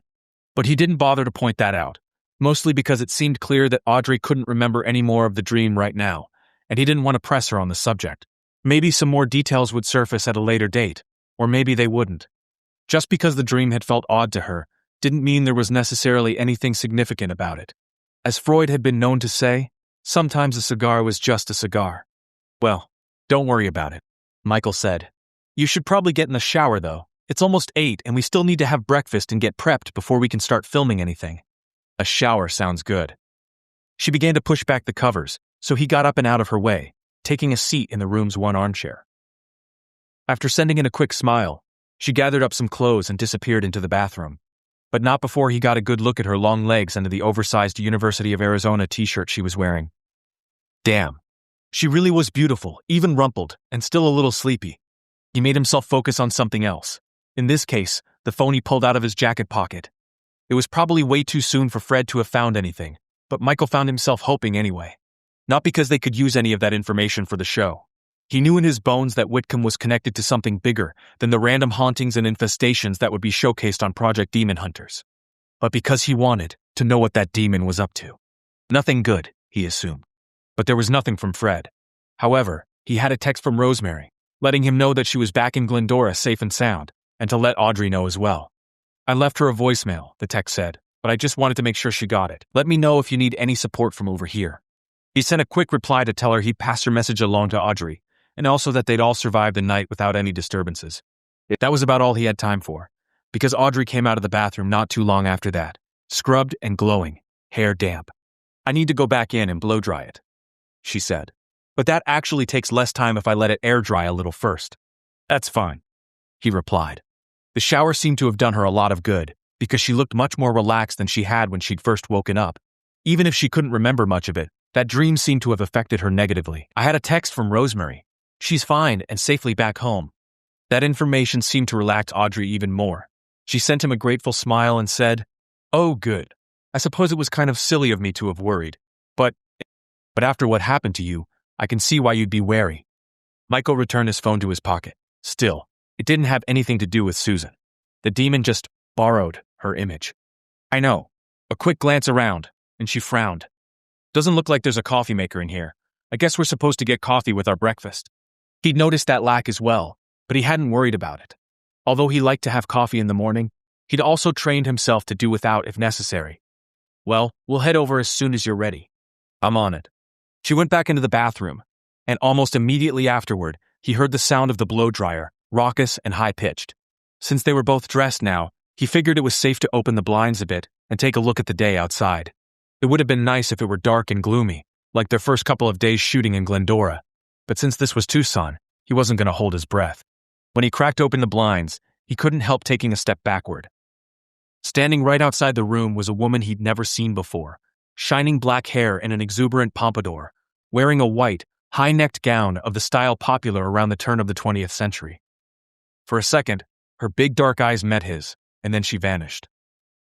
But he didn't bother to point that out, mostly because it seemed clear that Audrey couldn't remember any more of the dream right now, and he didn't want to press her on the subject. Maybe some more details would surface at a later date, or maybe they wouldn't. Just because the dream had felt odd to her didn't mean there was necessarily anything significant about it. As Freud had been known to say, sometimes a cigar was just a cigar. Well, don't worry about it, Michael said. You should probably get in the shower, though. It's almost 8 and we still need to have breakfast and get prepped before we can start filming anything. A shower sounds good. She began to push back the covers, so he got up and out of her way, taking a seat in the room's one armchair. After sending in a quick smile, she gathered up some clothes and disappeared into the bathroom. But not before he got a good look at her long legs under the oversized University of Arizona t-shirt she was wearing. Damn. She really was beautiful, even rumpled, and still a little sleepy. He made himself focus on something else. In this case, the phone he pulled out of his jacket pocket. It was probably way too soon for Fred to have found anything, but Michael found himself hoping anyway. Not because they could use any of that information for the show. He knew in his bones that Whitcomb was connected to something bigger than the random hauntings and infestations that would be showcased on Project Demon Hunters. But because he wanted to know what that demon was up to. Nothing good, he assumed. But there was nothing from Fred. However, he had a text from Rosemary, letting him know that she was back in Glendora safe and sound, and to let Audrey know as well. I left her a voicemail, the text said, but I just wanted to make sure she got it. Let me know if you need any support from over here. He sent a quick reply to tell her he'd pass her message along to Audrey, and also that they'd all survived the night without any disturbances. That was about all he had time for, because Audrey came out of the bathroom not too long after that, scrubbed and glowing, hair damp. I need to go back in and blow dry it, she said. But that actually takes less time if I let it air dry a little first. That's fine, he replied. The shower seemed to have done her a lot of good, because she looked much more relaxed than she had when she'd first woken up. Even if she couldn't remember much of it, that dream seemed to have affected her negatively. I had a text from Rosemary. She's fine and safely back home. That information seemed to relax Audrey even more. She sent him a grateful smile and said, "Oh, good. I suppose it was kind of silly of me to have worried. But after what happened to you, I can see why you'd be wary." Michael returned his phone to his pocket. Still, it didn't have anything to do with Susan. The demon just borrowed her image. "I know." A quick glance around, and she frowned. "Doesn't look like there's a coffee maker in here. I guess we're supposed to get coffee with our breakfast." He'd noticed that lack as well, but he hadn't worried about it. Although he liked to have coffee in the morning, he'd also trained himself to do without if necessary. "Well, we'll head over as soon as you're ready." "I'm on it." She went back into the bathroom, and almost immediately afterward, he heard the sound of the blow dryer, raucous and high-pitched. Since they were both dressed now, he figured it was safe to open the blinds a bit and take a look at the day outside. It would have been nice if it were dark and gloomy, like their first couple of days shooting in Glendora, but since this was Tucson, he wasn't going to hold his breath. When he cracked open the blinds, he couldn't help taking a step backward. Standing right outside the room was a woman he'd never seen before, shining black hair and an exuberant pompadour, wearing a white, high-necked gown of the style popular around the turn of the 20th century. For a second, her big dark eyes met his, and then she vanished.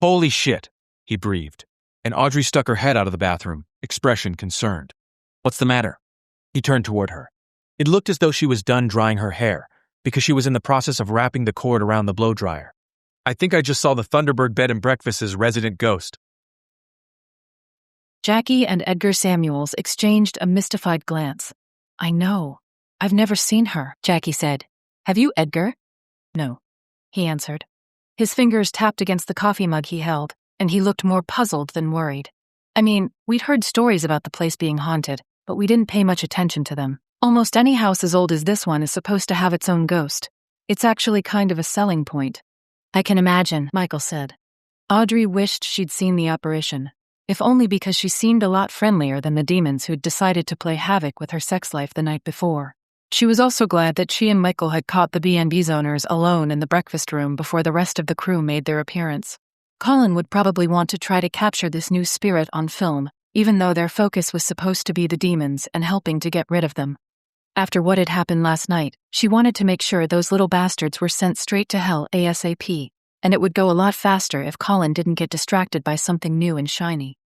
"Holy shit," he breathed, and Audrey stuck her head out of the bathroom, expression concerned. "What's the matter?" He turned toward her. It looked as though she was done drying her hair, because she was in the process of wrapping the cord around the blow dryer. "I think I just saw the Thunderbird Bed and Breakfast's resident ghost." Jackie and Edgar Samuels exchanged a mystified glance. "I know. I've never seen her," Jackie said. "Have you, Edgar?" "No," he answered. His fingers tapped against the coffee mug he held, and he looked more puzzled than worried. "I mean, we'd heard stories about the place being haunted, but we didn't pay much attention to them. Almost any house as old as this one is supposed to have its own ghost. It's actually kind of a selling point." "I can imagine," Michael said. Audrey wished she'd seen the apparition, if only because she seemed a lot friendlier than the demons who'd decided to play havoc with her sex life the night before. She was also glad that she and Michael had caught the B&B's owners alone in the breakfast room before the rest of the crew made their appearance. Colin would probably want to try to capture this new spirit on film, even though their focus was supposed to be the demons and helping to get rid of them. After what had happened last night, she wanted to make sure those little bastards were sent straight to hell ASAP, and it would go a lot faster if Colin didn't get distracted by something new and shiny.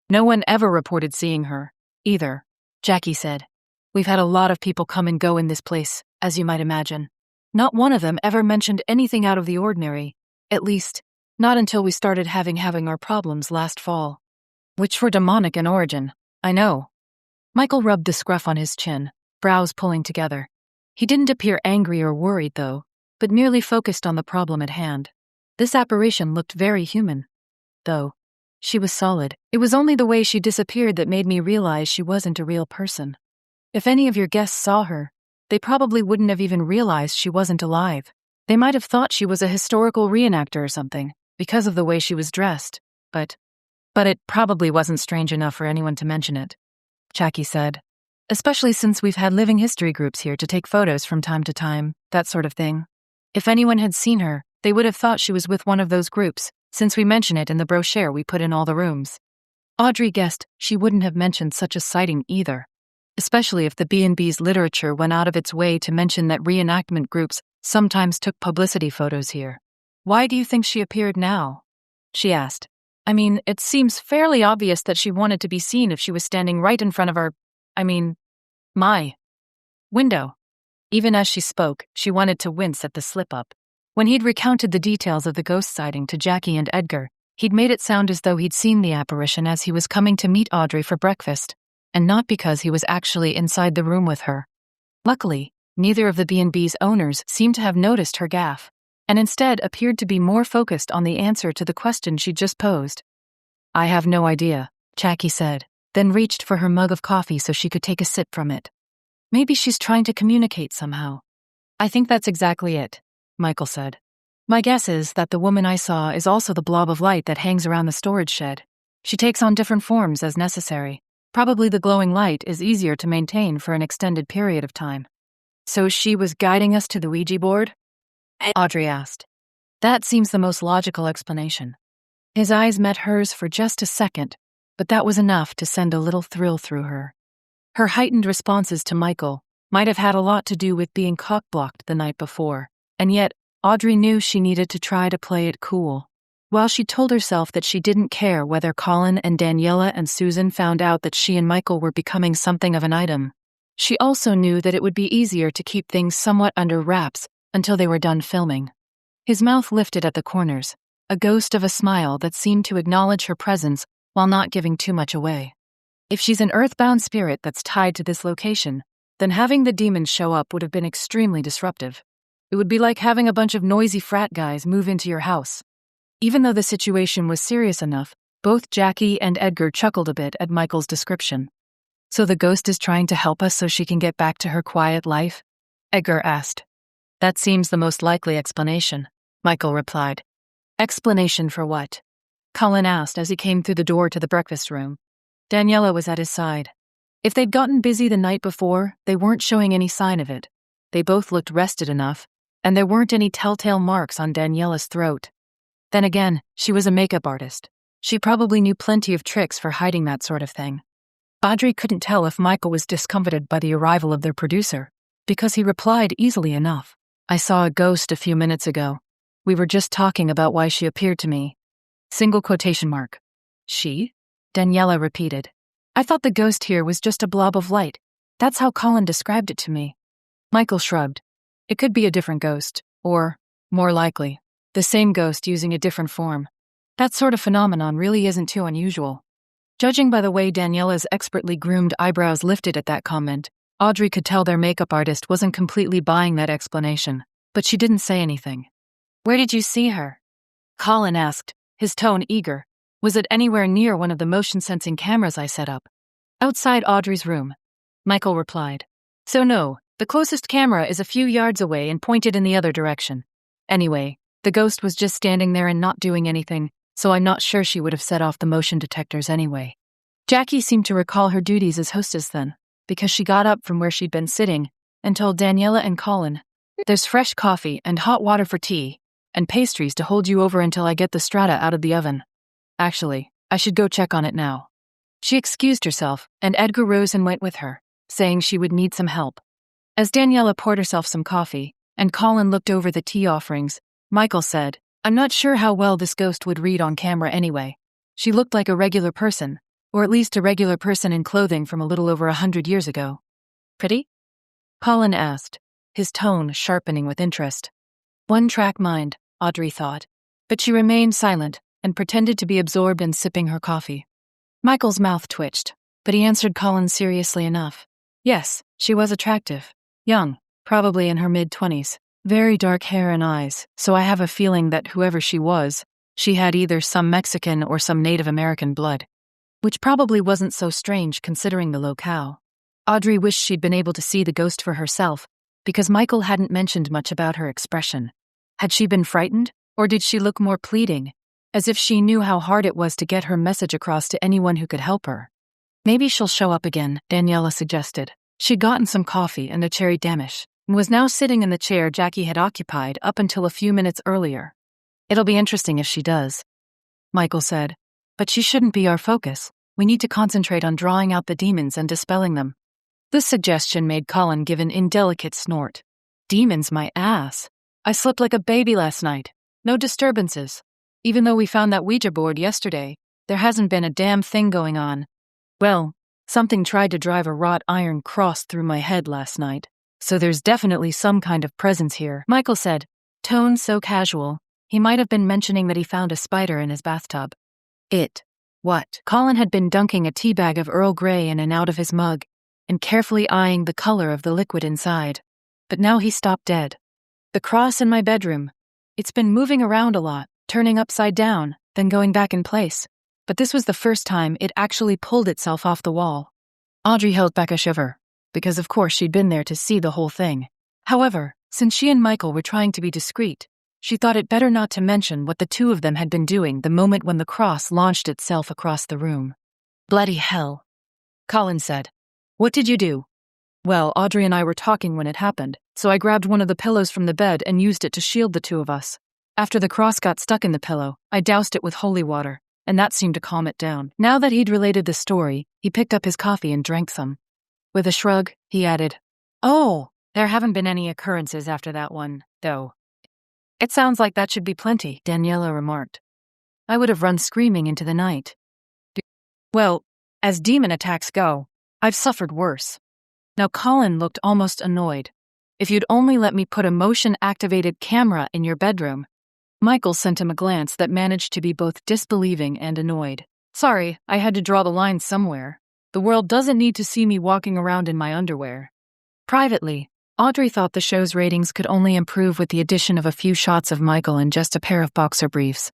"No one ever reported seeing her, either," Jackie said. "We've had a lot of people come and go in this place, as you might imagine. Not one of them ever mentioned anything out of the ordinary, at least, not until we started having our problems last fall. Which were demonic in origin, I know." Michael rubbed the scruff on his chin, brows pulling together. He didn't appear angry or worried, though, but merely focused on the problem at hand. This apparition looked very human. Though, she was solid. It was only the way she disappeared that made me realize she wasn't a real person. If any of your guests saw her, they probably wouldn't have even realized she wasn't alive. They might have thought she was a historical reenactor or something, because of the way she was dressed, but it probably wasn't strange enough for anyone to mention it, Jackie said. "Especially since we've had living history groups here to take photos from time to time, that sort of thing. If anyone had seen her, they would have thought she was with one of those groups, since we mention it in the brochure we put in all the rooms." Audrey guessed she wouldn't have mentioned such a sighting either, especially if the B&B's literature went out of its way to mention that reenactment groups sometimes took publicity photos here. "Why do you think she appeared now?" she asked. "I mean, it seems fairly obvious that she wanted to be seen if she was standing right in front of my window." Even as she spoke, she wanted to wince at the slip-up. When he'd recounted the details of the ghost sighting to Jackie and Edgar, he'd made it sound as though he'd seen the apparition as he was coming to meet Audrey for breakfast, and not because he was actually inside the room with her. Luckily, neither of the B&B's owners seemed to have noticed her gaffe, and instead appeared to be more focused on the answer to the question she'd just posed. "I have no idea," Jackie said, then reached for her mug of coffee so she could take a sip from it. "Maybe she's trying to communicate somehow." "I think that's exactly it," Michael said. "My guess is that the woman I saw is also the blob of light that hangs around the storage shed. She takes on different forms as necessary. Probably the glowing light is easier to maintain for an extended period of time." "So she was guiding us to the Ouija board?" Audrey asked. "That seems the most logical explanation." His eyes met hers for just a second, but that was enough to send a little thrill through her. Her heightened responses to Michael might have had a lot to do with being cock-blocked the night before, and yet Audrey knew she needed to try to play it cool. While she told herself that she didn't care whether Colin and Daniela and Susan found out that she and Michael were becoming something of an item, she also knew that it would be easier to keep things somewhat under wraps until they were done filming. His mouth lifted at the corners, a ghost of a smile that seemed to acknowledge her presence while not giving too much away. If she's an earthbound spirit that's tied to this location, then having the demons show up would have been extremely disruptive. It would be like having a bunch of noisy frat guys move into your house. Even though the situation was serious enough, both Jackie and Edgar chuckled a bit at Michael's description. "So the ghost is trying to help us so she can get back to her quiet life?" Edgar asked. "That seems the most likely explanation," Michael replied. "Explanation for what?" Colin asked as he came through the door to the breakfast room. Daniela was at his side. If they'd gotten busy the night before, they weren't showing any sign of it. They both looked rested enough, and there weren't any telltale marks on Daniela's throat. Then again, she was a makeup artist. She probably knew plenty of tricks for hiding that sort of thing. Audrey couldn't tell if Michael was discomfited by the arrival of their producer, because he replied easily enough. "I saw a ghost a few minutes ago. We were just talking about why she appeared to me." Single quotation mark. "She?" Daniela repeated. "I thought the ghost here was just a blob of light. That's how Colin described it to me." Michael shrugged. "It could be a different ghost, or, more likely, the same ghost using a different form. That sort of phenomenon really isn't too unusual." Judging by the way Daniela's expertly groomed eyebrows lifted at that comment, Audrey could tell their makeup artist wasn't completely buying that explanation, but she didn't say anything. "Where did you see her?" Colin asked, his tone eager. "Was it anywhere near one of the motion-sensing cameras I set up?" "Outside Audrey's room," Michael replied. "So no, the closest camera is a few yards away and pointed in the other direction. Anyway, the ghost was just standing there and not doing anything, so I'm not sure she would have set off the motion detectors anyway." Jackie seemed to recall her duties as hostess then, because she got up from where she'd been sitting and told Daniela and Colin, "There's fresh coffee and hot water for tea, and pastries to hold you over until I get the strata out of the oven. Actually, I should go check on it now." She excused herself, and Edgar rose and went with her, saying she would need some help. As Daniela poured herself some coffee, and Colin looked over the tea offerings, Michael said, "I'm not sure how well this ghost would read on camera anyway. She looked like a regular person, or at least a regular person in clothing from a little over 100 years ago." "Pretty?" Colin asked, his tone sharpening with interest. One-track mind, Audrey thought, but she remained silent and pretended to be absorbed in sipping her coffee. Michael's mouth twitched, but he answered Colin seriously enough. "Yes, she was attractive. Young, probably in her mid-20s. Very dark hair and eyes, so I have a feeling that whoever she was, she had either some Mexican or some Native American blood. Which probably wasn't so strange considering the locale." Audrey wished she'd been able to see the ghost for herself, because Michael hadn't mentioned much about her expression. Had she been frightened, or did she look more pleading, as if she knew how hard it was to get her message across to anyone who could help her? "Maybe she'll show up again," Daniela suggested. She'd gotten some coffee and a cherry damish, and was now sitting in the chair Jackie had occupied up until a few minutes earlier. "It'll be interesting if she does," Michael said. "But she shouldn't be our focus. We need to concentrate on drawing out the demons and dispelling them." This suggestion made Colin give an indelicate snort. "Demons, my ass. I slept like a baby last night. No disturbances. Even though we found that Ouija board yesterday, there hasn't been a damn thing going on. Well, something tried to drive a wrought iron cross through my head last night, so there's definitely some kind of presence here," Michael said, tone so casual, he might have been mentioning that he found a spider in his bathtub. "It. What?" Colin had been dunking a tea bag of Earl Grey in and out of his mug, and carefully eyeing the color of the liquid inside. But now he stopped dead. "The cross in my bedroom. It's been moving around a lot, turning upside down, then going back in place. But this was the first time it actually pulled itself off the wall." Audrey held back a shiver, because of course she'd been there to see the whole thing. However, since she and Michael were trying to be discreet, she thought it better not to mention what the two of them had been doing the moment when the cross launched itself across the room. "Bloody hell," Colin said. "What did you do?" "Well, Audrey and I were talking when it happened, so I grabbed one of the pillows from the bed and used it to shield the two of us. After the cross got stuck in the pillow, I doused it with holy water, and that seemed to calm it down." Now that he'd related the story, he picked up his coffee and drank some. With a shrug, he added, "Oh, there haven't been any occurrences after that one, though." It sounds like that should be plenty, Daniela remarked. I would have run screaming into the night. Well, as demon attacks go, I've suffered worse. Now Colin looked almost annoyed. If you'd only let me put a motion-activated camera in your bedroom. Michael sent him a glance that managed to be both disbelieving and annoyed. Sorry, I had to draw the line somewhere. The world doesn't need to see me walking around in my underwear. Privately, Audrey thought the show's ratings could only improve with the addition of a few shots of Michael in just a pair of boxer briefs.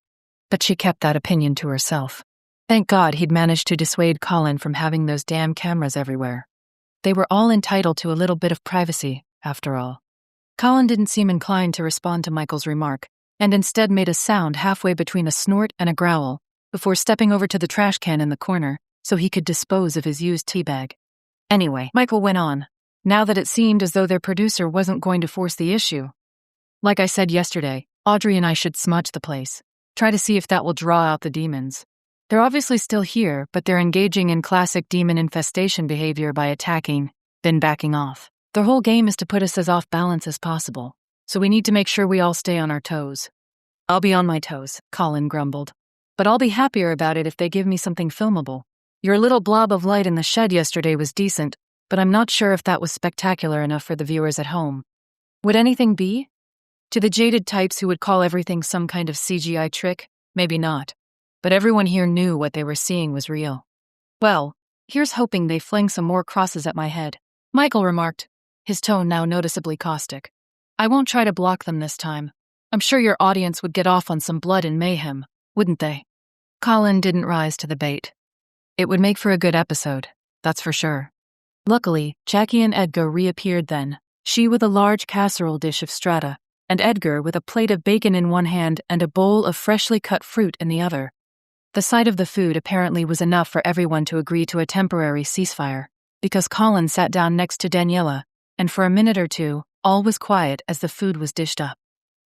But she kept that opinion to herself. Thank God he'd managed to dissuade Colin from having those damn cameras everywhere. They were all entitled to a little bit of privacy, after all. Colin didn't seem inclined to respond to Michael's remark, and instead made a sound halfway between a snort and a growl, before stepping over to the trash can in the corner so he could dispose of his used teabag. Anyway, Michael went on, now that it seemed as though their producer wasn't going to force the issue. Like I said yesterday, Audrey and I should smudge the place. Try to see if that will draw out the demons. They're obviously still here, but they're engaging in classic demon infestation behavior by attacking, then backing off. Their whole game is to put us as off balance as possible, so we need to make sure we all stay on our toes. I'll be on my toes, Colin grumbled. But I'll be happier about it if they give me something filmable. Your little blob of light in the shed yesterday was decent, but I'm not sure if that was spectacular enough for the viewers at home. Would anything be? To the jaded types who would call everything some kind of CGI trick, maybe not. But everyone here knew what they were seeing was real. Well, here's hoping they fling some more crosses at my head, Michael remarked, his tone now noticeably caustic. I won't try to block them this time. I'm sure your audience would get off on some blood and mayhem, wouldn't they? Colin didn't rise to the bait. It would make for a good episode, that's for sure. Luckily, Jackie and Edgar reappeared then, she with a large casserole dish of strata, and Edgar with a plate of bacon in one hand and a bowl of freshly cut fruit in the other. The sight of the food apparently was enough for everyone to agree to a temporary ceasefire, because Colin sat down next to Daniela, and for a minute or two, all was quiet as the food was dished up.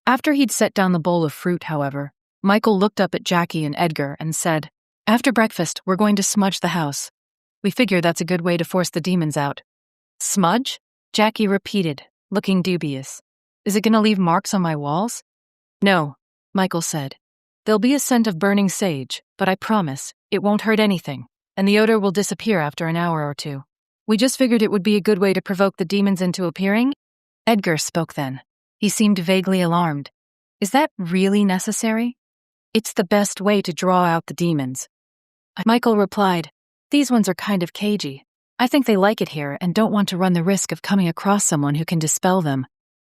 After he'd set down the bowl of fruit, however, Michael looked up at Jackie and Edgar and said, After breakfast, we're going to smudge the house. We figure that's a good way to force the demons out. Smudge? Jackie repeated, looking dubious. Is it going to leave marks on my walls? No, Michael said. There'll be a scent of burning sage, but I promise, it won't hurt anything, and the odor will disappear after an hour or two. We just figured it would be a good way to provoke the demons into appearing. Edgar spoke then. He seemed vaguely alarmed. Is that really necessary? It's the best way to draw out the demons. Michael replied, These ones are kind of cagey. I think they like it here and don't want to run the risk of coming across someone who can dispel them.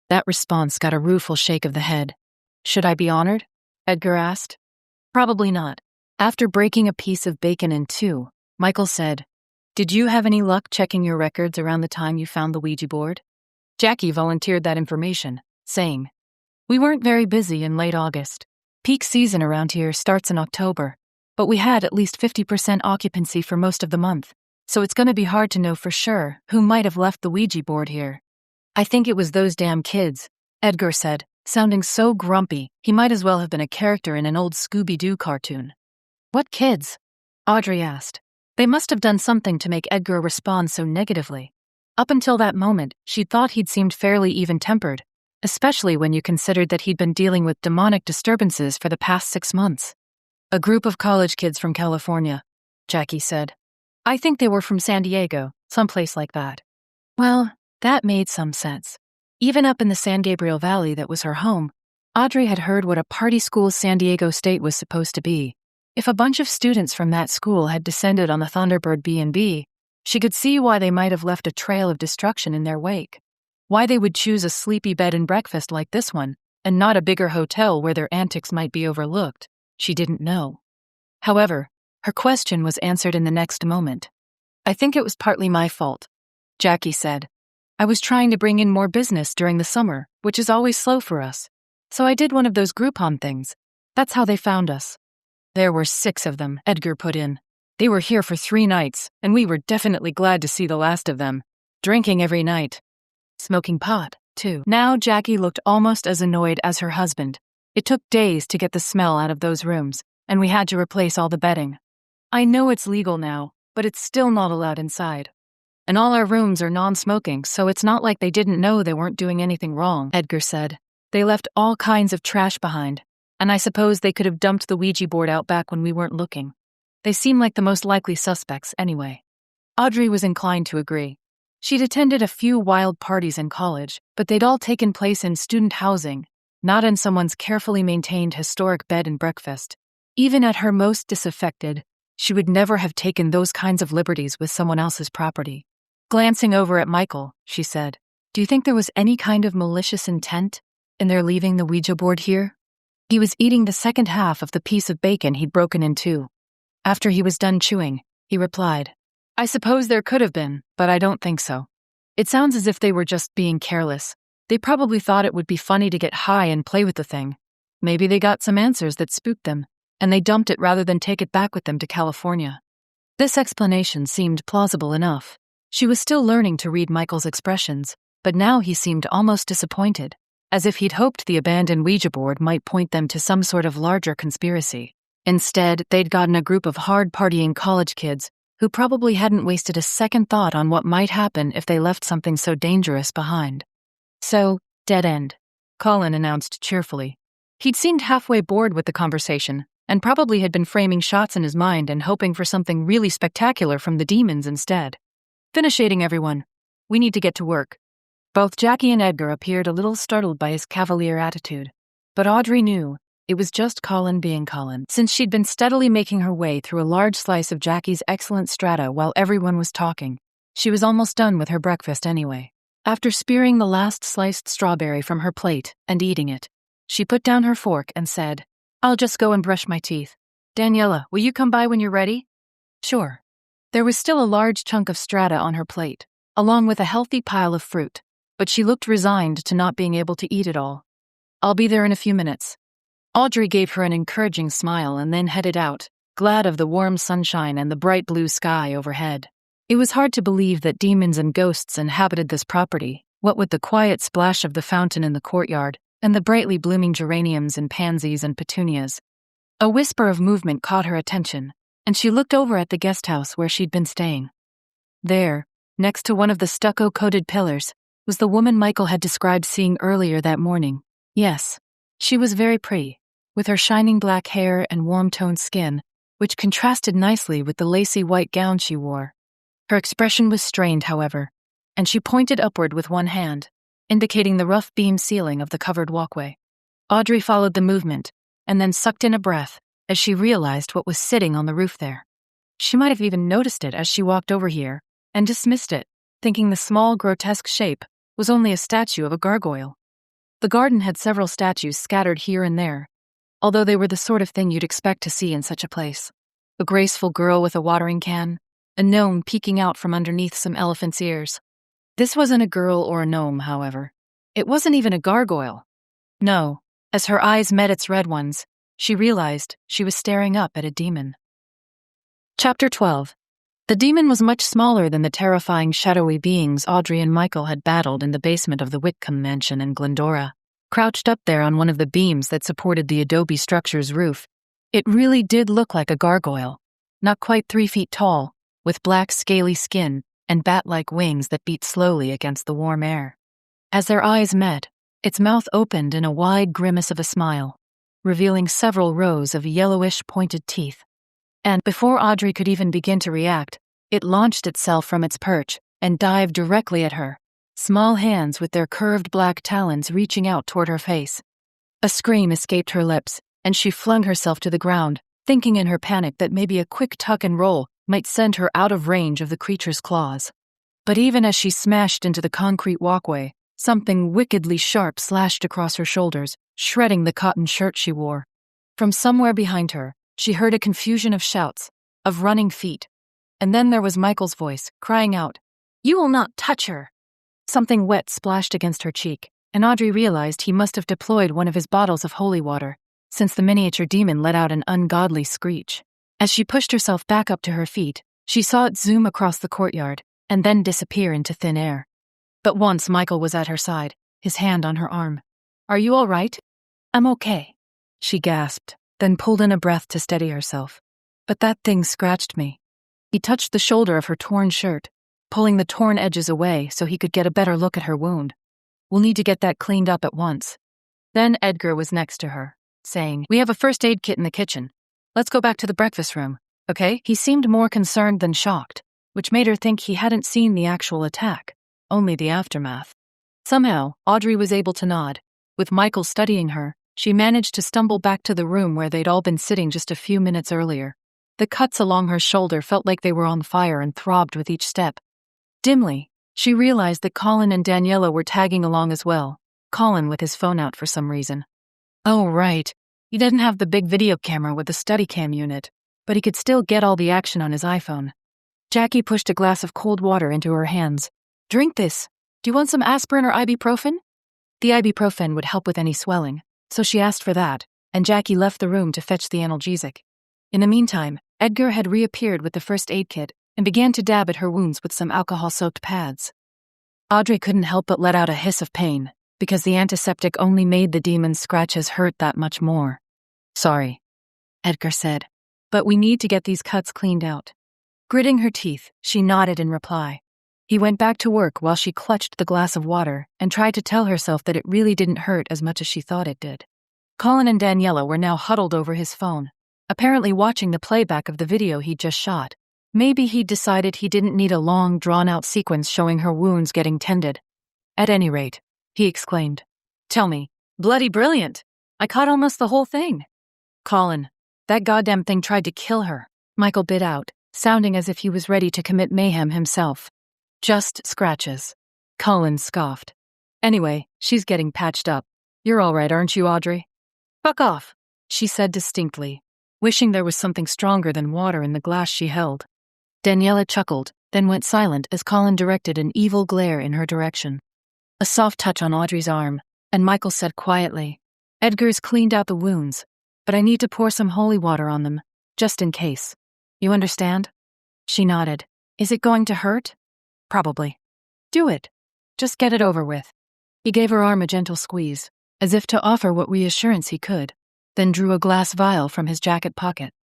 That response got a rueful shake of the head. Should I be honored? Edgar asked. Probably not. After breaking a piece of bacon in two, Michael said, Did you have any luck checking your records around the time you found the Ouija board? Jackie volunteered that information, saying, We weren't very busy in late August. Peak season around here starts in October, but we had at least 50% occupancy for most of the month, so it's going to be hard to know for sure who might have left the Ouija board here. I think it was those damn kids, Edgar said, sounding so grumpy he might as well have been a character in an old Scooby-Doo cartoon. What kids? Audrey asked. They must have done something to make Edgar respond so negatively. Up until that moment, she'd thought he'd seemed fairly even-tempered, especially when you considered that he'd been dealing with demonic disturbances for the past 6 months. A group of college kids from California, Jackie said. I think they were from San Diego, someplace like that. Well, that made some sense. Even up in the San Gabriel Valley that was her home, Audrey had heard what a party school San Diego State was supposed to be. If a bunch of students from that school had descended on the Thunderbird B&B, she could see why they might have left a trail of destruction in their wake. Why they would choose a sleepy bed and breakfast like this one, and not a bigger hotel where their antics might be overlooked, she didn't know. However, her question was answered in the next moment. I think it was partly my fault, Jackie said. I was trying to bring in more business during the summer, which is always slow for us. So I did one of those Groupon things. That's how they found us. There were 6 of them, Edgar put in. They were here for 3 nights, and we were definitely glad to see the last of them. Drinking every night. Smoking pot, too. Now Jackie looked almost as annoyed as her husband. It took days to get the smell out of those rooms, and we had to replace all the bedding. I know it's legal now, but it's still not allowed inside. And all our rooms are non-smoking, so it's not like they didn't know they weren't doing anything wrong, Edgar said. They left all kinds of trash behind, and I suppose they could have dumped the Ouija board out back when we weren't looking. They seem like the most likely suspects anyway. Audrey was inclined to agree. She'd attended a few wild parties in college, but they'd all taken place in student housing, not in someone's carefully maintained historic bed and breakfast. Even at her most disaffected, she would never have taken those kinds of liberties with someone else's property. Glancing over at Michael, she said, "Do you think there was any kind of malicious intent in their leaving the Ouija board here?" He was eating the second half of the piece of bacon he'd broken in two. After he was done chewing, he replied, "I suppose there could have been, but I don't think so. It sounds as if they were just being careless. They probably thought it would be funny to get high and play with the thing. Maybe they got some answers that spooked them, and they dumped it rather than take it back with them to California." This explanation seemed plausible enough. She was still learning to read Michael's expressions, but now he seemed almost disappointed, as if he'd hoped the abandoned Ouija board might point them to some sort of larger conspiracy. Instead, they'd gotten a group of hard-partying college kids who probably hadn't wasted a second thought on what might happen if they left something so dangerous behind. "So, dead end," Colin announced cheerfully. He'd seemed halfway bored with the conversation, and probably had been framing shots in his mind and hoping for something really spectacular from the demons instead. "Finishing, everyone. We need to get to work." Both Jackie and Edgar appeared a little startled by his cavalier attitude, but Audrey knew it was just Colin being Colin, since she'd been steadily making her way through a large slice of Jackie's excellent strata while everyone was talking. She was almost done with her breakfast anyway. After spearing the last sliced strawberry from her plate and eating it, she put down her fork and said, "I'll just go and brush my teeth. Daniela, will you come by when you're ready?" "Sure." There was still a large chunk of strata on her plate, along with a healthy pile of fruit, but she looked resigned to not being able to eat it all. "I'll be there in a few minutes." Audrey gave her an encouraging smile and then headed out, glad of the warm sunshine and the bright blue sky overhead. It was hard to believe that demons and ghosts inhabited this property, what with the quiet splash of the fountain in the courtyard and the brightly blooming geraniums and pansies and petunias. A whisper of movement caught her attention, and she looked over at the guest house where she'd been staying. There, next to one of the stucco-coated pillars, was the woman Michael had described seeing earlier that morning. Yes, she was very pretty, with her shining black hair and warm-toned skin, which contrasted nicely with the lacy white gown she wore. Her expression was strained, however, and she pointed upward with one hand, indicating the rough beam ceiling of the covered walkway. Audrey followed the movement, and then sucked in a breath as she realized what was sitting on the roof there. She might have even noticed it as she walked over here, and dismissed it, thinking the small, grotesque shape was only a statue of a gargoyle. The garden had several statues scattered here and there, although they were the sort of thing you'd expect to see in such a place. A graceful girl with a watering can, a gnome peeking out from underneath some elephant's ears. This wasn't a girl or a gnome, however. It wasn't even a gargoyle. No, as her eyes met its red ones, she realized she was staring up at a demon. Chapter 12. The demon was much smaller than the terrifying shadowy beings Audrey and Michael had battled in the basement of the Whitcomb mansion in Glendora. Crouched up there on one of the beams that supported the adobe structure's roof, it really did look like a gargoyle, not quite 3 feet tall, with black scaly skin and bat-like wings that beat slowly against the warm air. As their eyes met, its mouth opened in a wide grimace of a smile, revealing several rows of yellowish pointed teeth. And before Audrey could even begin to react, it launched itself from its perch and dived directly at her, small hands with their curved black talons reaching out toward her face. A scream escaped her lips, and she flung herself to the ground, thinking in her panic that maybe a quick tuck and roll might send her out of range of the creature's claws. But even as she smashed into the concrete walkway, something wickedly sharp slashed across her shoulders, shredding the cotton shirt she wore. From somewhere behind her, she heard a confusion of shouts, of running feet, and then there was Michael's voice, crying out, "You will not touch her!" Something wet splashed against her cheek, and Audrey realized he must have deployed one of his bottles of holy water, since the miniature demon let out an ungodly screech. As she pushed herself back up to her feet, she saw it zoom across the courtyard, and then disappear into thin air. But once Michael was at her side, his hand on her arm. "Are you all right?" "I'm okay," she gasped, then pulled in a breath to steady herself. "But that thing scratched me." He touched the shoulder of her torn shirt, pulling the torn edges away so he could get a better look at her wound. "We'll need to get that cleaned up at once." Then Edgar was next to her, saying, "We have a first aid kit in the kitchen. Let's go back to the breakfast room, okay?" He seemed more concerned than shocked, which made her think he hadn't seen the actual attack, only the aftermath. Somehow, Audrey was able to nod. With Michael studying her, she managed to stumble back to the room where they'd all been sitting just a few minutes earlier. The cuts along her shoulder felt like they were on fire and throbbed with each step. Dimly, she realized that Colin and Daniela were tagging along as well, Colin with his phone out for some reason. Oh, right. He didn't have the big video camera with the Steadicam unit, but he could still get all the action on his iPhone. Jackie pushed a glass of cold water into her hands. "Drink this. Do you want some aspirin or ibuprofen?" The ibuprofen would help with any swelling, so she asked for that, and Jackie left the room to fetch the analgesic. In the meantime, Edgar had reappeared with the first aid kit and began to dab at her wounds with some alcohol-soaked pads. Audrey couldn't help but let out a hiss of pain, because the antiseptic only made the demon's scratches hurt that much more. "Sorry," Edgar said, "but we need to get these cuts cleaned out." Gritting her teeth, she nodded in reply. He went back to work while she clutched the glass of water and tried to tell herself that it really didn't hurt as much as she thought it did. Colin and Daniela were now huddled over his phone, apparently watching the playback of the video he'd just shot. Maybe he'd decided he didn't need a long, drawn-out sequence showing her wounds getting tended. "At any rate," he exclaimed. "Tell me, bloody brilliant! I caught almost the whole thing." "Colin, that goddamn thing tried to kill her," Michael bit out, sounding as if he was ready to commit mayhem himself. "Just scratches," Colin scoffed. "Anyway, she's getting patched up. You're all right, aren't you, Audrey?" "Fuck off," she said distinctly, wishing there was something stronger than water in the glass she held. Daniela chuckled, then went silent as Colin directed an evil glare in her direction. A soft touch on Audrey's arm, and Michael said quietly, "Edgar's cleaned out the wounds, but I need to pour some holy water on them, just in case. You understand?" She nodded. "Is it going to hurt?" "Probably." "Do it. Just get it over with." He gave her arm a gentle squeeze, as if to offer what reassurance he could, then drew a glass vial from his jacket pocket.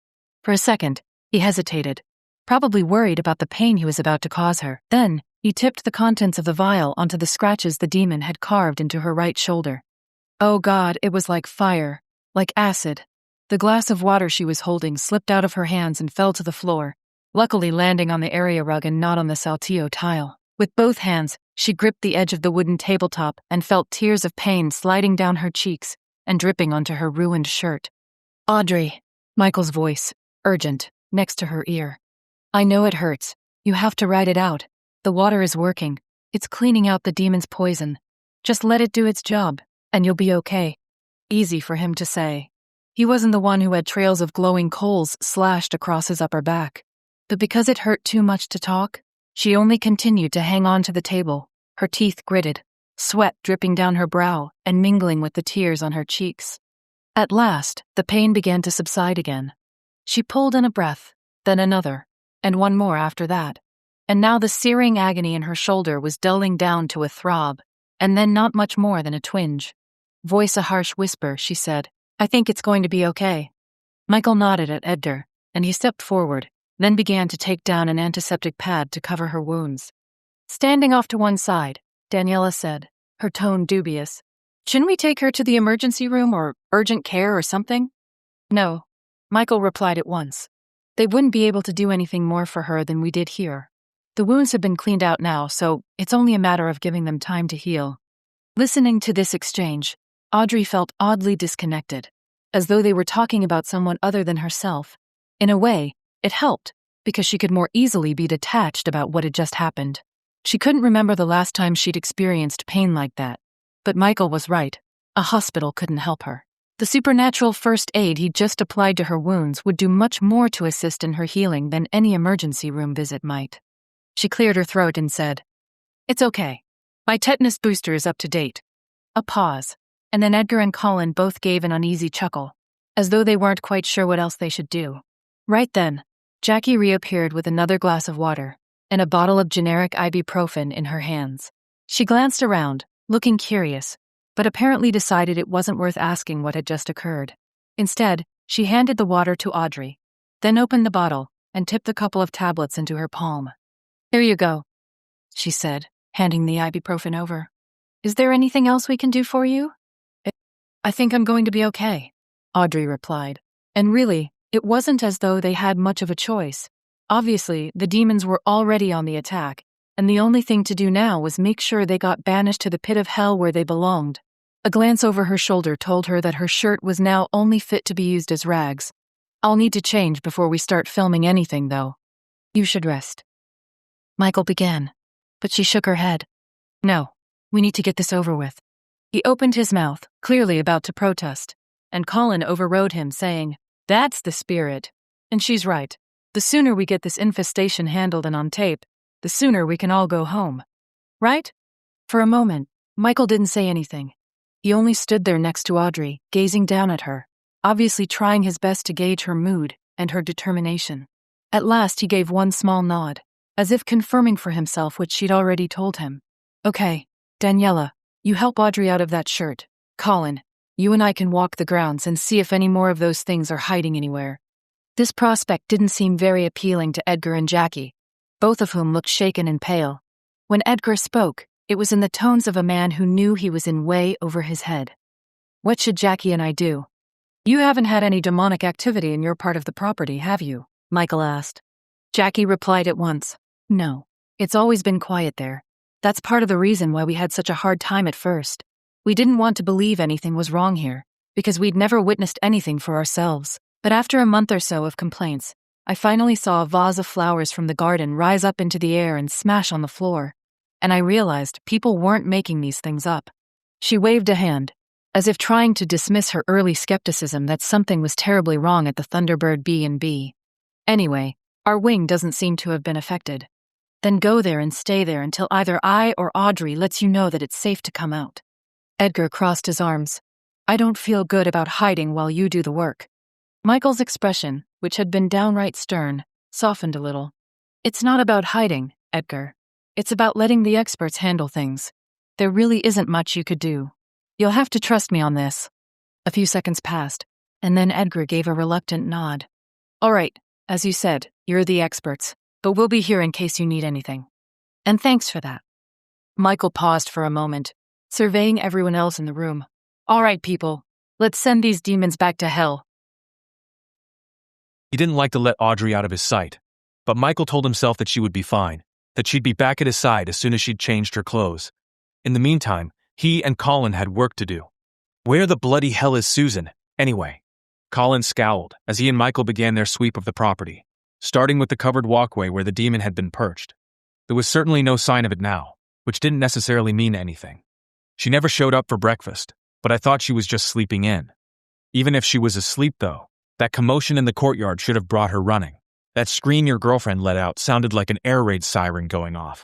For a second, he hesitated, probably worried about the pain he was about to cause her. Then, he tipped the contents of the vial onto the scratches the demon had carved into her right shoulder. Oh God, it was like fire, like acid. The glass of water she was holding slipped out of her hands and fell to the floor, luckily landing on the area rug and not on the saltillo tile. With both hands, she gripped the edge of the wooden tabletop and felt tears of pain sliding down her cheeks and dripping onto her ruined shirt. "Audrey," Michael's voice, urgent, next to her ear. "I know it hurts. You have to ride it out. The water is working. It's cleaning out the demon's poison. Just let it do its job, and you'll be okay." Easy for him to say. He wasn't the one who had trails of glowing coals slashed across his upper back. But because it hurt too much to talk, she only continued to hang on to the table, her teeth gritted, sweat dripping down her brow and mingling with the tears on her cheeks. At last, the pain began to subside again. She pulled in a breath, then another, and one more after that. And now the searing agony in her shoulder was dulling down to a throb, and then not much more than a twinge. Voice a harsh whisper, she said, "I think it's going to be okay." Michael nodded at Edgar, and he stepped forward, then began to take down an antiseptic pad to cover her wounds. Standing off to one side, Daniela said, her tone dubious, "Shouldn't we take her to the emergency room or urgent care or something?" "No," Michael replied at once. "They wouldn't be able to do anything more for her than we did here. The wounds have been cleaned out now, so it's only a matter of giving them time to heal." Listening to this exchange, Audrey felt oddly disconnected, as though they were talking about someone other than herself. In a way, it helped, because she could more easily be detached about what had just happened. She couldn't remember the last time she'd experienced pain like that. But Michael was right. A hospital couldn't help her. The supernatural first aid he'd just applied to her wounds would do much more to assist in her healing than any emergency room visit might. She cleared her throat and said, "It's okay. My tetanus booster is up to date." A pause, and then Edgar and Colin both gave an uneasy chuckle, as though they weren't quite sure what else they should do. Right then, Jackie reappeared with another glass of water and a bottle of generic ibuprofen in her hands. She glanced around, looking curious, but apparently decided it wasn't worth asking what had just occurred. Instead, she handed the water to Audrey, then opened the bottle and tipped a couple of tablets into her palm. "Here you go," she said, handing the ibuprofen over. "Is there anything else we can do for you?" I think I'm going to be okay, Audrey replied. And really, it wasn't as though they had much of a choice. Obviously, the demons were already on the attack, and the only thing to do now was make sure they got banished to the pit of hell where they belonged. A glance over her shoulder told her that her shirt was now only fit to be used as rags. I'll need to change before we start filming anything, though. You should rest. Michael began, but she shook her head. No, we need to get this over with. He opened his mouth, clearly about to protest, and Colin overrode him, saying, That's the spirit. And she's right. The sooner we get this infestation handled and on tape, the sooner we can all go home. Right? For a moment, Michael didn't say anything. He only stood there next to Audrey, gazing down at her, obviously trying his best to gauge her mood and her determination. At last he gave one small nod, as if confirming for himself what she'd already told him. Okay, Daniela, you help Audrey out of that shirt. Colin, you and I can walk the grounds and see if any more of those things are hiding anywhere. This prospect didn't seem very appealing to Edgar and Jackie, both of whom looked shaken and pale. When Edgar spoke, it was in the tones of a man who knew he was in way over his head. What should Jackie and I do? You haven't had any demonic activity in your part of the property, have you? Michael asked. Jackie replied at once. No, it's always been quiet there. That's part of the reason why we had such a hard time at first. We didn't want to believe anything was wrong here, because we'd never witnessed anything for ourselves. But after a month or so of complaints, I finally saw a vase of flowers from the garden rise up into the air and smash on the floor. And I realized people weren't making these things up. She waved a hand, as if trying to dismiss her early skepticism that something was terribly wrong at the Thunderbird B&B. Anyway, our wing doesn't seem to have been affected. Then go there and stay there until either I or Audrey lets you know that it's safe to come out. Edgar crossed his arms. I don't feel good about hiding while you do the work. Michael's expression, which had been downright stern, softened a little. It's not about hiding, Edgar. It's about letting the experts handle things. There really isn't much you could do. You'll have to trust me on this. A few seconds passed, and then Edgar gave a reluctant nod. All right, as you said, you're the experts, but we'll be here in case you need anything. And thanks for that. Michael paused for a moment, surveying everyone else in the room. All right, people, let's send these demons back to hell. He didn't like to let Audrey out of his sight, but Michael told himself that she would be fine, that she'd be back at his side as soon as she'd changed her clothes. In the meantime, he and Colin had work to do. Where the bloody hell is Susan, anyway? Colin scowled as he and Michael began their sweep of the property, starting with the covered walkway where the demon had been perched. There was certainly no sign of it now, which didn't necessarily mean anything. She never showed up for breakfast, but I thought she was just sleeping in. Even if she was asleep, though, that commotion in the courtyard should have brought her running. That scream your girlfriend let out sounded like an air raid siren going off.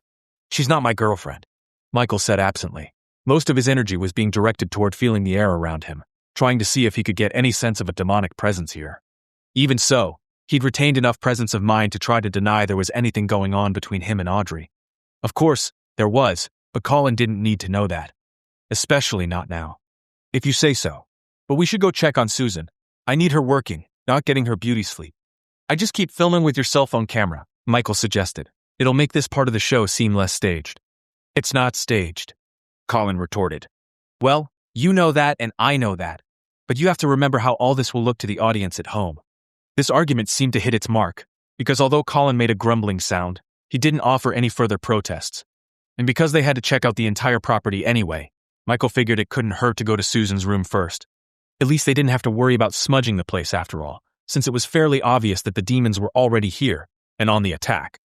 She's not my girlfriend, Michael said absently. Most of his energy was being directed toward feeling the air around him, trying to see if he could get any sense of a demonic presence here. Even so, he'd retained enough presence of mind to try to deny there was anything going on between him and Audrey. Of course, there was, but Colin didn't need to know that. Especially not now. If you say so. But we should go check on Susan. I need her working, not getting her beauty sleep. I just keep filming with your cell phone camera, Michael suggested. It'll make this part of the show seem less staged. It's not staged, Colin retorted. Well, you know that and I know that. But you have to remember how all this will look to the audience at home. This argument seemed to hit its mark, because although Colin made a grumbling sound, he didn't offer any further protests. And because they had to check out the entire property anyway, Michael figured it couldn't hurt to go to Susan's room first. At least they didn't have to worry about smudging the place after all, since it was fairly obvious that the demons were already here and on the attack.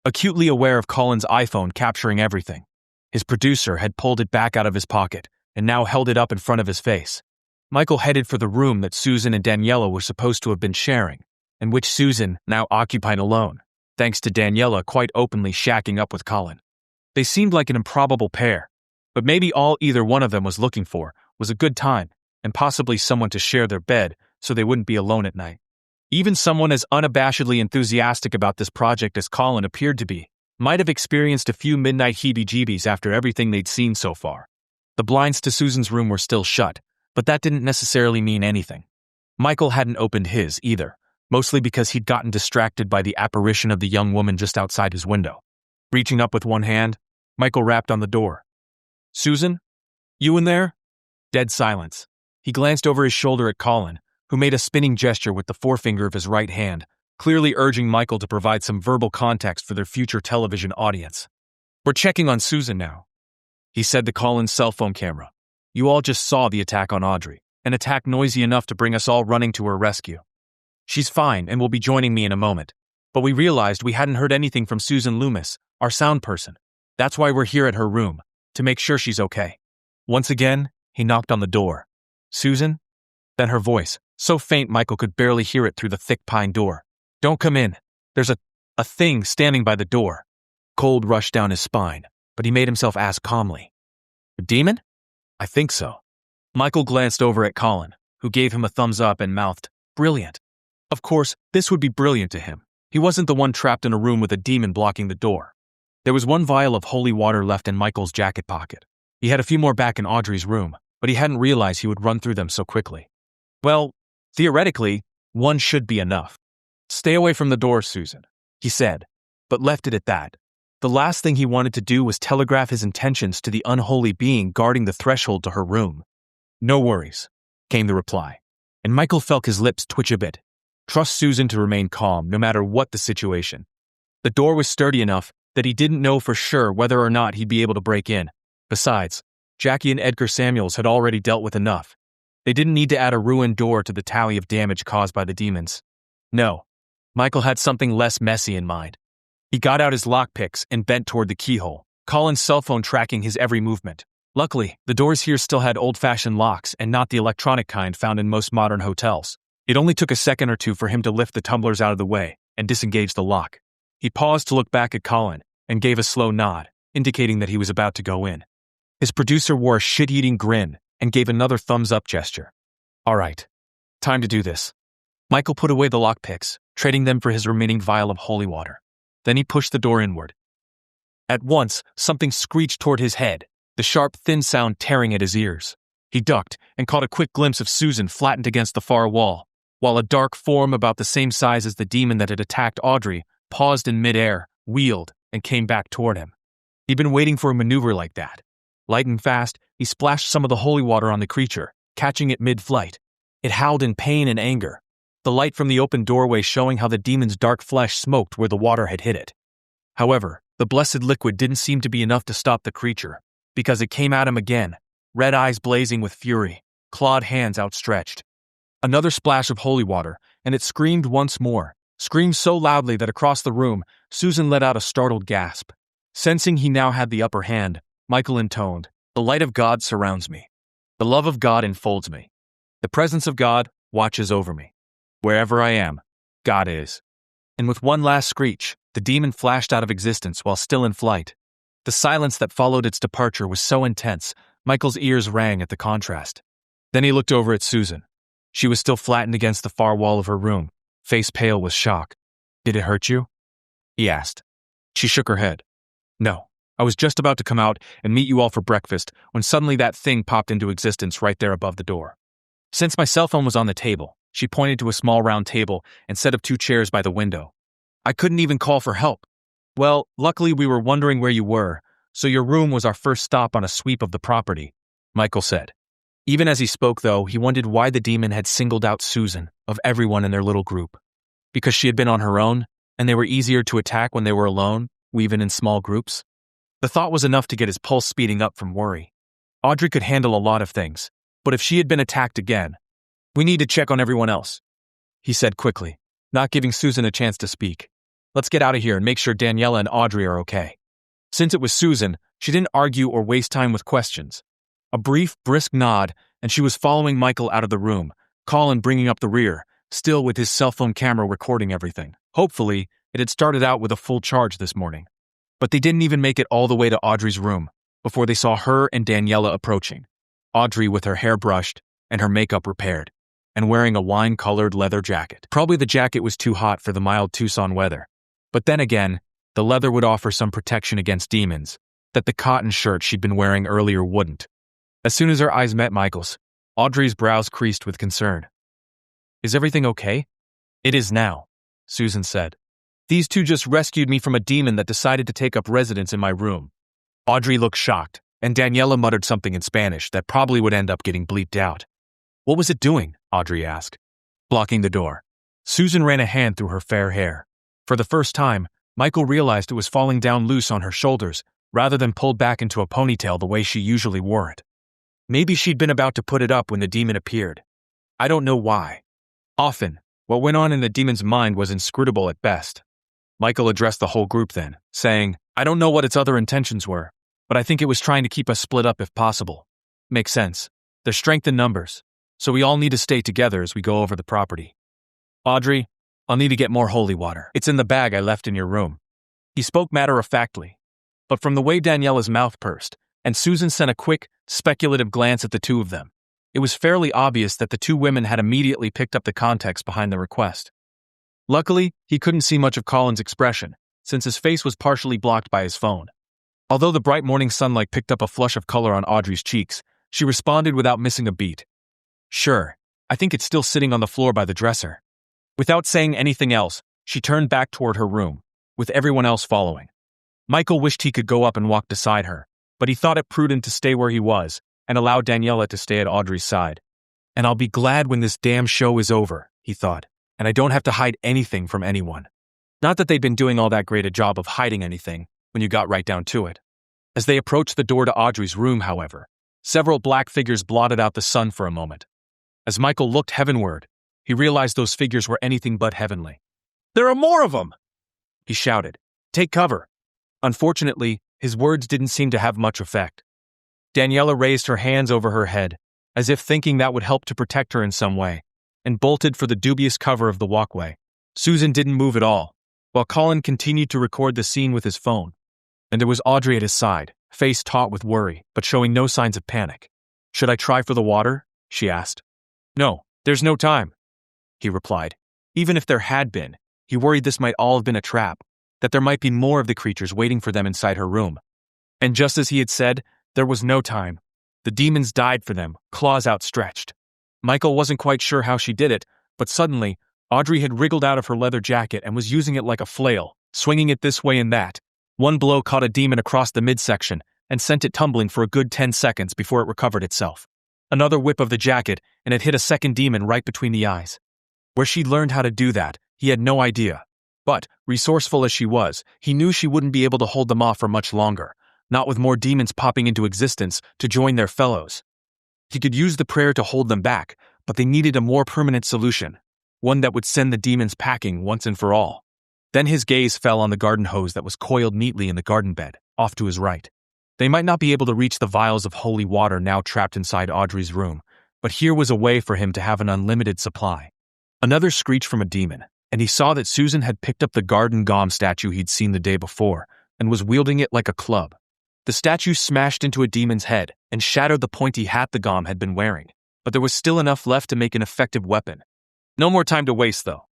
Acutely aware of Colin's iPhone capturing everything, his producer had pulled it back out of his pocket and now held it up in front of his face. Michael headed for the room that Susan and Daniela were supposed to have been sharing, and which Susan now occupied alone, thanks to Daniela quite openly shacking up with Colin. They seemed like an improbable pair, but maybe all either one of them was looking for was a good time and possibly someone to share their bed so they wouldn't be alone at night. Even someone as unabashedly enthusiastic about this project as Colin appeared to be might have experienced a few midnight heebie-jeebies after everything they'd seen so far. The blinds to Susan's room were still shut, but that didn't necessarily mean anything. Michael hadn't opened his either, mostly because he'd gotten distracted by the apparition of the young woman just outside his window. Reaching up with one hand, Michael rapped on the door. Susan? You in there? Dead silence. He glanced over his shoulder at Colin, who made a spinning gesture with the forefinger of his right hand, clearly urging Michael to provide some verbal context for their future television audience. "We're checking on Susan now," he said to Colin's cell phone camera. "You all just saw the attack on Audrey, an attack noisy enough to bring us all running to her rescue. She's fine and will be joining me in a moment, but we realized we hadn't heard anything from Susan Loomis, our sound person. That's why we're here at her room, to make sure she's okay." Once again, he knocked on the door. "Susan?" Then her voice, so faint Michael could barely hear it through the thick pine door. "Don't come in. There's a thing standing by the door." Cold rushed down his spine, but he made himself ask calmly, "A demon?" "I think so." Michael glanced over at Colin, who gave him a thumbs up and mouthed, "Brilliant." Of course, this would be brilliant to him. He wasn't the one trapped in a room with a demon blocking the door. There was one vial of holy water left in Michael's jacket pocket. He had a few more back in Audrey's room, but he hadn't realized he would run through them so quickly. "Well, theoretically, one should be enough." "Stay away from the door, Susan," he said, but left it at that. The last thing he wanted to do was telegraph his intentions to the unholy being guarding the threshold to her room. "No worries," came the reply, and Michael felt his lips twitch a bit. Trust Susan to remain calm no matter what the situation. The door was sturdy enough that he didn't know for sure whether or not he'd be able to break in. Besides, Jackie and Edgar Samuels had already dealt with enough. They didn't need to add a ruined door to the tally of damage caused by the demons. No, Michael had something less messy in mind. He got out his lockpicks and bent toward the keyhole, Colin's cell phone tracking his every movement. Luckily, the doors here still had old-fashioned locks and not the electronic kind found in most modern hotels. It only took a second or two for him to lift the tumblers out of the way and disengage the lock. He paused to look back at Colin and gave a slow nod, indicating that he was about to go in. His producer wore a shit-eating grin and gave another thumbs-up gesture. "All right, time to do this." Michael put away the lockpicks, trading them for his remaining vial of holy water. Then he pushed the door inward. At once, something screeched toward his head, the sharp, thin sound tearing at his ears. He ducked and caught a quick glimpse of Susan flattened against the far wall, while a dark form about the same size as the demon that had attacked Audrey paused in midair, wheeled, and came back toward him. He'd been waiting for a maneuver like that. Light and fast, he splashed some of the holy water on the creature, catching it mid-flight. It howled in pain and anger, the light from the open doorway showing how the demon's dark flesh smoked where the water had hit it. However, the blessed liquid didn't seem to be enough to stop the creature, because it came at him again, red eyes blazing with fury, clawed hands outstretched. Another splash of holy water, and it screamed once more, screamed so loudly that across the room, Susan let out a startled gasp. Sensing he now had the upper hand, Michael intoned, "The light of God surrounds me. The love of God enfolds me. The presence of God watches over me. Wherever I am, God is." And with one last screech, the demon flashed out of existence while still in flight. The silence that followed its departure was so intense, Michael's ears rang at the contrast. Then he looked over at Susan. She was still flattened against the far wall of her room, face pale with shock. "Did it hurt you?" he asked. She shook her head. "No, I was just about to come out and meet you all for breakfast when suddenly that thing popped into existence right there above the door." Since my cell phone was on the table, she pointed to a small round table and set up 2 chairs by the window. "I couldn't even call for help. Well, luckily we were wondering where you were, so your room was our first stop on a sweep of the property," Michael said. Even as he spoke, though, he wondered why the demon had singled out Susan, of everyone in their little group. Because she had been on her own, and they were easier to attack when they were alone, even in small groups? The thought was enough to get his pulse speeding up from worry. Audrey could handle a lot of things, but if she had been attacked again, "We need to check on everyone else," he said quickly, not giving Susan a chance to speak. "Let's get out of here and make sure Daniela and Audrey are okay." Since it was Susan, she didn't argue or waste time with questions. A brief, brisk nod, and she was following Michael out of the room, Colin bringing up the rear, still with his cell phone camera recording everything. Hopefully, it had started out with a full charge this morning. But they didn't even make it all the way to Audrey's room before they saw her and Daniela approaching. Audrey with her hair brushed and her makeup repaired, and wearing a wine-colored leather jacket. Probably the jacket was too hot for the mild Tucson weather. But then again, the leather would offer some protection against demons that the cotton shirt she'd been wearing earlier wouldn't. As soon as her eyes met Michael's, Audrey's brows creased with concern. "Is everything okay?" "It is now," Susan said. "These 2 just rescued me from a demon that decided to take up residence in my room." Audrey looked shocked, and Daniela muttered something in Spanish that probably would end up getting bleeped out. What was it doing? Audrey asked. Blocking the door. Susan ran a hand through her fair hair. For the first time, Michael realized it was falling down loose on her shoulders, rather than pulled back into a ponytail the way she usually wore it. Maybe she'd been about to put it up when the demon appeared. I don't know why. Often, what went on in the demon's mind was inscrutable at best. Michael addressed the whole group then, saying, I don't know what its other intentions were, but I think it was trying to keep us split up if possible. Makes sense. There's strength in numbers, so we all need to stay together as we go over the property. Audrey, I'll need to get more holy water. It's in the bag I left in your room. He spoke matter-of-factly, but from the way Daniela's mouth pursed, and Susan sent a quick, speculative glance at the two of them, it was fairly obvious that the two women had immediately picked up the context behind the request. Luckily, he couldn't see much of Colin's expression, since his face was partially blocked by his phone. Although the bright morning sunlight picked up a flush of color on Audrey's cheeks, she responded without missing a beat. Sure, I think it's still sitting on the floor by the dresser. Without saying anything else, she turned back toward her room, with everyone else following. Michael wished he could go up and walk beside her, but he thought it prudent to stay where he was and allow Daniela to stay at Audrey's side. And I'll be glad when this damn show is over, he thought, and I don't have to hide anything from anyone. Not that they'd been doing all that great a job of hiding anything, when you got right down to it. As they approached the door to Audrey's room, however, several black figures blotted out the sun for a moment. As Michael looked heavenward, he realized those figures were anything but heavenly. There are more of them! He shouted. Take cover. Unfortunately, his words didn't seem to have much effect. Daniela raised her hands over her head, as if thinking that would help to protect her in some way, and bolted for the dubious cover of the walkway. Susan didn't move at all, while Colin continued to record the scene with his phone. And there was Audrey at his side, face taut with worry, but showing no signs of panic. Should I try for the water? She asked. No, there's no time, he replied. Even if there had been, he worried this might all have been a trap, that there might be more of the creatures waiting for them inside her room. And just as he had said, there was no time. The demons died for them, claws outstretched. Michael wasn't quite sure how she did it, but suddenly, Audrey had wriggled out of her leather jacket and was using it like a flail, swinging it this way and that. One blow caught a demon across the midsection and sent it tumbling for a good 10 seconds before it recovered itself. Another whip of the jacket, and it hit a second demon right between the eyes. Where she'd learned how to do that, he had no idea. But, resourceful as she was, he knew she wouldn't be able to hold them off for much longer, not with more demons popping into existence to join their fellows. He could use the prayer to hold them back, but they needed a more permanent solution, one that would send the demons packing once and for all. Then his gaze fell on the garden hose that was coiled neatly in the garden bed, off to his right. They might not be able to reach the vials of holy water now trapped inside Audrey's room, but here was a way for him to have an unlimited supply. Another screech from a demon, and he saw that Susan had picked up the garden gom statue he'd seen the day before, and was wielding it like a club. The statue smashed into a demon's head and shattered the pointy hat the gom had been wearing, but there was still enough left to make an effective weapon. No more time to waste, though.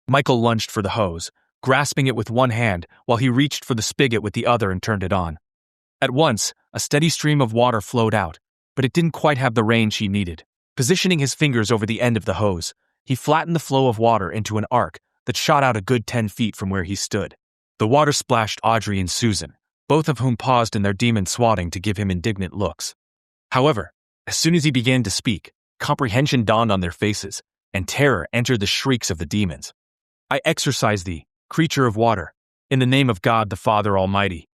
Michael lunged for the hose, grasping it with one hand while he reached for the spigot with the other and turned it on. At once, a steady stream of water flowed out, but it didn't quite have the range he needed. Positioning his fingers over the end of the hose, he flattened the flow of water into an arc that shot out a good 10 feet from where he stood. The water splashed Audrey and Susan, both of whom paused in their demon swatting to give him indignant looks. However, as soon as he began to speak, comprehension dawned on their faces, and terror entered the shrieks of the demons. I exorcise thee, creature of water, in the name of God the Father Almighty,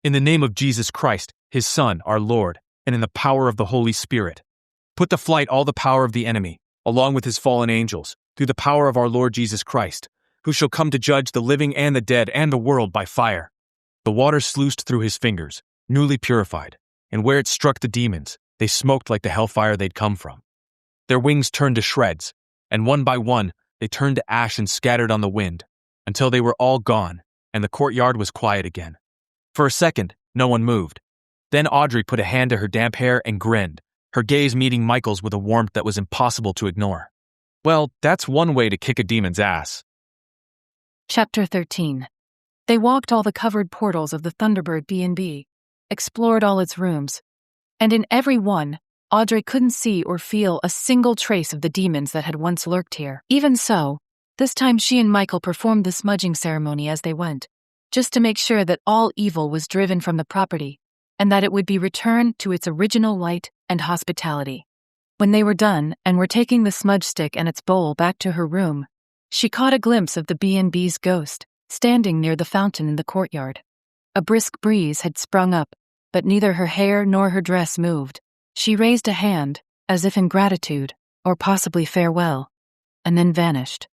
in the name of Jesus Christ, his Son, our Lord, and in the power of the Holy Spirit. Put to flight all the power of the enemy, along with his fallen angels, through the power of our Lord Jesus Christ, who shall come to judge the living and the dead and the world by fire. The water sluiced through his fingers, newly purified, and where it struck the demons, they smoked like the hellfire they'd come from. Their wings turned to shreds, and one by one, they turned to ash and scattered on the wind, until they were all gone, and the courtyard was quiet again. For a second, no one moved. Then Audrey put a hand to her damp hair and grinned, her gaze meeting Michael's with a warmth that was impossible to ignore. Well, that's one way to kick a demon's ass. Chapter 13. They walked all the covered portals of the Thunderbird B&B, explored all its rooms, and in every one, Audrey couldn't see or feel a single trace of the demons that had once lurked here. Even so, this time she and Michael performed the smudging ceremony as they went, just to make sure that all evil was driven from the property, and that it would be returned to its original light and hospitality. When they were done and were taking the smudge stick and its bowl back to her room, she caught a glimpse of the B&B's ghost, standing near the fountain in the courtyard. A brisk breeze had sprung up, but neither her hair nor her dress moved. She raised a hand, as if in gratitude, or possibly farewell, and then vanished.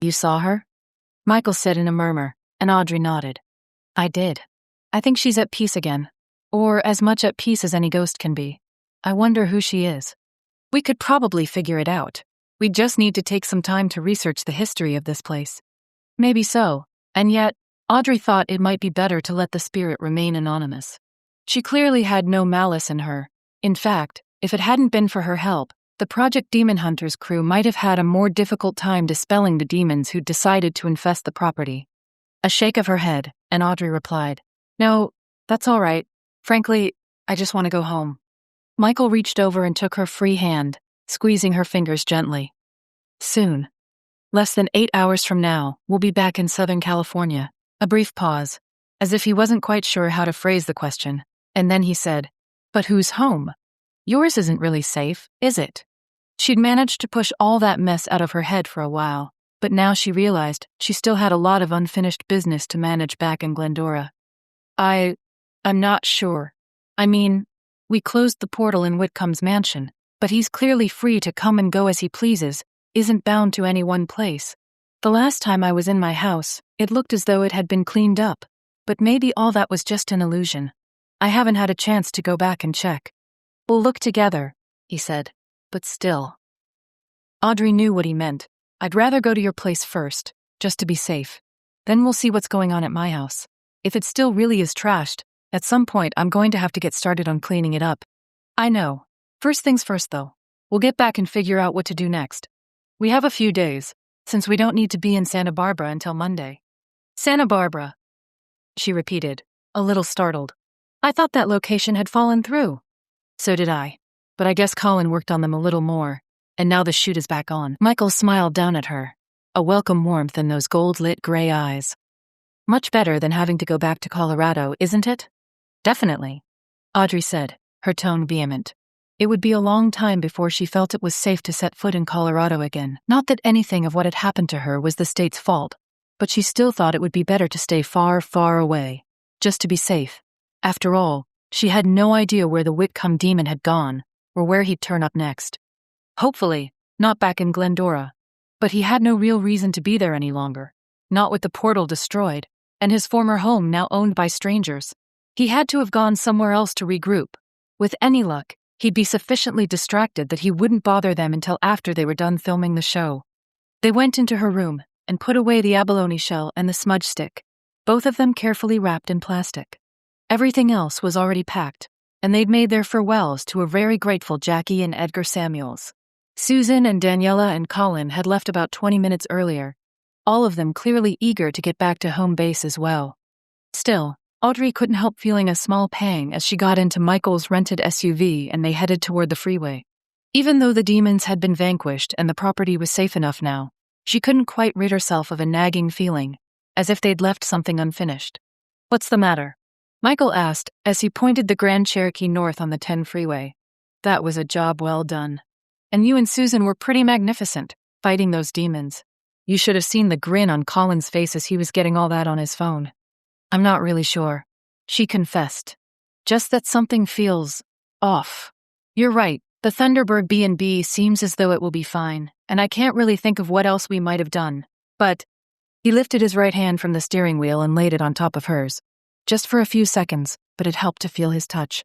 "You saw her?" Michael said in a murmur, and Audrey nodded. "I did. I think she's at peace again, or as much at peace as any ghost can be. I wonder who she is. We could probably figure it out. We'd just need to take some time to research the history of this place." Maybe so, and yet, Audrey thought it might be better to let the spirit remain anonymous. She clearly had no malice in her. In fact, if it hadn't been for her help, the Project Demon Hunters crew might have had a more difficult time dispelling the demons who'd decided to infest the property. A shake of her head, and Audrey replied, "No, that's all right. Frankly, I just want to go home." Michael reached over and took her free hand, squeezing her fingers gently. "Soon. Less than 8 hours from now, we'll be back in Southern California." A brief pause, as if he wasn't quite sure how to phrase the question, and then he said, "But who's home? Yours isn't really safe, is it?" She'd managed to push all that mess out of her head for a while, but now she realized she still had a lot of unfinished business to manage back in Glendora. I'm not sure. I mean, we closed the portal in Whitcomb's mansion, but he's clearly free to come and go as he pleases, isn't bound to any one place. The last time I was in my house, it looked as though it had been cleaned up, but maybe all that was just an illusion. I haven't had a chance to go back and check. "We'll look together," he said, "but still." Audrey knew what he meant. "I'd rather go to your place first, just to be safe. Then we'll see what's going on at my house. If it still really is trashed, at some point I'm going to have to get started on cleaning it up." "I know. First things first, though. We'll get back and figure out what to do next. We have a few days, since we don't need to be in Santa Barbara until Monday." "Santa Barbara," she repeated, a little startled. "I thought that location had fallen through." "So did I. But I guess Colin worked on them a little more, and now the shoot is back on." Michael smiled down at her, a welcome warmth in those gold-lit gray eyes. "Much better than having to go back to Colorado, isn't it?" "Definitely," Audrey said, her tone vehement. It would be a long time before she felt it was safe to set foot in Colorado again. Not that anything of what had happened to her was the state's fault, but she still thought it would be better to stay far, far away, just to be safe. After all, she had no idea where the Whitcomb demon had gone, or where he'd turn up next. Hopefully, not back in Glendora. But he had no real reason to be there any longer, not with the portal destroyed, and his former home now owned by strangers. He had to have gone somewhere else to regroup. With any luck, he'd be sufficiently distracted that he wouldn't bother them until after they were done filming the show. They went into her room and put away the abalone shell and the smudge stick, both of them carefully wrapped in plastic. Everything else was already packed, and they'd made their farewells to a very grateful Jackie and Edgar Samuels. Susan and Daniela and Colin had left about 20 minutes earlier, all of them clearly eager to get back to home base as well. Still, Audrey couldn't help feeling a small pang as she got into Michael's rented SUV and they headed toward the freeway. Even though the demons had been vanquished and the property was safe enough now, she couldn't quite rid herself of a nagging feeling, as if they'd left something unfinished. "What's the matter?" Michael asked as he pointed the Grand Cherokee north on the 10 freeway. "That was a job well done. And you and Susan were pretty magnificent, fighting those demons. You should have seen the grin on Colin's face as he was getting all that on his phone." "I'm not really sure," she confessed. "Just that something feels off. You're right, the Thunderbird B&B seems as though it will be fine, and I can't really think of what else we might have done. But..." He lifted his right hand from the steering wheel and laid it on top of hers. Just for a few seconds, but it helped to feel his touch.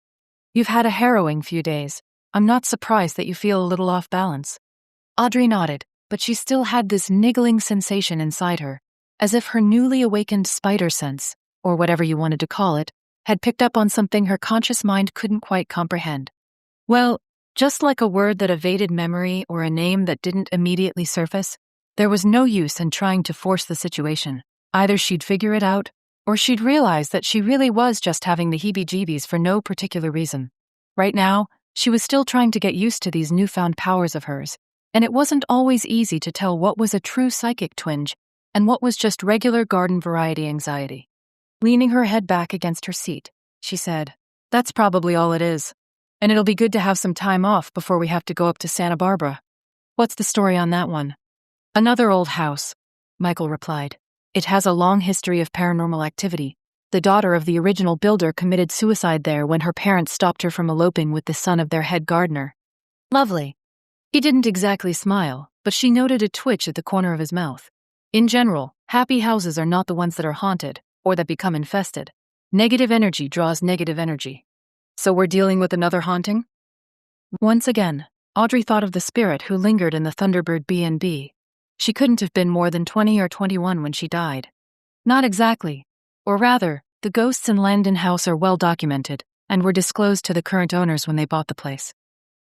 "You've had a harrowing few days. I'm not surprised that you feel a little off balance." Audrey nodded, but she still had this niggling sensation inside her, as if her newly awakened spider sense, or whatever you wanted to call it, had picked up on something her conscious mind couldn't quite comprehend. Well, just like a word that evaded memory or a name that didn't immediately surface, there was no use in trying to force the situation. Either she'd figure it out, or she'd realize that she really was just having the heebie-jeebies for no particular reason. Right now, she was still trying to get used to these newfound powers of hers, and it wasn't always easy to tell what was a true psychic twinge and what was just regular garden-variety anxiety. Leaning her head back against her seat, she said, "That's probably all it is. and it'll be good to have some time off before we have to go up to Santa Barbara. What's the story on that one? Another old house, Michael replied. It has a long history of paranormal activity. The daughter of the original builder committed suicide there when her parents stopped her from eloping with the son of their head gardener. Lovely. He didn't exactly smile, but she noted a twitch at the corner of his mouth. In general, happy houses are not the ones that are haunted, or that become infested. Negative energy draws negative energy. So we're dealing with another haunting? Once again, Audrey thought of the spirit who lingered in the Thunderbird B&B. She couldn't have been more than 20 or 21 when she died. Not exactly. Or rather, the ghosts in Landon House are well documented, and were disclosed to the current owners when they bought the place.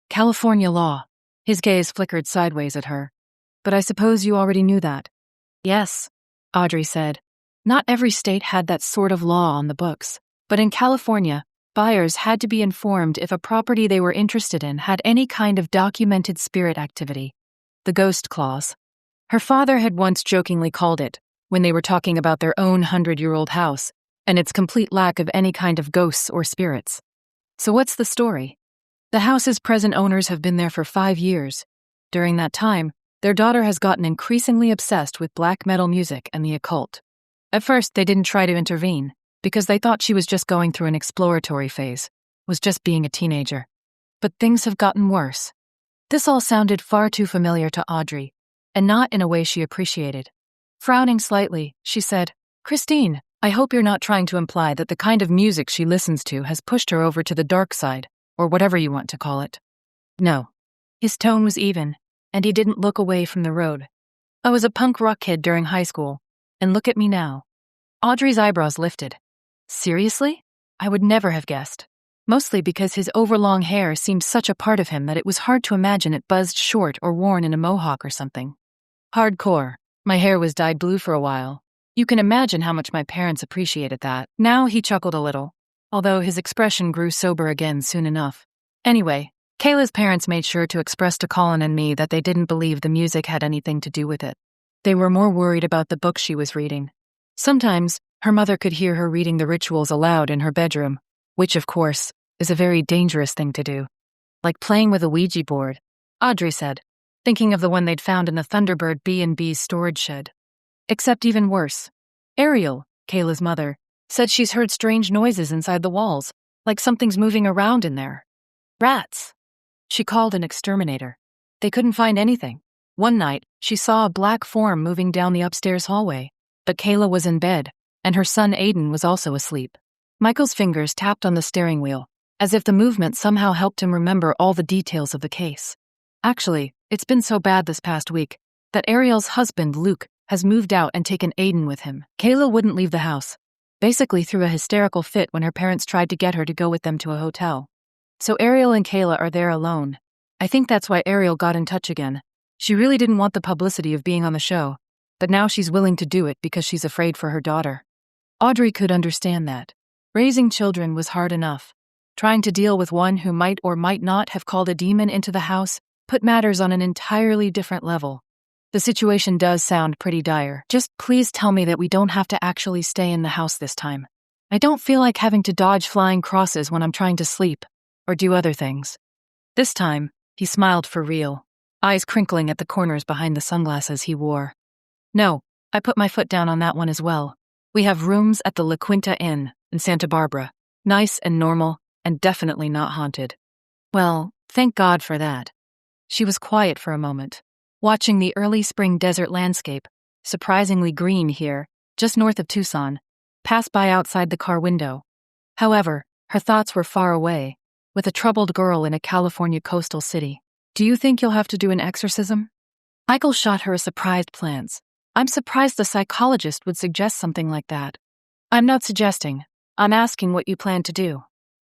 California law. His gaze flickered sideways at her. But I suppose you already knew that. Yes, Audrey said. Not every state had that sort of law on the books, but in California, buyers had to be informed if a property they were interested in had any kind of documented spirit activity. The ghost clause. Her father had once jokingly called it, when they were talking about their own 100-year-old house, and its complete lack of any kind of ghosts or spirits. So what's the story? The house's present owners have been there for 5 years. During that time, their daughter has gotten increasingly obsessed with black metal music and the occult. At first, they didn't try to intervene, because they thought she was just going through an exploratory phase, was just being a teenager. But things have gotten worse. This all sounded far too familiar to Audrey, and not in a way she appreciated. Frowning slightly, she said, "Christine, I hope you're not trying to imply that the kind of music she listens to has pushed her over to the dark side, or whatever you want to call it." No. His tone was even, and he didn't look away from the road. I was a punk rock kid during high school, and look at me now. Audrey's eyebrows lifted. Seriously? I would never have guessed. Mostly because his overlong hair seemed such a part of him that it was hard to imagine it buzzed short or worn in a mohawk or something. Hardcore. My hair was dyed blue for a while. You can imagine how much my parents appreciated that. Now he chuckled a little, although his expression grew sober again soon enough. Anyway, Kayla's parents made sure to express to Colin and me that they didn't believe the music had anything to do with it. They were more worried about the book she was reading. Sometimes, her mother could hear her reading the rituals aloud in her bedroom, which, of course, is a very dangerous thing to do. Like playing with a Ouija board, Audrey said, thinking of the one they'd found in the Thunderbird B&B's storage shed. Except even worse. Ariel, Kayla's mother, said she's heard strange noises inside the walls, like something's moving around in there. Rats. She called an exterminator. They couldn't find anything. One night, she saw a black form moving down the upstairs hallway, but Kayla was in bed, and her son Aiden was also asleep. Michael's fingers tapped on the steering wheel, as if the movement somehow helped him remember all the details of the case. Actually, it's been so bad this past week that Ariel's husband, Luke, has moved out and taken Aiden with him. Kayla wouldn't leave the house, basically threw a hysterical fit when her parents tried to get her to go with them to a hotel. So Ariel and Kayla are there alone. I think that's why Ariel got in touch again. She really didn't want the publicity of being on the show, but now she's willing to do it because she's afraid for her daughter. Audrey could understand that. Raising children was hard enough. Trying to deal with one who might or might not have called a demon into the house put matters on an entirely different level. The situation does sound pretty dire. Just please tell me that we don't have to actually stay in the house this time. I don't feel like having to dodge flying crosses when I'm trying to sleep, or do other things. This time, he smiled for real, eyes crinkling at the corners behind the sunglasses he wore. No, I put my foot down on that one as well. We have rooms at the La Quinta Inn in Santa Barbara. Nice and normal, and definitely not haunted. Well, thank God for that. She was quiet for a moment, watching the early spring desert landscape, surprisingly green here, just north of Tucson, pass by outside the car window. However, her thoughts were far away, with a troubled girl in a California coastal city. Do you think you'll have to do an exorcism? Michael shot her a surprised glance. I'm surprised the psychologist would suggest something like that. I'm not suggesting. I'm asking what you plan to do.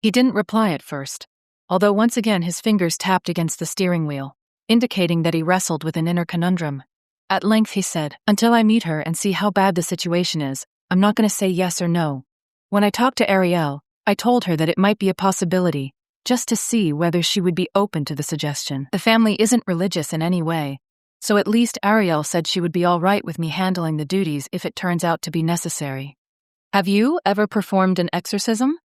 He didn't reply at first, although once again his fingers tapped against the steering wheel, indicating that he wrestled with an inner conundrum. At length he said, "Until I meet her and see how bad the situation is, I'm not going to say yes or no. When I talked to Ariel, I told her that it might be a possibility, just to see whether she would be open to the suggestion. The family isn't religious in any way, so at least Ariel said she would be all right with me handling the duties if it turns out to be necessary." Have you ever performed an exorcism?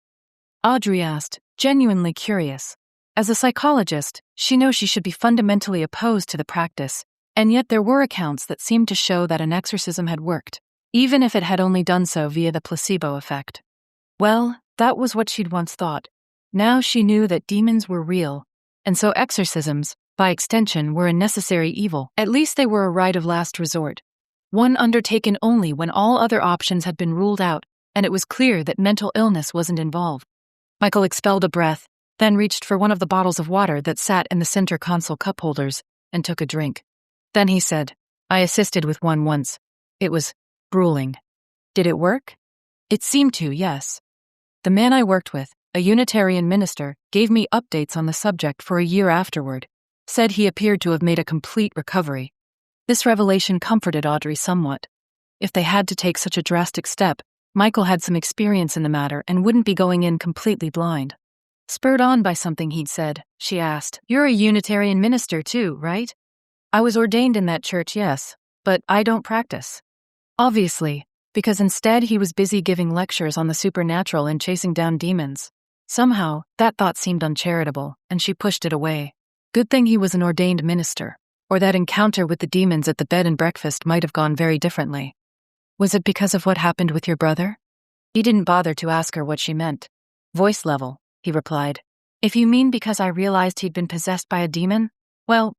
Audrey asked, genuinely curious. As a psychologist, she knows she should be fundamentally opposed to the practice, and yet there were accounts that seemed to show that an exorcism had worked, even if it had only done so via the placebo effect. Well, that was what she'd once thought. Now she knew that demons were real, and so exorcisms, by extension, were a necessary evil. At least they were a rite of last resort, one undertaken only when all other options had been ruled out, and it was clear that mental illness wasn't involved. Michael expelled a breath, then reached for one of the bottles of water that sat in the center console cup holders and took a drink. Then he said, "I assisted with one once. It was grueling." Did it work? It seemed to, yes. The man I worked with, a Unitarian minister, gave me updates on the subject for a year afterward, said he appeared to have made a complete recovery. This revelation comforted Audrey somewhat. If they had to take such a drastic step, Michael had some experience in the matter and wouldn't be going in completely blind. Spurred on by something he'd said, she asked, "You're a Unitarian minister too, right?" "I was ordained in that church, yes, but I don't practice." Obviously, because instead he was busy giving lectures on the supernatural and chasing down demons. Somehow, that thought seemed uncharitable, and she pushed it away. Good thing he was an ordained minister, or that encounter with the demons at the bed and breakfast might have gone very differently. "Was it because of what happened with your brother?" He didn't bother to ask her what she meant. "Voice level," he replied. "If you mean because I realized he'd been possessed by a demon, well,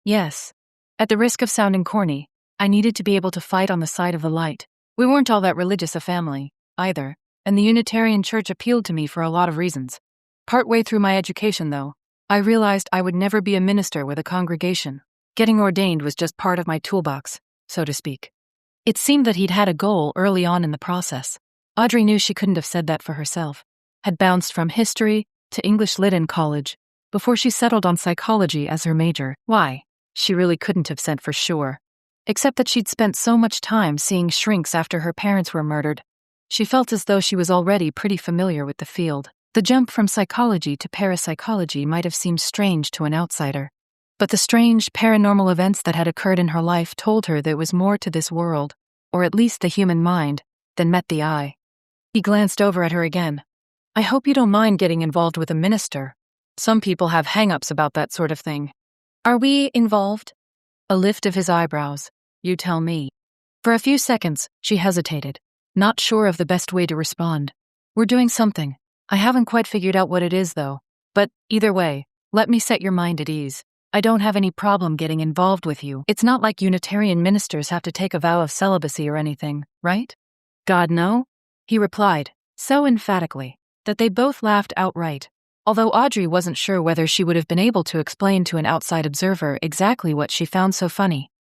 yes. At the risk of sounding corny, I needed to be able to fight on the side of the light. We weren't all that religious a family, either, and the Unitarian Church appealed to me for a lot of reasons. Partway through my education, though, I realized I would never be a minister with a congregation. Getting ordained was just part of my toolbox, so to speak." It seemed that he'd had a goal early on in the process. Audrey knew she couldn't have said that for herself. Had bounced from history to English Lit in college before she settled on psychology as her major. Why? She really couldn't have said for sure. Except that she'd spent so much time seeing shrinks after her parents were murdered. She felt as though she was already pretty familiar with the field. The jump from psychology to parapsychology might have seemed strange to an outsider. But the strange, paranormal events that had occurred in her life told her there was more to this world, or at least the human mind, than met the eye. He glanced over at her again. "I hope you don't mind getting involved with a minister. Some people have hang-ups about that sort of thing." "Are we involved?" A lift of his eyebrows. "You tell me." For a few seconds, she hesitated, not sure of the best way to respond. "We're doing something. I haven't quite figured out what it is, though. But either way, let me set your mind at ease. I don't have any problem getting involved with you. It's not like Unitarian ministers have to take a vow of celibacy or anything, right?" "God, no," he replied, so emphatically that they both laughed outright, although Audrey wasn't sure whether she would have been able to explain to an outside observer exactly what she found so funny.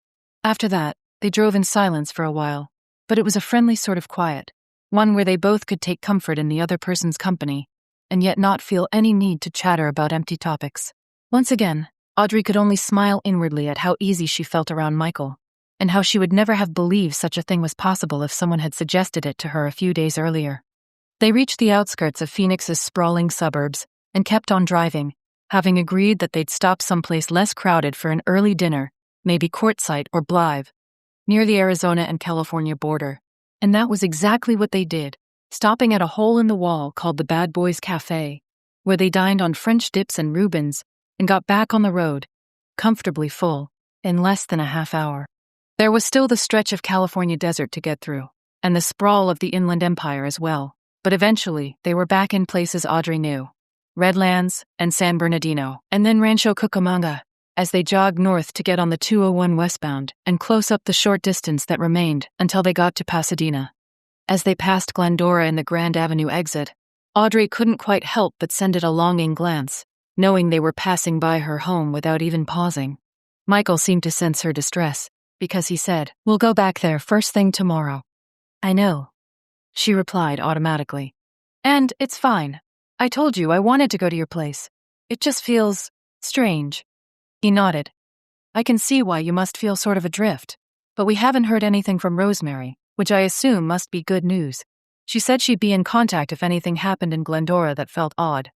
After that, they drove in silence for a while, but it was a friendly sort of quiet, one where they both could take comfort in the other person's company, and yet not feel any need to chatter about empty topics. Once again, Audrey could only smile inwardly at how easy she felt around Michael, and how she would never have believed such a thing was possible if someone had suggested it to her a few days earlier. They reached the outskirts of Phoenix's sprawling suburbs and kept on driving, having agreed that they'd stop someplace less crowded for an early dinner, maybe Quartzsite or Blythe, near the Arizona and California border. And that was exactly what they did, stopping at a hole in the wall called the Bad Boys Cafe, where they dined on French dips and Reubens and got back on the road, comfortably full, in less than a half hour. There was still the stretch of California desert to get through, and the sprawl of the Inland Empire as well, but eventually they were back in places Audrey knew, Redlands and San Bernardino, and then Rancho Cucamonga, as they jogged north to get on the 201 westbound and close up the short distance that remained until they got to Pasadena. As they passed Glendora and the Grand Avenue exit, Audrey couldn't quite help but send it a longing glance, knowing they were passing by her home without even pausing. Michael seemed to sense her distress, because he said, "We'll go back there first thing tomorrow." "I know," she replied automatically. "And it's fine. I told you I wanted to go to your place. It just feels strange." He nodded. "I can see why you must feel sort of adrift, but we haven't heard anything from Rosemary, which I assume must be good news. She said she'd be in contact if anything happened in Glendora that felt odd."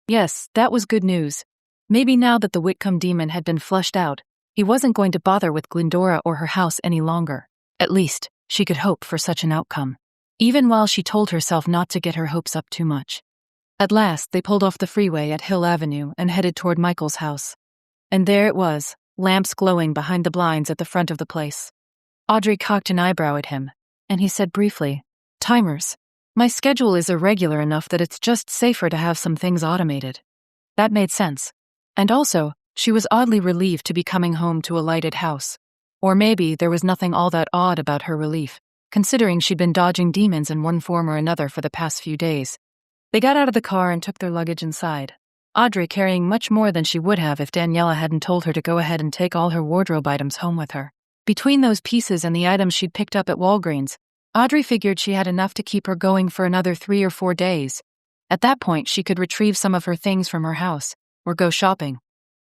Yes, that was good news. Maybe now that the Whitcomb demon had been flushed out, he wasn't going to bother with Glendora or her house any longer. At least, she could hope for such an outcome, even while she told herself not to get her hopes up too much. At last, they pulled off the freeway at Hill Avenue and headed toward Michael's house. And there it was, lamps glowing behind the blinds at the front of the place. Audrey cocked an eyebrow at him, and he said briefly, "Timers. My schedule is irregular enough that it's just safer to have some things automated." That made sense. And also, she was oddly relieved to be coming home to a lighted house. Or maybe there was nothing all that odd about her relief, considering she'd been dodging demons in one form or another for the past few days. They got out of the car and took their luggage inside, Audrey carrying much more than she would have if Daniela hadn't told her to go ahead and take all her wardrobe items home with her. Between those pieces and the items she'd picked up at Walgreens, Audrey figured she had enough to keep her going for another 3 or 4 days. At that point, she could retrieve some of her things from her house, or go shopping.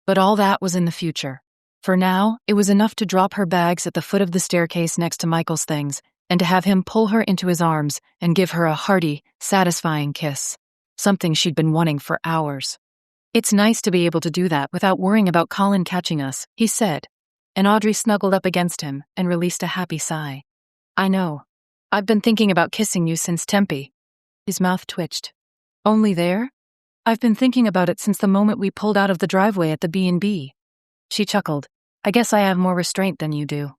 But all that was in the future. For now, it was enough to drop her bags at the foot of the staircase next to Michael's things, and to have him pull her into his arms and give her a hearty, satisfying kiss. Something she'd been wanting for hours. "It's nice to be able to do that without worrying about Colin catching us," he said, and Audrey snuggled up against him and released a happy sigh. "I know. I've been thinking about kissing you since Tempe." His mouth twitched. "Only there? I've been thinking about it since the moment we pulled out of the driveway at the B&B. She chuckled. "I guess I have more restraint than you do."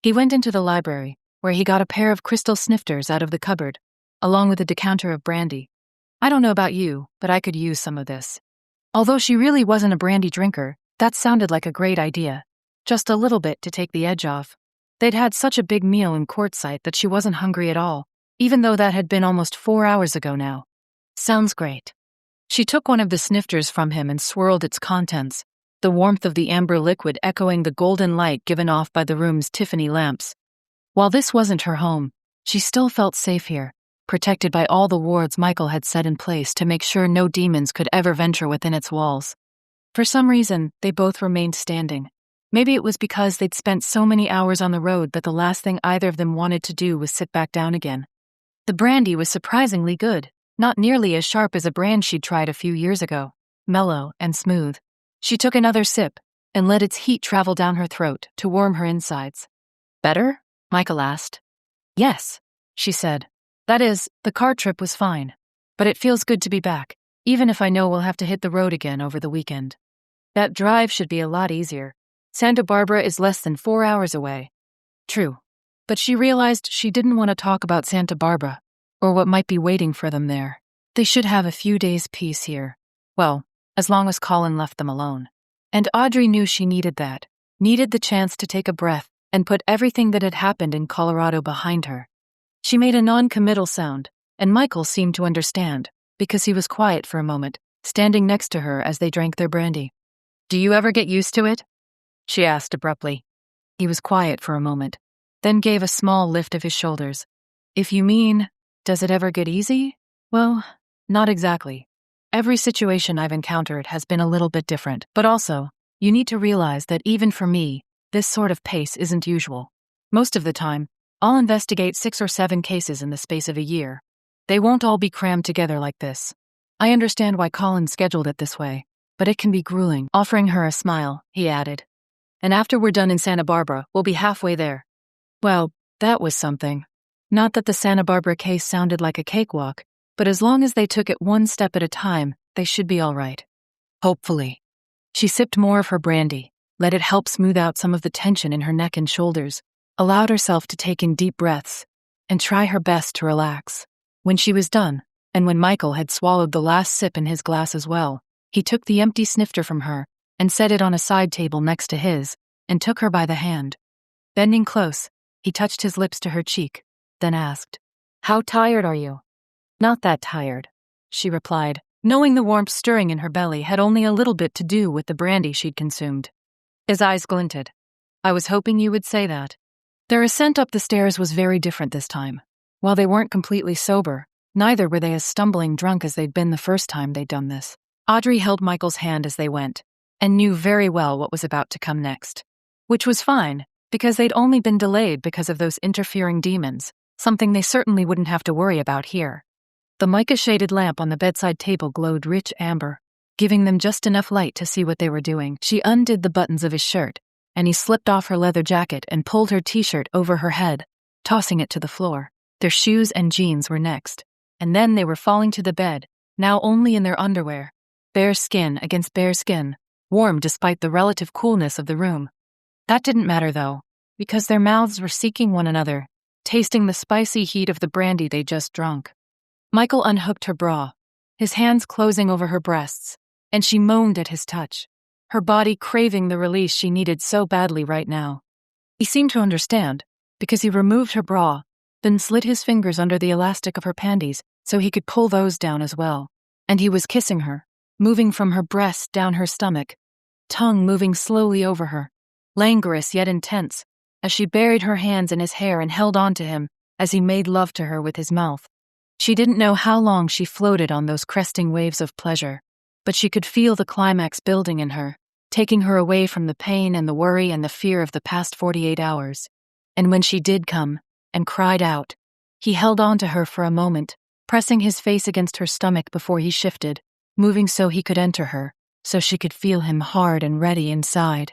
He went into the library, where he got a pair of crystal snifters out of the cupboard, along with a decanter of brandy. "I don't know about you, but I could use some of this." Although she really wasn't a brandy drinker, that sounded like a great idea. Just a little bit to take the edge off. They'd had such a big meal in Quartzsite that she wasn't hungry at all, even though that had been almost 4 hours ago now. "Sounds great." She took one of the snifters from him and swirled its contents, the warmth of the amber liquid echoing the golden light given off by the room's Tiffany lamps. While this wasn't her home, she still felt safe here, protected by all the wards Michael had set in place to make sure no demons could ever venture within its walls. For some reason, they both remained standing. Maybe it was because they'd spent so many hours on the road that the last thing either of them wanted to do was sit back down again. The brandy was surprisingly good, not nearly as sharp as a brand she'd tried a few years ago, mellow and smooth. She took another sip and let its heat travel down her throat to warm her insides. "Better?" Michael asked. "Yes," she said. "That is, the car trip was fine, but it feels good to be back, even if I know we'll have to hit the road again over the weekend. That drive should be a lot easier. Santa Barbara is less than 4 hours away." True, but she realized she didn't want to talk about Santa Barbara, or what might be waiting for them there. They should have a few days' peace here. Well, as long as Colin left them alone. And Audrey knew she needed that, needed the chance to take a breath and put everything that had happened in Colorado behind her. She made a non-committal sound, and Michael seemed to understand, because he was quiet for a moment, standing next to her as they drank their brandy. "Do you ever get used to it?" she asked abruptly. He was quiet for a moment, then gave a small lift of his shoulders. "If you mean, does it ever get easy? Well, not exactly. Every situation I've encountered has been a little bit different, but also, you need to realize that even for me, this sort of pace isn't usual. Most of the time, I'll investigate 6 or 7 cases in the space of a year. They won't all be crammed together like this. I understand why Colin scheduled it this way, but it can be grueling." Offering her a smile, he added, "And after we're done in Santa Barbara, we'll be halfway there." Well, that was something. Not that the Santa Barbara case sounded like a cakewalk, but as long as they took it one step at a time, they should be all right. Hopefully. She sipped more of her brandy, let it help smooth out some of the tension in her neck and shoulders, allowed herself to take in deep breaths, and try her best to relax. When she was done, and when Michael had swallowed the last sip in his glass as well, he took the empty snifter from her and set it on a side table next to his, and took her by the hand. Bending close, he touched his lips to her cheek, then asked, "How tired are you?" "Not that tired," she replied, knowing the warmth stirring in her belly had only a little bit to do with the brandy she'd consumed. His eyes glinted. "I was hoping you would say that." Their ascent up the stairs was very different this time. While they weren't completely sober, neither were they as stumbling drunk as they'd been the first time they'd done this. Audrey held Michael's hand as they went, and knew very well what was about to come next. Which was fine, because they'd only been delayed because of those interfering demons, something they certainly wouldn't have to worry about here. The mica-shaded lamp on the bedside table glowed rich amber, giving them just enough light to see what they were doing. She undid the buttons of his shirt, and he slipped off her leather jacket and pulled her t-shirt over her head, tossing it to the floor. Their shoes and jeans were next, and then they were falling to the bed, now only in their underwear, bare skin against bare skin, warm despite the relative coolness of the room. That didn't matter though, because their mouths were seeking one another, tasting the spicy heat of the brandy they just drunk. Michael unhooked her bra, his hands closing over her breasts, and she moaned at his touch, her body craving the release she needed so badly right now. He seemed to understand, because he removed her bra, then slid his fingers under the elastic of her panties so he could pull those down as well. And he was kissing her, moving from her breasts down her stomach, tongue moving slowly over her, languorous yet intense, as she buried her hands in his hair and held on to him as he made love to her with his mouth. She didn't know how long she floated on those cresting waves of pleasure, but she could feel the climax building in her, taking her away from the pain and the worry and the fear of the past 48 hours. And when she did come, and cried out, he held on to her for a moment, pressing his face against her stomach before he shifted, moving so he could enter her, so she could feel him hard and ready inside.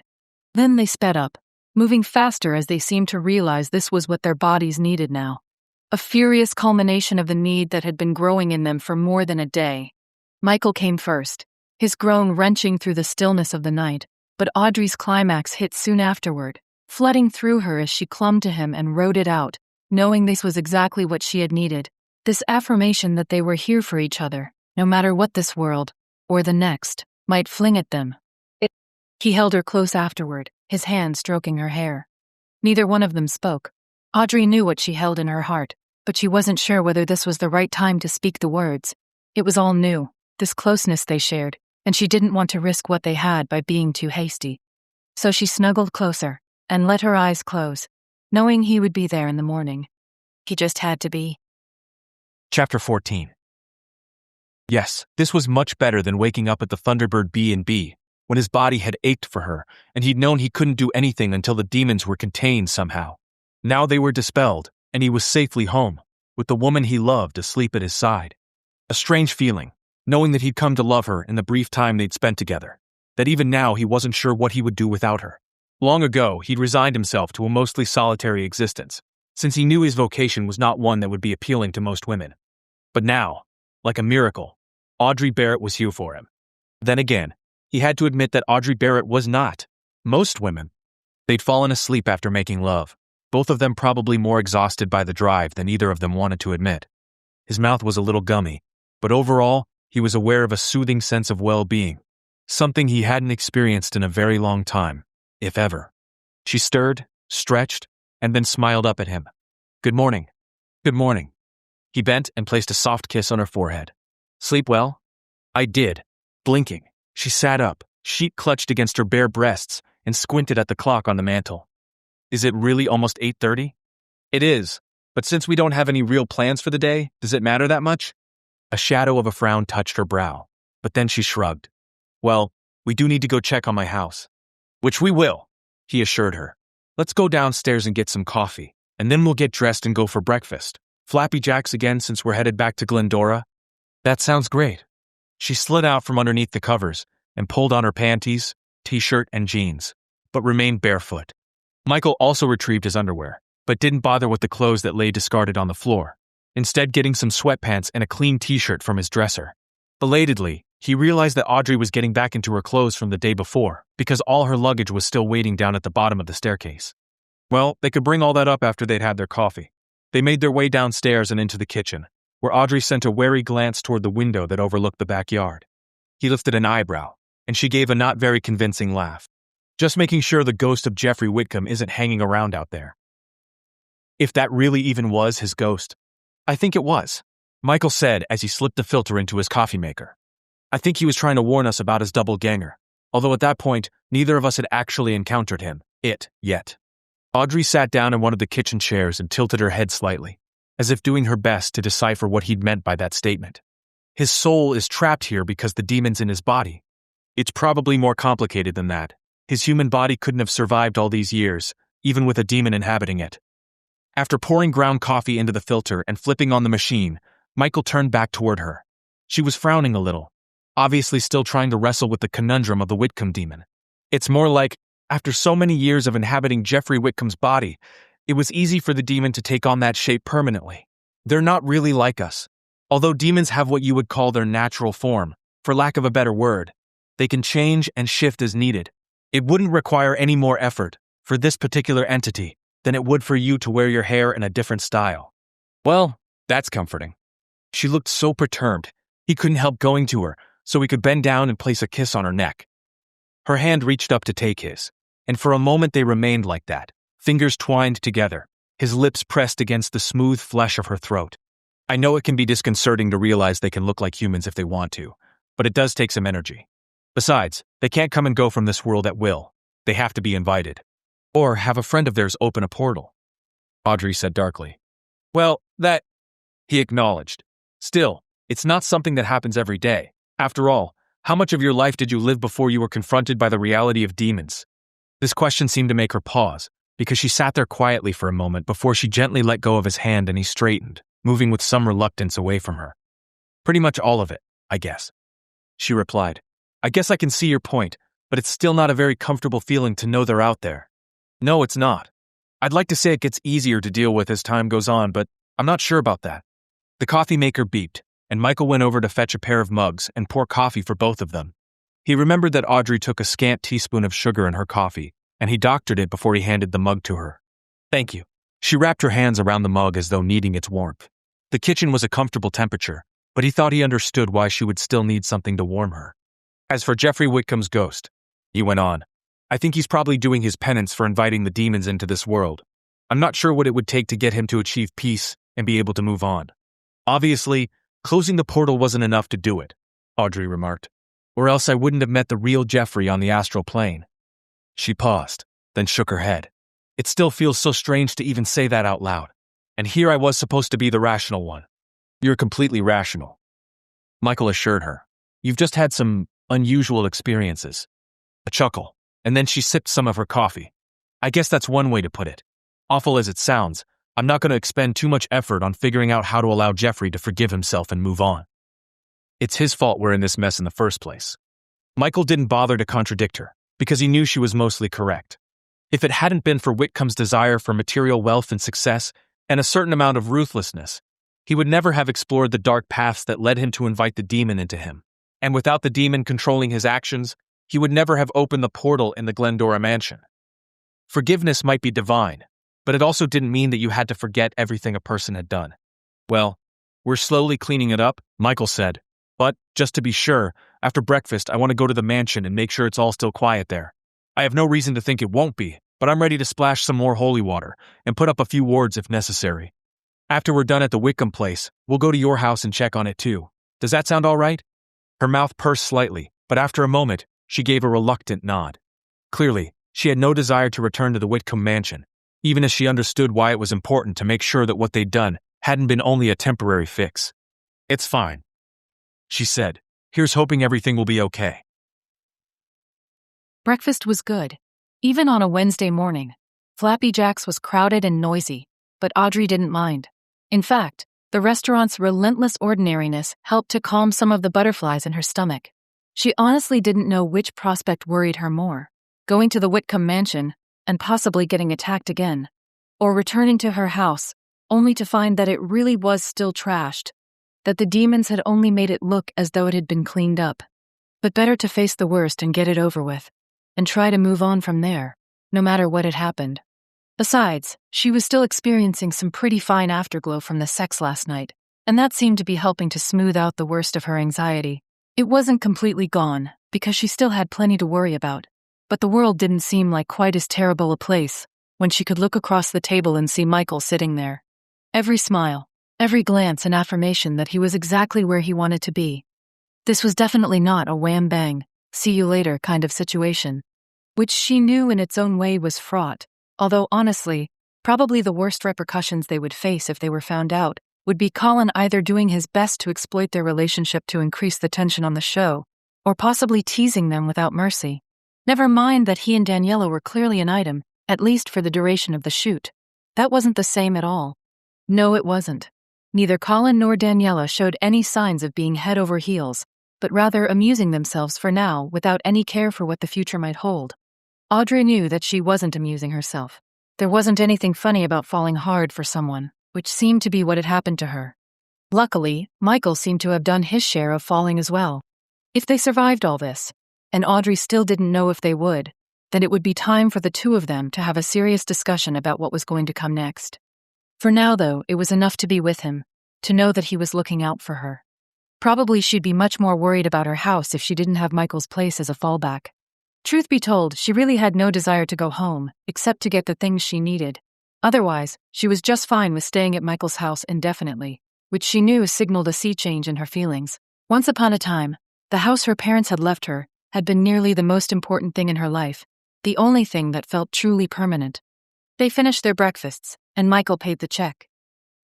Then they sped up, moving faster as they seemed to realize this was what their bodies needed now. A furious culmination of the need that had been growing in them for more than a day. Michael came first, his groan wrenching through the stillness of the night, but Audrey's climax hit soon afterward, flooding through her as she clung to him and rode it out, knowing this was exactly what she had needed, this affirmation that they were here for each other, no matter what this world, or the next, might fling at them. He held her close afterward, his hand stroking her hair. Neither one of them spoke. Audrey knew what she held in her heart, but she wasn't sure whether this was the right time to speak the words. It was all new, this closeness they shared, and she didn't want to risk what they had by being too hasty. So she snuggled closer, and let her eyes close, knowing he would be there in the morning. He just had to be. Chapter 14. Yes, this was much better than waking up at the Thunderbird B&B, when his body had ached for her, and he'd known he couldn't do anything until the demons were contained somehow. Now they were dispelled, and he was safely home, with the woman he loved asleep at his side. A strange feeling, knowing that he'd come to love her in the brief time they'd spent together, that even now he wasn't sure what he would do without her. Long ago, he'd resigned himself to a mostly solitary existence, since he knew his vocation was not one that would be appealing to most women. But now, like a miracle, Audrey Barrett was here for him. Then again, he had to admit that Audrey Barrett was not. Most women. They'd fallen asleep after making love, both of them probably more exhausted by the drive than either of them wanted to admit. His mouth was a little gummy, but overall, he was aware of a soothing sense of well-being, something he hadn't experienced in a very long time, if ever. She stirred, stretched, and then smiled up at him. "Good morning." "Good morning." He bent and placed a soft kiss on her forehead. "Sleep well?" "I did." Blinking, she sat up, sheet clutched against her bare breasts, and squinted at the clock on the mantel. "Is it really almost 8:30? "It is, but since we don't have any real plans for the day, does it matter that much?" A shadow of a frown touched her brow, but then she shrugged. "Well, we do need to go check on my house." "Which we will," he assured her. "Let's go downstairs and get some coffee, and then we'll get dressed and go for breakfast. Flappy Jacks again since we're headed back to Glendora?" "That sounds great." She slid out from underneath the covers and pulled on her panties, t-shirt, and jeans, but remained barefoot. Michael also retrieved his underwear, but didn't bother with the clothes that lay discarded on the floor, instead getting some sweatpants and a clean t-shirt from his dresser. Belatedly, he realized that Audrey was getting back into her clothes from the day before, because all her luggage was still waiting down at the bottom of the staircase. Well, they could bring all that up after they'd had their coffee. They made their way downstairs and into the kitchen, where Audrey sent a wary glance toward the window that overlooked the backyard. He lifted an eyebrow, and she gave a not very convincing laugh. "Just making sure the ghost of Jeffrey Whitcomb isn't hanging around out there." If that really even was his ghost. "I think it was," Michael said as he slipped the filter into his coffee maker. "I think he was trying to warn us about his doppelganger, although at that point, neither of us had actually encountered him, yet." Audrey sat down in one of the kitchen chairs and tilted her head slightly, as if doing her best to decipher what he'd meant by that statement. His soul is trapped here because the demon's in his body. It's probably more complicated than that. His human body couldn't have survived all these years, even with a demon inhabiting it. After pouring ground coffee into the filter and flipping on the machine, Michael turned back toward her. She was frowning a little, obviously still trying to wrestle with the conundrum of the Whitcomb demon. It's more like, after so many years of inhabiting Jeffrey Whitcomb's body, it was easy for the demon to take on that shape permanently. "They're not really like us." Although demons have what you would call their natural form, for lack of a better word, they can change and shift as needed. It wouldn't require any more effort for this particular entity than it would for you to wear your hair in a different style. Well, that's comforting. She looked so perturbed, he couldn't help going to her so he could bend down and place a kiss on her neck. Her hand reached up to take his, and for a moment they remained like that, fingers twined together, his lips pressed against the smooth flesh of her throat. I know it can be disconcerting to realize they can look like humans if they want to, but it does take some energy. Besides, they can't come and go from this world at will. They have to be invited. Or have a friend of theirs open a portal. Audrey said darkly. Well, that... He acknowledged. Still, it's not something that happens every day. After all, how much of your life did you live before you were confronted by the reality of demons? This question seemed to make her pause, because she sat there quietly for a moment before she gently let go of his hand and he straightened, moving with some reluctance away from her. Pretty much all of it, I guess. She replied. I guess I can see your point, but it's still not a very comfortable feeling to know they're out there. No, it's not. I'd like to say it gets easier to deal with as time goes on, but I'm not sure about that. The coffee maker beeped, and Michael went over to fetch a pair of mugs and pour coffee for both of them. He remembered that Audrey took a scant teaspoon of sugar in her coffee, and he doctored it before he handed the mug to her. Thank you. She wrapped her hands around the mug as though needing its warmth. The kitchen was a comfortable temperature, but he thought he understood why she would still need something to warm her. As for Jeffrey Whitcomb's ghost, he went on, I think he's probably doing his penance for inviting the demons into this world. I'm not sure what it would take to get him to achieve peace and be able to move on. Obviously, closing the portal wasn't enough to do it, Audrey remarked. Or else I wouldn't have met the real Jeffrey on the astral plane. She paused, then shook her head. It still feels so strange to even say that out loud. And here I was supposed to be the rational one. You're completely rational, Michael assured her. You've just had some unusual experiences. A chuckle, and then she sipped some of her coffee. I guess that's one way to put it. Awful as it sounds, I'm not going to expend too much effort on figuring out how to allow Jeffrey to forgive himself and move on. It's his fault we're in this mess in the first place. Michael didn't bother to contradict her, because he knew she was mostly correct. If it hadn't been for Whitcomb's desire for material wealth and success, and a certain amount of ruthlessness, he would never have explored the dark paths that led him to invite the demon into him. And without the demon controlling his actions, he would never have opened the portal in the Glendora mansion. Forgiveness might be divine, but it also didn't mean that you had to forget everything a person had done. Well, we're slowly cleaning it up, Michael said. But, just to be sure, after breakfast I want to go to the mansion and make sure it's all still quiet there. I have no reason to think it won't be, but I'm ready to splash some more holy water and put up a few wards if necessary. After we're done at the Whitcomb place, we'll go to your house and check on it too. Does that sound all right? Her mouth pursed slightly, but after a moment, she gave a reluctant nod. Clearly, she had no desire to return to the Whitcomb mansion, even as she understood why it was important to make sure that what they'd done hadn't been only a temporary fix. It's fine, she said. Here's hoping everything will be okay. Breakfast was good. Even on a Wednesday morning, Flappy Jack's was crowded and noisy, but Audrey didn't mind. In fact, the restaurant's relentless ordinariness helped to calm some of the butterflies in her stomach. She honestly didn't know which prospect worried her more, going to the Whitcomb mansion and possibly getting attacked again, or returning to her house, only to find that it really was still trashed, that the demons had only made it look as though it had been cleaned up. But better to face the worst and get it over with, and try to move on from there, no matter what had happened. Besides, she was still experiencing some pretty fine afterglow from the sex last night, and that seemed to be helping to smooth out the worst of her anxiety. It wasn't completely gone, because she still had plenty to worry about, but the world didn't seem like quite as terrible a place when she could look across the table and see Michael sitting there. Every smile, every glance an affirmation that he was exactly where he wanted to be. This was definitely not a wham-bang, see-you-later kind of situation, which she knew in its own way was fraught, although honestly, probably the worst repercussions they would face if they were found out would be Colin either doing his best to exploit their relationship to increase the tension on the show, or possibly teasing them without mercy. Never mind that he and Daniela were clearly an item, at least for the duration of the shoot. That wasn't the same at all. No, it wasn't. Neither Colin nor Daniela showed any signs of being head over heels, but rather amusing themselves for now without any care for what the future might hold. Audrey knew that she wasn't amusing herself. There wasn't anything funny about falling hard for someone, which seemed to be what had happened to her. Luckily, Michael seemed to have done his share of falling as well. If they survived all this, and Audrey still didn't know if they would, then it would be time for the two of them to have a serious discussion about what was going to come next. For now, though, it was enough to be with him, to know that he was looking out for her. Probably she'd be much more worried about her house if she didn't have Michael's place as a fallback. Truth be told, she really had no desire to go home, except to get the things she needed. Otherwise, she was just fine with staying at Michael's house indefinitely, which she knew signaled a sea change in her feelings. Once upon a time, the house her parents had left her had been nearly the most important thing in her life, the only thing that felt truly permanent. They finished their breakfasts, and Michael paid the check.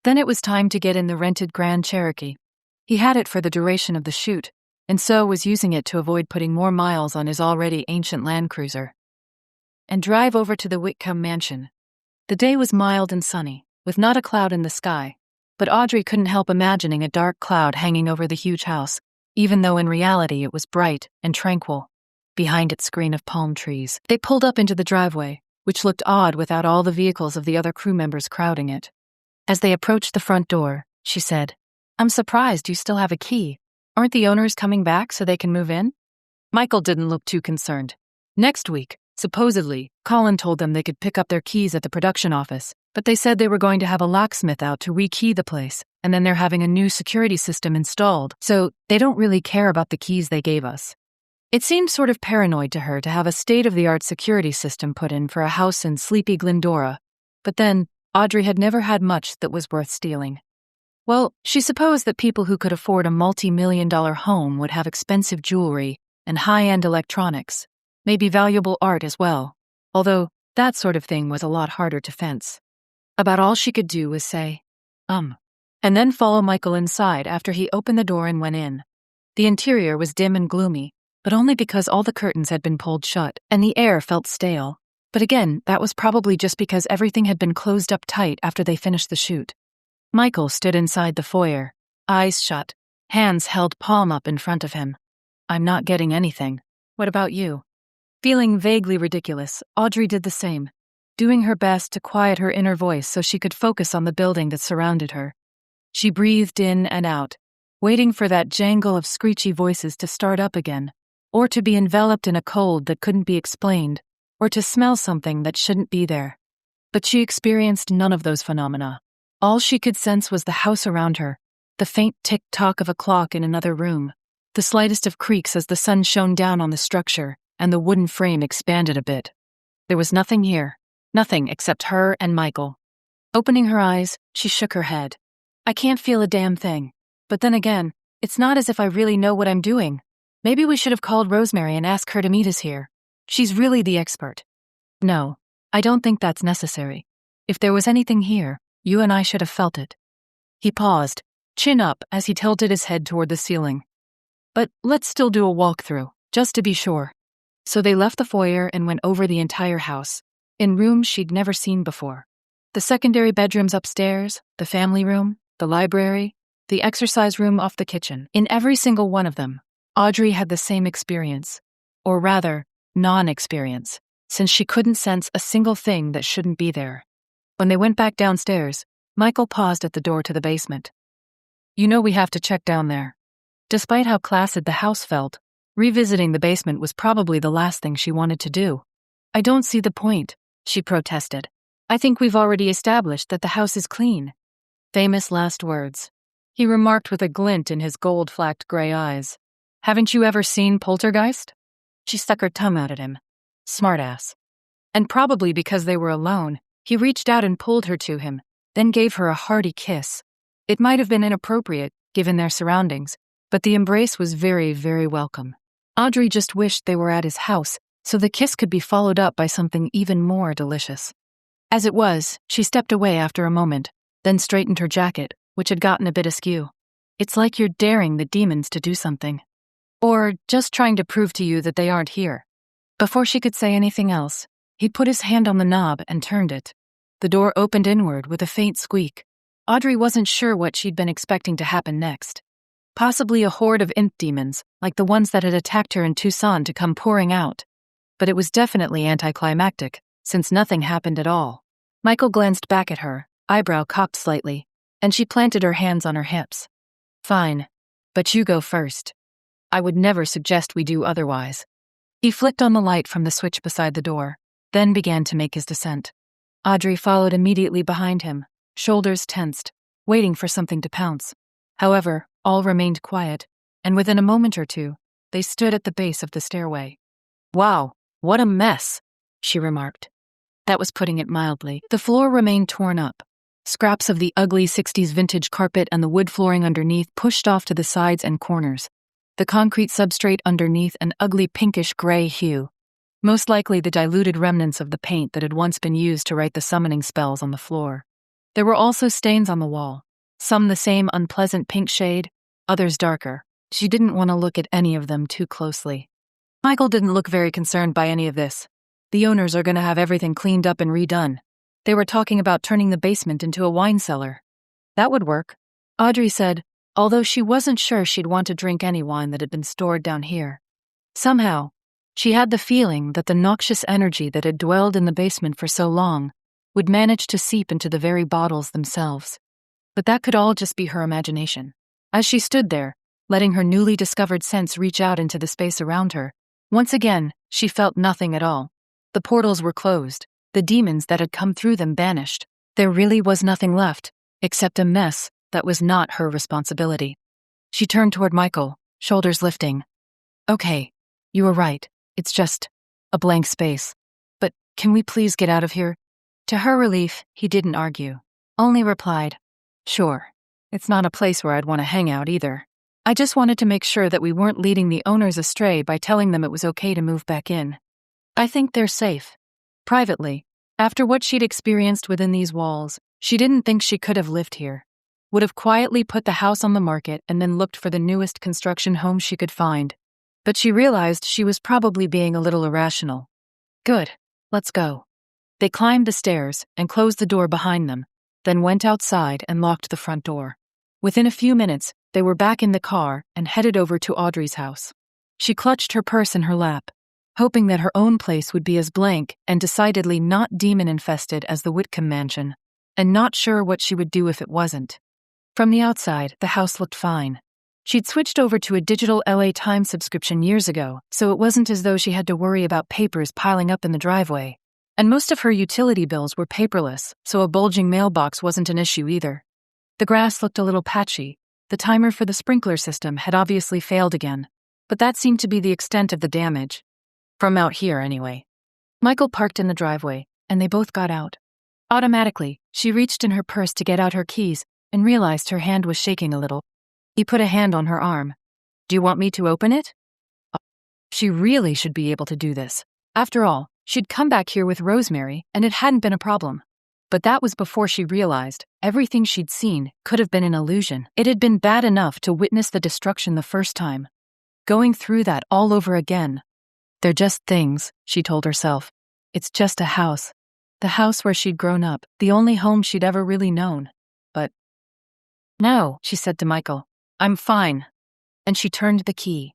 Then it was time to get in the rented Grand Cherokee. He had it for the duration of the shoot, and so was using it to avoid putting more miles on his already ancient Land Cruiser. And drive over to the Whitcomb mansion. The day was mild and sunny, with not a cloud in the sky, but Audrey couldn't help imagining a dark cloud hanging over the huge house, even though in reality it was bright and tranquil, behind its screen of palm trees. They pulled up into the driveway, which looked odd without all the vehicles of the other crew members crowding it. As they approached the front door, she said, "I'm surprised you still have a key. Aren't the owners coming back so they can move in?" Michael didn't look too concerned. Next week, supposedly, Colin told them they could pick up their keys at the production office, but they said they were going to have a locksmith out to rekey the place, and then they're having a new security system installed, so they don't really care about the keys they gave us. It seemed sort of paranoid to her to have a state-of-the-art security system put in for a house in sleepy Glendora, but then Audrey had never had much that was worth stealing. Well, she supposed that people who could afford a multi-million-dollar home would have expensive jewelry and high-end electronics, maybe valuable art as well, although that sort of thing was a lot harder to fence. About all she could do was say, and then follow Michael inside after he opened the door and went in. The interior was dim and gloomy, but only because all the curtains had been pulled shut and the air felt stale. But again, that was probably just because everything had been closed up tight after they finished the shoot. Michael stood inside the foyer, eyes shut, hands held palm up in front of him. "I'm not getting anything. What about you?" Feeling vaguely ridiculous, Audrey did the same, doing her best to quiet her inner voice so she could focus on the building that surrounded her. She breathed in and out, waiting for that jangle of screechy voices to start up again, or to be enveloped in a cold that couldn't be explained, or to smell something that shouldn't be there. But she experienced none of those phenomena. All she could sense was the house around her, the faint tick-tock of a clock in another room, the slightest of creaks as the sun shone down on the structure, and the wooden frame expanded a bit. There was nothing here, nothing except her and Michael. Opening her eyes, she shook her head. "I can't feel a damn thing. But then again, it's not as if I really know what I'm doing. Maybe we should have called Rosemary and asked her to meet us here. She's really the expert." "No, I don't think that's necessary. If there was anything here, you and I should have felt it." He paused, chin up as he tilted his head toward the ceiling. "But let's still do a walkthrough, just to be sure." So they left the foyer and went over the entire house, in rooms she'd never seen before. The secondary bedrooms upstairs, the family room, the library, the exercise room off the kitchen. In every single one of them, Audrey had the same experience, or rather, non-experience, since she couldn't sense a single thing that shouldn't be there. When they went back downstairs, Michael paused at the door to the basement. "You know we have to check down there." Despite how placid the house felt, revisiting the basement was probably the last thing she wanted to do. "I don't see the point," she protested. "I think we've already established that the house is clean." Famous last words. He remarked with a glint in his gold-flacked gray eyes. "Haven't you ever seen Poltergeist?" She stuck her tongue out at him. Smartass. And probably because they were alone, he reached out and pulled her to him, then gave her a hearty kiss. It might have been inappropriate, given their surroundings, but the embrace was very, very welcome. Audrey just wished they were at his house, so the kiss could be followed up by something even more delicious. As it was, she stepped away after a moment, then straightened her jacket, which had gotten a bit askew. It's like you're daring the demons to do something. Or just trying to prove to you that they aren't here. Before she could say anything else, he put his hand on the knob and turned it. The door opened inward with a faint squeak. Audrey wasn't sure what she'd been expecting to happen next. Possibly a horde of imp demons, like the ones that had attacked her in Tucson, to come pouring out. But it was definitely anticlimactic, since nothing happened at all. Michael glanced back at her, eyebrow cocked slightly, and she planted her hands on her hips. Fine, but you go first. I would never suggest we do otherwise. He flicked on the light from the switch beside the door, then began to make his descent. Audrey followed immediately behind him, shoulders tensed, waiting for something to pounce. However, all remained quiet, and within a moment or two, they stood at the base of the stairway. Wow, what a mess, she remarked. That was putting it mildly. The floor remained torn up. Scraps of the ugly 60s vintage carpet and the wood flooring underneath pushed off to the sides and corners. The concrete substrate underneath an ugly pinkish-gray hue, most likely the diluted remnants of the paint that had once been used to write the summoning spells on the floor. There were also stains on the wall, some the same unpleasant pink shade, others darker. She didn't want to look at any of them too closely. Michael didn't look very concerned by any of this. The owners are going to have everything cleaned up and redone. They were talking about turning the basement into a wine cellar. That would work, Audrey said, although she wasn't sure she'd want to drink any wine that had been stored down here. Somehow, she had the feeling that the noxious energy that had dwelled in the basement for so long would manage to seep into the very bottles themselves. But that could all just be her imagination. As she stood there, letting her newly discovered sense reach out into the space around her, once again, she felt nothing at all. The portals were closed. The demons that had come through them vanished. There really was nothing left, except a mess that was not her responsibility. She turned toward Michael, shoulders lifting. Okay, you were right. It's just a blank space. But can we please get out of here? To her relief, he didn't argue, only replied, Sure. It's not a place where I'd want to hang out either. I just wanted to make sure that we weren't leading the owners astray by telling them it was okay to move back in. I think they're safe. Privately, after what she'd experienced within these walls, she didn't think she could have lived here. Would have quietly put the house on the market and then looked for the newest construction home she could find. But she realized she was probably being a little irrational. Good, let's go. They climbed the stairs and closed the door behind them, then went outside and locked the front door. Within a few minutes, they were back in the car and headed over to Audrey's house. She clutched her purse in her lap, hoping that her own place would be as blank and decidedly not demon-infested as the Whitcomb mansion, and not sure what she would do if it wasn't. From the outside, the house looked fine. She'd switched over to a digital LA Times subscription years ago, so it wasn't as though she had to worry about papers piling up in the driveway. And most of her utility bills were paperless, so a bulging mailbox wasn't an issue either. The grass looked a little patchy. The timer for the sprinkler system had obviously failed again, but that seemed to be the extent of the damage. From out here, anyway. Michael parked in the driveway, and they both got out. Automatically, she reached in her purse to get out her keys and realized her hand was shaking a little. He put a hand on her arm. Do you want me to open it? She really should be able to do this. After all, she'd come back here with Rosemary, and it hadn't been a problem. But that was before she realized everything she'd seen could have been an illusion. It had been bad enough to witness the destruction the first time. Going through that all over again. They're just things, she told herself. It's just a house. The house where she'd grown up, the only home she'd ever really known. But no, she said to Michael, I'm fine. And she turned the key.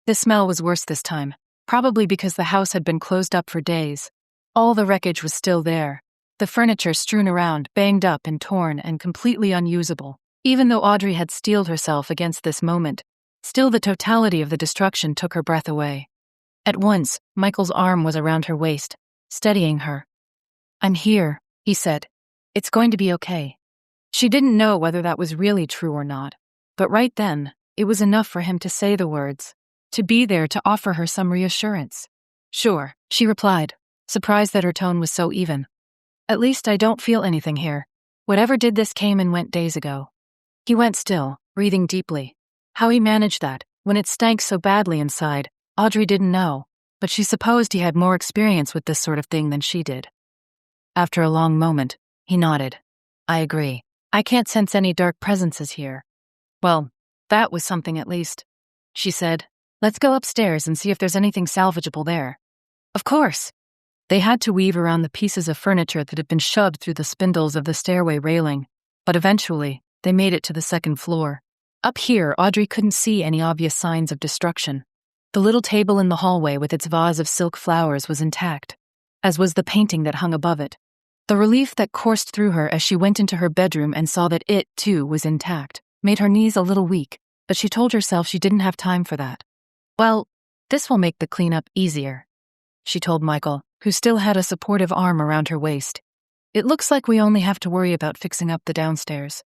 The smell was worse this time, probably because the house had been closed up for days. All the wreckage was still there. The furniture strewn around, banged up and torn and completely unusable. Even though Audrey had steeled herself against this moment, still the totality of the destruction took her breath away. At once, Michael's arm was around her waist, steadying her. I'm here, he said. It's going to be okay. She didn't know whether that was really true or not, but right then, it was enough for him to say the words, to be there to offer her some reassurance. Sure, she replied, surprised that her tone was so even. At least I don't feel anything here. Whatever did this came and went days ago. He went still, breathing deeply. How he managed that, when it stank so badly inside, Audrey didn't know, but she supposed he had more experience with this sort of thing than she did. After a long moment, he nodded. I agree. I can't sense any dark presences here. Well, that was something at least, she said. Let's go upstairs and see if there's anything salvageable there. Of course. They had to weave around the pieces of furniture that had been shoved through the spindles of the stairway railing, but eventually, they made it to the second floor. Up here, Audrey couldn't see any obvious signs of destruction. The little table in the hallway with its vase of silk flowers was intact, as was the painting that hung above it. The relief that coursed through her as she went into her bedroom and saw that it, too, was intact, made her knees a little weak, but she told herself she didn't have time for that. Well, this will make the cleanup easier, she told Michael, who still had a supportive arm around her waist. It looks like we only have to worry about fixing up the downstairs.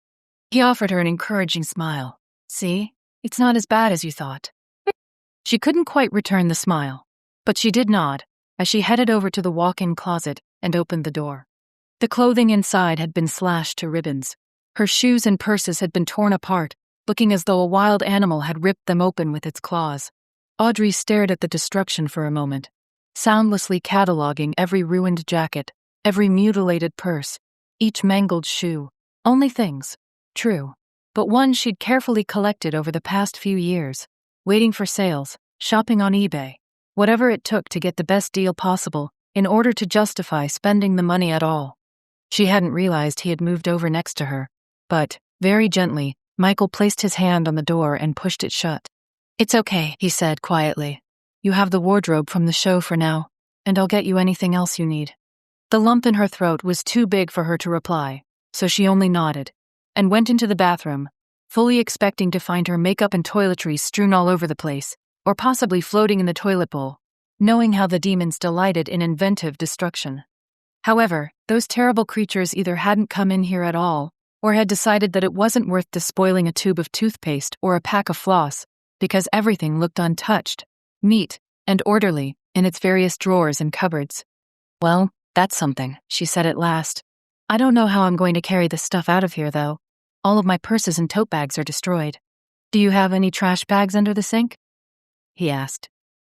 He offered her an encouraging smile. See, it's not as bad as you thought. She couldn't quite return the smile, but she did nod as she headed over to the walk-in closet and opened the door. The clothing inside had been slashed to ribbons. Her shoes and purses had been torn apart, looking as though a wild animal had ripped them open with its claws. Audrey stared at the destruction for a moment, soundlessly cataloging every ruined jacket, every mutilated purse, each mangled shoe. Only things, true, but ones she'd carefully collected over the past few years, waiting for sales, shopping on eBay, whatever it took to get the best deal possible in order to justify spending the money at all. She hadn't realized he had moved over next to her, but, very gently, Michael placed his hand on the door and pushed it shut. It's okay, he said quietly. You have the wardrobe from the show for now, and I'll get you anything else you need. The lump in her throat was too big for her to reply, so she only nodded, and went into the bathroom, fully expecting to find her makeup and toiletries strewn all over the place, or possibly floating in the toilet bowl, knowing how the demons delighted in inventive destruction. However, those terrible creatures either hadn't come in here at all, or had decided that it wasn't worth despoiling a tube of toothpaste or a pack of floss, because everything looked untouched, neat, and orderly in its various drawers and cupboards. Well, that's something, she said at last. I don't know how I'm going to carry this stuff out of here, though. All of my purses and tote bags are destroyed. Do you have any trash bags under the sink? He asked.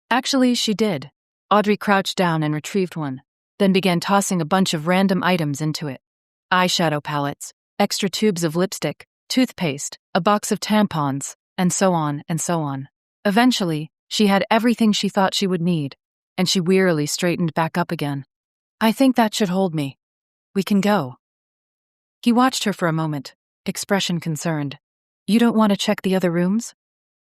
Actually, she did. Audrey crouched down and retrieved one, then began tossing a bunch of random items into it. Eyeshadow palettes, extra tubes of lipstick, toothpaste, a box of tampons, and so on and so on. Eventually, she had everything she thought she would need, and she wearily straightened back up again. I think that should hold me. We can go. He watched her for a moment, expression concerned. You don't want to check the other rooms?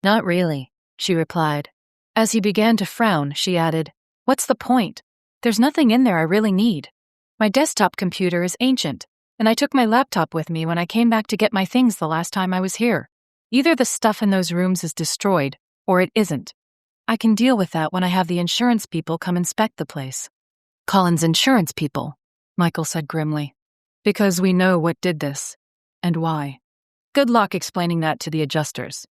Not really, she replied. As he began to frown, she added, What's the point? There's nothing in there I really need. My desktop computer is ancient, and I took my laptop with me when I came back to get my things the last time I was here. Either the stuff in those rooms is destroyed, or it isn't. I can deal with that when I have the insurance people come inspect the place. Colin's insurance people, Michael said grimly. Because we know what did this, and why. Good luck explaining that to the adjusters.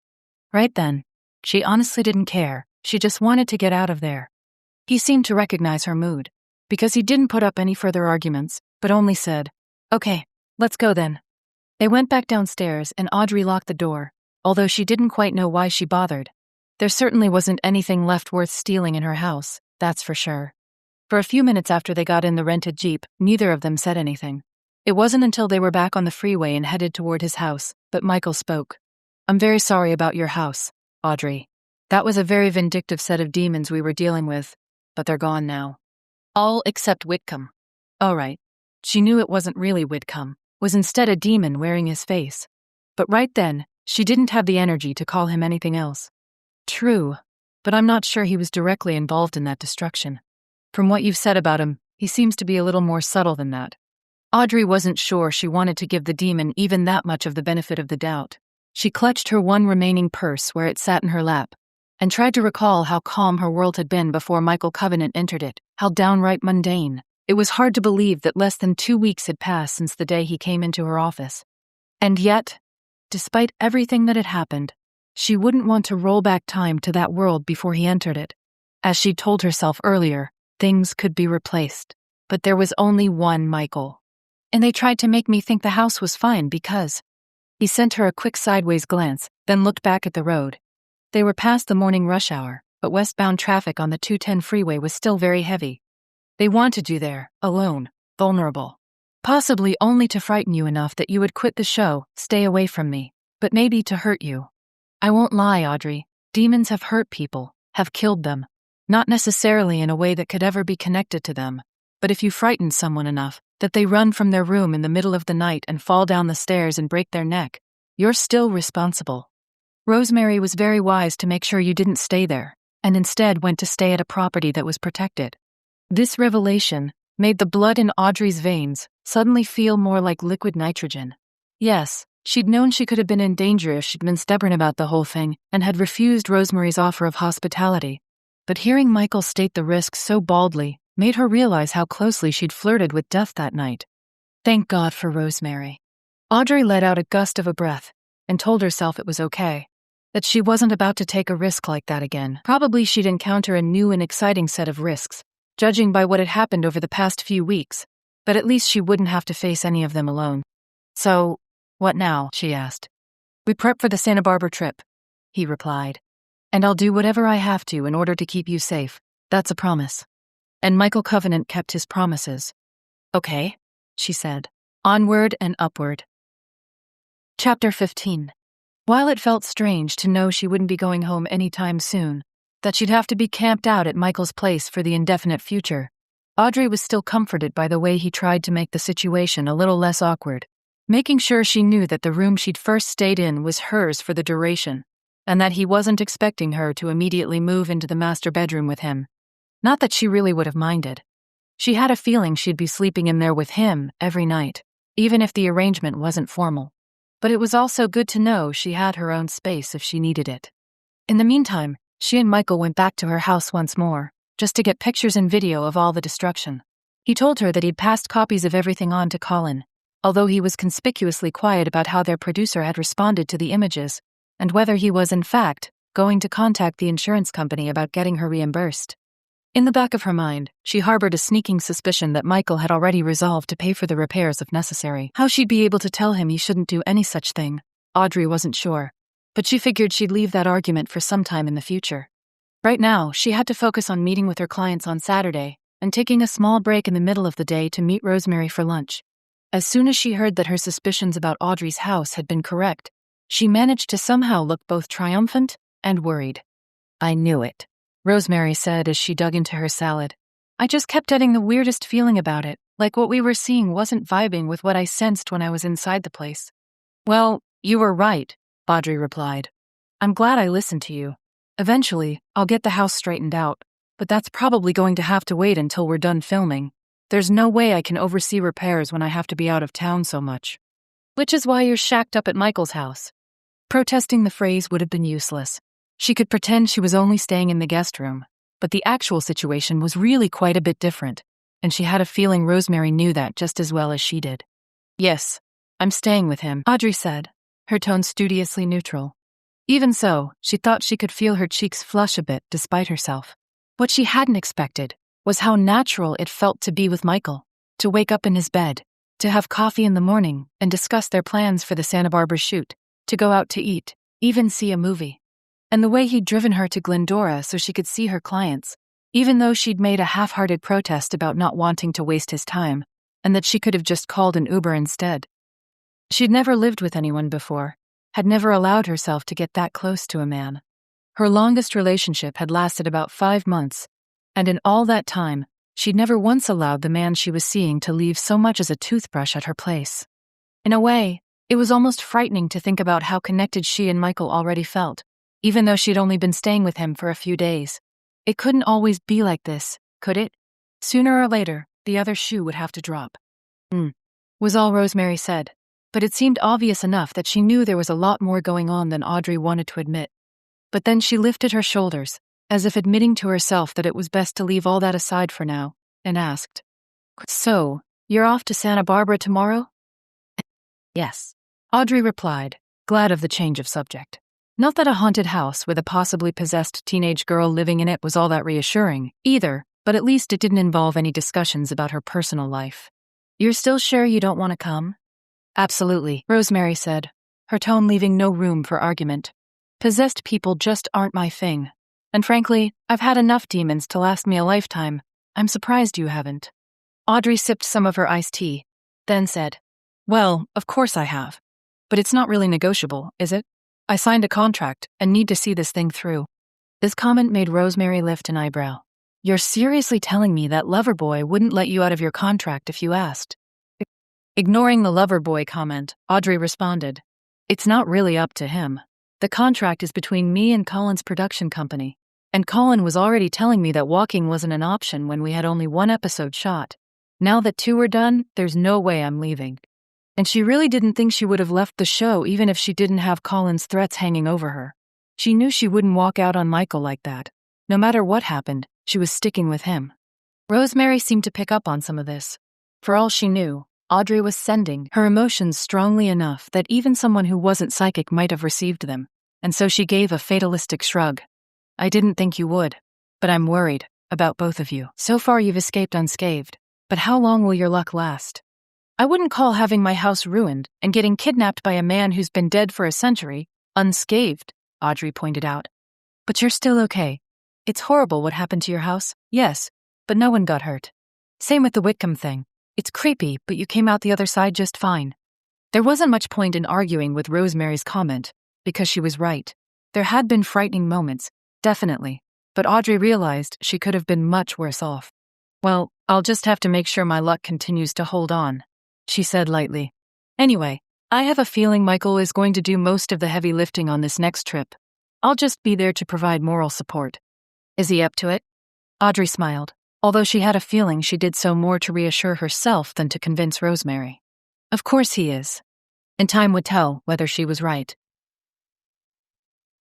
Right then, she honestly didn't care. She just wanted to get out of there. He seemed to recognize her mood, because he didn't put up any further arguments, but only said, Okay, let's go then. They went back downstairs and Audrey locked the door, although she didn't quite know why she bothered. There certainly wasn't anything left worth stealing in her house, that's for sure. For a few minutes after they got in the rented Jeep, neither of them said anything. It wasn't until they were back on the freeway and headed toward his house that Michael spoke. I'm very sorry about your house, Audrey. That was a very vindictive set of demons we were dealing with, but they're gone now. All except Whitcomb. All right. She knew it wasn't really Whitcomb, was instead a demon wearing his face. But right then, she didn't have the energy to call him anything else. True, but I'm not sure he was directly involved in that destruction. From what you've said about him, he seems to be a little more subtle than that. Audrey wasn't sure she wanted to give the demon even that much of the benefit of the doubt. She clutched her one remaining purse where it sat in her lap, and tried to recall how calm her world had been before Michael Covenant entered it, how downright mundane. It was hard to believe that less than 2 weeks had passed since the day he came into her office. And yet, despite everything that had happened, she wouldn't want to roll back time to that world before he entered it. As she told herself earlier, things could be replaced. But there was only one Michael. And they tried to make me think the house was fine because... He sent her a quick sideways glance, then looked back at the road. They were past the morning rush hour, but westbound traffic on the 210 freeway was still very heavy. They wanted you there, alone, vulnerable. Possibly only to frighten you enough that you would quit the show, stay away from me, but maybe to hurt you. I won't lie, Audrey. Demons have hurt people, have killed them. Not necessarily in a way that could ever be connected to them, but if you frighten someone enough that they run from their room in the middle of the night and fall down the stairs and break their neck, you're still responsible. Rosemary was very wise to make sure you didn't stay there, and instead went to stay at a property that was protected. This revelation, made the blood in Audrey's veins suddenly feel more like liquid nitrogen. Yes, she'd known she could have been in danger if she'd been stubborn about the whole thing and had refused Rosemary's offer of hospitality. But hearing Michael state the risks so baldly made her realize how closely she'd flirted with death that night. Thank God for Rosemary. Audrey let out a gust of a breath and told herself it was okay, that she wasn't about to take a risk like that again. Probably she'd encounter a new and exciting set of risks, judging by what had happened over the past few weeks, but at least she wouldn't have to face any of them alone. So, what now? She asked. We prep for the Santa Barbara trip, he replied. And I'll do whatever I have to in order to keep you safe. That's a promise. And Michael Covenant kept his promises. Okay, she said. Onward and upward. Chapter 15. While it felt strange to know she wouldn't be going home anytime soon, that she'd have to be camped out at Michael's place for the indefinite future, Audrey was still comforted by the way he tried to make the situation a little less awkward, making sure she knew that the room she'd first stayed in was hers for the duration, and that he wasn't expecting her to immediately move into the master bedroom with him. Not that she really would have minded. She had a feeling she'd be sleeping in there with him every night, even if the arrangement wasn't formal. But it was also good to know she had her own space if she needed it. In the meantime, she and Michael went back to her house once more, just to get pictures and video of all the destruction. He told her that he'd passed copies of everything on to Colin, although he was conspicuously quiet about how their producer had responded to the images, and whether he was, in fact, going to contact the insurance company about getting her reimbursed. In the back of her mind, she harbored a sneaking suspicion that Michael had already resolved to pay for the repairs if necessary. How she'd be able to tell him he shouldn't do any such thing, Audrey wasn't sure, but she figured she'd leave that argument for some time in the future. Right now, she had to focus on meeting with her clients on Saturday and taking a small break in the middle of the day to meet Rosemary for lunch. As soon as she heard that her suspicions about Audrey's house had been correct, she managed to somehow look both triumphant and worried. I knew it, Rosemary said as she dug into her salad. I just kept getting the weirdest feeling about it, like what we were seeing wasn't vibing with what I sensed when I was inside the place. Well, you were right, Audrey replied. I'm glad I listened to you. Eventually, I'll get the house straightened out, but that's probably going to have to wait until we're done filming. There's no way I can oversee repairs when I have to be out of town so much. Which is why you're shacked up at Michael's house. Protesting the phrase would have been useless. She could pretend she was only staying in the guest room, but the actual situation was really quite a bit different, and she had a feeling Rosemary knew that just as well as she did. Yes, I'm staying with him, Audrey said, her tone studiously neutral. Even so, she thought she could feel her cheeks flush a bit despite herself. What she hadn't expected was how natural it felt to be with Michael, to wake up in his bed, to have coffee in the morning and discuss their plans for the Santa Barbara shoot, to go out to eat, even see a movie. And the way he'd driven her to Glendora so she could see her clients, even though she'd made a half-hearted protest about not wanting to waste his time, and that she could have just called an Uber instead. She'd never lived with anyone before, had never allowed herself to get that close to a man. Her longest relationship had lasted about 5 months, and in all that time, she'd never once allowed the man she was seeing to leave so much as a toothbrush at her place. In a way, it was almost frightening to think about how connected she and Michael already felt, even though she'd only been staying with him for a few days. It couldn't always be like this, could it? Sooner or later, the other shoe would have to drop. Was all Rosemary said, but it seemed obvious enough that she knew there was a lot more going on than Audrey wanted to admit. But then she lifted her shoulders, as if admitting to herself that it was best to leave all that aside for now, and asked, So, you're off to Santa Barbara tomorrow? Yes, Audrey replied, glad of the change of subject. Not that a haunted house with a possibly possessed teenage girl living in it was all that reassuring, either, but at least it didn't involve any discussions about her personal life. You're still sure you don't want to come? Absolutely, Rosemary said, her tone leaving no room for argument. Possessed people just aren't my thing. And frankly, I've had enough demons to last me a lifetime. I'm surprised you haven't. Audrey sipped some of her iced tea, then said, Well, of course I have. But it's not really negotiable, is it? I signed a contract and need to see this thing through. This comment made Rosemary lift an eyebrow. You're seriously telling me that Loverboy wouldn't let you out of your contract if you asked? Ignoring the Loverboy comment, Audrey responded, It's not really up to him. The contract is between me and Colin's production company, and Colin was already telling me that walking wasn't an option when we had only 1 episode shot. Now that two are done, there's no way I'm leaving. And she really didn't think she would have left the show even if she didn't have Colin's threats hanging over her. She knew she wouldn't walk out on Michael like that. No matter what happened, she was sticking with him. Rosemary seemed to pick up on some of this. For all she knew, Audrey was sending her emotions strongly enough that even someone who wasn't psychic might have received them, and so she gave a fatalistic shrug. I didn't think you would, but I'm worried about both of you. So far you've escaped unscathed, but how long will your luck last? I wouldn't call having my house ruined and getting kidnapped by a man who's been dead for a century unscathed, Audrey pointed out. But you're still okay. It's horrible what happened to your house, yes, but no one got hurt. Same with the Whitcomb thing. It's creepy, but you came out the other side just fine. There wasn't much point in arguing with Rosemary's comment, because she was right. There had been frightening moments, definitely, but Audrey realized she could have been much worse off. Well, I'll just have to make sure my luck continues to hold on, she said lightly. Anyway, I have a feeling Michael is going to do most of the heavy lifting on this next trip. I'll just be there to provide moral support. Is he up to it? Audrey smiled, although she had a feeling she did so more to reassure herself than to convince Rosemary. Of course he is. And time would tell whether she was right.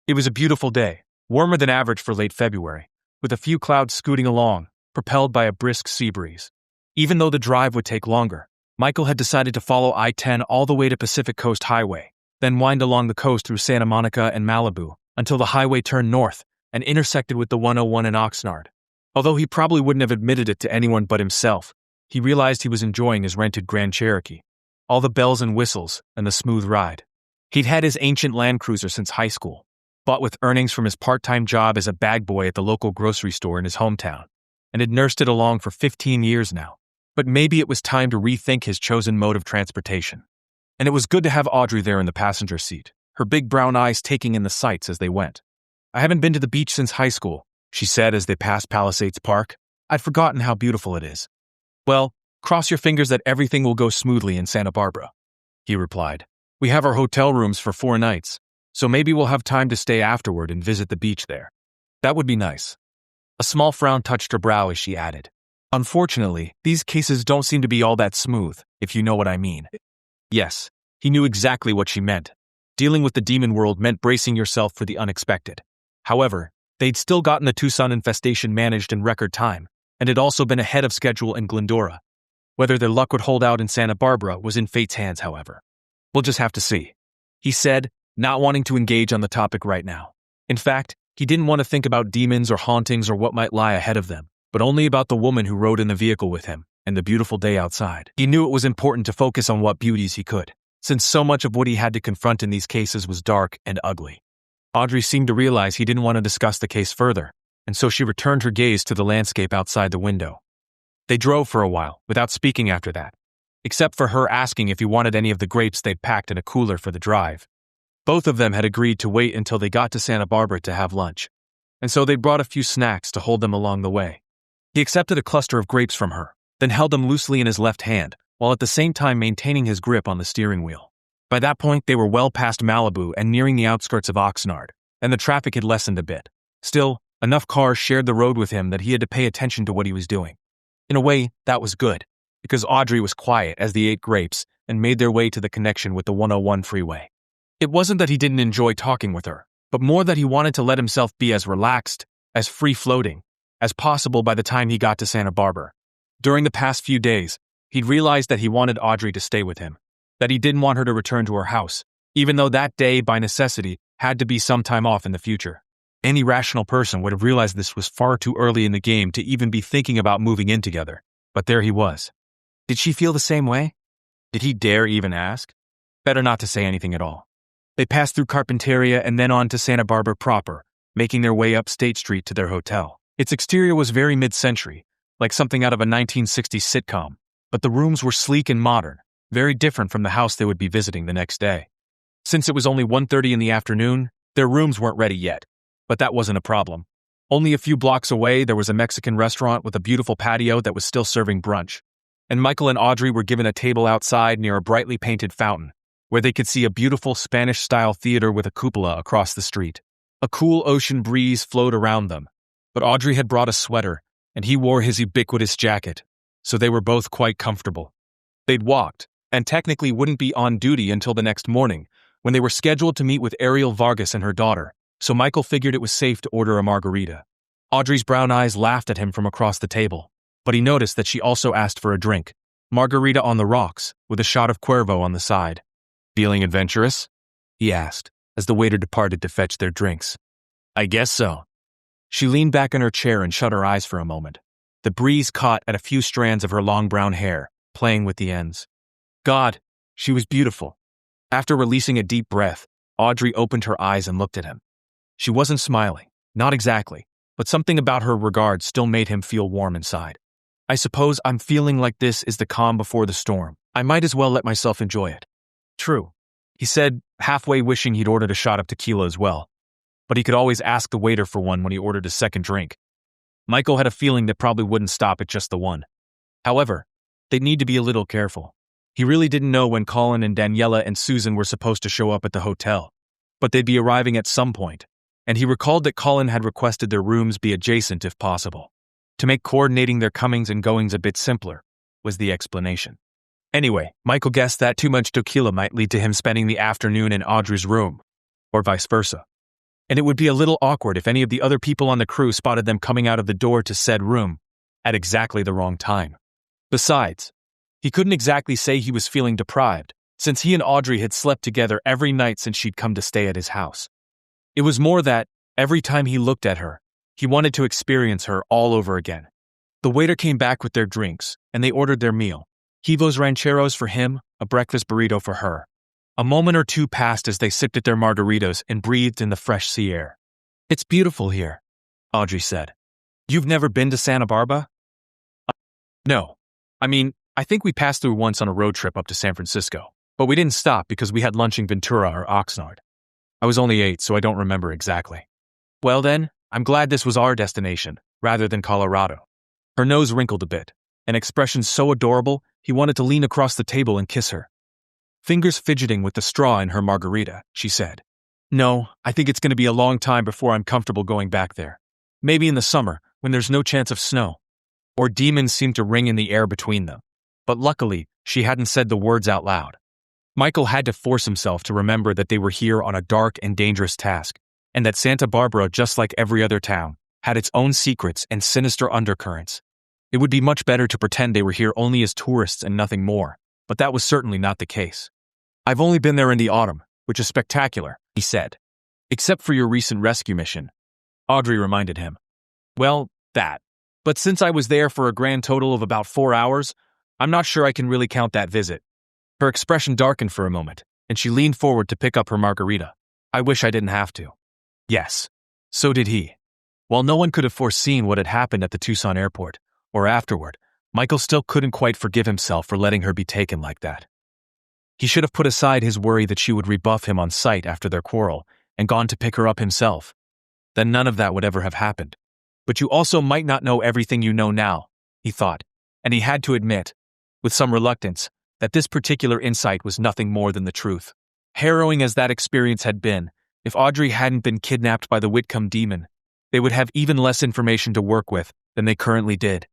It was a beautiful day, warmer than average for late February, with a few clouds scooting along, propelled by a brisk sea breeze. Even though the drive would take longer, Michael had decided to follow I-10 all the way to Pacific Coast Highway, then wind along the coast through Santa Monica and Malibu, until the highway turned north and intersected with the 101 in Oxnard. Although he probably wouldn't have admitted it to anyone but himself, he realized he was enjoying his rented Grand Cherokee. All the bells and whistles and the smooth ride. He'd had his ancient Land Cruiser since high school, bought with earnings from his part-time job as a bag boy at the local grocery store in his hometown, and had nursed it along for 15 years now. But maybe it was time to rethink his chosen mode of transportation. And it was good to have Audrey there in the passenger seat, her big brown eyes taking in the sights as they went. I haven't been to the beach since high school, she said as they passed Palisades Park. I'd forgotten how beautiful it is. Well, cross your fingers that everything will go smoothly in Santa Barbara, he replied. We have our hotel rooms for 4 nights, so maybe we'll have time to stay afterward and visit the beach there. That would be nice. A small frown touched her brow as she added, unfortunately, these cases don't seem to be all that smooth, if you know what I mean. Yes, he knew exactly what she meant. Dealing with the demon world meant bracing yourself for the unexpected. However, they'd still gotten the Tucson infestation managed in record time, and had also been ahead of schedule in Glendora. Whether their luck would hold out in Santa Barbara was in fate's hands, however. We'll just have to see, he said, not wanting to engage on the topic right now. In fact, he didn't want to think about demons or hauntings or what might lie ahead of them, but only about the woman who rode in the vehicle with him and the beautiful day outside. He knew it was important to focus on what beauties he could, since so much of what he had to confront in these cases was dark and ugly. Audrey seemed to realize he didn't want to discuss the case further, and so she returned her gaze to the landscape outside the window. They drove for a while, without speaking after that, except for her asking if he wanted any of the grapes they'd packed in a cooler for the drive. Both of them had agreed to wait until they got to Santa Barbara to have lunch, and so they brought a few snacks to hold them along the way. He accepted a cluster of grapes from her, then held them loosely in his left hand, while at the same time maintaining his grip on the steering wheel. By that point, they were well past Malibu and nearing the outskirts of Oxnard, and the traffic had lessened a bit. Still, enough cars shared the road with him that he had to pay attention to what he was doing. In a way, that was good, because Audrey was quiet as they ate grapes and made their way to the connection with the 101 freeway. It wasn't that he didn't enjoy talking with her, but more that he wanted to let himself be as relaxed, as free-floating, as possible by the time he got to Santa Barbara. During the past few days, he'd realized that he wanted Audrey to stay with him, that he didn't want her to return to her house, even though that day, by necessity, had to be some time off in the future. Any rational person would have realized this was far too early in the game to even be thinking about moving in together, but there he was. Did she feel the same way? Did he dare even ask? Better not to say anything at all. They passed through Carpinteria and then on to Santa Barbara proper, making their way up State Street to their hotel. Its exterior was very mid-century, like something out of a 1960s sitcom, but the rooms were sleek and modern, very different from the house they would be visiting the next day. Since it was only 1:30 in the afternoon, their rooms weren't ready yet, but that wasn't a problem. Only a few blocks away, there was a Mexican restaurant with a beautiful patio that was still serving brunch, and Michael and Audrey were given a table outside near a brightly painted fountain, where they could see a beautiful Spanish-style theater with a cupola across the street. A cool ocean breeze flowed around them, but Audrey had brought a sweater, and he wore his ubiquitous jacket. so they were both quite comfortable. They'd walked, and technically wouldn't be on duty until the next morning, when they were scheduled to meet with Ariel Vargas and her daughter, so Michael figured it was safe to order a margarita. Audrey's brown eyes laughed at him from across the table, but he noticed that she also asked for a drink, margarita on the rocks, with a shot of Cuervo on the side. "Feeling adventurous?" he asked, as the waiter departed to fetch their drinks. "I guess so." She leaned back in her chair and shut her eyes for a moment. The breeze caught at a few strands of her long brown hair, playing with the ends. God, she was beautiful. After releasing a deep breath, Audrey opened her eyes and looked at him. She wasn't smiling, not exactly, but something about her regard still made him feel warm inside. "I suppose I'm feeling like this is the calm before the storm. I might as well let myself enjoy it." "True," he said, halfway wishing he'd ordered a shot of tequila as well. But he could always ask the waiter for one when he ordered a second drink. Michael had a feeling that probably wouldn't stop at just the one. However, they'd need to be a little careful. He really didn't know when Colin and Daniela and Susan were supposed to show up at the hotel, but they'd be arriving at some point, and he recalled that Colin had requested their rooms be adjacent if possible. To make coordinating their comings and goings a bit simpler, was the explanation. Anyway, Michael guessed that too much tequila might lead to him spending the afternoon in Audrey's room, or vice versa. And it would be a little awkward if any of the other people on the crew spotted them coming out of the door to said room at exactly the wrong time. Besides, he couldn't exactly say he was feeling deprived, since he and Audrey had slept together every night since she'd come to stay at his house. It was more that, every time he looked at her, he wanted to experience her all over again. The waiter came back with their drinks, and they ordered their meal. Hivos Rancheros for him, a breakfast burrito for her. A moment or two passed as they sipped at their margaritas and breathed in the fresh sea air. "It's beautiful here," Audrey said. "You've never been to Santa Barbara?" "No. I mean, I think we passed through once on a road trip up to San Francisco, but we didn't stop because we had lunch in Ventura or Oxnard. I was only 8, so I don't remember exactly." "Well then, I'm glad this was our destination, rather than Colorado." Her nose wrinkled a bit, an expression so adorable he wanted to lean across the table and kiss her. Fingers fidgeting with the straw in her margarita, she said, "No, I think it's going to be a long time before I'm comfortable going back there. Maybe in the summer, when there's no chance of snow." Or demons seemed to ring in the air between them. But luckily, she hadn't said the words out loud. Michael had to force himself to remember that they were here on a dark and dangerous task, and that Santa Barbara, just like every other town, had its own secrets and sinister undercurrents. It would be much better to pretend they were here only as tourists and nothing more, but that was certainly not the case. "I've only been there in the autumn, which is spectacular," he said. "Except for your recent rescue mission," Audrey reminded him. "Well, that. But since I was there for a grand total of about 4 hours, I'm not sure I can really count that visit." Her expression darkened for a moment, and she leaned forward to pick up her margarita. "I wish I didn't have to." Yes, so did he. While no one could have foreseen what had happened at the Tucson airport, or afterward, Michael still couldn't quite forgive himself for letting her be taken like that. He should have put aside his worry that she would rebuff him on sight after their quarrel and gone to pick her up himself. Then none of that would ever have happened. But you also might not know everything you know now, he thought, and he had to admit, with some reluctance, that this particular insight was nothing more than the truth. Harrowing as that experience had been, if Audrey hadn't been kidnapped by the Whitcomb demon, they would have even less information to work with than they currently did.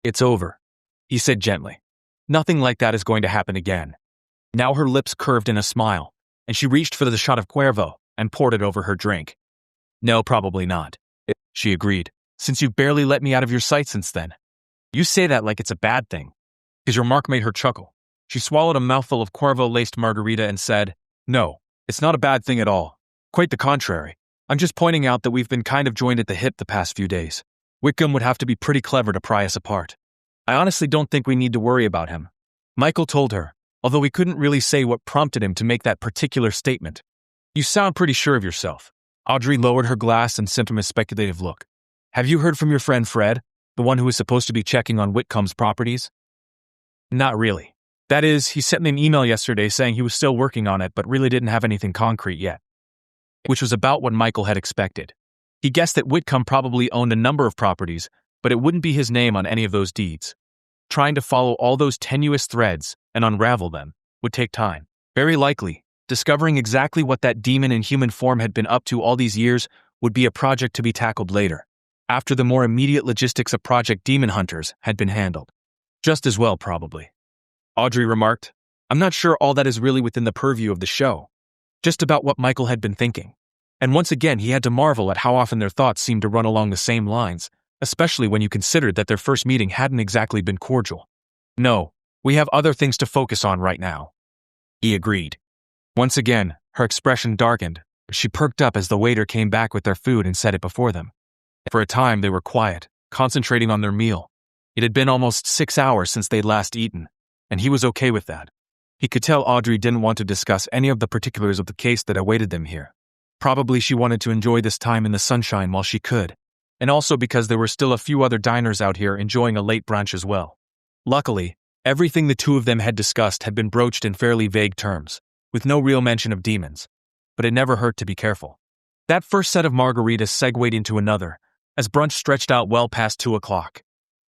"It's over," he said gently. "Nothing like that is going to happen again." Now her lips curved in a smile, and she reached for the shot of Cuervo and poured it over her drink. "No, probably not," she agreed, "since you've barely let me out of your sight since then." "You say that like it's a bad thing." His remark made her chuckle. She swallowed a mouthful of Cuervo-laced margarita and said, "No, it's not a bad thing at all. Quite the contrary. I'm just pointing out that we've been kind of joined at the hip the past few days. Whitcomb would have to be pretty clever to pry us apart. I honestly don't think we need to worry about him." Michael told her, although he couldn't really say what prompted him to make that particular statement. "You sound pretty sure of yourself." Audrey lowered her glass and sent him a speculative look. "Have you heard from your friend Fred, the one who is supposed to be checking on Whitcomb's properties?" "Not really. That is, he sent me an email yesterday saying he was still working on it but really didn't have anything concrete yet." Which was about what Michael had expected. He guessed that Whitcomb probably owned a number of properties, but it wouldn't be his name on any of those deeds. Trying to follow all those tenuous threads and unravel them would take time. Very likely, discovering exactly what that demon in human form had been up to all these years would be a project to be tackled later, after the more immediate logistics of Project Demon Hunters had been handled. Just as well, probably. Audrey remarked. I'm not sure all that is really within the purview of the show. Just about what Michael had been thinking. And once again, he had to marvel at how often their thoughts seemed to run along the same lines, especially when you considered that their first meeting hadn't exactly been cordial. No, we have other things to focus on right now. He agreed. Once again, her expression darkened, but she perked up as the waiter came back with their food and set it before them. For a time, they were quiet, concentrating on their meal. It had been almost 6 hours since they'd last eaten, and he was okay with that. He could tell Audrey didn't want to discuss any of the particulars of the case that awaited them here. Probably she wanted to enjoy this time in the sunshine while she could, and also because there were still a few other diners out here enjoying a late brunch as well. Luckily, everything the two of them had discussed had been broached in fairly vague terms, with no real mention of demons, but it never hurt to be careful. That first set of margaritas segued into another, as brunch stretched out well past 2 o'clock.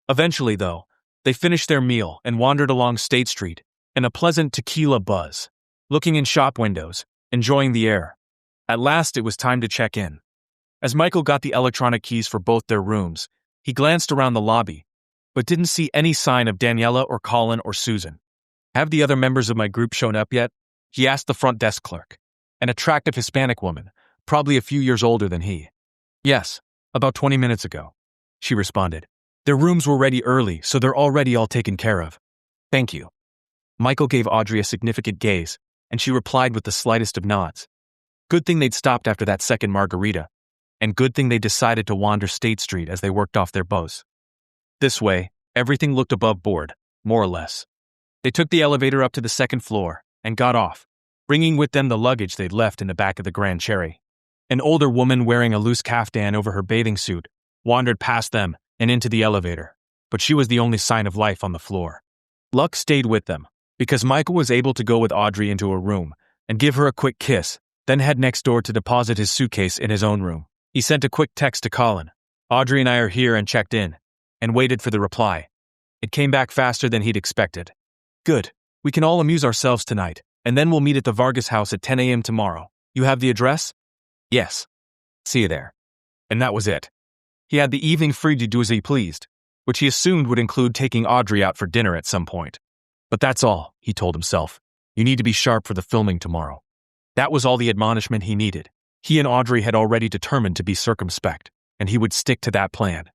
Eventually, though, they finished their meal and wandered along State Street in a pleasant tequila buzz, looking in shop windows, enjoying the air. At last, it was time to check in. As Michael got the electronic keys for both their rooms, he glanced around the lobby, but didn't see any sign of Daniela or Colin or Susan. Have the other members of my group shown up yet? He asked the front desk clerk, an attractive Hispanic woman, probably a few years older than he. Yes, about 20 minutes ago, she responded. Their rooms were ready early, so they're already all taken care of. Thank you. Michael gave Audrey a significant gaze, and she replied with the slightest of nods. Good thing they'd stopped after that second margarita, and good thing they decided to wander State Street as they worked off their bows. This way, everything looked above board, more or less. They took the elevator up to the second floor and got off, bringing with them the luggage they'd left in the back of the Grand Cherry. An older woman wearing a loose caftan over her bathing suit wandered past them and into the elevator, but she was the only sign of life on the floor. Luck stayed with them, because Michael was able to go with Audrey into a room and give her a quick kiss, then head next door to deposit his suitcase in his own room. He sent a quick text to Colin. Audrey and I are here and checked in, and waited for the reply. It came back faster than he'd expected. Good. We can all amuse ourselves tonight, and then we'll meet at the Vargas house at 10 a.m. tomorrow. You have the address? Yes. See you there. And that was it. He had the evening free to do as he pleased, which he assumed would include taking Audrey out for dinner at some point. But that's all, he told himself. You need to be sharp for the filming tomorrow. That was all the admonishment he needed. He and Audrey had already determined to be circumspect, and he would stick to that plan.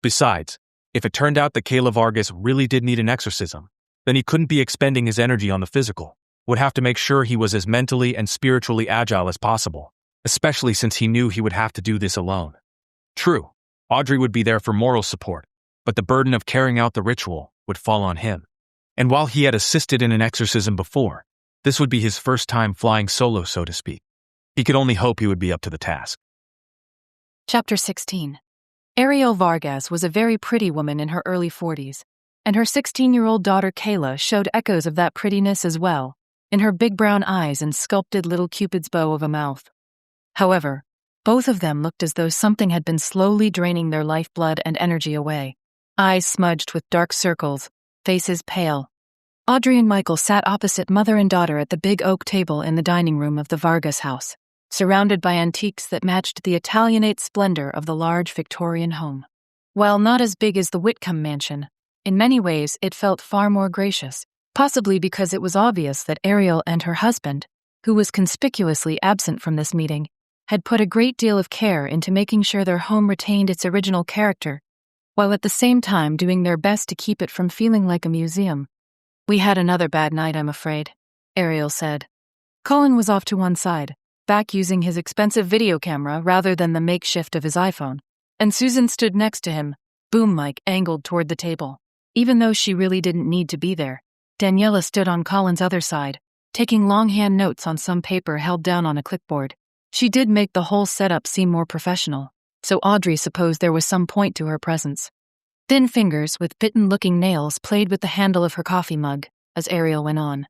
Besides, if it turned out that Kayla Vargas really did need an exorcism, then he couldn't be expending his energy on the physical, would have to make sure he was as mentally and spiritually agile as possible, especially since he knew he would have to do this alone. True, Audrey would be there for moral support, but the burden of carrying out the ritual would fall on him. And while he had assisted in an exorcism before, this would be his first time flying solo, so to speak. He could only hope he would be up to the task. Chapter 16. Ariel Vargas was a very pretty woman in her early 40s, and her 16-year-old daughter Kayla showed echoes of that prettiness as well, in her big brown eyes and sculpted little Cupid's bow of a mouth. However, both of them looked as though something had been slowly draining their lifeblood and energy away, eyes smudged with dark circles, faces pale. Audrey and Michael sat opposite mother and daughter at the big oak table in the dining room of the Vargas house, surrounded by antiques that matched the Italianate splendor of the large Victorian home. While not as big as the Whitcomb mansion, in many ways it felt far more gracious, possibly because it was obvious that Ariel and her husband, who was conspicuously absent from this meeting, had put a great deal of care into making sure their home retained its original character, while at the same time doing their best to keep it from feeling like a museum. We had another bad night, I'm afraid, Ariel said. Colin was off to one side, back using his expensive video camera rather than the makeshift of his iPhone, and Susan stood next to him, boom mic angled toward the table. Even though she really didn't need to be there, Daniela stood on Colin's other side, taking longhand notes on some paper held down on a clipboard. She did make the whole setup seem more professional, so Audrey supposed there was some point to her presence. Thin fingers with bitten-looking nails played with the handle of her coffee mug as Ariel went on.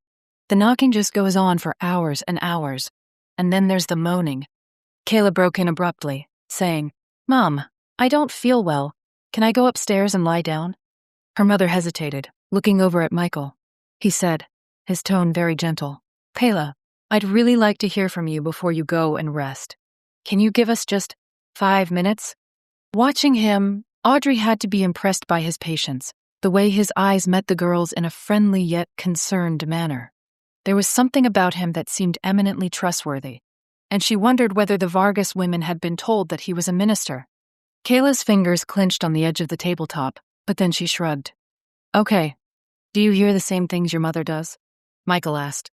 The knocking just goes on for hours and hours, and then there's the moaning. Kayla broke in abruptly, saying, "Mom, I don't feel well. Can I go upstairs and lie down?" Her mother hesitated, looking over at Michael. He said, his tone very gentle, "Kayla, I'd really like to hear from you before you go and rest. Can you give us just 5 minutes?" Watching him, Audrey had to be impressed by his patience. the way his eyes met the girl's in a friendly yet concerned manner. There was something about him that seemed eminently trustworthy, and she wondered whether the Vargas women had been told that he was a minister. Kayla's fingers clenched on the edge of the tabletop, but then she shrugged. Okay. Do you hear the same things your mother does? Michael asked.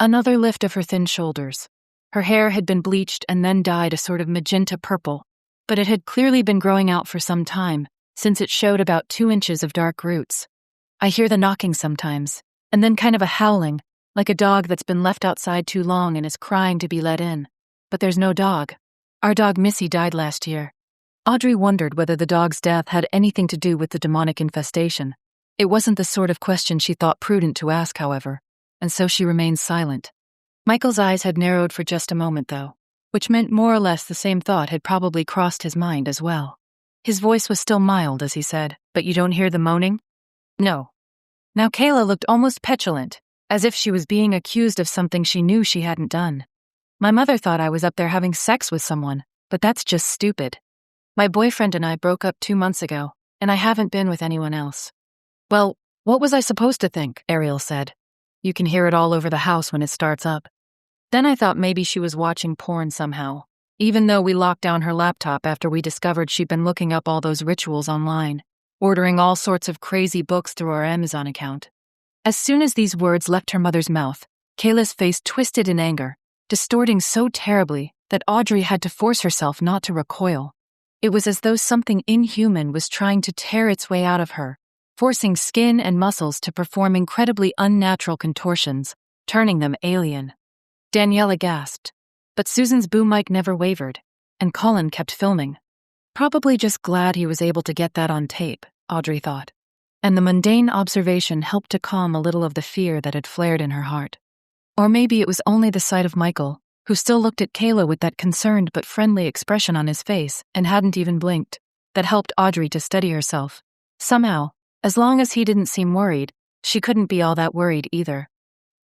Another lift of her thin shoulders. Her hair had been bleached and then dyed a sort of magenta purple, but it had clearly been growing out for some time, since it showed about 2 inches of dark roots. I hear the knocking sometimes, and then kind of a howling, like a dog that's been left outside too long and is crying to be let in. But there's no dog. Our dog Missy died last year. Audrey wondered whether the dog's death had anything to do with the demonic infestation. It wasn't the sort of question she thought prudent to ask, however, and so she remained silent. Michael's eyes had narrowed for just a moment, though, which meant more or less the same thought had probably crossed his mind as well. His voice was still mild as he said, "But you don't hear the moaning?" "No." Now Kayla looked almost petulant, as if she was being accused of something she knew she hadn't done. "My mother thought I was up there having sex with someone, but that's just stupid. My boyfriend and I broke up 2 months ago, and I haven't been with anyone else." "Well, what was I supposed to think?" Ariel said. "You can hear it all over the house when it starts up." Then I thought maybe she was watching porn somehow, even though we locked down her laptop after we discovered she'd been looking up all those rituals online, ordering all sorts of crazy books through our Amazon account. As soon as these words left her mother's mouth, Kayla's face twisted in anger, distorting so terribly that Audrey had to force herself not to recoil. It was as though something inhuman was trying to tear its way out of her, forcing skin and muscles to perform incredibly unnatural contortions, turning them alien. Daniela gasped, but Susan's boom mic never wavered, and Colin kept filming. Probably just glad he was able to get that on tape, Audrey thought, and the mundane observation helped to calm a little of the fear that had flared in her heart. Or maybe it was only the sight of Michael, who still looked at Kayla with that concerned but friendly expression on his face and hadn't even blinked, that helped Audrey to steady herself. Somehow, as long as he didn't seem worried, she couldn't be all that worried either.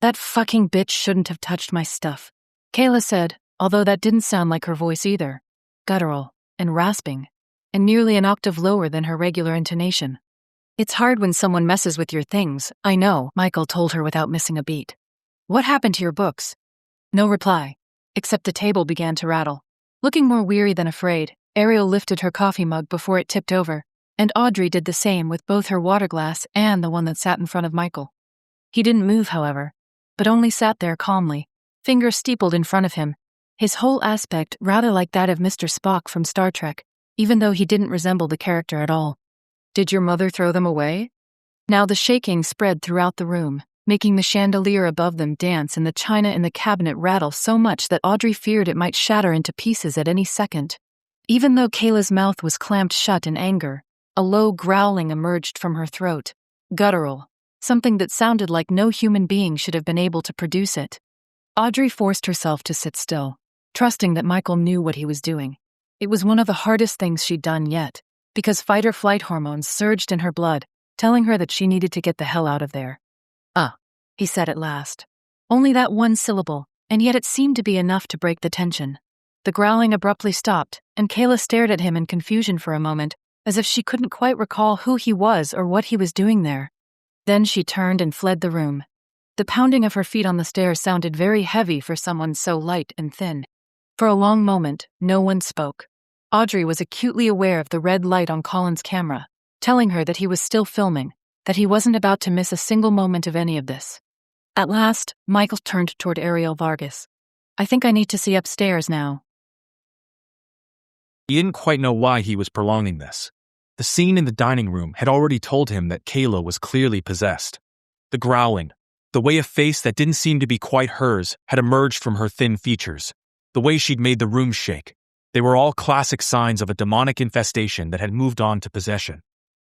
"That fucking bitch shouldn't have touched my stuff," Kayla said, although that didn't sound like her voice either. Guttural, and rasping, and nearly an octave lower than her regular intonation. "It's hard when someone messes with your things, I know," Michael told her without missing a beat. "What happened to your books?" No reply, except the table began to rattle. Looking more weary than afraid, Ariel lifted her coffee mug before it tipped over, and Audrey did the same with both her water glass and the one that sat in front of Michael. He didn't move, however, but only sat there calmly, fingers steepled in front of him, his whole aspect rather like that of Mr. Spock from Star Trek, even though he didn't resemble the character at all. "Did your mother throw them away?" Now the shaking spread throughout the room, making the chandelier above them dance and the china in the cabinet rattle so much that Audrey feared it might shatter into pieces at any second. Even though Kayla's mouth was clamped shut in anger, a low growling emerged from her throat, guttural, something that sounded like no human being should have been able to produce it. Audrey forced herself to sit still, trusting that Michael knew what he was doing. It was one of the hardest things she'd done yet, because fight-or-flight hormones surged in her blood, telling her that she needed to get the hell out of there. He said at last. Only that one syllable, and yet it seemed to be enough to break the tension. The growling abruptly stopped, and Kayla stared at him in confusion for a moment, as if she couldn't quite recall who he was or what he was doing there. Then she turned and fled the room. The pounding of her feet on the stairs sounded very heavy for someone so light and thin. For a long moment, no one spoke. Audrey was acutely aware of the red light on Colin's camera, telling her that he was still filming, that he wasn't about to miss a single moment of any of this. At last, Michael turned toward Ariel Vargas. "I think I need to see upstairs now." He didn't quite know why he was prolonging this. The scene in the dining room had already told him that Kayla was clearly possessed. The growling, the way a face that didn't seem to be quite hers had emerged from her thin features, the way she'd made the room shake, they were all classic signs of a demonic infestation that had moved on to possession.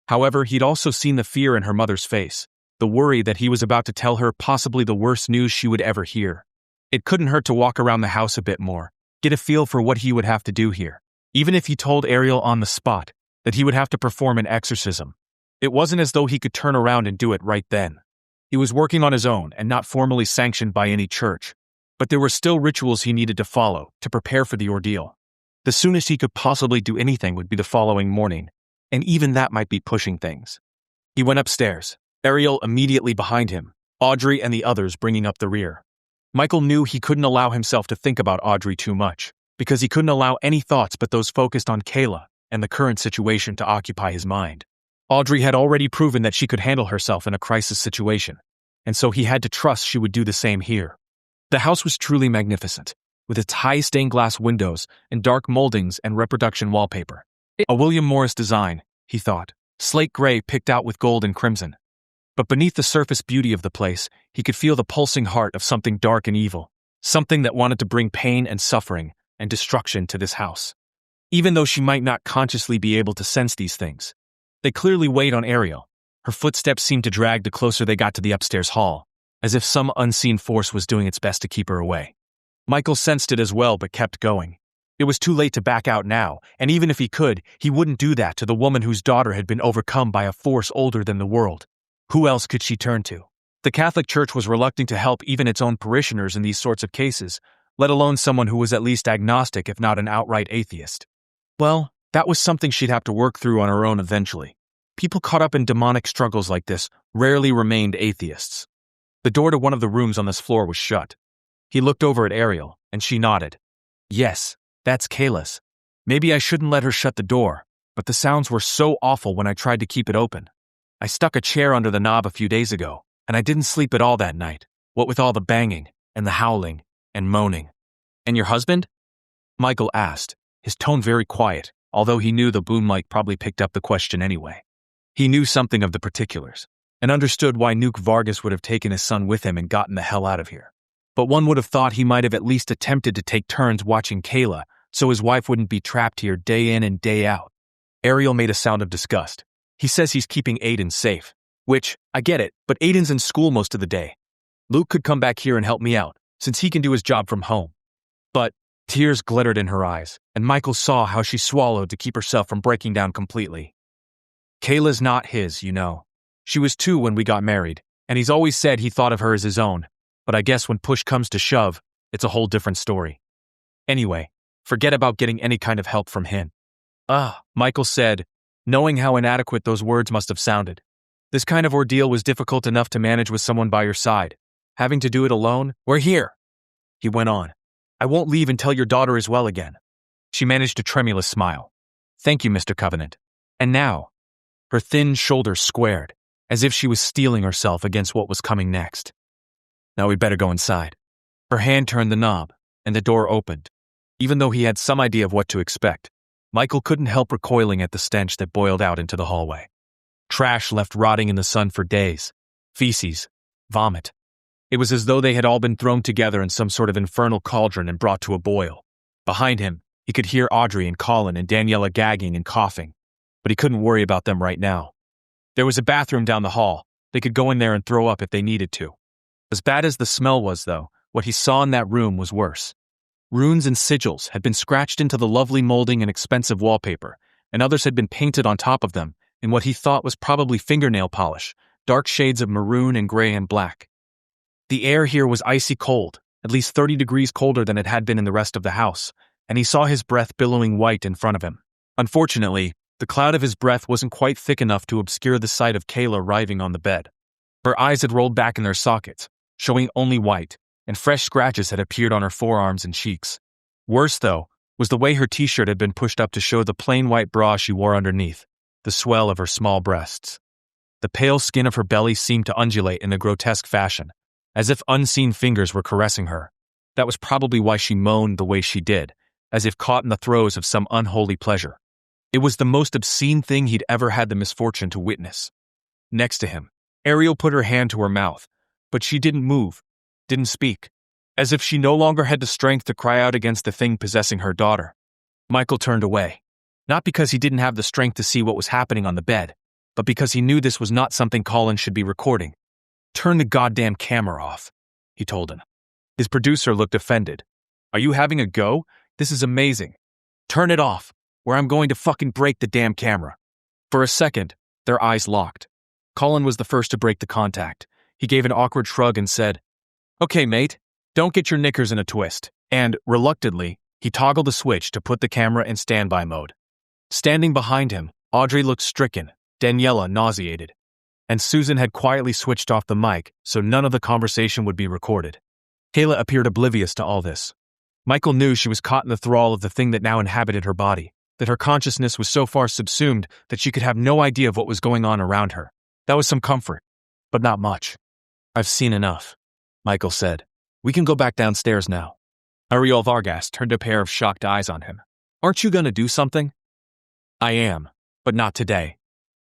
However, he'd also seen the fear in her mother's face, the worry that he was about to tell her possibly the worst news she would ever hear. It couldn't hurt to walk around the house a bit more, get a feel for what he would have to do here. Even if he told Ariel on the spot that he would have to perform an exorcism, it wasn't as though he could turn around and do it right then. He was working on his own and not formally sanctioned by any church, but there were still rituals he needed to follow to prepare for the ordeal. The soonest he could possibly do anything would be the following morning, and even that might be pushing things. He went upstairs, Ariel immediately behind him, Audrey and the others bringing up the rear. Michael knew he couldn't allow himself to think about Audrey too much, because he couldn't allow any thoughts but those focused on Kayla and the current situation to occupy his mind. Audrey had already proven that she could handle herself in a crisis situation, and so he had to trust she would do the same here. The house was truly magnificent, with its high stained glass windows and dark moldings and reproduction wallpaper. A William Morris design, he thought, slate gray picked out with gold and crimson. But beneath the surface beauty of the place, he could feel the pulsing heart of something dark and evil, something that wanted to bring pain and suffering and destruction to this house. Even though she might not consciously be able to sense these things, they clearly weighed on Ariel. Her footsteps seemed to drag the closer they got to the upstairs hall, as if some unseen force was doing its best to keep her away. Michael sensed it as well but kept going. It was too late to back out now, and even if he could, he wouldn't do that to the woman whose daughter had been overcome by a force older than the world. Who else could she turn to? The Catholic Church was reluctant to help even its own parishioners in these sorts of cases, let alone someone who was at least agnostic if not an outright atheist. Well, that was something she'd have to work through on her own eventually. People caught up in demonic struggles like this rarely remained atheists. The door to one of the rooms on this floor was shut. He looked over at Ariel, and she nodded. Yes, that's Kayla's. Maybe I shouldn't let her shut the door, but the sounds were so awful when I tried to keep it open. I stuck a chair under the knob a few days ago, and I didn't sleep at all that night, what with all the banging, and the howling, and moaning. And your husband? Michael asked, his tone very quiet, although he knew the boom mic probably picked up the question anyway. He knew something of the particulars, and understood why Nuke Vargas would have taken his son with him and gotten the hell out of here. But one would have thought he might have at least attempted to take turns watching Kayla, so his wife wouldn't be trapped here day in and day out. Ariel made a sound of disgust. He says he's keeping Aiden safe, which, I get it, but Aiden's in school most of the day. Luke could come back here and help me out, since he can do his job from home. But tears glittered in her eyes, and Michael saw how she swallowed to keep herself from breaking down completely. Kayla's not his, you know. She was 2 when we got married, and he's always said he thought of her as his own, but I guess when push comes to shove, it's a whole different story. Anyway, forget about getting any kind of help from him. Michael said, knowing how inadequate those words must have sounded. This kind of ordeal was difficult enough to manage with someone by your side. Having to do it alone? We're here, he went on. I won't leave until your daughter is well again. She managed a tremulous smile. Thank you, Mr. Covenant. And now, her thin shoulders squared, as if she was steeling herself against what was coming next. Now we better go inside. Her hand turned the knob, and the door opened. Even though he had some idea of what to expect, Michael couldn't help recoiling at the stench that boiled out into the hallway. Trash left rotting in the sun for days. Feces. Vomit. It was as though they had all been thrown together in some sort of infernal cauldron and brought to a boil. Behind him, he could hear Audrey and Colin and Daniela gagging and coughing, but he couldn't worry about them right now. There was a bathroom down the hall. They could go in there and throw up if they needed to. As bad as the smell was, though, what he saw in that room was worse. Runes and sigils had been scratched into the lovely molding and expensive wallpaper, and others had been painted on top of them in what he thought was probably fingernail polish, dark shades of maroon and gray and black. The air here was icy cold, at least 30 degrees colder than it had been in the rest of the house, and he saw his breath billowing white in front of him. Unfortunately, the cloud of his breath wasn't quite thick enough to obscure the sight of Kayla writhing on the bed. Her eyes had rolled back in their sockets, showing only white, and fresh scratches had appeared on her forearms and cheeks. Worse, though, was the way her t-shirt had been pushed up to show the plain white bra she wore underneath, the swell of her small breasts. The pale skin of her belly seemed to undulate in a grotesque fashion, as if unseen fingers were caressing her. That was probably why she moaned the way she did, as if caught in the throes of some unholy pleasure. It was the most obscene thing he'd ever had the misfortune to witness. Next to him, Ariel put her hand to her mouth, but she didn't move, didn't speak, as if she no longer had the strength to cry out against the thing possessing her daughter. Michael turned away, not because he didn't have the strength to see what was happening on the bed, but because he knew this was not something Colin should be recording. Turn the goddamn camera off, he told him. His producer looked offended. Are you having a go? This is amazing. Turn it off, or I'm going to fucking break the damn camera. For a second, their eyes locked. Colin was the first to break the contact. He gave an awkward shrug and said, Okay, mate, don't get your knickers in a twist. And, reluctantly, he toggled the switch to put the camera in standby mode. Standing behind him, Audrey looked stricken, Daniela nauseated. and Susan had quietly switched off the mic so none of the conversation would be recorded. Kayla appeared oblivious to all this. Michael knew she was caught in the thrall of the thing that now inhabited her body, that her consciousness was so far subsumed that she could have no idea of what was going on around her. That was some comfort, but not much. "I've seen enough," Michael said. "We can go back downstairs now." Ariel Vargas turned a pair of shocked eyes on him. "Aren't you going to do something?" "I am, but not today.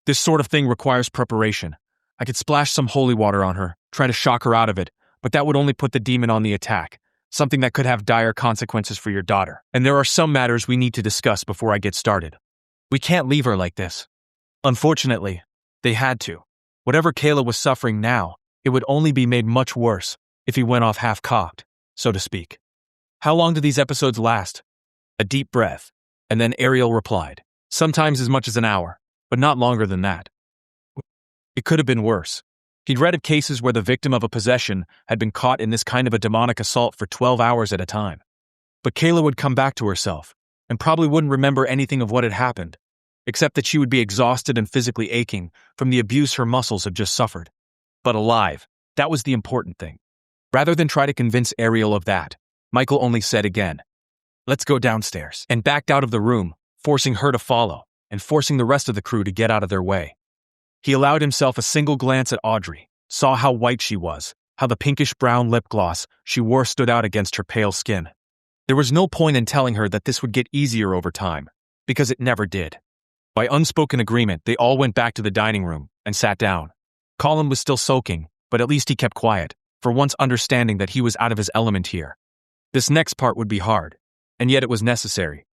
This sort of thing requires preparation. I could splash some holy water on her, try to shock her out of it, but that would only put the demon on the attack, something that could have dire consequences for your daughter. And there are some matters we need to discuss before I get started. We can't leave her like this." Unfortunately, they had to. Whatever Kayla was suffering now, it would only be made much worse if he went off half-cocked, so to speak. "How long do these episodes last?" A deep breath, and then Ariel replied, "Sometimes as much as an hour, but not longer than that." It could have been worse. He'd read of cases where the victim of a possession had been caught in this kind of a demonic assault for 12 hours at a time. But Kayla would come back to herself, and probably wouldn't remember anything of what had happened, except that she would be exhausted and physically aching from the abuse her muscles had just suffered. But alive, that was the important thing. Rather than try to convince Ariel of that, Michael only said again, "Let's go downstairs," and backed out of the room, forcing her to follow, and forcing the rest of the crew to get out of their way. He allowed himself a single glance at Audrey, saw how white she was, how the pinkish-brown lip gloss she wore stood out against her pale skin. There was no point in telling her that this would get easier over time, because it never did. By unspoken agreement, they all went back to the dining room and sat down. Colin was still soaking, but at least he kept quiet, for once understanding that he was out of his element here. This next part would be hard, and yet it was necessary.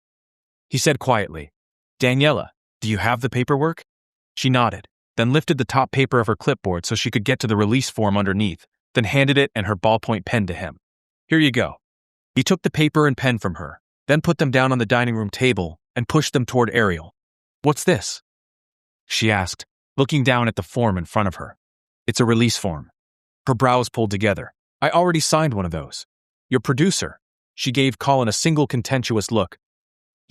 He said quietly, "Daniela, do you have the paperwork?" She nodded, then lifted the top paper of her clipboard so she could get to the release form underneath, then handed it and her ballpoint pen to him. "Here you go." He took the paper and pen from her, then put them down on the dining room table and pushed them toward Ariel. "What's this?" she asked, looking down at the form in front of her. "It's a release form." Her brows pulled together. "I already signed one of those. Your producer," she gave Colin a single contemptuous look,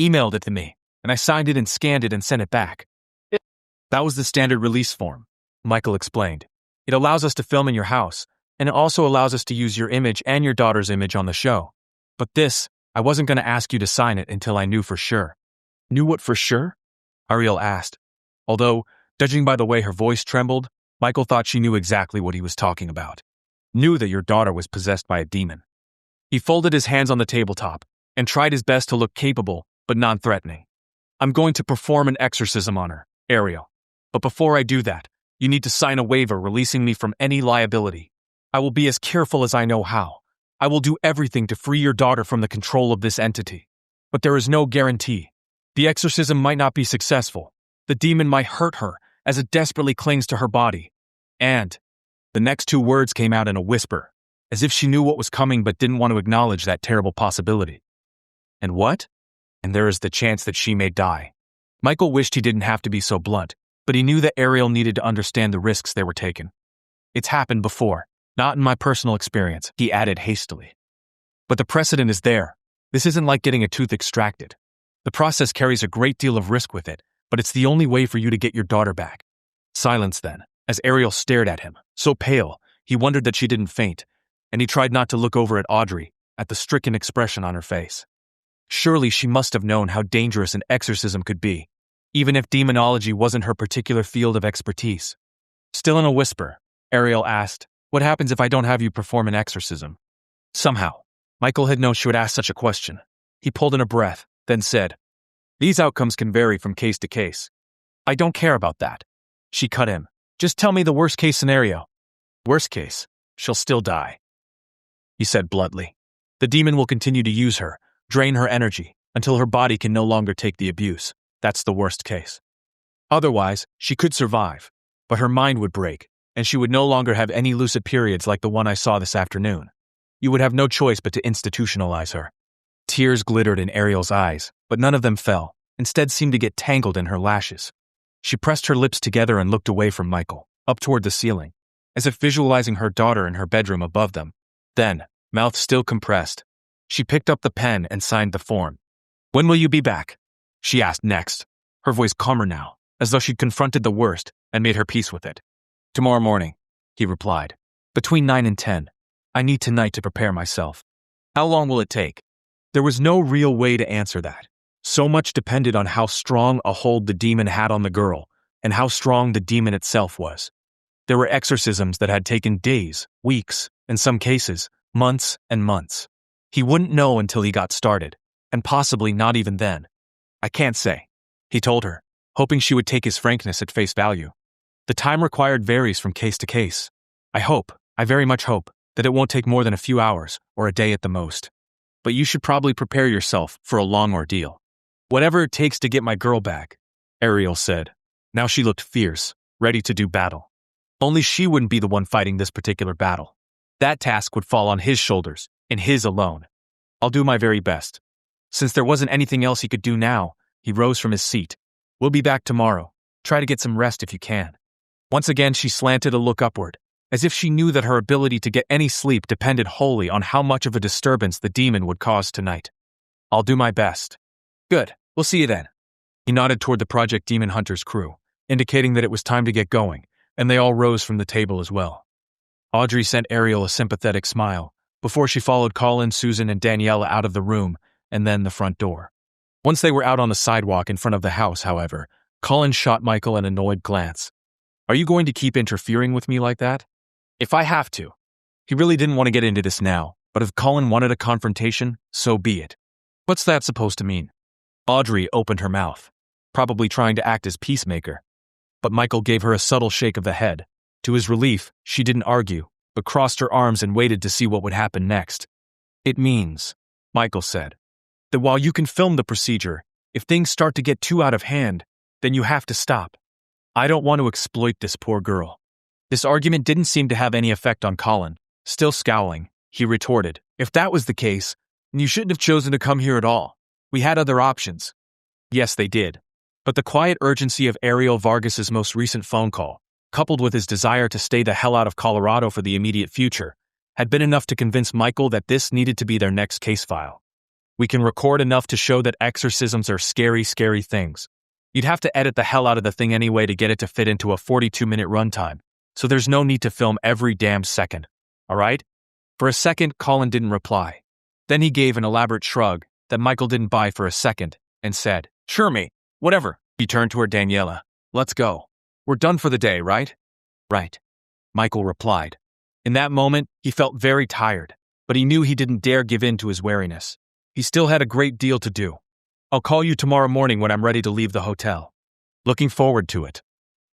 "emailed it to me, and I signed it and scanned it and sent it back." "That was the standard release form," Michael explained. "It allows us to film in your house, and it also allows us to use your image and your daughter's image on the show. But this, I wasn't going to ask you to sign it until I knew for sure." "Knew what for sure?" Ariel asked. Although, judging by the way her voice trembled, Michael thought she knew exactly what he was talking about. "Knew that your daughter was possessed by a demon." He folded his hands on the tabletop and tried his best to look capable, but non-threatening. "I'm going to perform an exorcism on her, Ariel. But before I do that, you need to sign a waiver releasing me from any liability. I will be as careful as I know how. I will do everything to free your daughter from the control of this entity. But there is no guarantee. The exorcism might not be successful. The demon might hurt her as it desperately clings to her body. And..." The next two words came out in a whisper, as if she knew what was coming but didn't want to acknowledge that terrible possibility. "And what?" "And there is the chance that she may die." Michael wished he didn't have to be so blunt, but he knew that Ariel needed to understand the risks they were taking. "It's happened before, not in my personal experience," he added hastily. "But the precedent is there. This isn't like getting a tooth extracted. The process carries a great deal of risk with it, but it's the only way for you to get your daughter back." Silence then, as Ariel stared at him, so pale, he wondered that she didn't faint, and he tried not to look over at Audrey, at the stricken expression on her face. Surely she must have known how dangerous an exorcism could be, even if demonology wasn't her particular field of expertise. Still in a whisper, Ariel asked, "What happens if I don't have you perform an exorcism?" Somehow, Michael had known she would ask such a question. He pulled in a breath, then said, "These outcomes can vary from case to case." "I don't care about that," she cut in. "Just tell me the worst-case scenario." "Worst case, she'll still die," he said bluntly. "The demon will continue to use her, drain her energy, until her body can no longer take the abuse. That's the worst case. Otherwise, she could survive, but her mind would break, and she would no longer have any lucid periods like the one I saw this afternoon. You would have no choice but to institutionalize her." Tears glittered in Ariel's eyes, but none of them fell, instead seemed to get tangled in her lashes. She pressed her lips together and looked away from Michael, up toward the ceiling, as if visualizing her daughter in her bedroom above them. Then, mouth still compressed, she picked up the pen and signed the form. "When will you be back?" she asked next, her voice calmer now, as though she'd confronted the worst and made her peace with it. Tomorrow morning, he replied. Between 9 and 10. I need tonight to prepare myself. How long will it take? There was no real way to answer that. So much depended on how strong a hold the demon had on the girl, and how strong the demon itself was. There were exorcisms that had taken days, weeks, in some cases, months and months. He wouldn't know until he got started, and possibly not even then. I can't say, he told her, hoping she would take his frankness at face value. The time required varies from case to case. I very much hope, that it won't take more than a few hours or a day at the most. But you should probably prepare yourself for a long ordeal. Whatever it takes to get my girl back, Ariel said. Now she looked fierce, ready to do battle. Only she wouldn't be the one fighting this particular battle. That task would fall on his shoulders, and his alone. I'll do my very best. Since there wasn't anything else he could do now, he rose from his seat. We'll be back tomorrow. Try to get some rest if you can. Once again she slanted a look upward, as if she knew that her ability to get any sleep depended wholly on how much of a disturbance the demon would cause tonight. I'll do my best. Good, we'll see you then. He nodded toward the Project Demon Hunter's crew, indicating that it was time to get going, and they all rose from the table as well. Audrey sent Ariel a sympathetic smile, before she followed Colin, Susan, and Daniela out of the room, and then the front door. Once they were out on the sidewalk in front of the house, however, Colin shot Michael an annoyed glance. Are you going to keep interfering with me like that? If I have to. He really didn't want to get into this now, but if Colin wanted a confrontation, so be it. What's that supposed to mean? Audrey opened her mouth, probably trying to act as peacemaker. But Michael gave her a subtle shake of the head. To his relief, she didn't argue, but crossed her arms and waited to see what would happen next. It means, Michael said, that while you can film the procedure, if things start to get too out of hand, then you have to stop. I don't want to exploit this poor girl. This argument didn't seem to have any effect on Colin. Still scowling, he retorted, if that was the case, then you shouldn't have chosen to come here at all. We had other options. Yes, they did. But the quiet urgency of Ariel Vargas's most recent phone call, coupled with his desire to stay the hell out of Colorado for the immediate future, had been enough to convince Michael that this needed to be their next case file. We can record enough to show that exorcisms are scary, scary things. You'd have to edit the hell out of the thing anyway to get it to fit into a 42-minute runtime, so there's no need to film every damn second, all right? For a second, Colin didn't reply. Then he gave an elaborate shrug that Michael didn't buy for a second and said, Sure, mate, whatever. He turned toward Daniela. Let's go. We're done for the day, right? Right, Michael replied. In that moment, he felt very tired, but he knew he didn't dare give in to his wariness. He still had a great deal to do. I'll call you tomorrow morning when I'm ready to leave the hotel. Looking forward to it.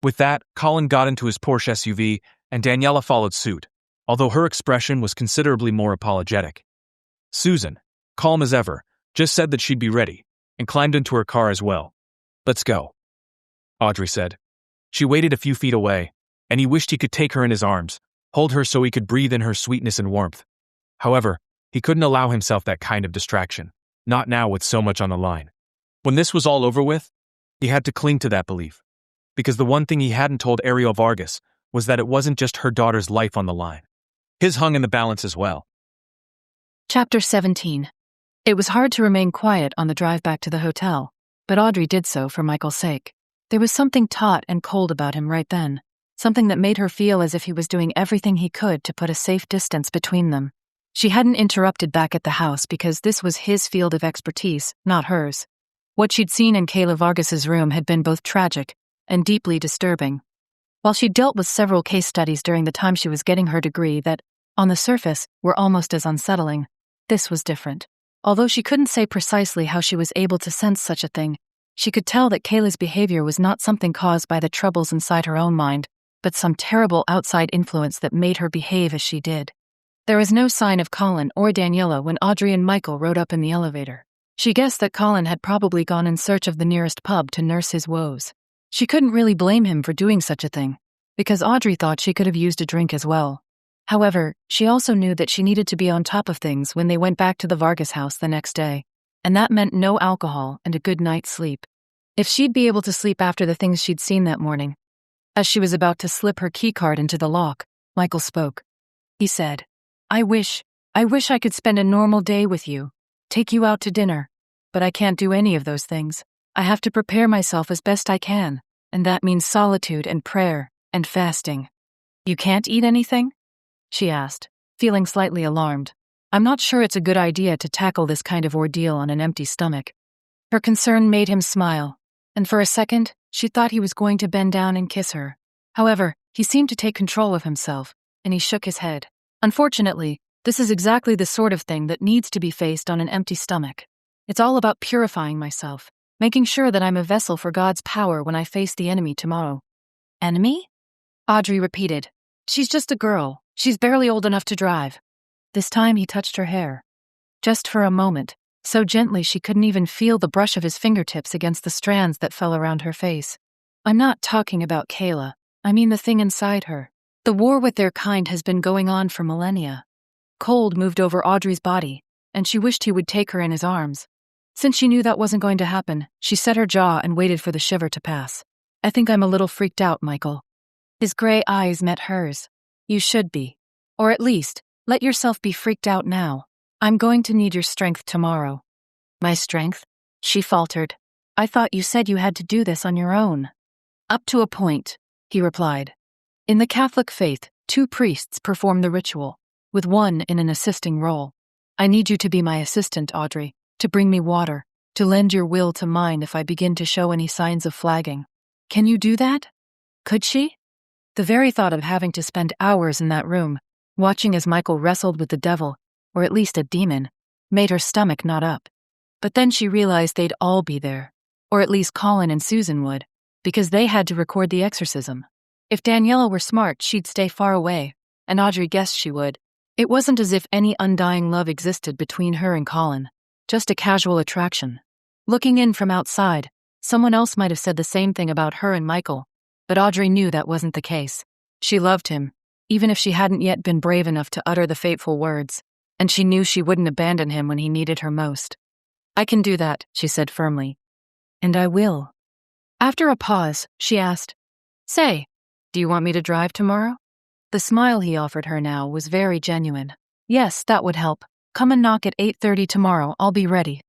With that, Colin got into his Porsche SUV, and Daniela followed suit, although her expression was considerably more apologetic. Susan, calm as ever, just said that she'd be ready, and climbed into her car as well. Let's go, Audrey said. She waited a few feet away, and he wished he could take her in his arms, hold her so he could breathe in her sweetness and warmth. However, he couldn't allow himself that kind of distraction, not now with so much on the line. When this was all over with, he had to cling to that belief. Because the one thing he hadn't told Ariel Vargas was that it wasn't just her daughter's life on the line. His hung in the balance as well. Chapter 17. It was hard to remain quiet on the drive back to the hotel, but Audrey did so for Michael's sake. There was something taut and cold about him right then, something that made her feel as if he was doing everything he could to put a safe distance between them. She hadn't interrupted back at the house because this was his field of expertise, not hers. What she'd seen in Kayla Vargas's room had been both tragic and deeply disturbing. While she dealt with several case studies during the time she was getting her degree that, on the surface, were almost as unsettling, this was different. Although she couldn't say precisely how she was able to sense such a thing, she could tell that Kayla's behavior was not something caused by the troubles inside her own mind, but some terrible outside influence that made her behave as she did. There was no sign of Colin or Daniela when Audrey and Michael rode up in the elevator. She guessed that Colin had probably gone in search of the nearest pub to nurse his woes. She couldn't really blame him for doing such a thing, because Audrey thought she could have used a drink as well. However, she also knew that she needed to be on top of things when they went back to the Vargas house the next day, and that meant no alcohol and a good night's sleep. If she'd be able to sleep after the things she'd seen that morning. As she was about to slip her keycard into the lock, Michael spoke. He said, I wish I could spend a normal day with you, take you out to dinner, but I can't do any of those things. I have to prepare myself as best I can, and that means solitude and prayer and fasting. You can't eat anything? She asked, feeling slightly alarmed. I'm not sure it's a good idea to tackle this kind of ordeal on an empty stomach. Her concern made him smile, and for a second, she thought he was going to bend down and kiss her. However, he seemed to take control of himself, and he shook his head. Unfortunately, this is exactly the sort of thing that needs to be faced on an empty stomach. It's all about purifying myself, making sure that I'm a vessel for God's power when I face the enemy tomorrow. Enemy? Audrey repeated. She's just a girl. She's barely old enough to drive. This time he touched her hair. Just for a moment, so gently she couldn't even feel the brush of his fingertips against the strands that fell around her face. I'm not talking about Kayla. I mean the thing inside her. The war with their kind has been going on for millennia. Cold moved over Audrey's body, and she wished he would take her in his arms. Since she knew that wasn't going to happen, she set her jaw and waited for the shiver to pass. I think I'm a little freaked out, Michael. His gray eyes met hers. You should be. Or at least, let yourself be freaked out now. I'm going to need your strength tomorrow. My strength? She faltered. I thought you said you had to do this on your own. Up to a point, he replied. In the Catholic faith, 2 priests perform the ritual, with one in an assisting role. I need you to be my assistant, Audrey, to bring me water, to lend your will to mine if I begin to show any signs of flagging. Can you do that? Could she? The very thought of having to spend hours in that room, watching as Michael wrestled with the devil, or at least a demon, made her stomach knot up. But then she realized they'd all be there, or at least Colin and Susan would, because they had to record the exorcism. If Daniela were smart, she'd stay far away, and Audrey guessed she would. It wasn't as if any undying love existed between her and Colin, just a casual attraction. Looking in from outside, someone else might have said the same thing about her and Michael, but Audrey knew that wasn't the case. She loved him, even if she hadn't yet been brave enough to utter the fateful words, and she knew she wouldn't abandon him when he needed her most. I can do that, she said firmly. And I will. After a pause, she asked, Say, do you want me to drive tomorrow? The smile he offered her now was very genuine. Yes, that would help. Come and knock at 8:30 tomorrow, I'll be ready.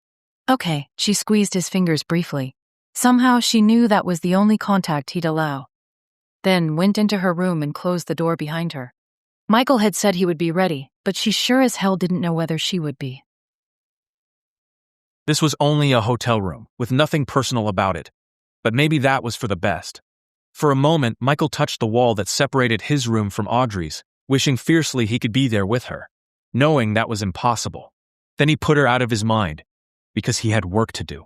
Okay, she squeezed his fingers briefly. Somehow she knew that was the only contact he'd allow. Then went into her room and closed the door behind her. Michael had said he would be ready, but she sure as hell didn't know whether she would be. This was only a hotel room, with nothing personal about it. But maybe that was for the best. For a moment, Michael touched the wall that separated his room from Audrey's, wishing fiercely he could be there with her, knowing that was impossible. Then he put her out of his mind, because he had work to do.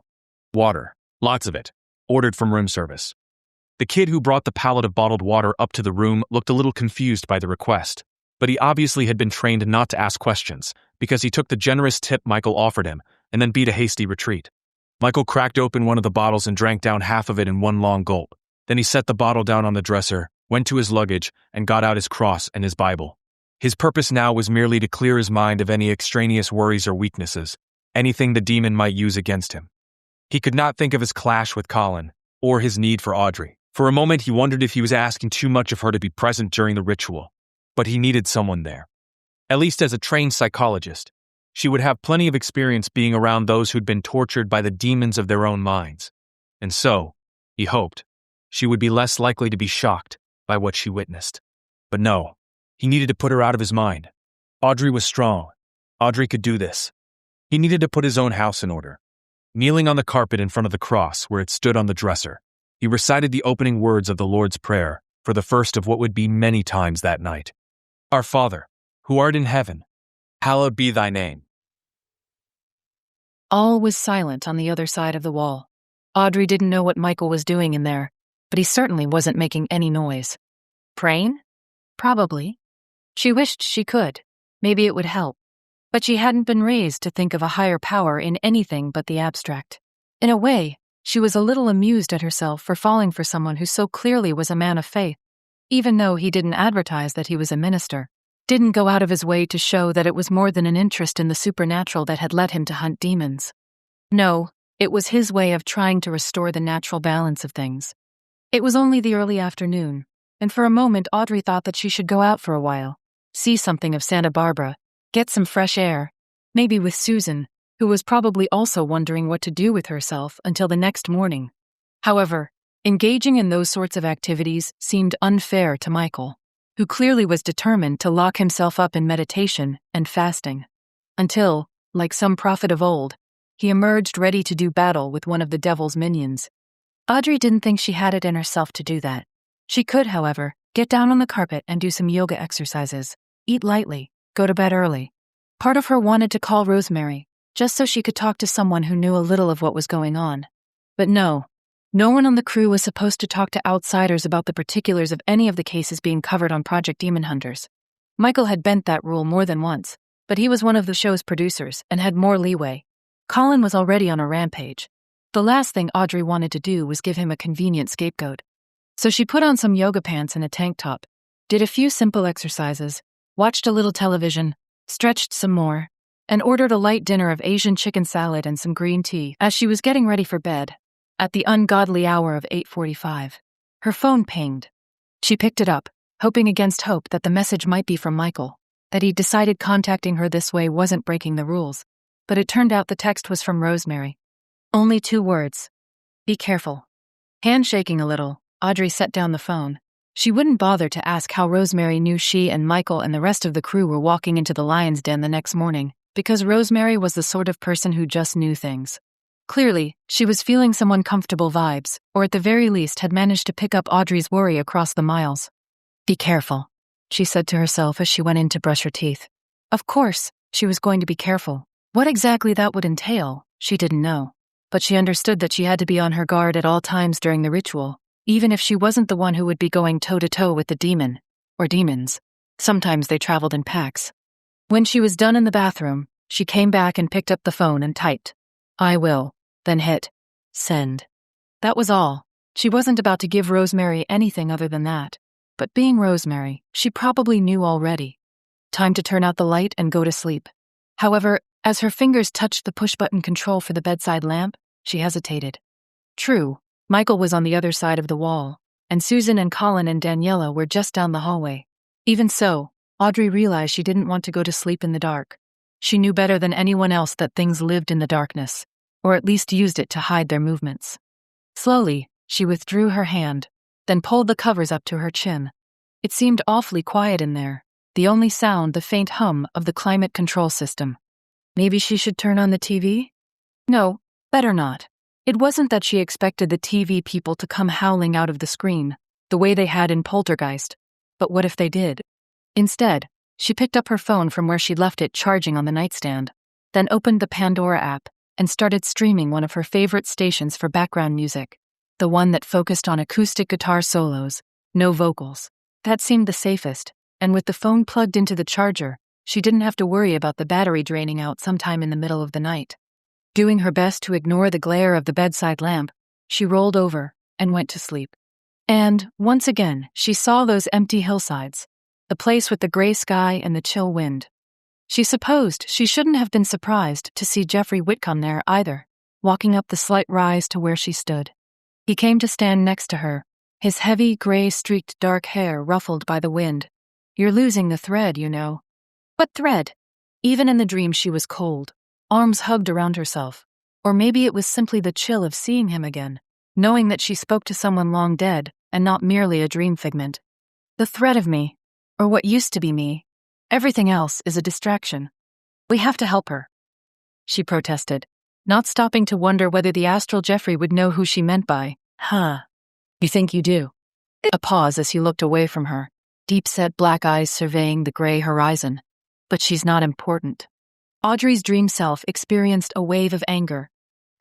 Water, lots of it, ordered from room service. The kid who brought the pallet of bottled water up to the room looked a little confused by the request, but he obviously had been trained not to ask questions, because he took the generous tip Michael offered him, and then beat a hasty retreat. Michael cracked open one of the bottles and drank down half of it in one long gulp. Then he set the bottle down on the dresser, went to his luggage, and got out his cross and his Bible. His purpose now was merely to clear his mind of any extraneous worries or weaknesses, anything the demon might use against him. He could not think of his clash with Colin, or his need for Audrey. For a moment he wondered if he was asking too much of her to be present during the ritual. But he needed someone there. At least as a trained psychologist, she would have plenty of experience being around those who'd been tortured by the demons of their own minds. And so, he hoped, she would be less likely to be shocked by what she witnessed. But no, he needed to put her out of his mind. Audrey was strong. Audrey could do this. He needed to put his own house in order. Kneeling on the carpet in front of the cross where it stood on the dresser, he recited the opening words of the Lord's Prayer for the first of what would be many times that night. Our Father, who art in heaven, hallowed be thy name. All was silent on the other side of the wall. Audrey didn't know what Michael was doing in there, but he certainly wasn't making any noise. Praying? Probably. She wished she could. Maybe it would help. But she hadn't been raised to think of a higher power in anything but the abstract. In a way, she was a little amused at herself for falling for someone who so clearly was a man of faith, even though he didn't advertise that he was a minister, didn't go out of his way to show that it was more than an interest in the supernatural that had led him to hunt demons. No, it was his way of trying to restore the natural balance of things. It was only the early afternoon, and for a moment Audrey thought that she should go out for a while, see something of Santa Barbara, get some fresh air, maybe with Susan, who was probably also wondering what to do with herself until the next morning. However, engaging in those sorts of activities seemed unfair to Michael. who clearly was determined to lock himself up in meditation and fasting. Until, like some prophet of old, he emerged ready to do battle with one of the devil's minions. Audrey didn't think she had it in herself to do that. She could, however, get down on the carpet and do some yoga exercises, eat lightly, go to bed early. Part of her wanted to call Rosemary, just so she could talk to someone who knew a little of what was going on. But no one on the crew was supposed to talk to outsiders about the particulars of any of the cases being covered on Project Demon Hunters. Michael had bent that rule more than once, but he was one of the show's producers and had more leeway. Colin was already on a rampage. The last thing Audrey wanted to do was give him a convenient scapegoat. So she put on some yoga pants and a tank top, did a few simple exercises, watched a little television, stretched some more, and ordered a light dinner of Asian chicken salad and some green tea as she was getting ready for bed. At the ungodly hour of 8:45, her phone pinged. She picked it up, hoping against hope that the message might be from Michael, that he'd decided contacting her this way wasn't breaking the rules. But it turned out the text was from Rosemary. Only 2 words. Be careful. Handshaking a little, Audrey set down the phone. She wouldn't bother to ask how Rosemary knew she and Michael and the rest of the crew were walking into the lion's den the next morning, because Rosemary was the sort of person who just knew things. Clearly, she was feeling some uncomfortable vibes, or at the very least had managed to pick up Audrey's worry across the miles. Be careful, she said to herself as she went in to brush her teeth. Of course, she was going to be careful. What exactly that would entail, she didn't know. But she understood that she had to be on her guard at all times during the ritual, even if she wasn't the one who would be going toe-to-toe with the demon, or demons. Sometimes they traveled in packs. When she was done in the bathroom, she came back and picked up the phone and typed, "I will," then hit send. That was all. She wasn't about to give Rosemary anything other than that. But being Rosemary, she probably knew already. Time to turn out the light and go to sleep. However, as her fingers touched the push-button control for the bedside lamp, she hesitated. True, Michael was on the other side of the wall, and Susan and Colin and Daniela were just down the hallway. Even so, Audrey realized she didn't want to go to sleep in the dark. She knew better than anyone else that things lived in the darkness, or at least used it to hide their movements. Slowly, she withdrew her hand, then pulled the covers up to her chin. It seemed awfully quiet in there, the only sound the faint hum of the climate control system. Maybe she should turn on the TV? No, better not. It wasn't that she expected the TV people to come howling out of the screen, the way they had in Poltergeist. But what if they did? Instead, she picked up her phone from where she'd left it charging on the nightstand, then opened the Pandora app and started streaming one of her favorite stations for background music, the one that focused on acoustic guitar solos, no vocals. That seemed the safest, and with the phone plugged into the charger, she didn't have to worry about the battery draining out sometime in the middle of the night. Doing her best to ignore the glare of the bedside lamp, she rolled over and went to sleep. And, once again, she saw those empty hillsides, the place with the gray sky and the chill wind. She supposed she shouldn't have been surprised to see Jeffrey Whitcomb there either, walking up the slight rise to where she stood. He came to stand next to her, his heavy, gray-streaked dark hair ruffled by the wind. You're losing the thread, you know. What thread? Even in the dream she was cold, arms hugged around herself. Or maybe it was simply the chill of seeing him again, knowing that she spoke to someone long dead and not merely a dream figment. The thread of me, or what used to be me. Everything else is a distraction. We have to help her, she protested, not stopping to wonder whether the astral Jeffrey would know who she meant by, "Huh. You think you do?" A pause as he looked away from her, deep-set black eyes surveying the gray horizon. But she's not important. Audrey's dream self experienced a wave of anger.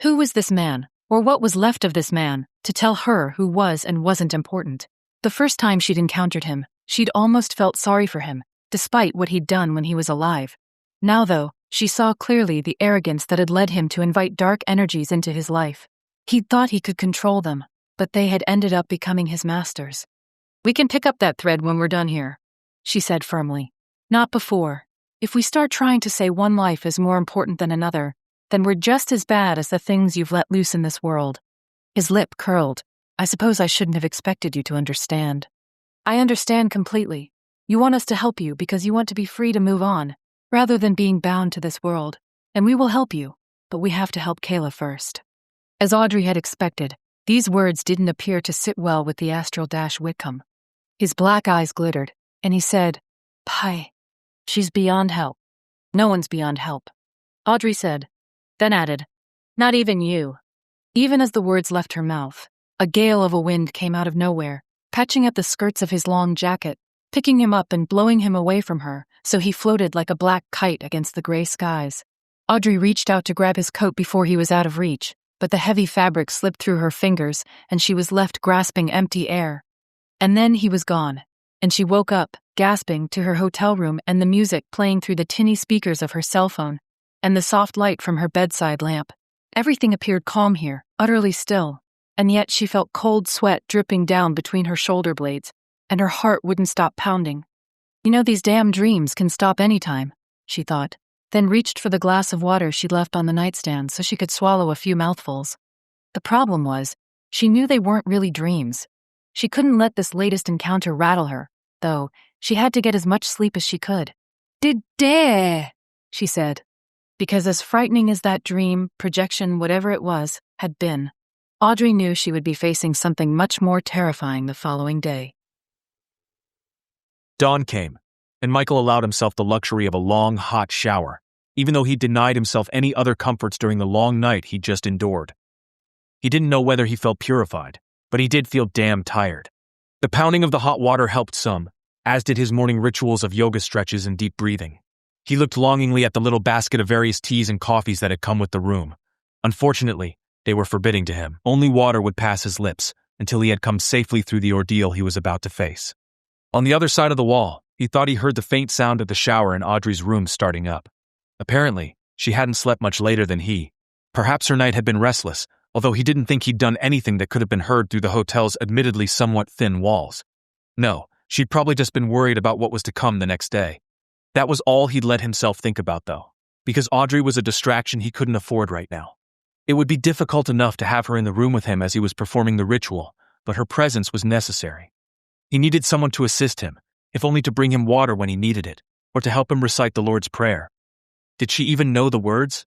Who was this man, or what was left of this man, to tell her who was and wasn't important? The first time she'd encountered him, she'd almost felt sorry for him, despite what he'd done when he was alive. Now, though, she saw clearly the arrogance that had led him to invite dark energies into his life. He'd thought he could control them, but they had ended up becoming his masters. "We can pick up that thread when we're done here," she said firmly. "Not before. If we start trying to say one life is more important than another, then we're just as bad as the things you've let loose in this world." His lip curled. "I suppose I shouldn't have expected you to understand." "I understand completely. You want us to help you because you want to be free to move on, rather than being bound to this world. And we will help you, but we have to help Kayla first." As Audrey had expected, these words didn't appear to sit well with the astral Whitcomb. His black eyes glittered, And he said, "Pi, she's beyond help. No one's beyond help." Audrey said, then added, "Not even you." Even as the words left her mouth, a gale of a wind came out of nowhere, catching at the skirts of his long jacket, picking him up and blowing him away from her, so he floated like a black kite against the gray skies. Audrey reached out to grab his coat before he was out of reach, but the heavy fabric slipped through her fingers, and she was left grasping empty air. And then he was gone, and she woke up, gasping, to her hotel room and the music playing through the tinny speakers of her cell phone, and the soft light from her bedside lamp. Everything appeared calm here, utterly still, and yet she felt cold sweat dripping down between her shoulder blades, and her heart wouldn't stop pounding. You know, these damn dreams can stop anytime, she thought, then reached for the glass of water she'd left on the nightstand so she could swallow a few mouthfuls. The problem was, she knew they weren't really dreams. She couldn't let this latest encounter rattle her, though she had to get as much sleep as she could. "Did dare," she said, because as frightening as that dream, projection, whatever it was, had been, Audrey knew she would be facing something much more terrifying the following day. Dawn came, and Michael allowed himself the luxury of a long, hot shower, even though he denied himself any other comforts during the long night he'd just endured. He didn't know whether he felt purified, but he did feel damn tired. The pounding of the hot water helped some, as did his morning rituals of yoga stretches and deep breathing. He looked longingly at the little basket of various teas and coffees that had come with the room. Unfortunately, they were forbidding to him. Only water would pass his lips until he had come safely through the ordeal he was about to face. On the other side of the wall, he thought he heard the faint sound of the shower in Audrey's room starting up. Apparently, she hadn't slept much later than he. Perhaps her night had been restless, although he didn't think he'd done anything that could have been heard through the hotel's admittedly somewhat thin walls. No, she'd probably just been worried about what was to come the next day. That was all he'd let himself think about, though, because Audrey was a distraction he couldn't afford right now. It would be difficult enough to have her in the room with him as he was performing the ritual, but her presence was necessary. He needed someone to assist him, if only to bring him water when he needed it, or to help him recite the Lord's Prayer. Did she even know the words?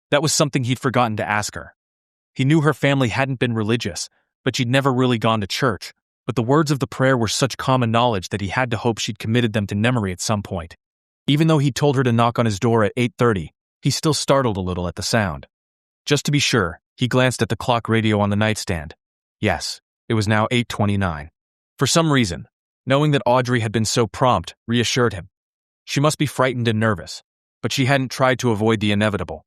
That was something he'd forgotten to ask her. He knew her family hadn't been religious, but she'd never really gone to church, but the words of the prayer were such common knowledge that he had to hope she'd committed them to memory at some point. Even though he told her to knock on his door at 8:30, he still startled a little at the sound. Just to be sure, he glanced at the clock radio on the nightstand. Yes, it was now 8:29. For some reason, knowing that Audrey had been so prompt reassured him. She must be frightened and nervous, but she hadn't tried to avoid the inevitable.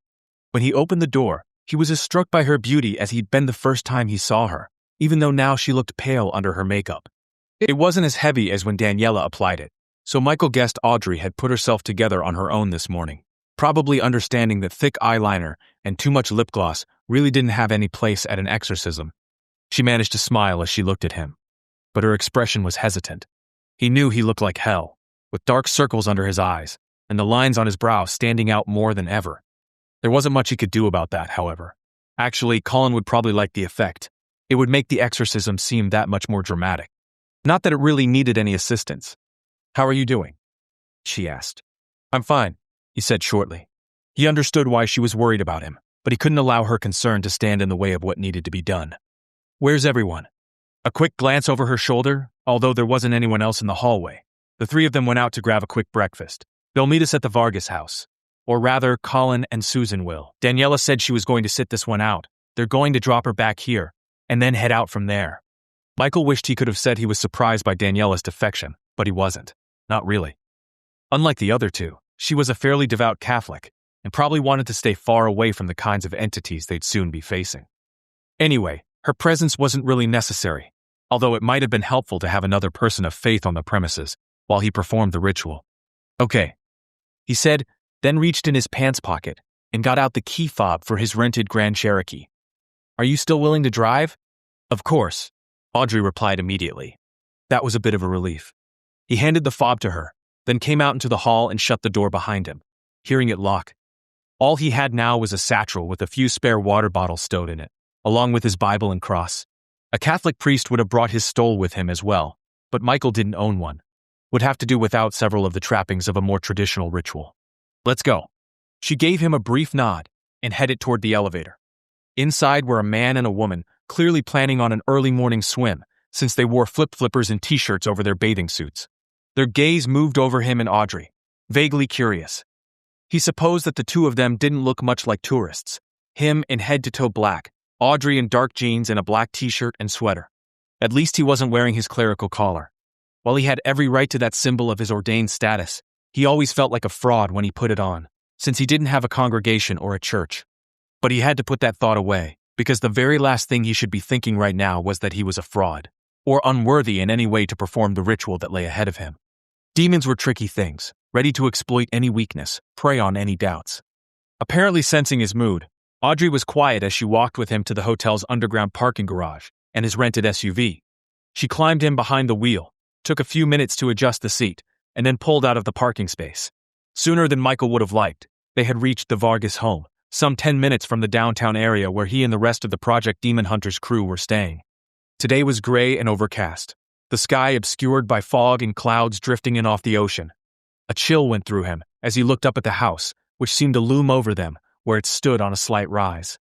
When he opened the door, he was as struck by her beauty as he'd been the first time he saw her, even though now she looked pale under her makeup. It wasn't as heavy as when Daniela applied it, so Michael guessed Audrey had put herself together on her own this morning, probably understanding that thick eyeliner and too much lip gloss really didn't have any place at an exorcism. She managed to smile as she looked at him, but her expression was hesitant. He knew he looked like hell, with dark circles under his eyes, and the lines on his brow standing out more than ever. There wasn't much he could do about that, however. Actually, Colin would probably like the effect. It would make the exorcism seem that much more dramatic. Not that it really needed any assistance. "How are you doing?" she asked. "I'm fine," he said shortly. He understood why she was worried about him, but he couldn't allow her concern to stand in the way of what needed to be done. "Where's everyone?" A quick glance over her shoulder, although there wasn't anyone else in the hallway. The three of them went out to grab a quick breakfast. "They'll meet us at the Vargas house. Or rather, Colin and Susan will. Daniela said she was going to sit this one out. They're going to drop her back here, and then head out from there." Michael wished he could have said he was surprised by Daniela's defection, but he wasn't. Not really. Unlike the other two, she was a fairly devout Catholic, and probably wanted to stay far away from the kinds of entities they'd soon be facing. Anyway, her presence wasn't really necessary, although it might have been helpful to have another person of faith on the premises while he performed the ritual. "Okay," he said, then reached in his pants pocket and got out the key fob for his rented Grand Cherokee. "Are you still willing to drive?" "Of course," Audrey replied immediately. That was a bit of a relief. He handed the fob to her, then came out into the hall and shut the door behind him, hearing it lock. All he had now was a satchel with a few spare water bottles stowed in it, along with his Bible and cross. A Catholic priest would have brought his stole with him as well, but Michael didn't own one. Would have to do without several of the trappings of a more traditional ritual. "Let's go." She gave him a brief nod and headed toward the elevator. Inside were a man and a woman, clearly planning on an early morning swim, since they wore flip-flippers and t-shirts over their bathing suits. Their gaze moved over him and Audrey, vaguely curious. He supposed that the two of them didn't look much like tourists. Him in head-to-toe black, Audrey in dark jeans and a black t-shirt and sweater. At least he wasn't wearing his clerical collar. While he had every right to that symbol of his ordained status, he always felt like a fraud when he put it on, since he didn't have a congregation or a church. But he had to put that thought away, because the very last thing he should be thinking right now was that he was a fraud, or unworthy in any way to perform the ritual that lay ahead of him. Demons were tricky things, ready to exploit any weakness, prey on any doubts. Apparently sensing his mood, Audrey was quiet as she walked with him to the hotel's underground parking garage and his rented SUV. She climbed in behind the wheel, took a few minutes to adjust the seat, and then pulled out of the parking space. Sooner than Michael would have liked, they had reached the Vargas home, some 10 minutes from the downtown area where he and the rest of the Project Demon Hunters crew were staying. Today was gray and overcast, the sky obscured by fog and clouds drifting in off the ocean. A chill went through him as he looked up at the house, which seemed to loom over them, where it stood on a slight rise.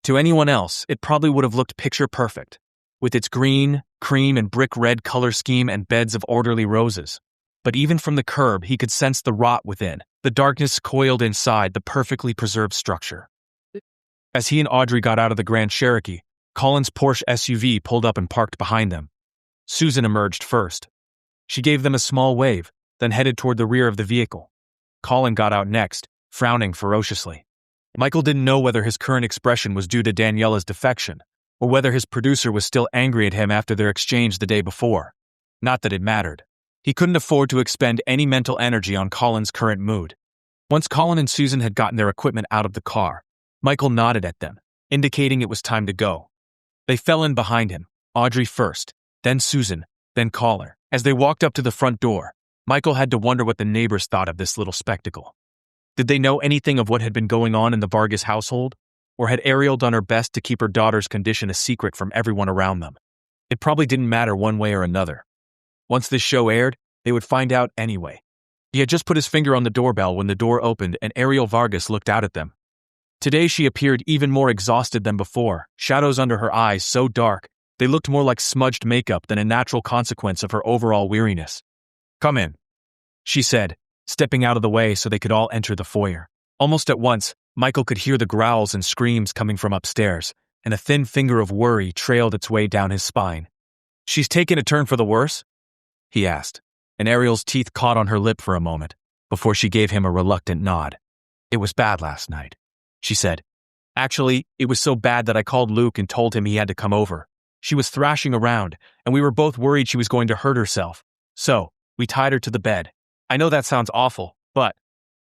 To anyone else, it probably would have looked picture perfect, with its green, cream, and brick red color scheme and beds of orderly roses. But even from the curb, he could sense the rot within, the darkness coiled inside the perfectly preserved structure. As he and Audrey got out of the Grand Cherokee, Colin's Porsche SUV pulled up and parked behind them. Susan emerged first. She gave them a small wave, then headed toward the rear of the vehicle. Colin got out next, frowning ferociously. Michael didn't know whether his current expression was due to Daniela's defection, or whether his producer was still angry at him after their exchange the day before. Not that it mattered. He couldn't afford to expend any mental energy on Colin's current mood. Once Colin and Susan had gotten their equipment out of the car, Michael nodded at them, indicating it was time to go. They fell in behind him, Audrey first, then Susan, then Colin. As they walked up to the front door, Michael had to wonder what the neighbors thought of this little spectacle. Did they know anything of what had been going on in the Vargas household? Or had Ariel done her best to keep her daughter's condition a secret from everyone around them? It probably didn't matter one way or another. Once this show aired, they would find out anyway. He had just put his finger on the doorbell when the door opened and Ariel Vargas looked out at them. Today she appeared even more exhausted than before, shadows under her eyes so dark, they looked more like smudged makeup than a natural consequence of her overall weariness. "Come in," she said, stepping out of the way so they could all enter the foyer. Almost at once, Michael could hear the growls and screams coming from upstairs, and a thin finger of worry trailed its way down his spine. "She's taken a turn for the worse?" he asked, and Ariel's teeth caught on her lip for a moment, before she gave him a reluctant nod. "It was bad last night," she said. "Actually, it was so bad that I called Luke and told him he had to come over. She was thrashing around, and we were both worried she was going to hurt herself. So, we tied her to the bed. I know that sounds awful, but..."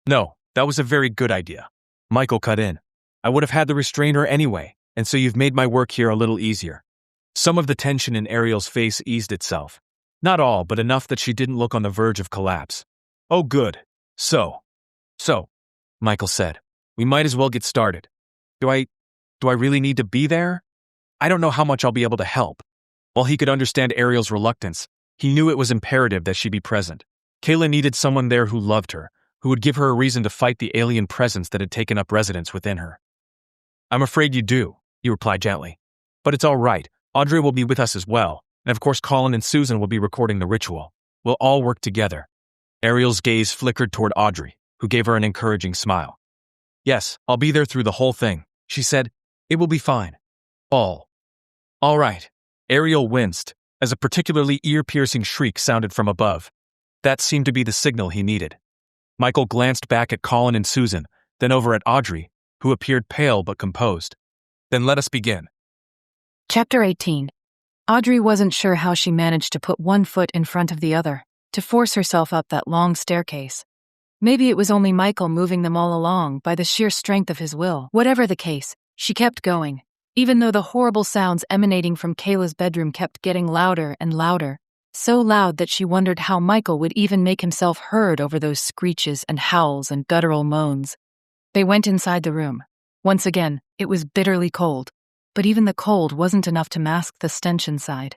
"No, that was a very good idea," Michael cut in. "I would have had to restrain her anyway, and so you've made my work here a little easier." Some of the tension in Ariel's face eased itself. Not all, but enough that she didn't look on the verge of collapse. "Oh good. So, Michael said, "we might as well get started. Do I really need to be there? I don't know how much I'll be able to help." While he could understand Ariel's reluctance, he knew it was imperative that she be present. Kayla needed someone there who loved her, who would give her a reason to fight the alien presence that had taken up residence within her. "I'm afraid you do," he replied gently. "But it's all right. Audrey will be with us as well, and of course Colin and Susan will be recording the ritual. We'll all work together." Ariel's gaze flickered toward Audrey, who gave her an encouraging smile. "Yes, I'll be there through the whole thing," she said. "It will be fine." All right." Ariel winced, as a particularly ear-piercing shriek sounded from above. That seemed to be the signal he needed. Michael glanced back at Colin and Susan, then over at Audrey, who appeared pale but composed. "Then let us begin." Chapter 18. Audrey wasn't sure how she managed to put one foot in front of the other, to force herself up that long staircase. Maybe it was only Michael moving them all along by the sheer strength of his will. Whatever the case, she kept going, even though the horrible sounds emanating from Kayla's bedroom kept getting louder and louder, so loud that she wondered how Michael would even make himself heard over those screeches and howls and guttural moans. They went inside the room. Once again, it was bitterly cold, but even the cold wasn't enough to mask the stench inside.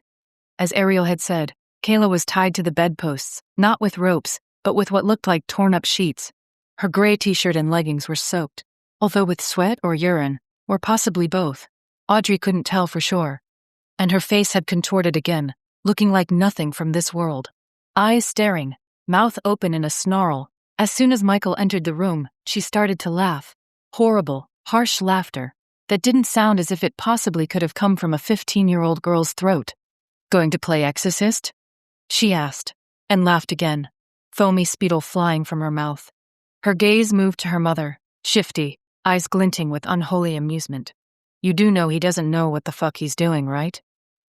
As Ariel had said, Kayla was tied to the bedposts, not with ropes, but with what looked like torn-up sheets. Her gray t-shirt and leggings were soaked, although with sweat or urine, or possibly both. Audrey couldn't tell for sure. And her face had contorted again, looking like nothing from this world. Eyes staring, mouth open in a snarl. As soon as Michael entered the room, she started to laugh. Horrible, harsh laughter that didn't sound as if it possibly could have come from a 15-year-old girl's throat. "Going to play exorcist?" she asked, and laughed again, foamy spittle flying from her mouth. Her gaze moved to her mother, shifty, eyes glinting with unholy amusement. "You do know he doesn't know what the fuck he's doing, right?"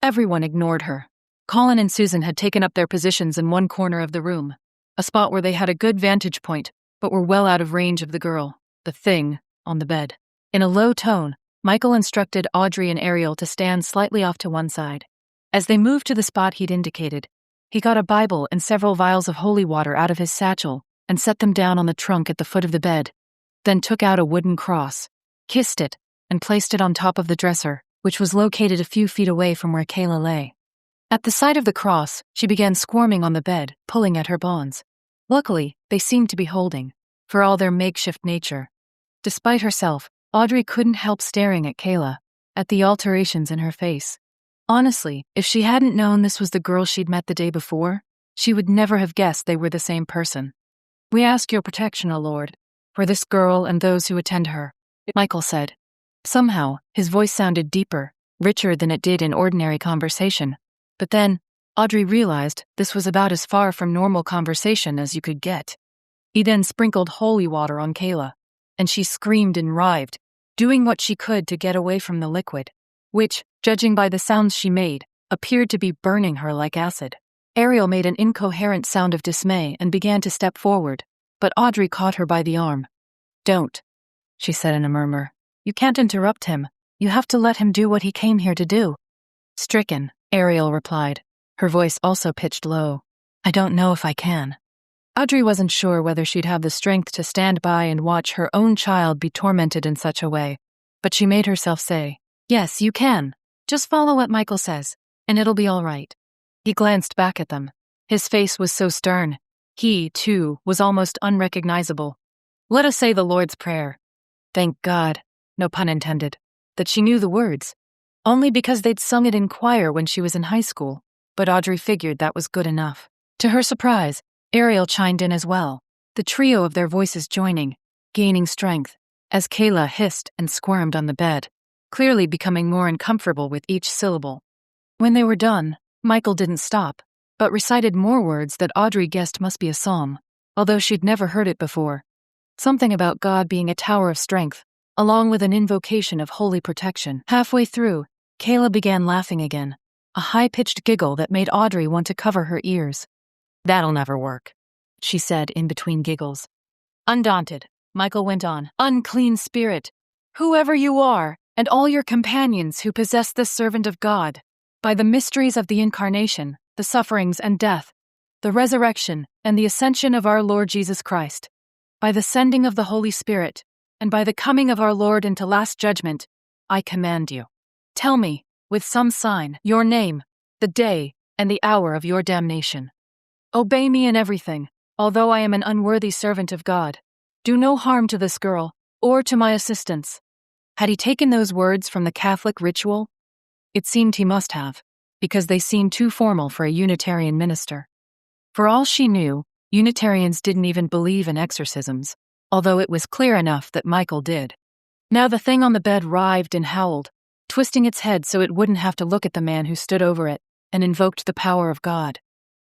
Everyone ignored her. Colin and Susan had taken up their positions in one corner of the room, a spot where they had a good vantage point, but were well out of range of the girl, the thing, on the bed. In a low tone, Michael instructed Audrey and Ariel to stand slightly off to one side. As they moved to the spot he'd indicated, he got a Bible and several vials of holy water out of his satchel and set them down on the trunk at the foot of the bed, then took out a wooden cross, kissed it, and placed it on top of the dresser, which was located a few feet away from where Kayla lay. At the sight of the cross, she began squirming on the bed, pulling at her bonds. Luckily, they seemed to be holding, for all their makeshift nature. Despite herself, Audrey couldn't help staring at Kayla, at the alterations in her face. Honestly, if she hadn't known this was the girl she'd met the day before, she would never have guessed they were the same person. "We ask your protection, O Lord, for this girl and those who attend her," Michael said. Somehow, his voice sounded deeper, richer than it did in ordinary conversation. But then, Audrey realized this was about as far from normal conversation as you could get. He then sprinkled holy water on Kayla, and she screamed and writhed, doing what she could to get away from the liquid, which, judging by the sounds she made, appeared to be burning her like acid. Ariel made an incoherent sound of dismay and began to step forward, but Audrey caught her by the arm. "Don't," she said in a murmur. "You can't interrupt him. You have to let him do what he came here to do." "Stricken," Ariel replied, her voice also pitched low. "I don't know if I can." Audrey wasn't sure whether she'd have the strength to stand by and watch her own child be tormented in such a way, but she made herself say, "Yes, you can. Just follow what Michael says, and it'll be all right." He glanced back at them. His face was so stern. He, too, was almost unrecognizable. "Let us say the Lord's Prayer." Thank God, no pun intended, that she knew the words. Only because they'd sung it in choir when she was in high school, but Audrey figured that was good enough. To her surprise, Ariel chimed in as well, the trio of their voices joining, gaining strength, as Kayla hissed and squirmed on the bed, clearly becoming more uncomfortable with each syllable. When they were done, Michael didn't stop, but recited more words that Audrey guessed must be a psalm, although she'd never heard it before. Something about God being a tower of strength, along with an invocation of holy protection. Halfway through, Kayla began laughing again, a high-pitched giggle that made Audrey want to cover her ears. "That'll never work," she said in between giggles. Undaunted, Michael went on, "Unclean spirit, whoever you are, and all your companions who possess this servant of God, by the mysteries of the Incarnation, the sufferings and death, the resurrection and the ascension of our Lord Jesus Christ, by the sending of the Holy Spirit, and by the coming of our Lord into last judgment, I command you. Tell me, with some sign, your name, the day, and the hour of your damnation. Obey me in everything, although I am an unworthy servant of God. Do no harm to this girl, or to my assistants." Had he taken those words from the Catholic ritual? It seemed he must have, because they seemed too formal for a Unitarian minister. For all she knew, Unitarians didn't even believe in exorcisms, although it was clear enough that Michael did. Now the thing on the bed writhed and howled, twisting its head so it wouldn't have to look at the man who stood over it and invoked the power of God.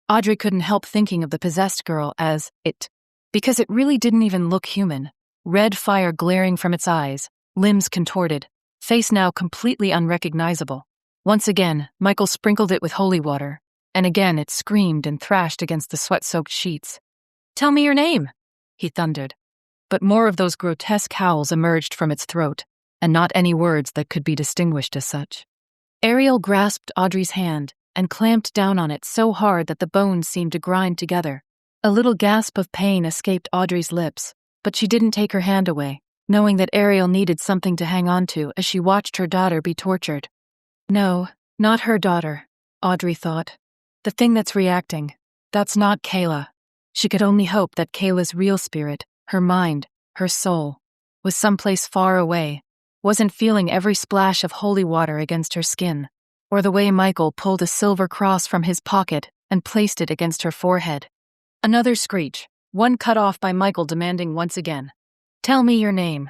Audrey couldn't help thinking of the possessed girl as it, because it really didn't even look human. Red fire glaring from its eyes, limbs contorted, face now completely unrecognizable. Once again, Michael sprinkled it with holy water, and again it screamed and thrashed against the sweat-soaked sheets. "Tell me your name," he thundered. But more of those grotesque howls emerged from its throat, and not any words that could be distinguished as such. Ariel grasped Audrey's hand and clamped down on it so hard that the bones seemed to grind together. A little gasp of pain escaped Audrey's lips, but she didn't take her hand away, knowing that Ariel needed something to hang on to as she watched her daughter be tortured. No, not her daughter, Audrey thought. The thing that's reacting, that's not Kayla. She could only hope that Kayla's real spirit, her mind, her soul, was someplace far away, wasn't feeling every splash of holy water against her skin, or the way Michael pulled a silver cross from his pocket and placed it against her forehead. Another screech, one cut off by Michael demanding once again, "Tell me your name."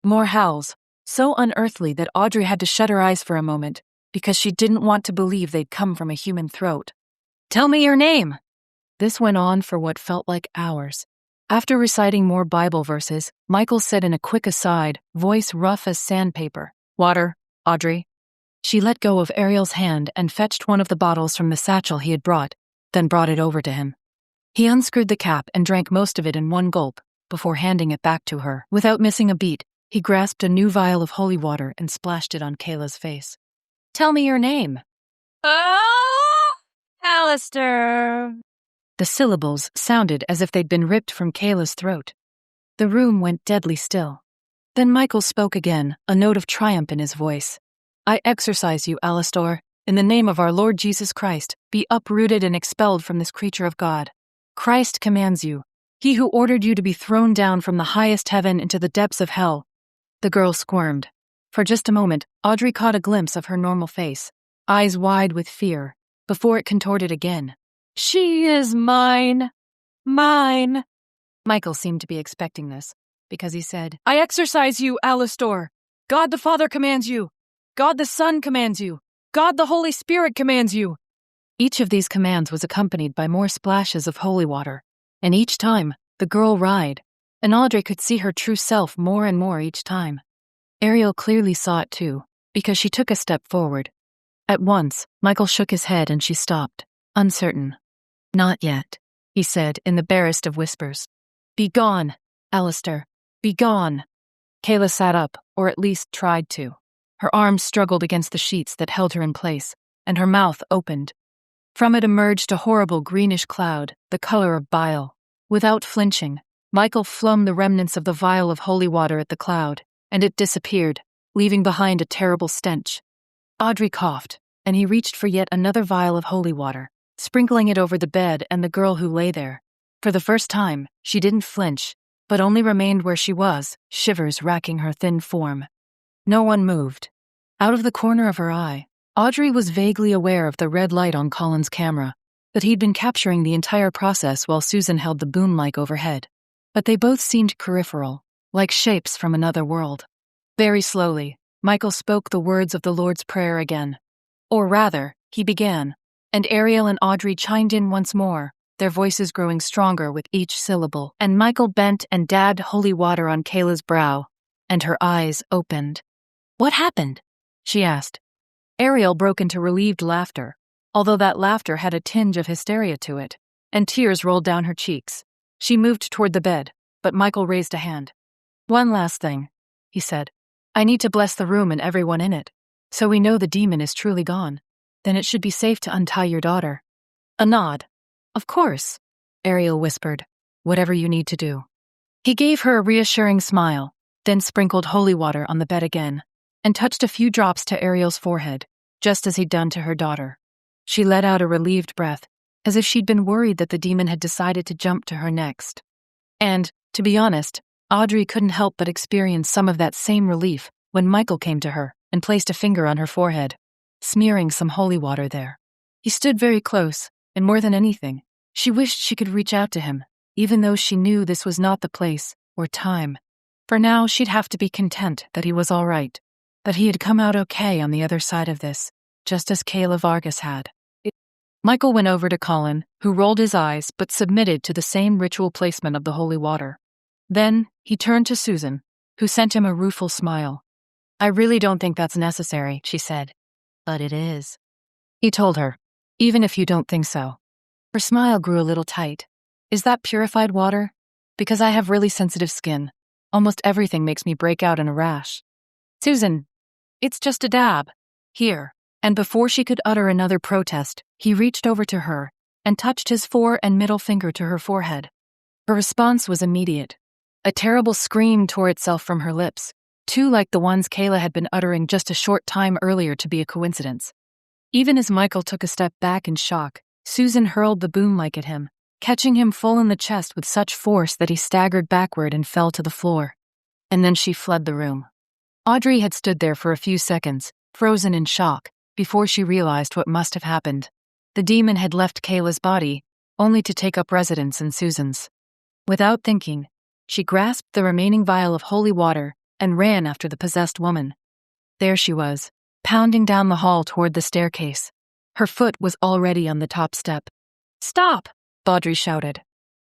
More howls, so unearthly that Audrey had to shut her eyes for a moment because she didn't want to believe they'd come from a human throat. "Tell me your name!" This went on for what felt like hours. After reciting more Bible verses, Michael said in a quick aside, voice rough as sandpaper, "Water, Audrey." She let go of Ariel's hand and fetched one of the bottles from the satchel he had brought, then brought it over to him. He unscrewed the cap and drank most of it in one gulp before handing it back to her. Without missing a beat, he grasped a new vial of holy water and splashed it on Kayla's face. "Tell me your name." "Oh, Alistair." The syllables sounded as if they'd been ripped from Kayla's throat. The room went deadly still. Then Michael spoke again, a note of triumph in his voice. "I exorcise you, Alistair. In the name of our Lord Jesus Christ, be uprooted and expelled from this creature of God. Christ commands you, he who ordered you to be thrown down from the highest heaven into the depths of hell." The girl squirmed. For just a moment, Audrey caught a glimpse of her normal face, eyes wide with fear, before it contorted again. "She is mine. Mine." Michael seemed to be expecting this, because he said, "I exorcise you, Alistair. God the Father commands you. God the Son commands you. God the Holy Spirit commands you." Each of these commands was accompanied by more splashes of holy water, and each time, the girl writhed, and Audrey could see her true self more and more each time. Ariel clearly saw it too, because she took a step forward. At once, Michael shook his head and she stopped, uncertain. "Not yet," he said in the barest of whispers. "Be gone, Alistair. Be gone." Kayla sat up, or at least tried to. Her arms struggled against the sheets that held her in place, and her mouth opened. From it emerged a horrible greenish cloud, the color of bile. Without flinching, Michael flung the remnants of the vial of holy water at the cloud, and it disappeared, leaving behind a terrible stench. Audrey coughed, and he reached for yet another vial of holy water, sprinkling it over the bed and the girl who lay there. For the first time, she didn't flinch, but only remained where she was, shivers racking her thin form. No one moved. Out of the corner of her eye, Audrey was vaguely aware of the red light on Colin's camera, that he'd been capturing the entire process while Susan held the boom mic overhead. But they both seemed peripheral, like shapes from another world. Very slowly, Michael spoke the words of the Lord's Prayer again. Or rather, he began, and Ariel and Audrey chimed in once more, their voices growing stronger with each syllable, and Michael bent and dabbed holy water on Kayla's brow, and her eyes opened. "What happened?" she asked. Ariel broke into relieved laughter, although that laughter had a tinge of hysteria to it, and tears rolled down her cheeks. She moved toward the bed, but Michael raised a hand. "One last thing," he said. "I need to bless the room and everyone in it, so we know the demon is truly gone. Then it should be safe to untie your daughter." A nod. "Of course," Ariel whispered. "Whatever you need to do." He gave her a reassuring smile, then sprinkled holy water on the bed again, and touched a few drops to Ariel's forehead, just as he'd done to her daughter. She let out a relieved breath, as if she'd been worried that the demon had decided to jump to her next. And, to be honest, Audrey couldn't help but experience some of that same relief when Michael came to her and placed a finger on her forehead, smearing some holy water there. He stood very close, and more than anything, she wished she could reach out to him, even though she knew this was not the place or time. For now, she'd have to be content that he was all right, that he had come out okay on the other side of this, just as Kayla Vargas had. Michael went over to Colin, who rolled his eyes but submitted to the same ritual placement of the holy water. Then, he turned to Susan, who sent him a rueful smile. "I really don't think that's necessary," she said. "But it is," he told her, "even if you don't think so." Her smile grew a little tight. "Is that purified water? Because I have really sensitive skin. Almost everything makes me break out in a rash." "Susan, it's just a dab. Here." And before she could utter another protest, he reached over to her and touched his fore and middle finger to her forehead. Her response was immediate. A terrible scream tore itself from her lips, too like the ones Kayla had been uttering just a short time earlier to be a coincidence. Even as Michael took a step back in shock, Susan hurled the boom mic at him, catching him full in the chest with such force that he staggered backward and fell to the floor. And then she fled the room. Audrey had stood there for a few seconds, frozen in shock, before she realized what must have happened. The demon had left Kayla's body, only to take up residence in Susan's. Without thinking, she grasped the remaining vial of holy water and ran after the possessed woman. There she was, pounding down the hall toward the staircase. Her foot was already on the top step. "Stop!" Audrey shouted.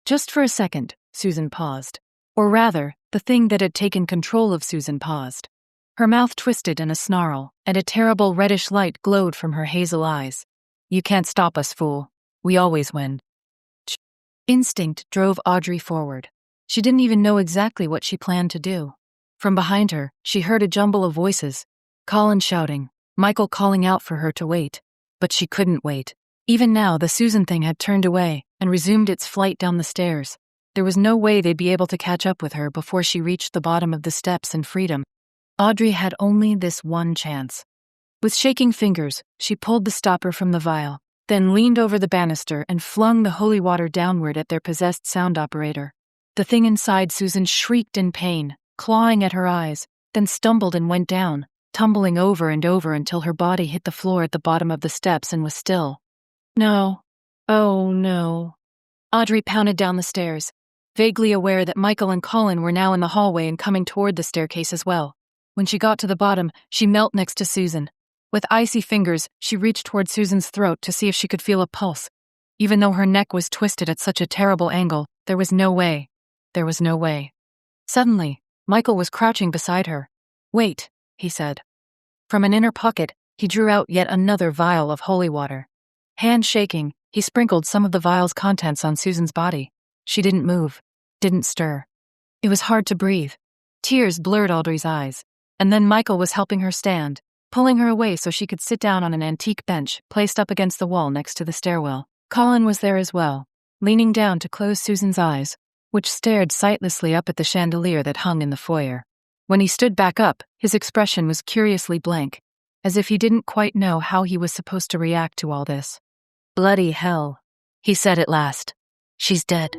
Just for a second, Susan paused. Or rather, the thing that had taken control of Susan paused. Her mouth twisted in a snarl, and a terrible reddish light glowed from her hazel eyes. "You can't stop us, fool. We always win." Instinct drove Audrey forward. She didn't even know exactly what she planned to do. From behind her, she heard a jumble of voices. Colin shouting, Michael calling out for her to wait. But she couldn't wait. Even now, the Susan thing had turned away and resumed its flight down the stairs. There was no way they'd be able to catch up with her before she reached the bottom of the steps in freedom. Audrey had only this one chance. With shaking fingers, she pulled the stopper from the vial, then leaned over the banister and flung the holy water downward at their possessed sound operator. The thing inside Susan shrieked in pain, clawing at her eyes, then stumbled and went down, tumbling over and over until her body hit the floor at the bottom of the steps and was still. No. Oh, no. Audrey pounded down the stairs, vaguely aware that Michael and Colin were now in the hallway and coming toward the staircase as well. When she got to the bottom, she knelt next to Susan. With icy fingers, she reached toward Susan's throat to see if she could feel a pulse. Even though her neck was twisted at such a terrible angle, there was no way. There was no way. Suddenly, Michael was crouching beside her. "Wait," he said. From an inner pocket, he drew out yet another vial of holy water. Hand shaking, he sprinkled some of the vial's contents on Susan's body. She didn't move, didn't stir. It was hard to breathe. Tears blurred Audrey's eyes, and then Michael was helping her stand, pulling her away so she could sit down on an antique bench placed up against the wall next to the stairwell. Colin was there as well, leaning down to close Susan's eyes, which stared sightlessly up at the chandelier that hung in the foyer. When he stood back up, his expression was curiously blank, as if he didn't quite know how he was supposed to react to all this. "Bloody hell," he said at last. "She's dead."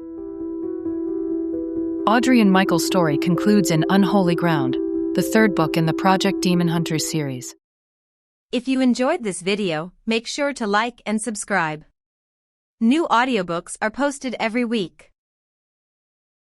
Audrey and Michael's story concludes in Unholy Ground, the third book in the Project Demon Hunters series. If you enjoyed this video, make sure to like and subscribe. New audiobooks are posted every week.